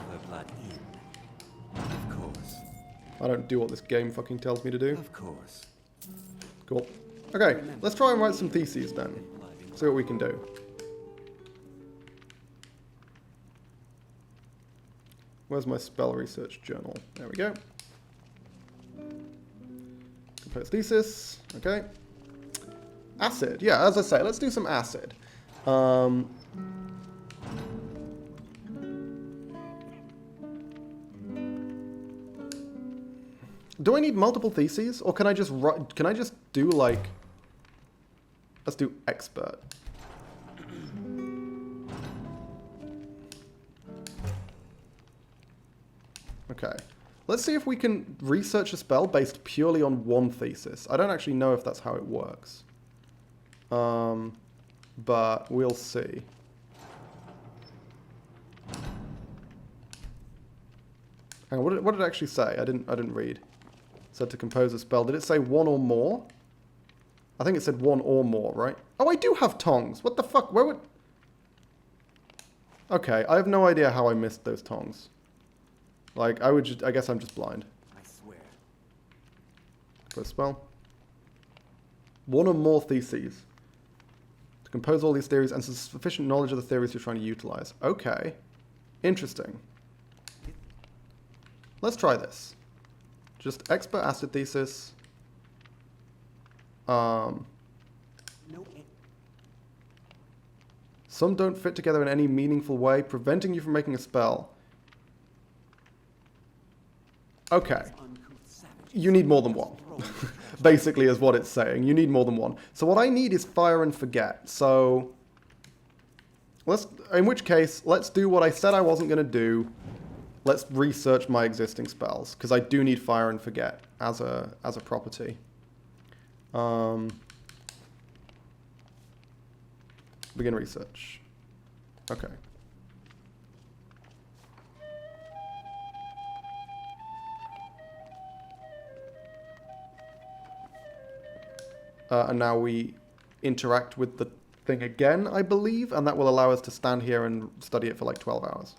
Speaker 6: Of course.
Speaker 1: I don't do what this game fucking tells me to do.
Speaker 6: Of course.
Speaker 1: Cool. Okay, let's try and write some theses then. See what we can do. Where's my spell research journal? There we go. Compose thesis. Okay. Acid. Yeah, as I say, let's do some acid. Do I need multiple theses, or can I just do like? Let's do expert. Okay. Let's see if we can research a spell based purely on one thesis. I don't actually know if that's how it works. But we'll see. Hang on, what did it actually say? I didn't read. It said to compose a spell. Did it say one or more? I think it said one or more, right? Oh, I do have tongs. What the fuck? Where would... Okay, I have no idea how I missed those tongs. Like, I guess I'm just blind.
Speaker 6: I swear.
Speaker 1: Compose spell. One or more theses. To compose all these theories and sufficient knowledge of the theories you're trying to utilize. Okay. Interesting. Let's try this. Just expert acid thesis. Some don't fit together in any meaningful way, preventing you from making a spell. Okay. You need more than one. Basically is what it's saying. You need more than one. So what I need is fire and forget. So in which case, let's do what I said I wasn't going to do. Let's research my existing spells, because I do need fire and forget as a property. Begin research. Okay. And now we interact with the thing again, I believe, and that will allow us to stand here and study it for like 12 hours.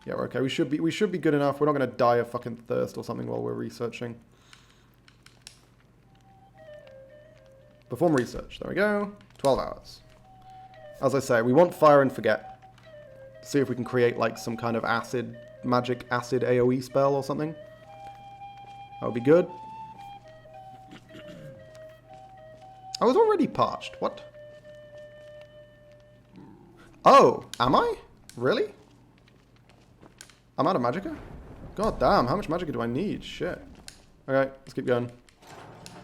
Speaker 1: Yeah, we're okay. We should be good enough. We're not going to die of fucking thirst or something while we're researching. Perform research. There we go. 12 hours. As I say, we want fire and forget. See if we can create like some kind of magic acid AoE spell or something. That would be good. I was already parched. What? Oh, am I? Really? I'm out of magicka? God damn, how much magicka do I need? Shit. Okay, let's keep going.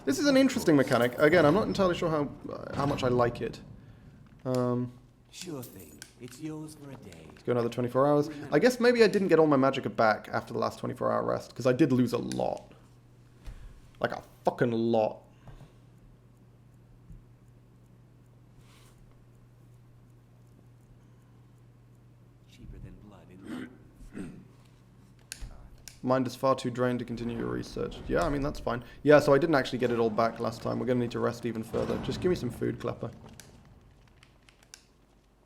Speaker 1: This is an interesting mechanic. Again, I'm not entirely sure how much I like it.
Speaker 6: Sure thing. It's yours for a day.
Speaker 1: Let's go another 24 hours. I guess maybe I didn't get all my magicka back after the last 24-hour rest, because I did lose a lot. Like a fucking lot.
Speaker 6: cheaper than blood in
Speaker 1: Mind is far too drained to continue your research. Yeah, I mean, that's fine. Yeah, so I didn't actually get it all back last time. We're going to need to rest even further. Just give me some food, Klepper.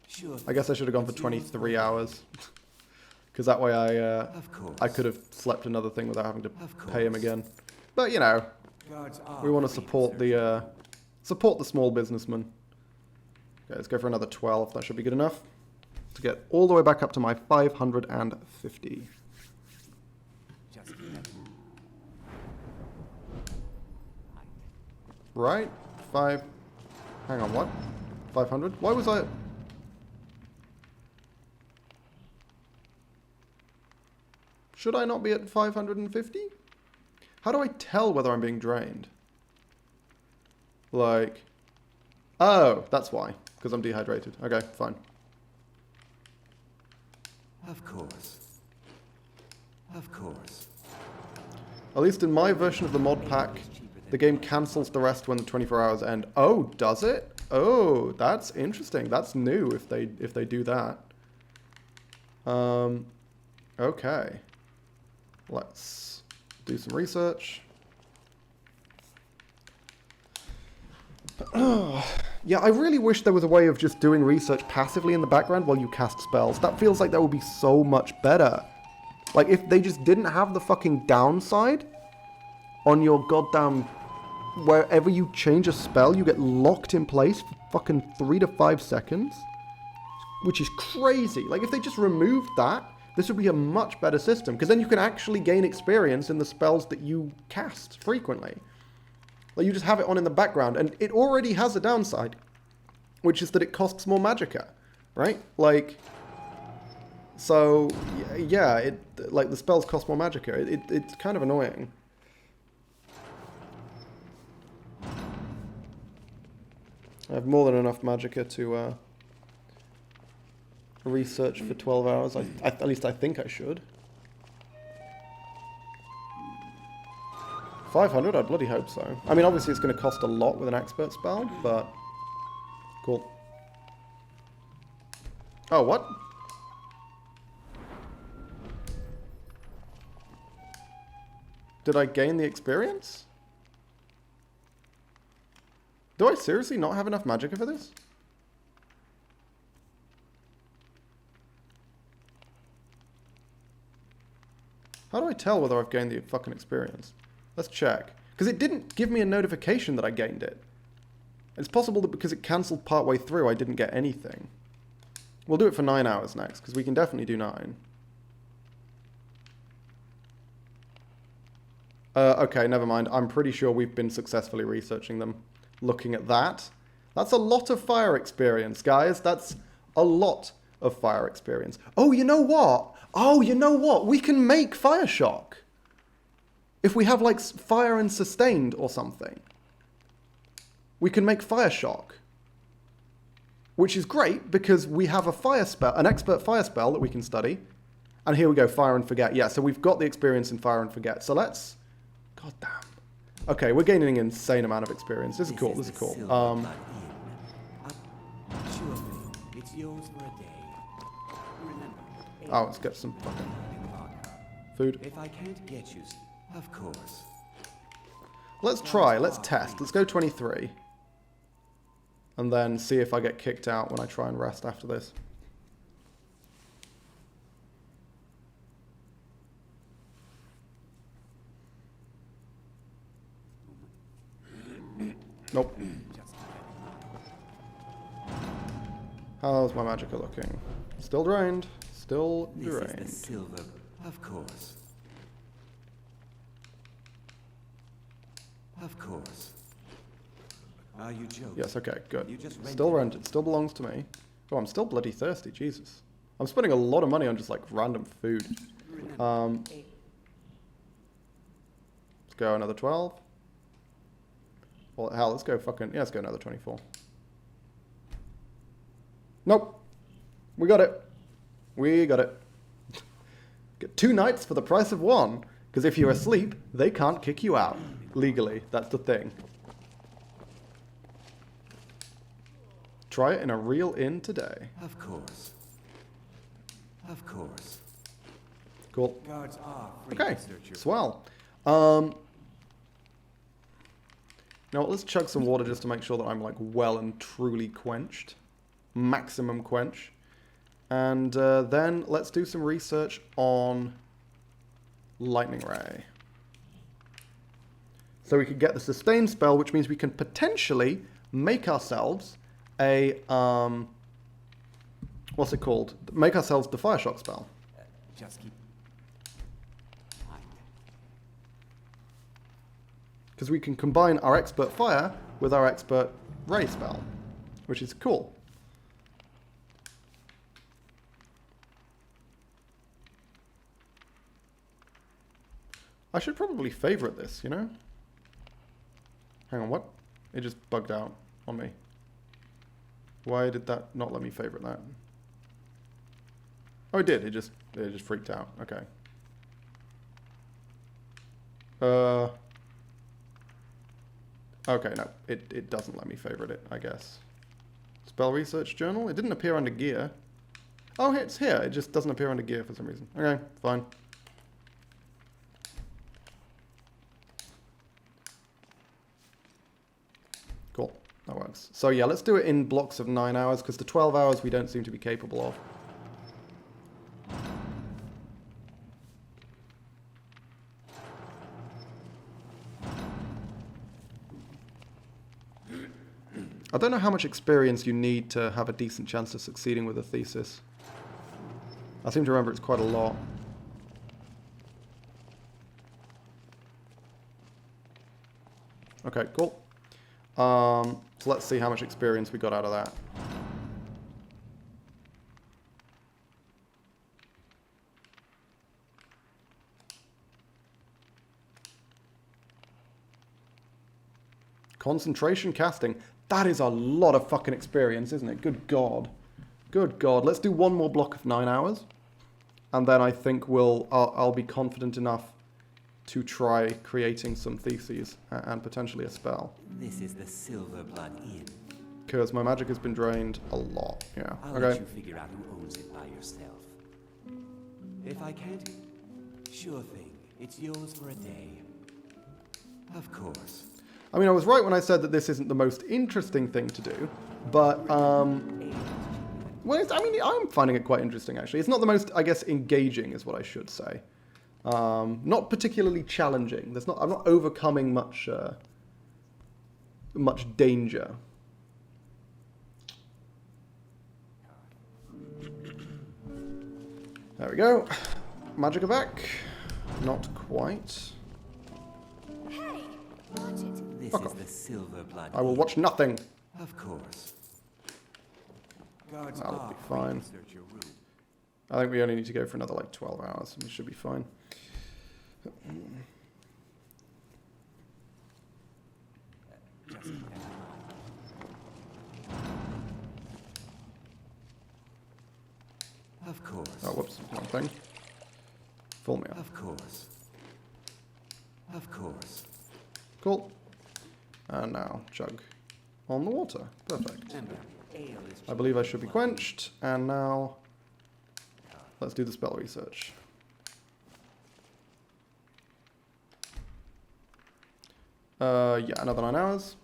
Speaker 6: Sure.
Speaker 1: I guess I should have gone for 23 hours. Because that way I could have slept another thing without having to pay him again. But, you know, we want to support the small businessman. Okay, let's go for another 12. That should be good enough to get all the way back up to my 550. Right? Hang on, what? 500? Why was I... Should I not be at 550? How do I tell whether I'm being drained? Like... Oh, that's why. Because I'm dehydrated. Okay, fine.
Speaker 6: Of course. Of course.
Speaker 1: At least in my version of the mod pack, the game cancels the rest when the 24 hours end. Oh, does it? Oh, that's interesting. That's new if they do that. Okay. Let's do some research. Yeah, I really wish there was a way of just doing research passively in the background while you cast spells. That feels like that would be so much better. Like, if they just didn't have the fucking downside on your goddamn... Wherever you change a spell, you get locked in place for fucking 3 to 5 seconds. Which is crazy. Like, if they just removed that, this would be a much better system. Because then you can actually gain experience in the spells that you cast frequently. Like, you just have it on in the background, and it already has a downside, which is that it costs more magicka, right? Like, so, yeah, like, the spells cost more magicka. It's kind of annoying. I have more than enough magicka to research for 12 hours. At least I think I should. 500? I bloody hope so. I mean, obviously it's going to cost a lot with an expert spell, but... Cool. Oh, what? Did I gain the experience? Do I seriously not have enough magicka for this? How do I tell whether I've gained the fucking experience? Let's check. Because it didn't give me a notification that I gained it. It's possible that because it cancelled partway through, I didn't get anything. We'll do it for 9 hours next, because we can definitely do 9. Okay, never mind. I'm pretty sure we've been successfully researching them. Looking at that. That's a lot of fire experience, guys. That's a lot of fire experience. Oh, you know what? Oh, you know what? We can make fire shock. If we have, like, fire and sustained or something. We can make fire shock. Which is great, because we have a fire spell, an expert fire spell that we can study. And here we go, fire and forget. Yeah, so we've got the experience in fire and forget. So let's... God damn. Okay, we're gaining an insane amount of experience. This is cool, this is cool.
Speaker 6: It's yours for a day.
Speaker 1: Oh, let's get some fucking food.
Speaker 6: If I can't get you, of course.
Speaker 1: Let's try, let's test. Let's go 23. And then see if I get kicked out when I try and rest after this. Nope. How's my magicka looking? Still drained. Still drained.
Speaker 6: This is the silver, of course. Of course. Are you joking?
Speaker 1: Yes, okay, good. Still rented. Still belongs to me. Oh, I'm still bloody thirsty, Jesus. I'm spending a lot of money on just, like, random food. Let's go another 12. Well, hell, let's go fucking... Yeah, let's go another 24. Nope. We got it. We got it. Get 2 nights for the price of 1. Because if you're asleep, they can't kick you out. Legally. That's the thing. Try it in a real inn today.
Speaker 6: Of course. Of course.
Speaker 1: Cool.
Speaker 6: Guards are free
Speaker 1: Okay,
Speaker 6: to search your...
Speaker 1: swell. Now let's chug some water just to make sure that I'm like well and truly quenched. Maximum quench. And then let's do some research on Lightning Ray. So we could get the sustain spell, which means we can potentially make ourselves a, what's it called? Make ourselves the Fire Shock spell.
Speaker 6: Just keep...
Speaker 1: Because we can combine our Expert Fire with our Expert Ray spell, which is cool. I should probably favorite this, you know? Hang on, what? It just bugged out on me. Why did that not let me favorite that? Oh, it did. It just freaked out. Okay. Okay, no. It doesn't let me favorite it, I guess. Spell Research Journal? It didn't appear under gear. Oh, it's here. It just doesn't appear under gear for some reason. Okay, fine. Cool. That works. So yeah, let's do it in blocks of 9 hours, because the 12 hours we don't seem to be capable of. I don't know how much experience you need to have a decent chance of succeeding with a thesis. I seem to remember it's quite a lot. Okay, cool. So let's see how much experience we got out of that. Concentration casting. That is a lot of fucking experience, isn't it? Good God. Good God. Let's do one more block of 9 hours. And then I think I'll be confident enough to try creating some theses and potentially a spell.
Speaker 6: This is the Silver Blood Inn.
Speaker 1: Because my magic has been drained a lot. Yeah.
Speaker 6: I'll
Speaker 1: Okay.
Speaker 6: let you figure out who owns it by yourself. If I can't, sure thing. It's yours for a day. Of course.
Speaker 1: I mean, I was right when I said that this isn't the most interesting thing to do, but, well, I mean, I'm finding it quite interesting, actually. It's not the most, I guess, engaging is what I should say. Not particularly challenging. I'm not overcoming much danger. There we go. Magic back. Not quite.
Speaker 4: Hey, watch it.
Speaker 6: This
Speaker 1: Fuck
Speaker 6: is
Speaker 1: off.
Speaker 6: the Silver Blood
Speaker 1: I will watch nothing.
Speaker 6: Of course. Guards
Speaker 1: That'll
Speaker 6: are
Speaker 1: be
Speaker 6: free to
Speaker 1: fine.
Speaker 6: search your room.
Speaker 1: I think we only need to go for another, like, 12 hours, and we should be fine.
Speaker 6: Just keep that in mind. Of course.
Speaker 1: Oh, whoops, wrong thing. Full me up.
Speaker 6: Of course. Of course.
Speaker 1: Cool. And now, chug on the water. Perfect. I believe I should be quenched, and now let's do the spell research. Yeah, another 9 hours.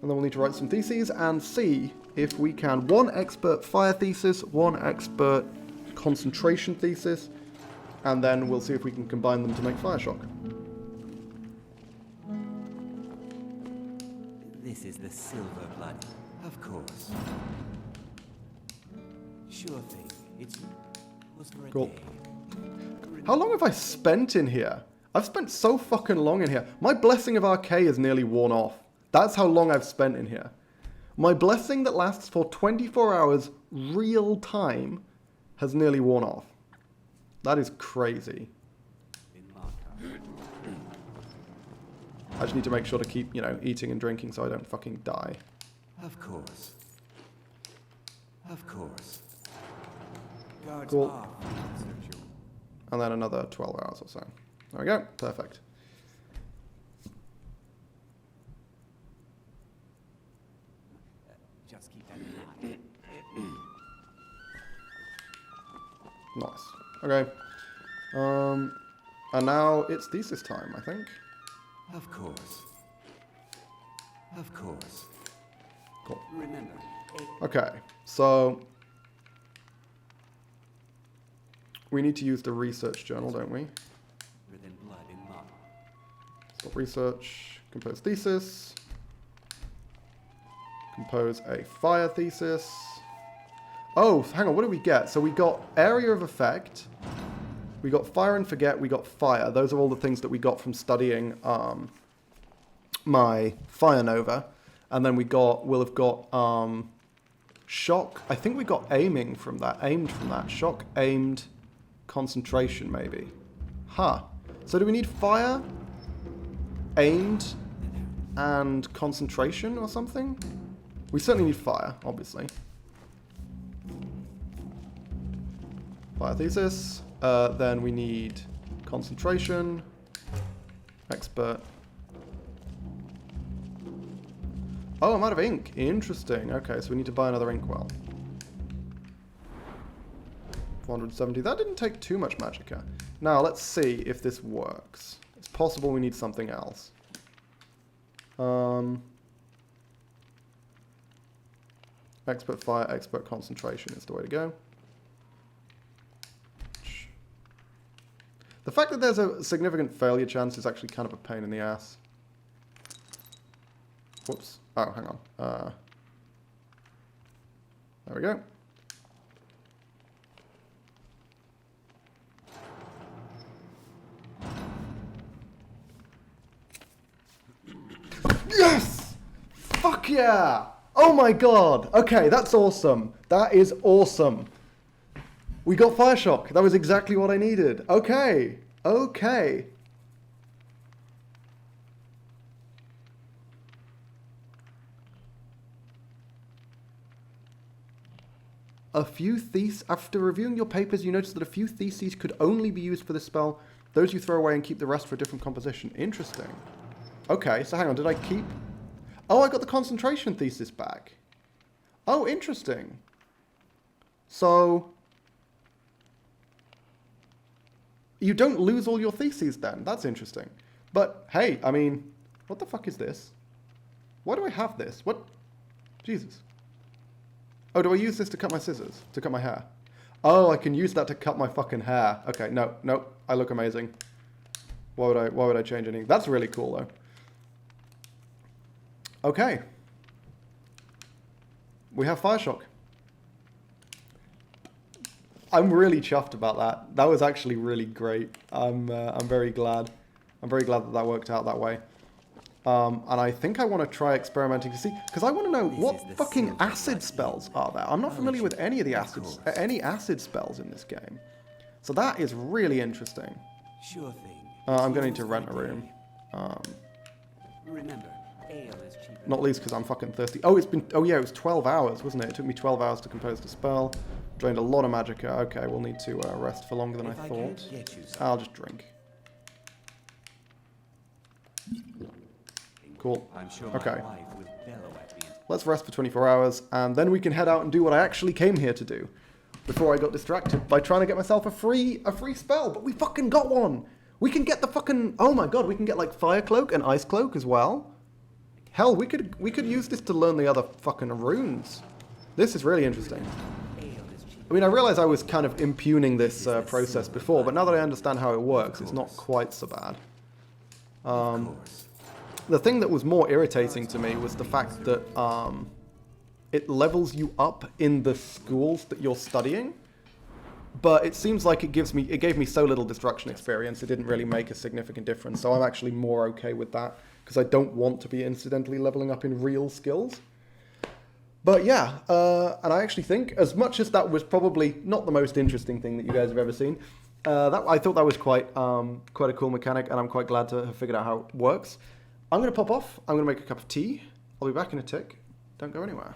Speaker 1: And then we'll need to write some theses and see if we can. One expert fire thesis, one expert concentration thesis, and then we'll see if we can combine them to make fire shock.
Speaker 6: This is the Silver Blood. Of course. Sure thing. It's was for a
Speaker 1: Cool.
Speaker 6: day.
Speaker 1: How long have I spent in here? I've spent so fucking long in here. My Blessing of Arcane is nearly worn off. That's how long I've spent in here. My blessing that lasts for 24 hours real time has nearly worn off. That is crazy. I just need to make sure to keep, eating and drinking so I don't fucking die.
Speaker 6: Of course. Of course. Guards
Speaker 1: Cool.
Speaker 6: are free to search your
Speaker 1: And then another 12 hours or so. There we go. Perfect.
Speaker 6: Just keep that in mind.
Speaker 1: Nice. Okay. And now it's thesis time, I think.
Speaker 6: Of course. Of course.
Speaker 1: Cool.
Speaker 6: Remember.
Speaker 1: Okay, so we need to use the research journal, don't we?
Speaker 6: Within blood in mud.
Speaker 1: Stop research, compose thesis, compose a fire thesis. Oh, hang on, what did we get? So we got area of effect, we got fire and forget, we got fire. Those are all the things that we got from studying my fire nova. And then we'll have got shock. I think we got aimed from that. Shock, aimed, concentration maybe. Huh. So do we need fire, aimed, and concentration or something? We certainly need fire, obviously. Fire thesis. Then we need concentration, expert. Oh, I'm out of ink. Interesting. Okay, so we need to buy another inkwell. 470. That didn't take too much magicka. Now, let's see if this works. It's possible we need something else. Expert fire, expert concentration is the way to go. The fact that there's a significant failure chance is actually kind of a pain in the ass. Whoops. Oh, hang on. There we go. Yes! Fuck yeah! Oh my god! Okay, that's awesome. That is awesome. We got fire shock. That was exactly what I needed. Okay. Okay. After reviewing your papers, you noticed that a few theses could only be used for this spell. Those you throw away and keep the rest for a different composition. Interesting. Okay, so hang on, did I keep... Oh, I got the concentration thesis back. Oh, interesting. So... You don't lose all your theses then. That's interesting. But, hey, I mean, what the fuck is this? Why do I have this? What? Jesus. Oh, do I use this to cut my scissors? To cut my hair? Oh, I can use that to cut my fucking hair. Okay, no, no, I look amazing. Why would I change anything? That's really cool, though. Okay. We have fire shock. I'm really chuffed about that. That was actually really great. I'm very glad. I'm very glad that that worked out that way. And I think I want to try experimenting to see, because I want to know what fucking acid spells are there. I'm not familiar with any of the acid spells in this game. So that is really interesting.
Speaker 6: Sure thing.
Speaker 1: I'm going to need to rent a room.
Speaker 6: Remember, ale is cheaper.
Speaker 1: Not least because I'm fucking thirsty. Oh, oh yeah, it was 12 hours, wasn't it? It took me 12 hours to compose the spell. Drained a lot of magicka. Okay, we'll need to rest for longer than I thought. I'll just drink. Cool.
Speaker 6: I'm sure
Speaker 1: okay.
Speaker 6: my wife will bellow at me.
Speaker 1: Let's rest for 24 hours, and then we can head out and do what I actually came here to do. Before I got distracted by trying to get myself a free spell, but we fucking got one! We can get the fucking... Oh my god, we can get like Fire Cloak and Ice Cloak as well. Hell, we could use this to learn the other fucking runes. This is really interesting. I mean, I realize I was kind of impugning this process before, but now that I understand how it works, it's not quite so bad. The thing that was more irritating to me was the fact that it levels you up in the schools that you're studying, but it seems like it gave me so little destruction experience, it didn't really make a significant difference, so I'm actually more okay with that, because I don't want to be incidentally leveling up in real skills. But yeah, and I actually think, as much as that was probably not the most interesting thing that you guys have ever seen, I thought that was quite a cool mechanic, and I'm quite glad to have figured out how it works. I'm going to pop off, I'm going to make a cup of tea, I'll be back in a tick, don't go anywhere.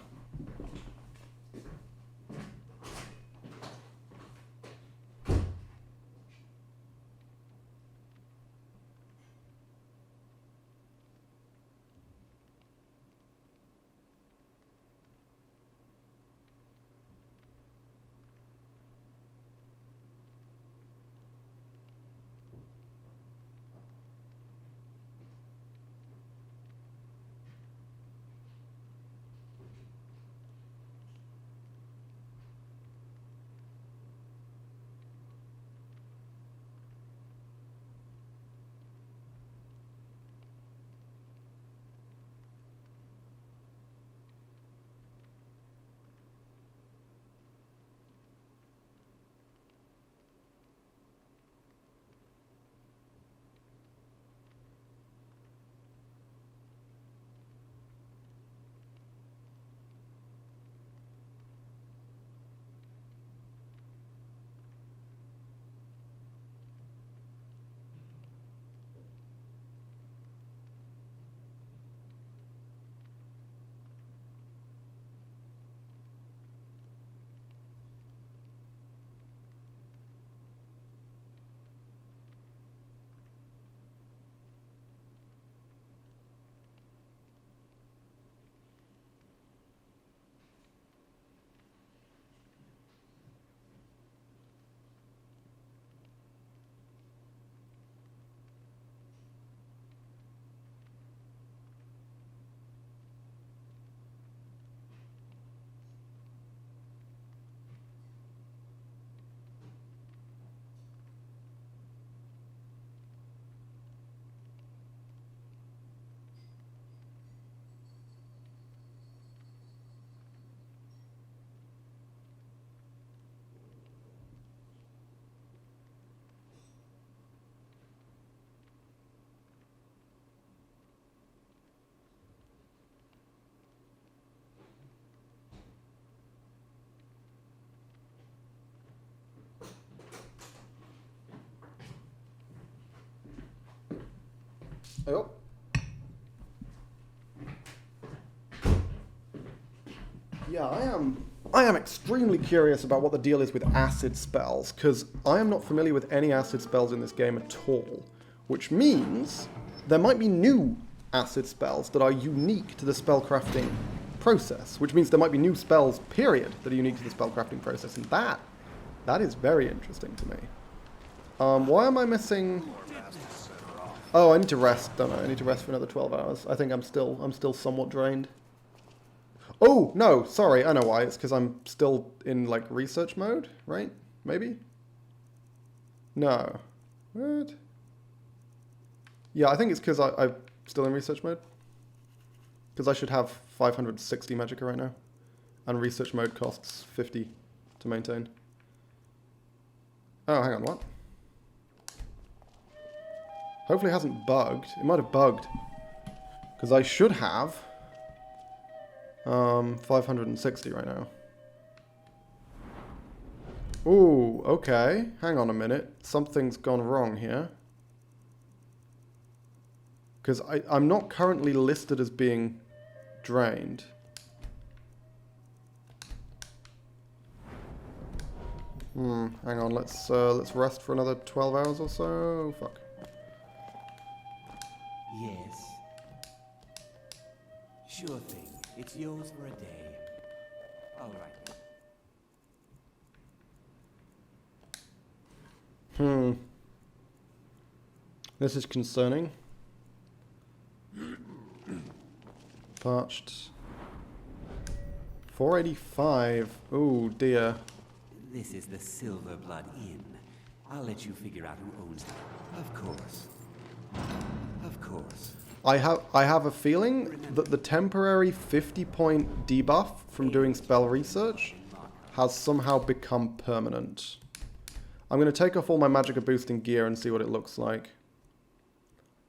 Speaker 1: Oh. Yeah, I am extremely curious about what the deal is with acid spells, because I am not familiar with any acid spells in this game at all, which means there might be new acid spells that are unique to the spellcrafting process, which means there might be new spells, period, that are unique to the spellcrafting process, and that is very interesting to me. Why am I missing... Oh, I need to rest, don't I? I need to rest for another 12 hours. I think I'm still somewhat drained. Oh, no, sorry, I know why. It's because I'm still in, like, research mode, right? Maybe? No. What? Yeah, I think it's because I'm still in research mode. Because I should have 560 magicka right now. And research mode costs 50 to maintain. Oh, hang on, what? Hopefully it hasn't bugged. It might have bugged. Because I should have 560 right now. Ooh, okay. Hang on a minute. Something's gone wrong here. Because I'm not currently listed as being drained. Hang on, let's rest for another 12 hours or so. Fuck.
Speaker 6: Yes. Sure thing. It's yours for a day. All right.
Speaker 1: This is concerning. Parched. 485. Oh dear.
Speaker 6: This is the Silver Blood Inn. I'll let you figure out who owns it. Of course. Of course.
Speaker 1: I have a feeling that the temporary 50-point debuff from doing spell research has somehow become permanent. I'm going to take off all my magicka boosting gear and see what it looks like.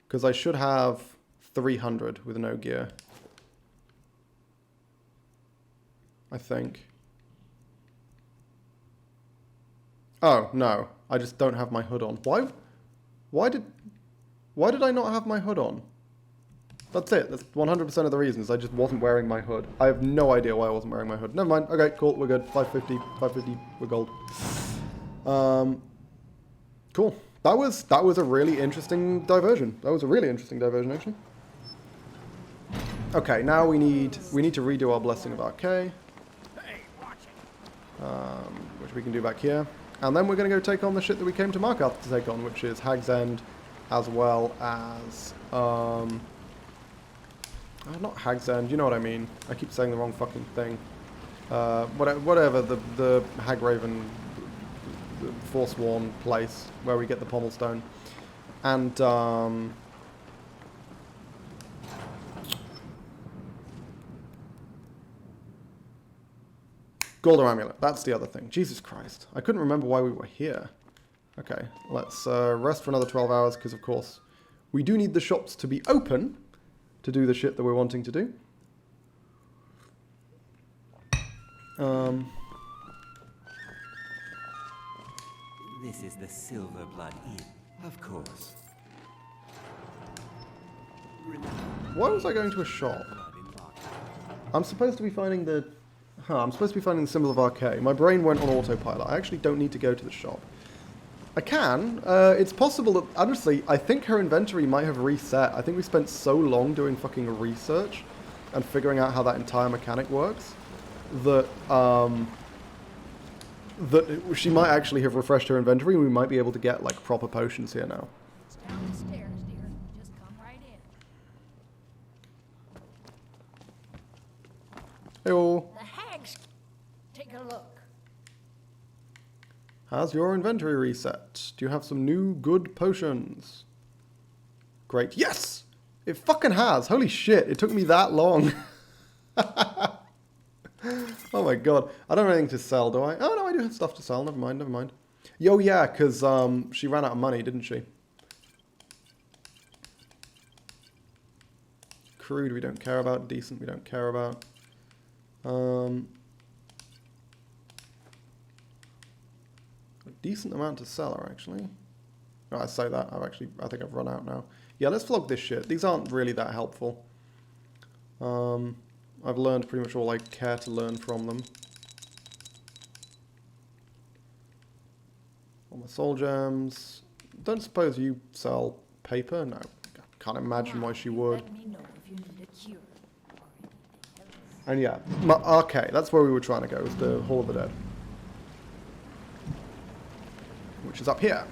Speaker 1: Because I should have 300 with no gear. I think. Oh, no. I just don't have my hood on. Why did I not have my hood on? That's it. That's 100% of the reasons. I just wasn't wearing my hood. I have no idea why I wasn't wearing my hood. Never mind. Okay, cool. We're good. 550. We're gold. Cool. That was a really interesting diversion. That was a really interesting diversion, actually. Okay, now we need to redo our Blessing of Archay. Which we can do back here. And then we're going to go take on the shit that we came to Markarth to take on, which is Hag's End, as well as... not Hag's End, you know what I mean. I keep saying the wrong fucking thing. Whatever, the Hagraven, the Forsworn place where we get the Pommelstone. And, Golden Amulet, that's the other thing. Jesus Christ. I couldn't remember why we were here. Okay, let's rest for another 12 hours, because of course we do need the shops to be open to do the shit that we're wanting to do.
Speaker 6: This is the Silver Blood Inn. Of course.
Speaker 1: Why was I going to a shop? I'm supposed to be finding the... I'm supposed to be finding the Symbol of Archay. My brain went on autopilot. I actually don't need to go to the shop. I can. It's possible that... Honestly, I think her inventory might have reset. I think we spent so long doing fucking research and figuring out how that entire mechanic works that, that she might actually have refreshed her inventory and we might be able to get, like, proper potions here now.
Speaker 14: It's down the stairs, dear. Just come right in.
Speaker 1: Heyo.
Speaker 14: The hags. Take a look.
Speaker 1: Has your inventory reset? Do you have some new good potions? Great. Yes! It fucking has. Holy shit. It took me that long. Oh my god. I don't have anything to sell, do I? Oh no, I do have stuff to sell. Never mind, never mind. Yo, yeah, because she ran out of money, didn't she? Crude we don't care about. Decent we don't care about. A decent amount to sell her, actually. Oh, I say that. I think I've run out now. Yeah, let's flog this shit. These aren't really that helpful. I've learned pretty much all I care to learn from them. All my soul gems. Don't suppose you sell paper? No. Can't imagine why she would.
Speaker 14: Let me know if you need a cure.
Speaker 1: And yeah, okay, that's where we were trying to go, is the Hall of the Dead. Which is up here.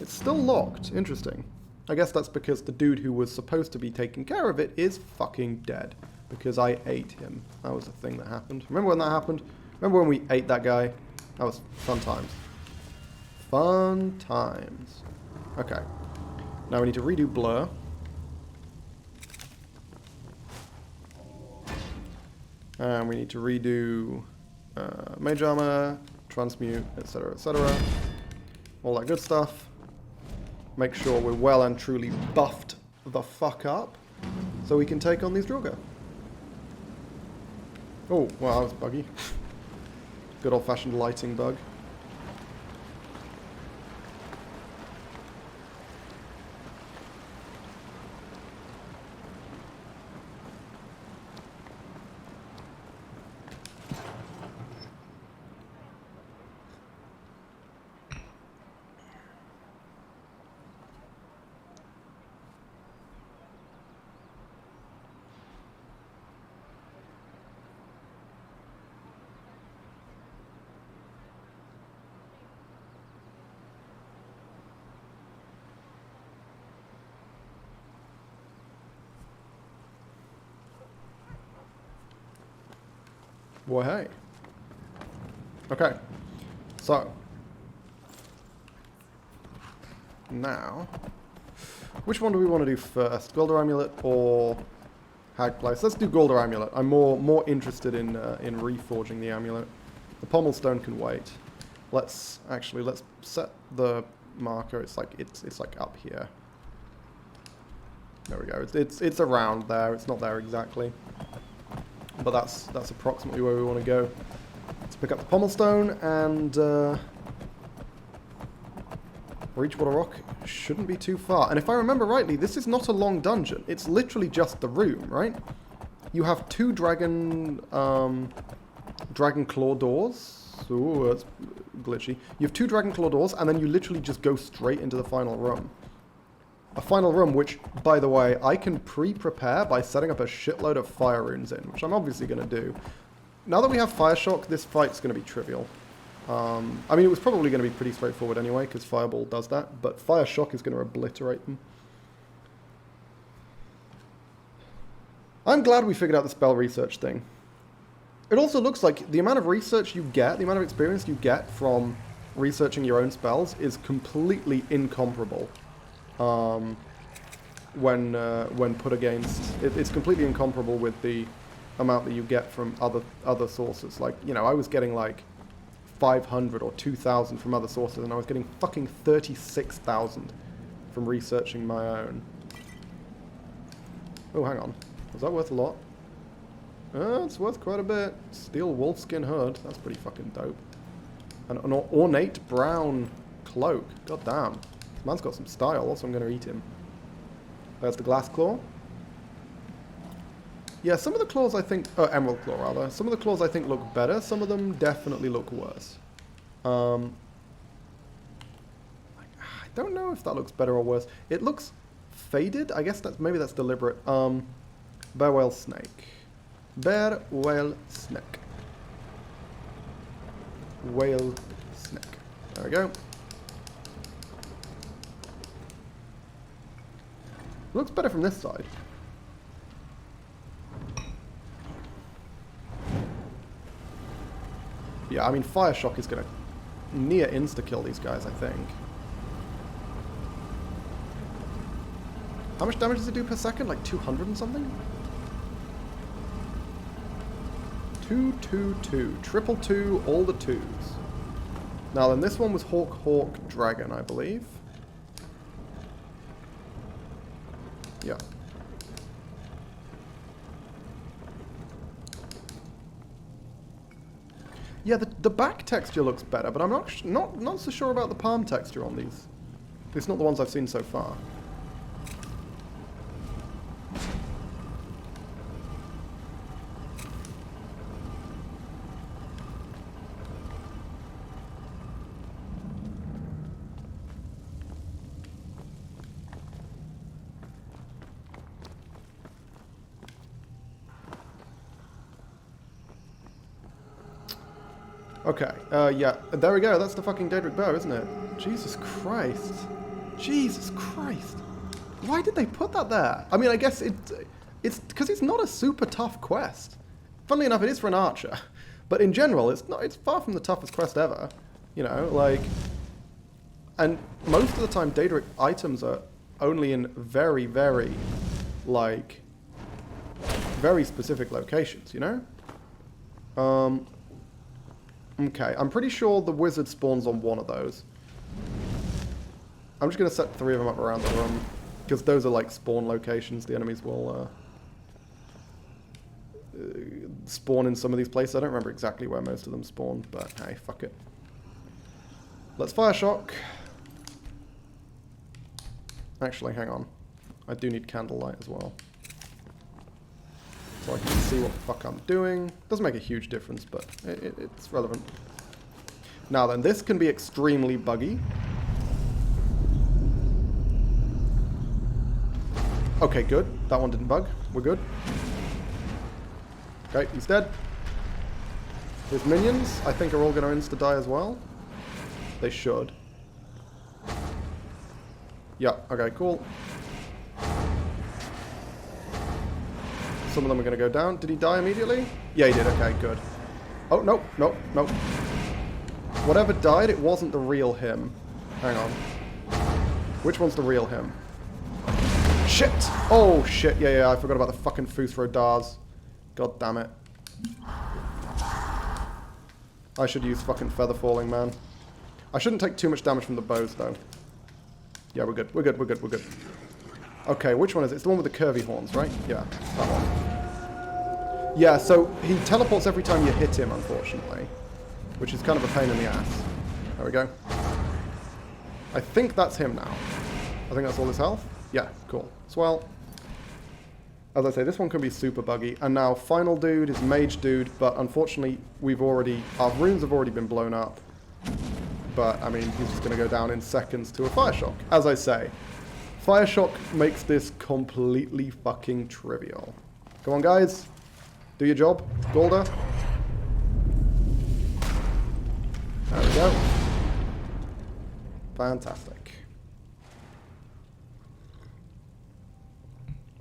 Speaker 1: It's still locked. Interesting. I guess that's because the dude who was supposed to be taking care of it is fucking dead. Because I ate him. That was the thing that happened. Remember when that happened? Remember when we ate that guy? That was fun times. Fun times. Okay. Now we need to redo blur. And we need to redo mage armor, transmute, etc., etc. All that good stuff. Make sure we're well and truly buffed the fuck up so we can take on these Draugr. Oh, wow, that was buggy. Good old-fashioned lighting bug. Well, hey. Okay. So. Now. Which one do we want to do first? Golder Amulet or Hag Place? Let's do Golder Amulet. I'm more interested in reforging the amulet. The Pommel Stone can wait. Let's set the marker. It's like up here. There we go. It's around there. It's not there exactly. But that's approximately where we want to go. Let's pick up the Pommel Stone and Reachwater Rock shouldn't be too far. And if I remember rightly, this is not a long dungeon. It's literally just the room, right? You have two dragon claw doors. Ooh, that's glitchy. You have two dragon claw doors, and then you literally just go straight into the final room. A final room, which, by the way, I can pre-prepare by setting up a shitload of fire runes in, which I'm obviously going to do. Now that we have Fire Shock, this fight's going to be trivial. I mean, it was probably going to be pretty straightforward anyway, because Fireball does that, but Fire Shock is going to obliterate them. I'm glad we figured out the spell research thing. It also looks like the amount of research you get, the amount of experience you get from researching your own spells is completely incomparable. When put against, it's completely incomparable with the amount that you get from other sources. Like, you know, I was getting like 500 or 2,000 from other sources, and I was getting fucking 36,000 from researching my own. Oh, hang on. Was that worth a lot? It's worth quite a bit. Steel wolfskin hood. That's pretty fucking dope. And an ornate brown cloak. God damn. This man's got some style. Also, I'm going to eat him. There's the glass claw. Yeah, some of the claws I think... Oh, emerald claw, rather. Some of the claws I think look better. Some of them definitely look worse. I don't know if that looks better or worse. It looks faded. I guess maybe that's deliberate. Bear whale snake. Bear whale snake. Whale snake. There we go. Looks better from this side. Yeah, I mean, Fire Shock is going to near insta-kill these guys, I think. How much damage does it do per second? Like 200 and something? 222. Triple 2, all the 2s. Now then, this one was Hawk Dragon, I believe. Yeah. Yeah, the back texture looks better, but I'm not so sure about the palm texture on these. It's not the ones I've seen so far. Okay, yeah, there we go. That's the fucking Daedric bow, isn't it? Jesus Christ. Jesus Christ. Why did they put that there? I mean, I guess it's because it's not a super tough quest. Funnily enough, it is for an archer. But in general, it's far from the toughest quest ever. You know, like... And most of the time, Daedric items are only in very, very, like... very specific locations, you know? Okay, I'm pretty sure the wizard spawns on one of those. I'm just going to set 3 of them up around the room, because those are like spawn locations. The enemies will spawn in some of these places. I don't remember exactly where most of them spawn, but hey, fuck it. Let's fire shock. Actually, hang on. I do need candlelight as well, so I can see what the fuck I'm doing. Doesn't make a huge difference, but it's relevant. Now then, this can be extremely buggy. Okay, good. That one didn't bug. We're good. Okay, he's dead. His minions, I think, are all going to insta-die as well. They should. Yeah, okay, cool. Some of them are going to go down. Did he die immediately? Yeah, he did. Okay, good. Oh, no, no, no. Whatever died, it wasn't the real him. Hang on. Which one's the real him? Shit! Oh, shit. Yeah, I forgot about the fucking Futhro Dars. God damn it. I should use fucking Feather Falling, man. I shouldn't take too much damage from the bows, though. Yeah, we're good. We're good, we're good, we're good. Okay, which one is it? It's the one with the curvy horns, right? Yeah, that one. Yeah, so he teleports every time you hit him, unfortunately. Which is kind of a pain in the ass. There we go. I think that's him now. I think that's all his health. Yeah, cool. Swell. As I say, this one can be super buggy. And now, final dude is Mage Dude, but unfortunately, our runes have already been blown up. But, I mean, he's just going to go down in seconds to a Fire Shock. As I say, Fire Shock makes this completely fucking trivial. Come on, guys. Do your job. Golda. There we go. Fantastic.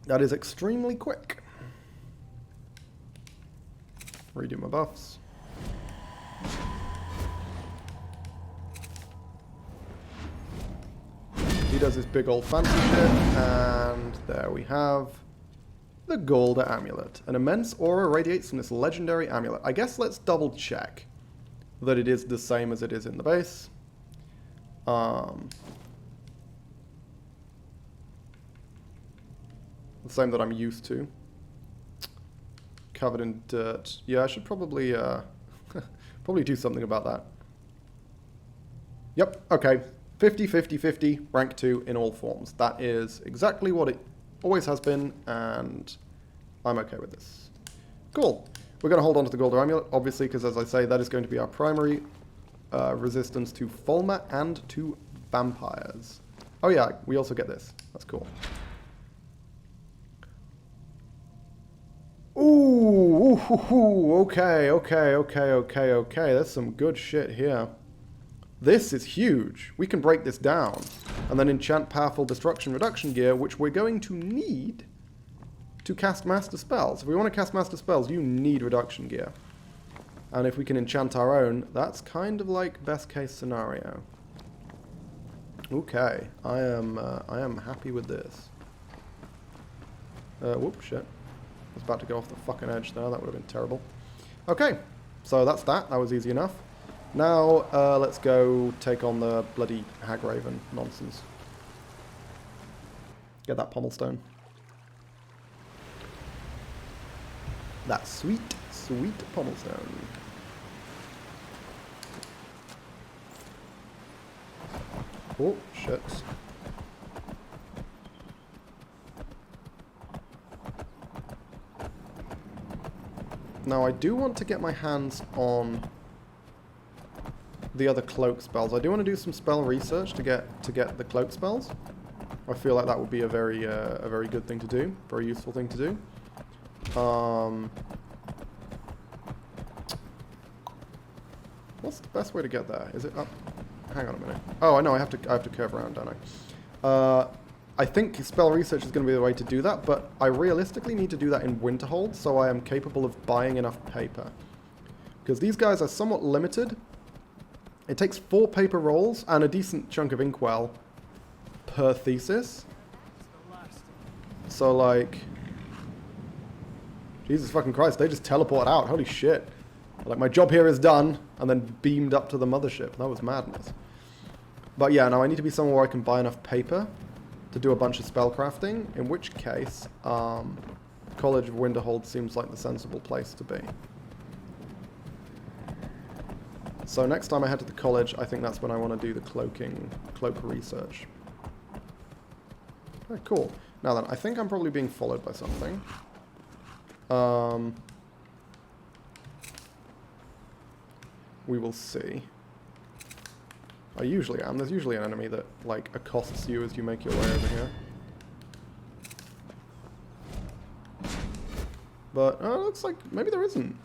Speaker 1: That is extremely quick. Redo my buffs. He does his big old fancy shit, and there we have the Golda Amulet. An immense aura radiates from this legendary amulet. I guess let's double check that it is the same as it is in the base. The same that I'm used to. Covered in dirt. Yeah, I should probably probably do something about that. Yep, okay. 50, 50, 50, rank 2 in all forms. That is exactly what it always has been, and I'm okay with this. Cool. We're going to hold on to the Golda Amulet, obviously, because as I say, that is going to be our primary resistance to Fulma and to vampires. Oh yeah, we also get this. That's cool. Ooh, okay. There's some good shit here. This is huge. We can break this down and then enchant powerful destruction reduction gear, which we're going to need to cast master spells. If we want to cast master spells, you need reduction gear. And if we can enchant our own, that's kind of like best case scenario. Okay, I am happy with this. Whoops, shit. I was about to go off the fucking edge there. That would have been terrible. Okay, so that's that. That was easy enough. Now, let's go take on the bloody Hagraven nonsense. Get that Pommelstone. That sweet, sweet Pommelstone. Oh, shit. Now, I do want to get my hands on the other cloak spells. I do want to do some spell research to get the cloak spells. I feel like that would be a very good thing to do, very useful thing to do. What's the best way to get there? Is it up? Hang on a minute. Oh, I know. I have to curve around, don't I? I think spell research is going to be the way to do that, but I realistically need to do that in Winterhold, so I am capable of buying enough paper. Because these guys are somewhat limited. It takes 4 paper rolls and a decent chunk of inkwell per thesis. So, like... Jesus fucking Christ, they just teleported out. Holy shit. Like, my job here is done, and then beamed up to the mothership. That was madness. But yeah, now I need to be somewhere where I can buy enough paper to do a bunch of spellcrafting, in which case, College of Winterhold seems like the sensible place to be. So next time I head to the college, I think that's when I want to do the cloak research. Alright, cool. Now then, I think I'm probably being followed by something. We will see. I usually am. There's usually an enemy that, like, accosts you as you make your way over here. But, it looks like maybe there isn't.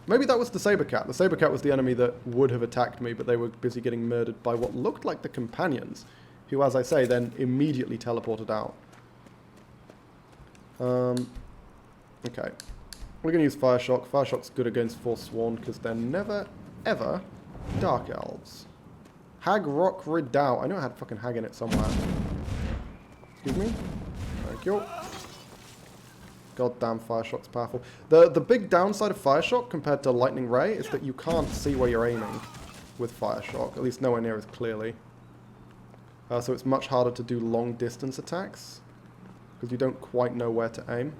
Speaker 1: Maybe that was the saber cat. The saber cat was the enemy that would have attacked me, but they were busy getting murdered by what looked like the companions, who, as I say, then immediately teleported out. Okay. We're going to use Fire Shock. Fire Shock's good against Forsworn, because they're never, ever Dark Elves. Hag Rock Redoubt. I know I had fucking Hag in it somewhere. Excuse me? Thank you. Goddamn, Fire Shock's powerful. The big downside of Fire Shock compared to Lightning Ray is that you can't see where you're aiming with Fire Shock. At least nowhere near as clearly. So it's much harder to do long distance attacks, because you don't quite know where to aim.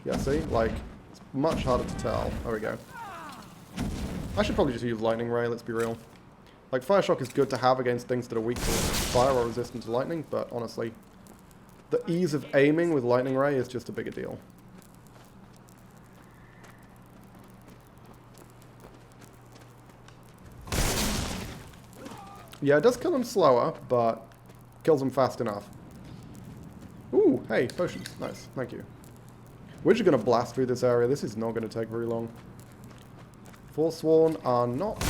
Speaker 1: Yeah, see? Like, it's much harder to tell. There we go. I should probably just use Lightning Ray, let's be real. Like, Fire Shock is good to have against things that are weak to fire or resistant to lightning, but honestly, the ease of aiming with Lightning Ray is just a bigger deal. Yeah, it does kill them slower, but kills them fast enough. Ooh, hey, potions. Nice, thank you. We're just going to blast through this area. This is not going to take very long. Forsworn are not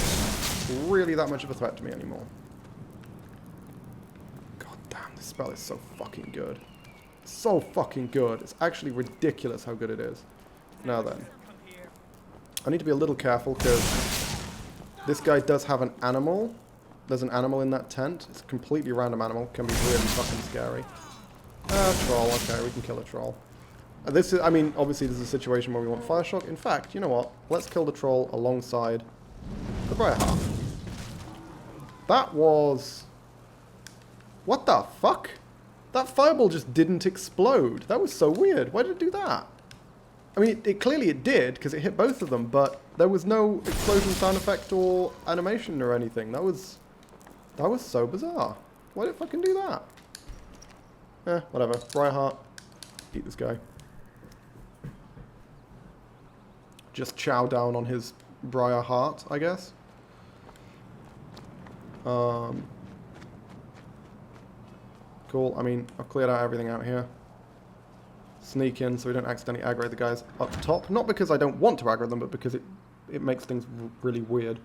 Speaker 1: really that much of a threat to me anymore. God damn, this spell is so fucking good. So fucking good. It's actually ridiculous how good it is. Now then. I need to be a little careful because this guy does have an animal. There's an animal in that tent. It's a completely random animal. Can be really fucking scary. Troll. Okay, we can kill a troll. This is, I mean, obviously this is a situation where we want Fire Shock. In fact, you know what? Let's kill the troll alongside the Briarheart. That was... What the fuck? That fireball just didn't explode. That was so weird. Why did it do that? I mean, it clearly it did, because it hit both of them, but there was no explosion sound effect or animation or anything. That was so bizarre. Why did it fucking do that? Whatever. Briarheart. Eat this guy. Just chow down on his Briarheart, I guess. Cool. I mean, I've cleared out everything out here. Sneak in so we don't accidentally aggro the guys up top. Not because I don't want to aggro them, but because it makes things really weird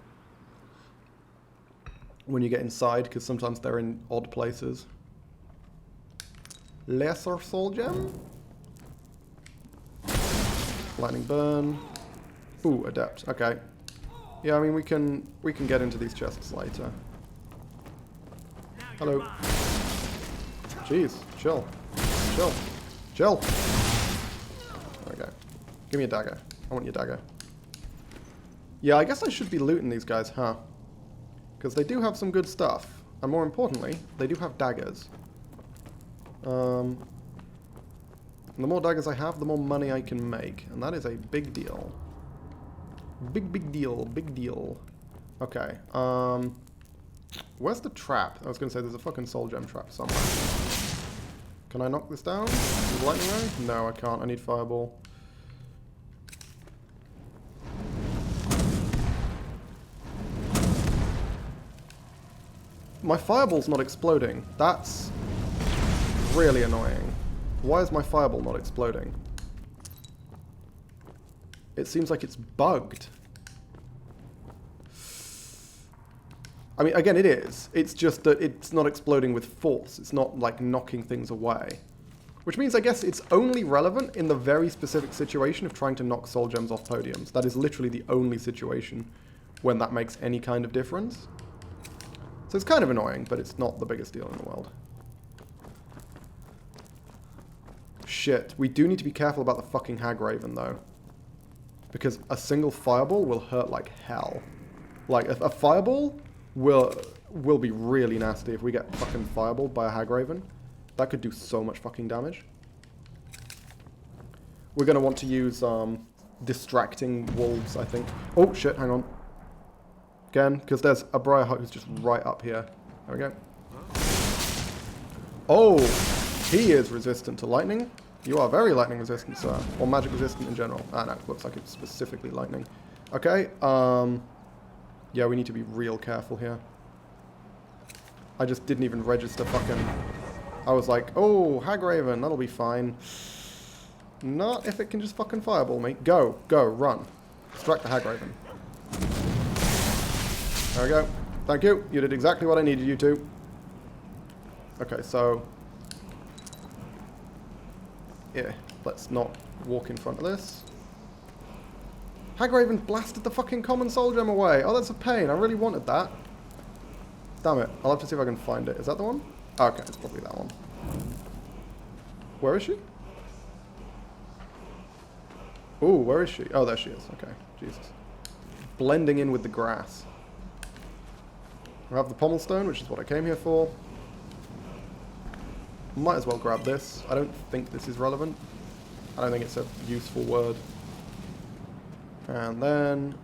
Speaker 1: when you get inside, because sometimes they're in odd places. Lesser Soul Gem. Lightning Burn. Ooh, Adept. Okay. Yeah, I mean, we can get into these chests later. Hello. Jeez. Chill. Chill. Chill. There we go. Give me a dagger. I want your dagger. Yeah, I guess I should be looting these guys, huh? Because they do have some good stuff. And more importantly, they do have daggers. And the more daggers I have, the more money I can make. And that is a big deal. Big deal. Big deal. Okay. Where's the trap? I was going to say there's a fucking soul gem trap somewhere. Can I knock this down? With lightning ray? No, I can't. I need fireball. My fireball's not exploding. That's really annoying. Why is my fireball not exploding? It seems like it's bugged. I mean, again, it is. It's just that it's not exploding with force. It's not, like, knocking things away. Which means, I guess, it's only relevant in the very specific situation of trying to knock soul gems off podiums. That is literally the only situation when that makes any kind of difference. So it's kind of annoying, but it's not the biggest deal in the world. Shit. We do need to be careful about the fucking Hag Raven, though. Because a single fireball will hurt like hell. Like, a fireball will be really nasty if we get fucking fireballed by a Hag Raven. That could do so much fucking damage. We're going to want to use distracting wolves, I think. Oh, shit, hang on. Again, because there's a Briarheart who's just right up here. There we go. Oh, he is resistant to lightning. You are very lightning resistant, sir. Or magic resistant in general. Ah, no, looks like it's specifically lightning. Okay, yeah, we need to be real careful here. I just didn't even register fucking... I was like, oh, Hag Raven, that'll be fine. Not if it can just fucking fireball me. Go, run. Distract the Hag Raven. There we go. Thank you. You did exactly what I needed you to. Okay, so... yeah, let's not walk in front of this. Hag Raven blasted the fucking common soul gem away. Oh, that's a pain. I really wanted that. Damn it. I'll have to see if I can find it. Is that the one? Oh, okay, it's probably that one. Where is she? Ooh, where is she? Oh, there she is. Okay, Jesus. Blending in with the grass. I have the pommel stone, which is what I came here for. Might as well grab this. I don't think this is relevant. I don't think it's a useful word. And then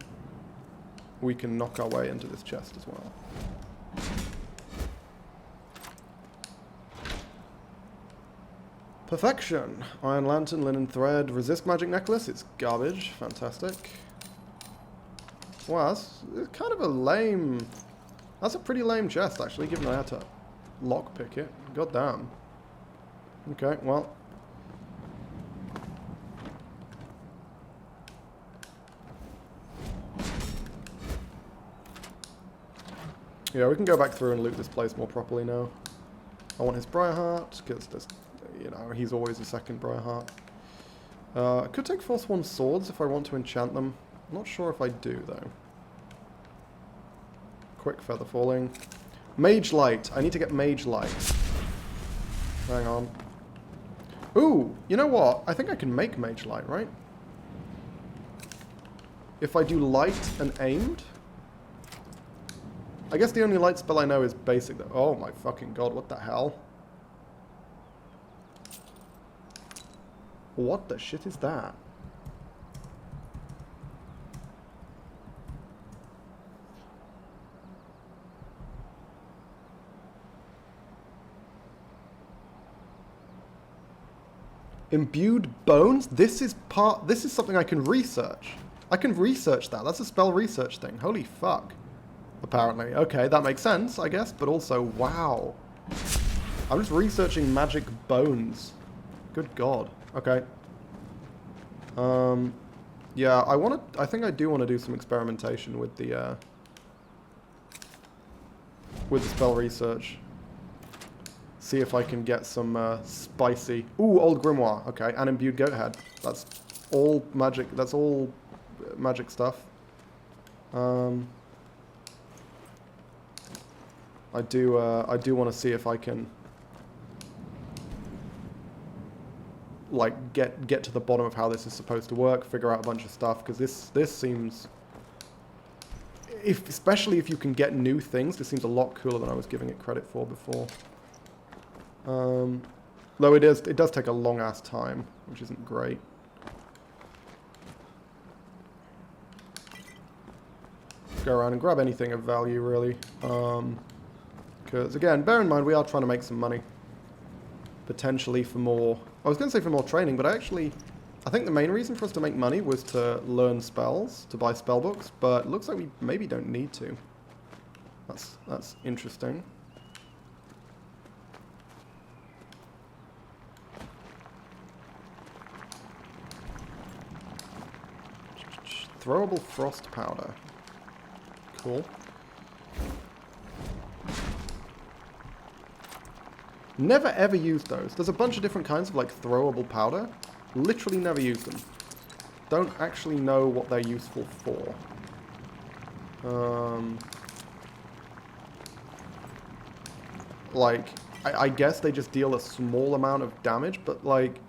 Speaker 1: we can knock our way into this chest as well. Perfection. Iron lantern, linen thread, resist magic necklace. It's garbage. Fantastic. Wow, that's kind of a lame... that's a pretty lame chest, actually, given I had to lockpick it. God damn. Okay, well. Yeah, we can go back through and loot this place more properly now. I want his Briarheart, because there's, you know, he's always a second Briarheart. I could take Forsworn Swords if I want to enchant them. I'm not sure if I do, though. Quick Feather Falling. Mage Light. I need to get Mage Light. Hang on. Ooh, you know what? I think I can make Mage Light, right? If I do light and aimed? I guess the only light spell I know is basic. Oh my fucking god, what the hell? What the shit is that? Imbued bones? This is something I can research. I can research that. That's a spell research thing. Holy fuck. Apparently. Okay, that makes sense, I guess, but also, wow. I'm just researching magic bones. Good god. Okay. Yeah, I think I do want to do some experimentation with the spell research. See if I can get some spicy... Ooh, Old Grimoire. Okay, and Imbued Goat Head. That's all magic. That's all magic stuff. I do want to see if I can like get to the bottom of how this is supposed to work, figure out a bunch of stuff, because this seems, especially if you can get new things, this seems a lot cooler than I was giving it credit for before. Though it does take a long ass time, which isn't great. Go around and grab anything of value, really. Because, again, bear in mind, we are trying to make some money. Potentially for more... I was going to say for more training, but I think the main reason for us to make money was to learn spells, to buy spell books, but it looks like we maybe don't need to. That's interesting. Throwable frost powder. Cool. Never ever used those. There's a bunch of different kinds of like throwable powder. Literally never used them. Don't actually know what they're useful for. Like, I guess they just deal a small amount of damage, but like,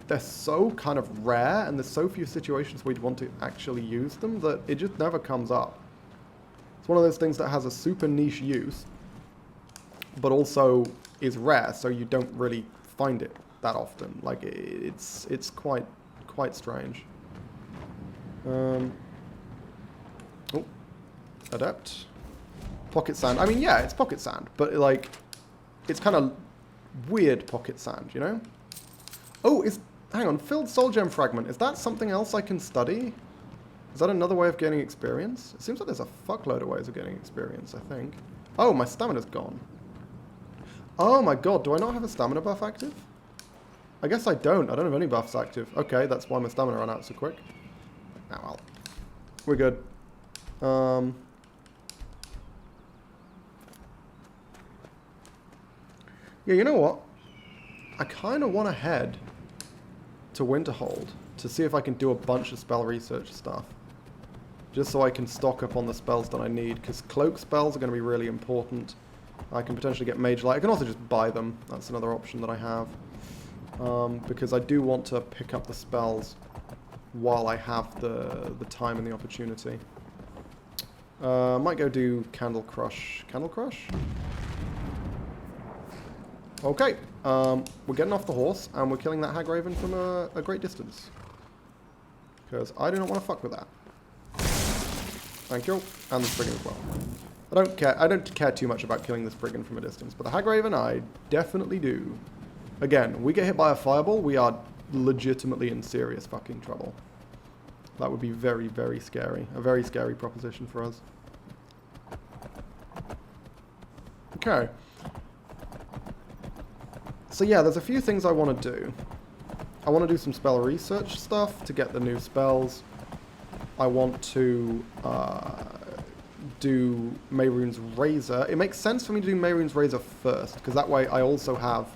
Speaker 1: they're so kind of rare, and there's so few situations where you'd want to actually use them that it just never comes up. It's one of those things that has a super niche use, but also is rare, so you don't really find it that often. Like, it's quite strange. Oh, adept. Pocket sand. I mean, yeah, it's pocket sand, but like, it's kind of weird pocket sand, you know? Oh, hang on, filled soul gem fragment. Is that something else I can study? Is that another way of gaining experience? It seems like there's a fuckload of ways of getting experience, I think. Oh, my stamina's gone. Oh my god, do I not have a stamina buff active? I guess I don't. I don't have any buffs active. Okay, that's why my stamina ran out so quick. Oh well. We're good. Yeah, you know what? I kind of want to head to Winterhold to see if I can do a bunch of spell research stuff. Just so I can stock up on the spells that I need, because cloak spells are going to be really important. I can potentially get Mage Light. I can also just buy them. That's another option that I have. Because I do want to pick up the spells while I have the time and the opportunity. Might go do Candle Crush. Candle Crush? Okay. We're getting off the horse, and we're killing that Hag Raven from a great distance. Because I do not want to fuck with that. Thank you. And the Spriggan as well. I don't care too much about killing the Spriggan from a distance, but the Hag Raven I definitely do. Again, we get hit by a fireball, we are legitimately in serious fucking trouble. That would be very, very scary. A very scary proposition for us. Okay. So yeah, there's a few things I want to do. I want to do some spell research stuff to get the new spells. I want to do Mehrunes Razor. It makes sense for me to do Mehrunes Razor first, because that way I also have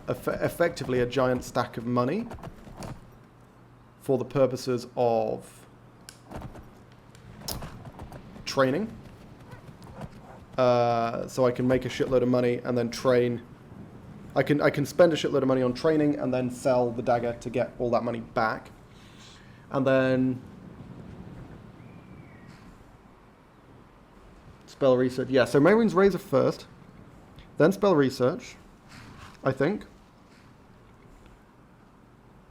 Speaker 1: effectively a giant stack of money for the purposes of training. So I can make a shitload of money and then train. I can spend a shitload of money on training and then sell the dagger to get all that money back. And then spell research. Yeah, so Mehrunes Razor first, then spell research, I think.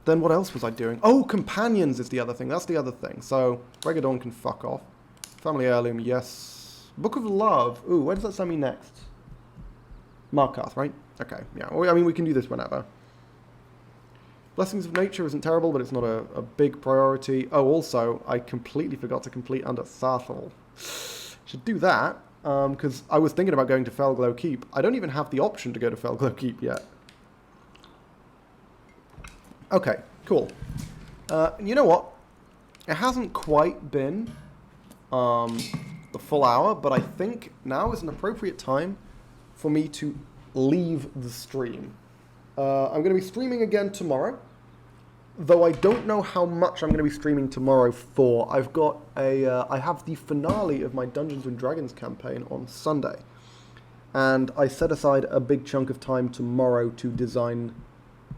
Speaker 1: Then what else was I doing? Oh, companions is the other thing. That's the other thing. So Regadon can fuck off. Family heirloom, yes. Book of Love. Ooh, where does that send me next? Markarth, right? Okay, yeah. Well, I mean, we can do this whenever. Blessings of Nature isn't terrible, but it's not a big priority. Oh, also, I completely forgot to complete Under Sarthal. Should do that, because I was thinking about going to Felglow Keep. I don't even have the option to go to Felglow Keep yet. Okay, cool. You know what? It hasn't quite been the full hour, but I think now is an appropriate time for me to leave the stream. I'm going to be streaming again tomorrow, though I don't know how much I'm going to be streaming tomorrow for. I've got I have the finale of my Dungeons & Dragons campaign on Sunday, and I set aside a big chunk of time tomorrow to design,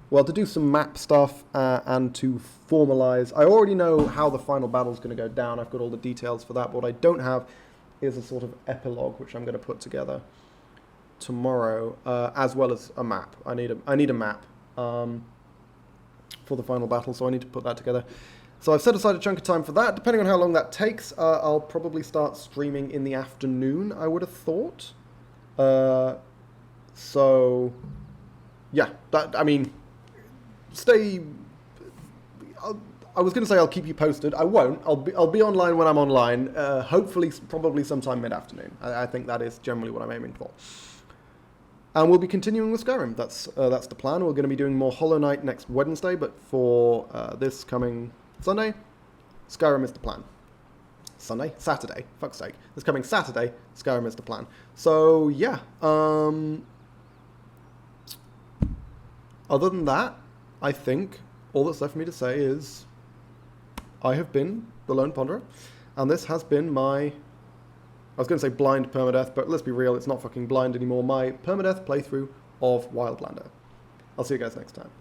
Speaker 1: well, to do some map stuff and to formalize. I already know how the final battle is going to go down. I've got all the details for that, but what I don't have is a sort of epilogue, which I'm going to put together tomorrow, as well as a map. I need a map for the final battle, so I need to put that together. So I've set aside a chunk of time for that. Depending on how long that takes, I'll probably start streaming in the afternoon, I would have thought. So, yeah, I mean, I was going to say I'll keep you posted. I won't. I'll be online when I'm online. Hopefully, probably sometime mid-afternoon. I think that is generally what I'm aiming for. And we'll be continuing with Skyrim. That's the plan. We're going to be doing more Hollow Knight next Wednesday, but for this coming Sunday, Skyrim is the plan. Saturday. Fuck's sake. This coming Saturday, Skyrim is the plan. So yeah. Other than that, I think all that's left for me to say is I have been the Lone Ponderer, and this has been my, I was going to say blind permadeath, but let's be real, it's not fucking blind anymore, my permadeath playthrough of Wildlander. I'll see you guys next time.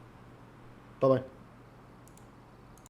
Speaker 1: Bye-bye.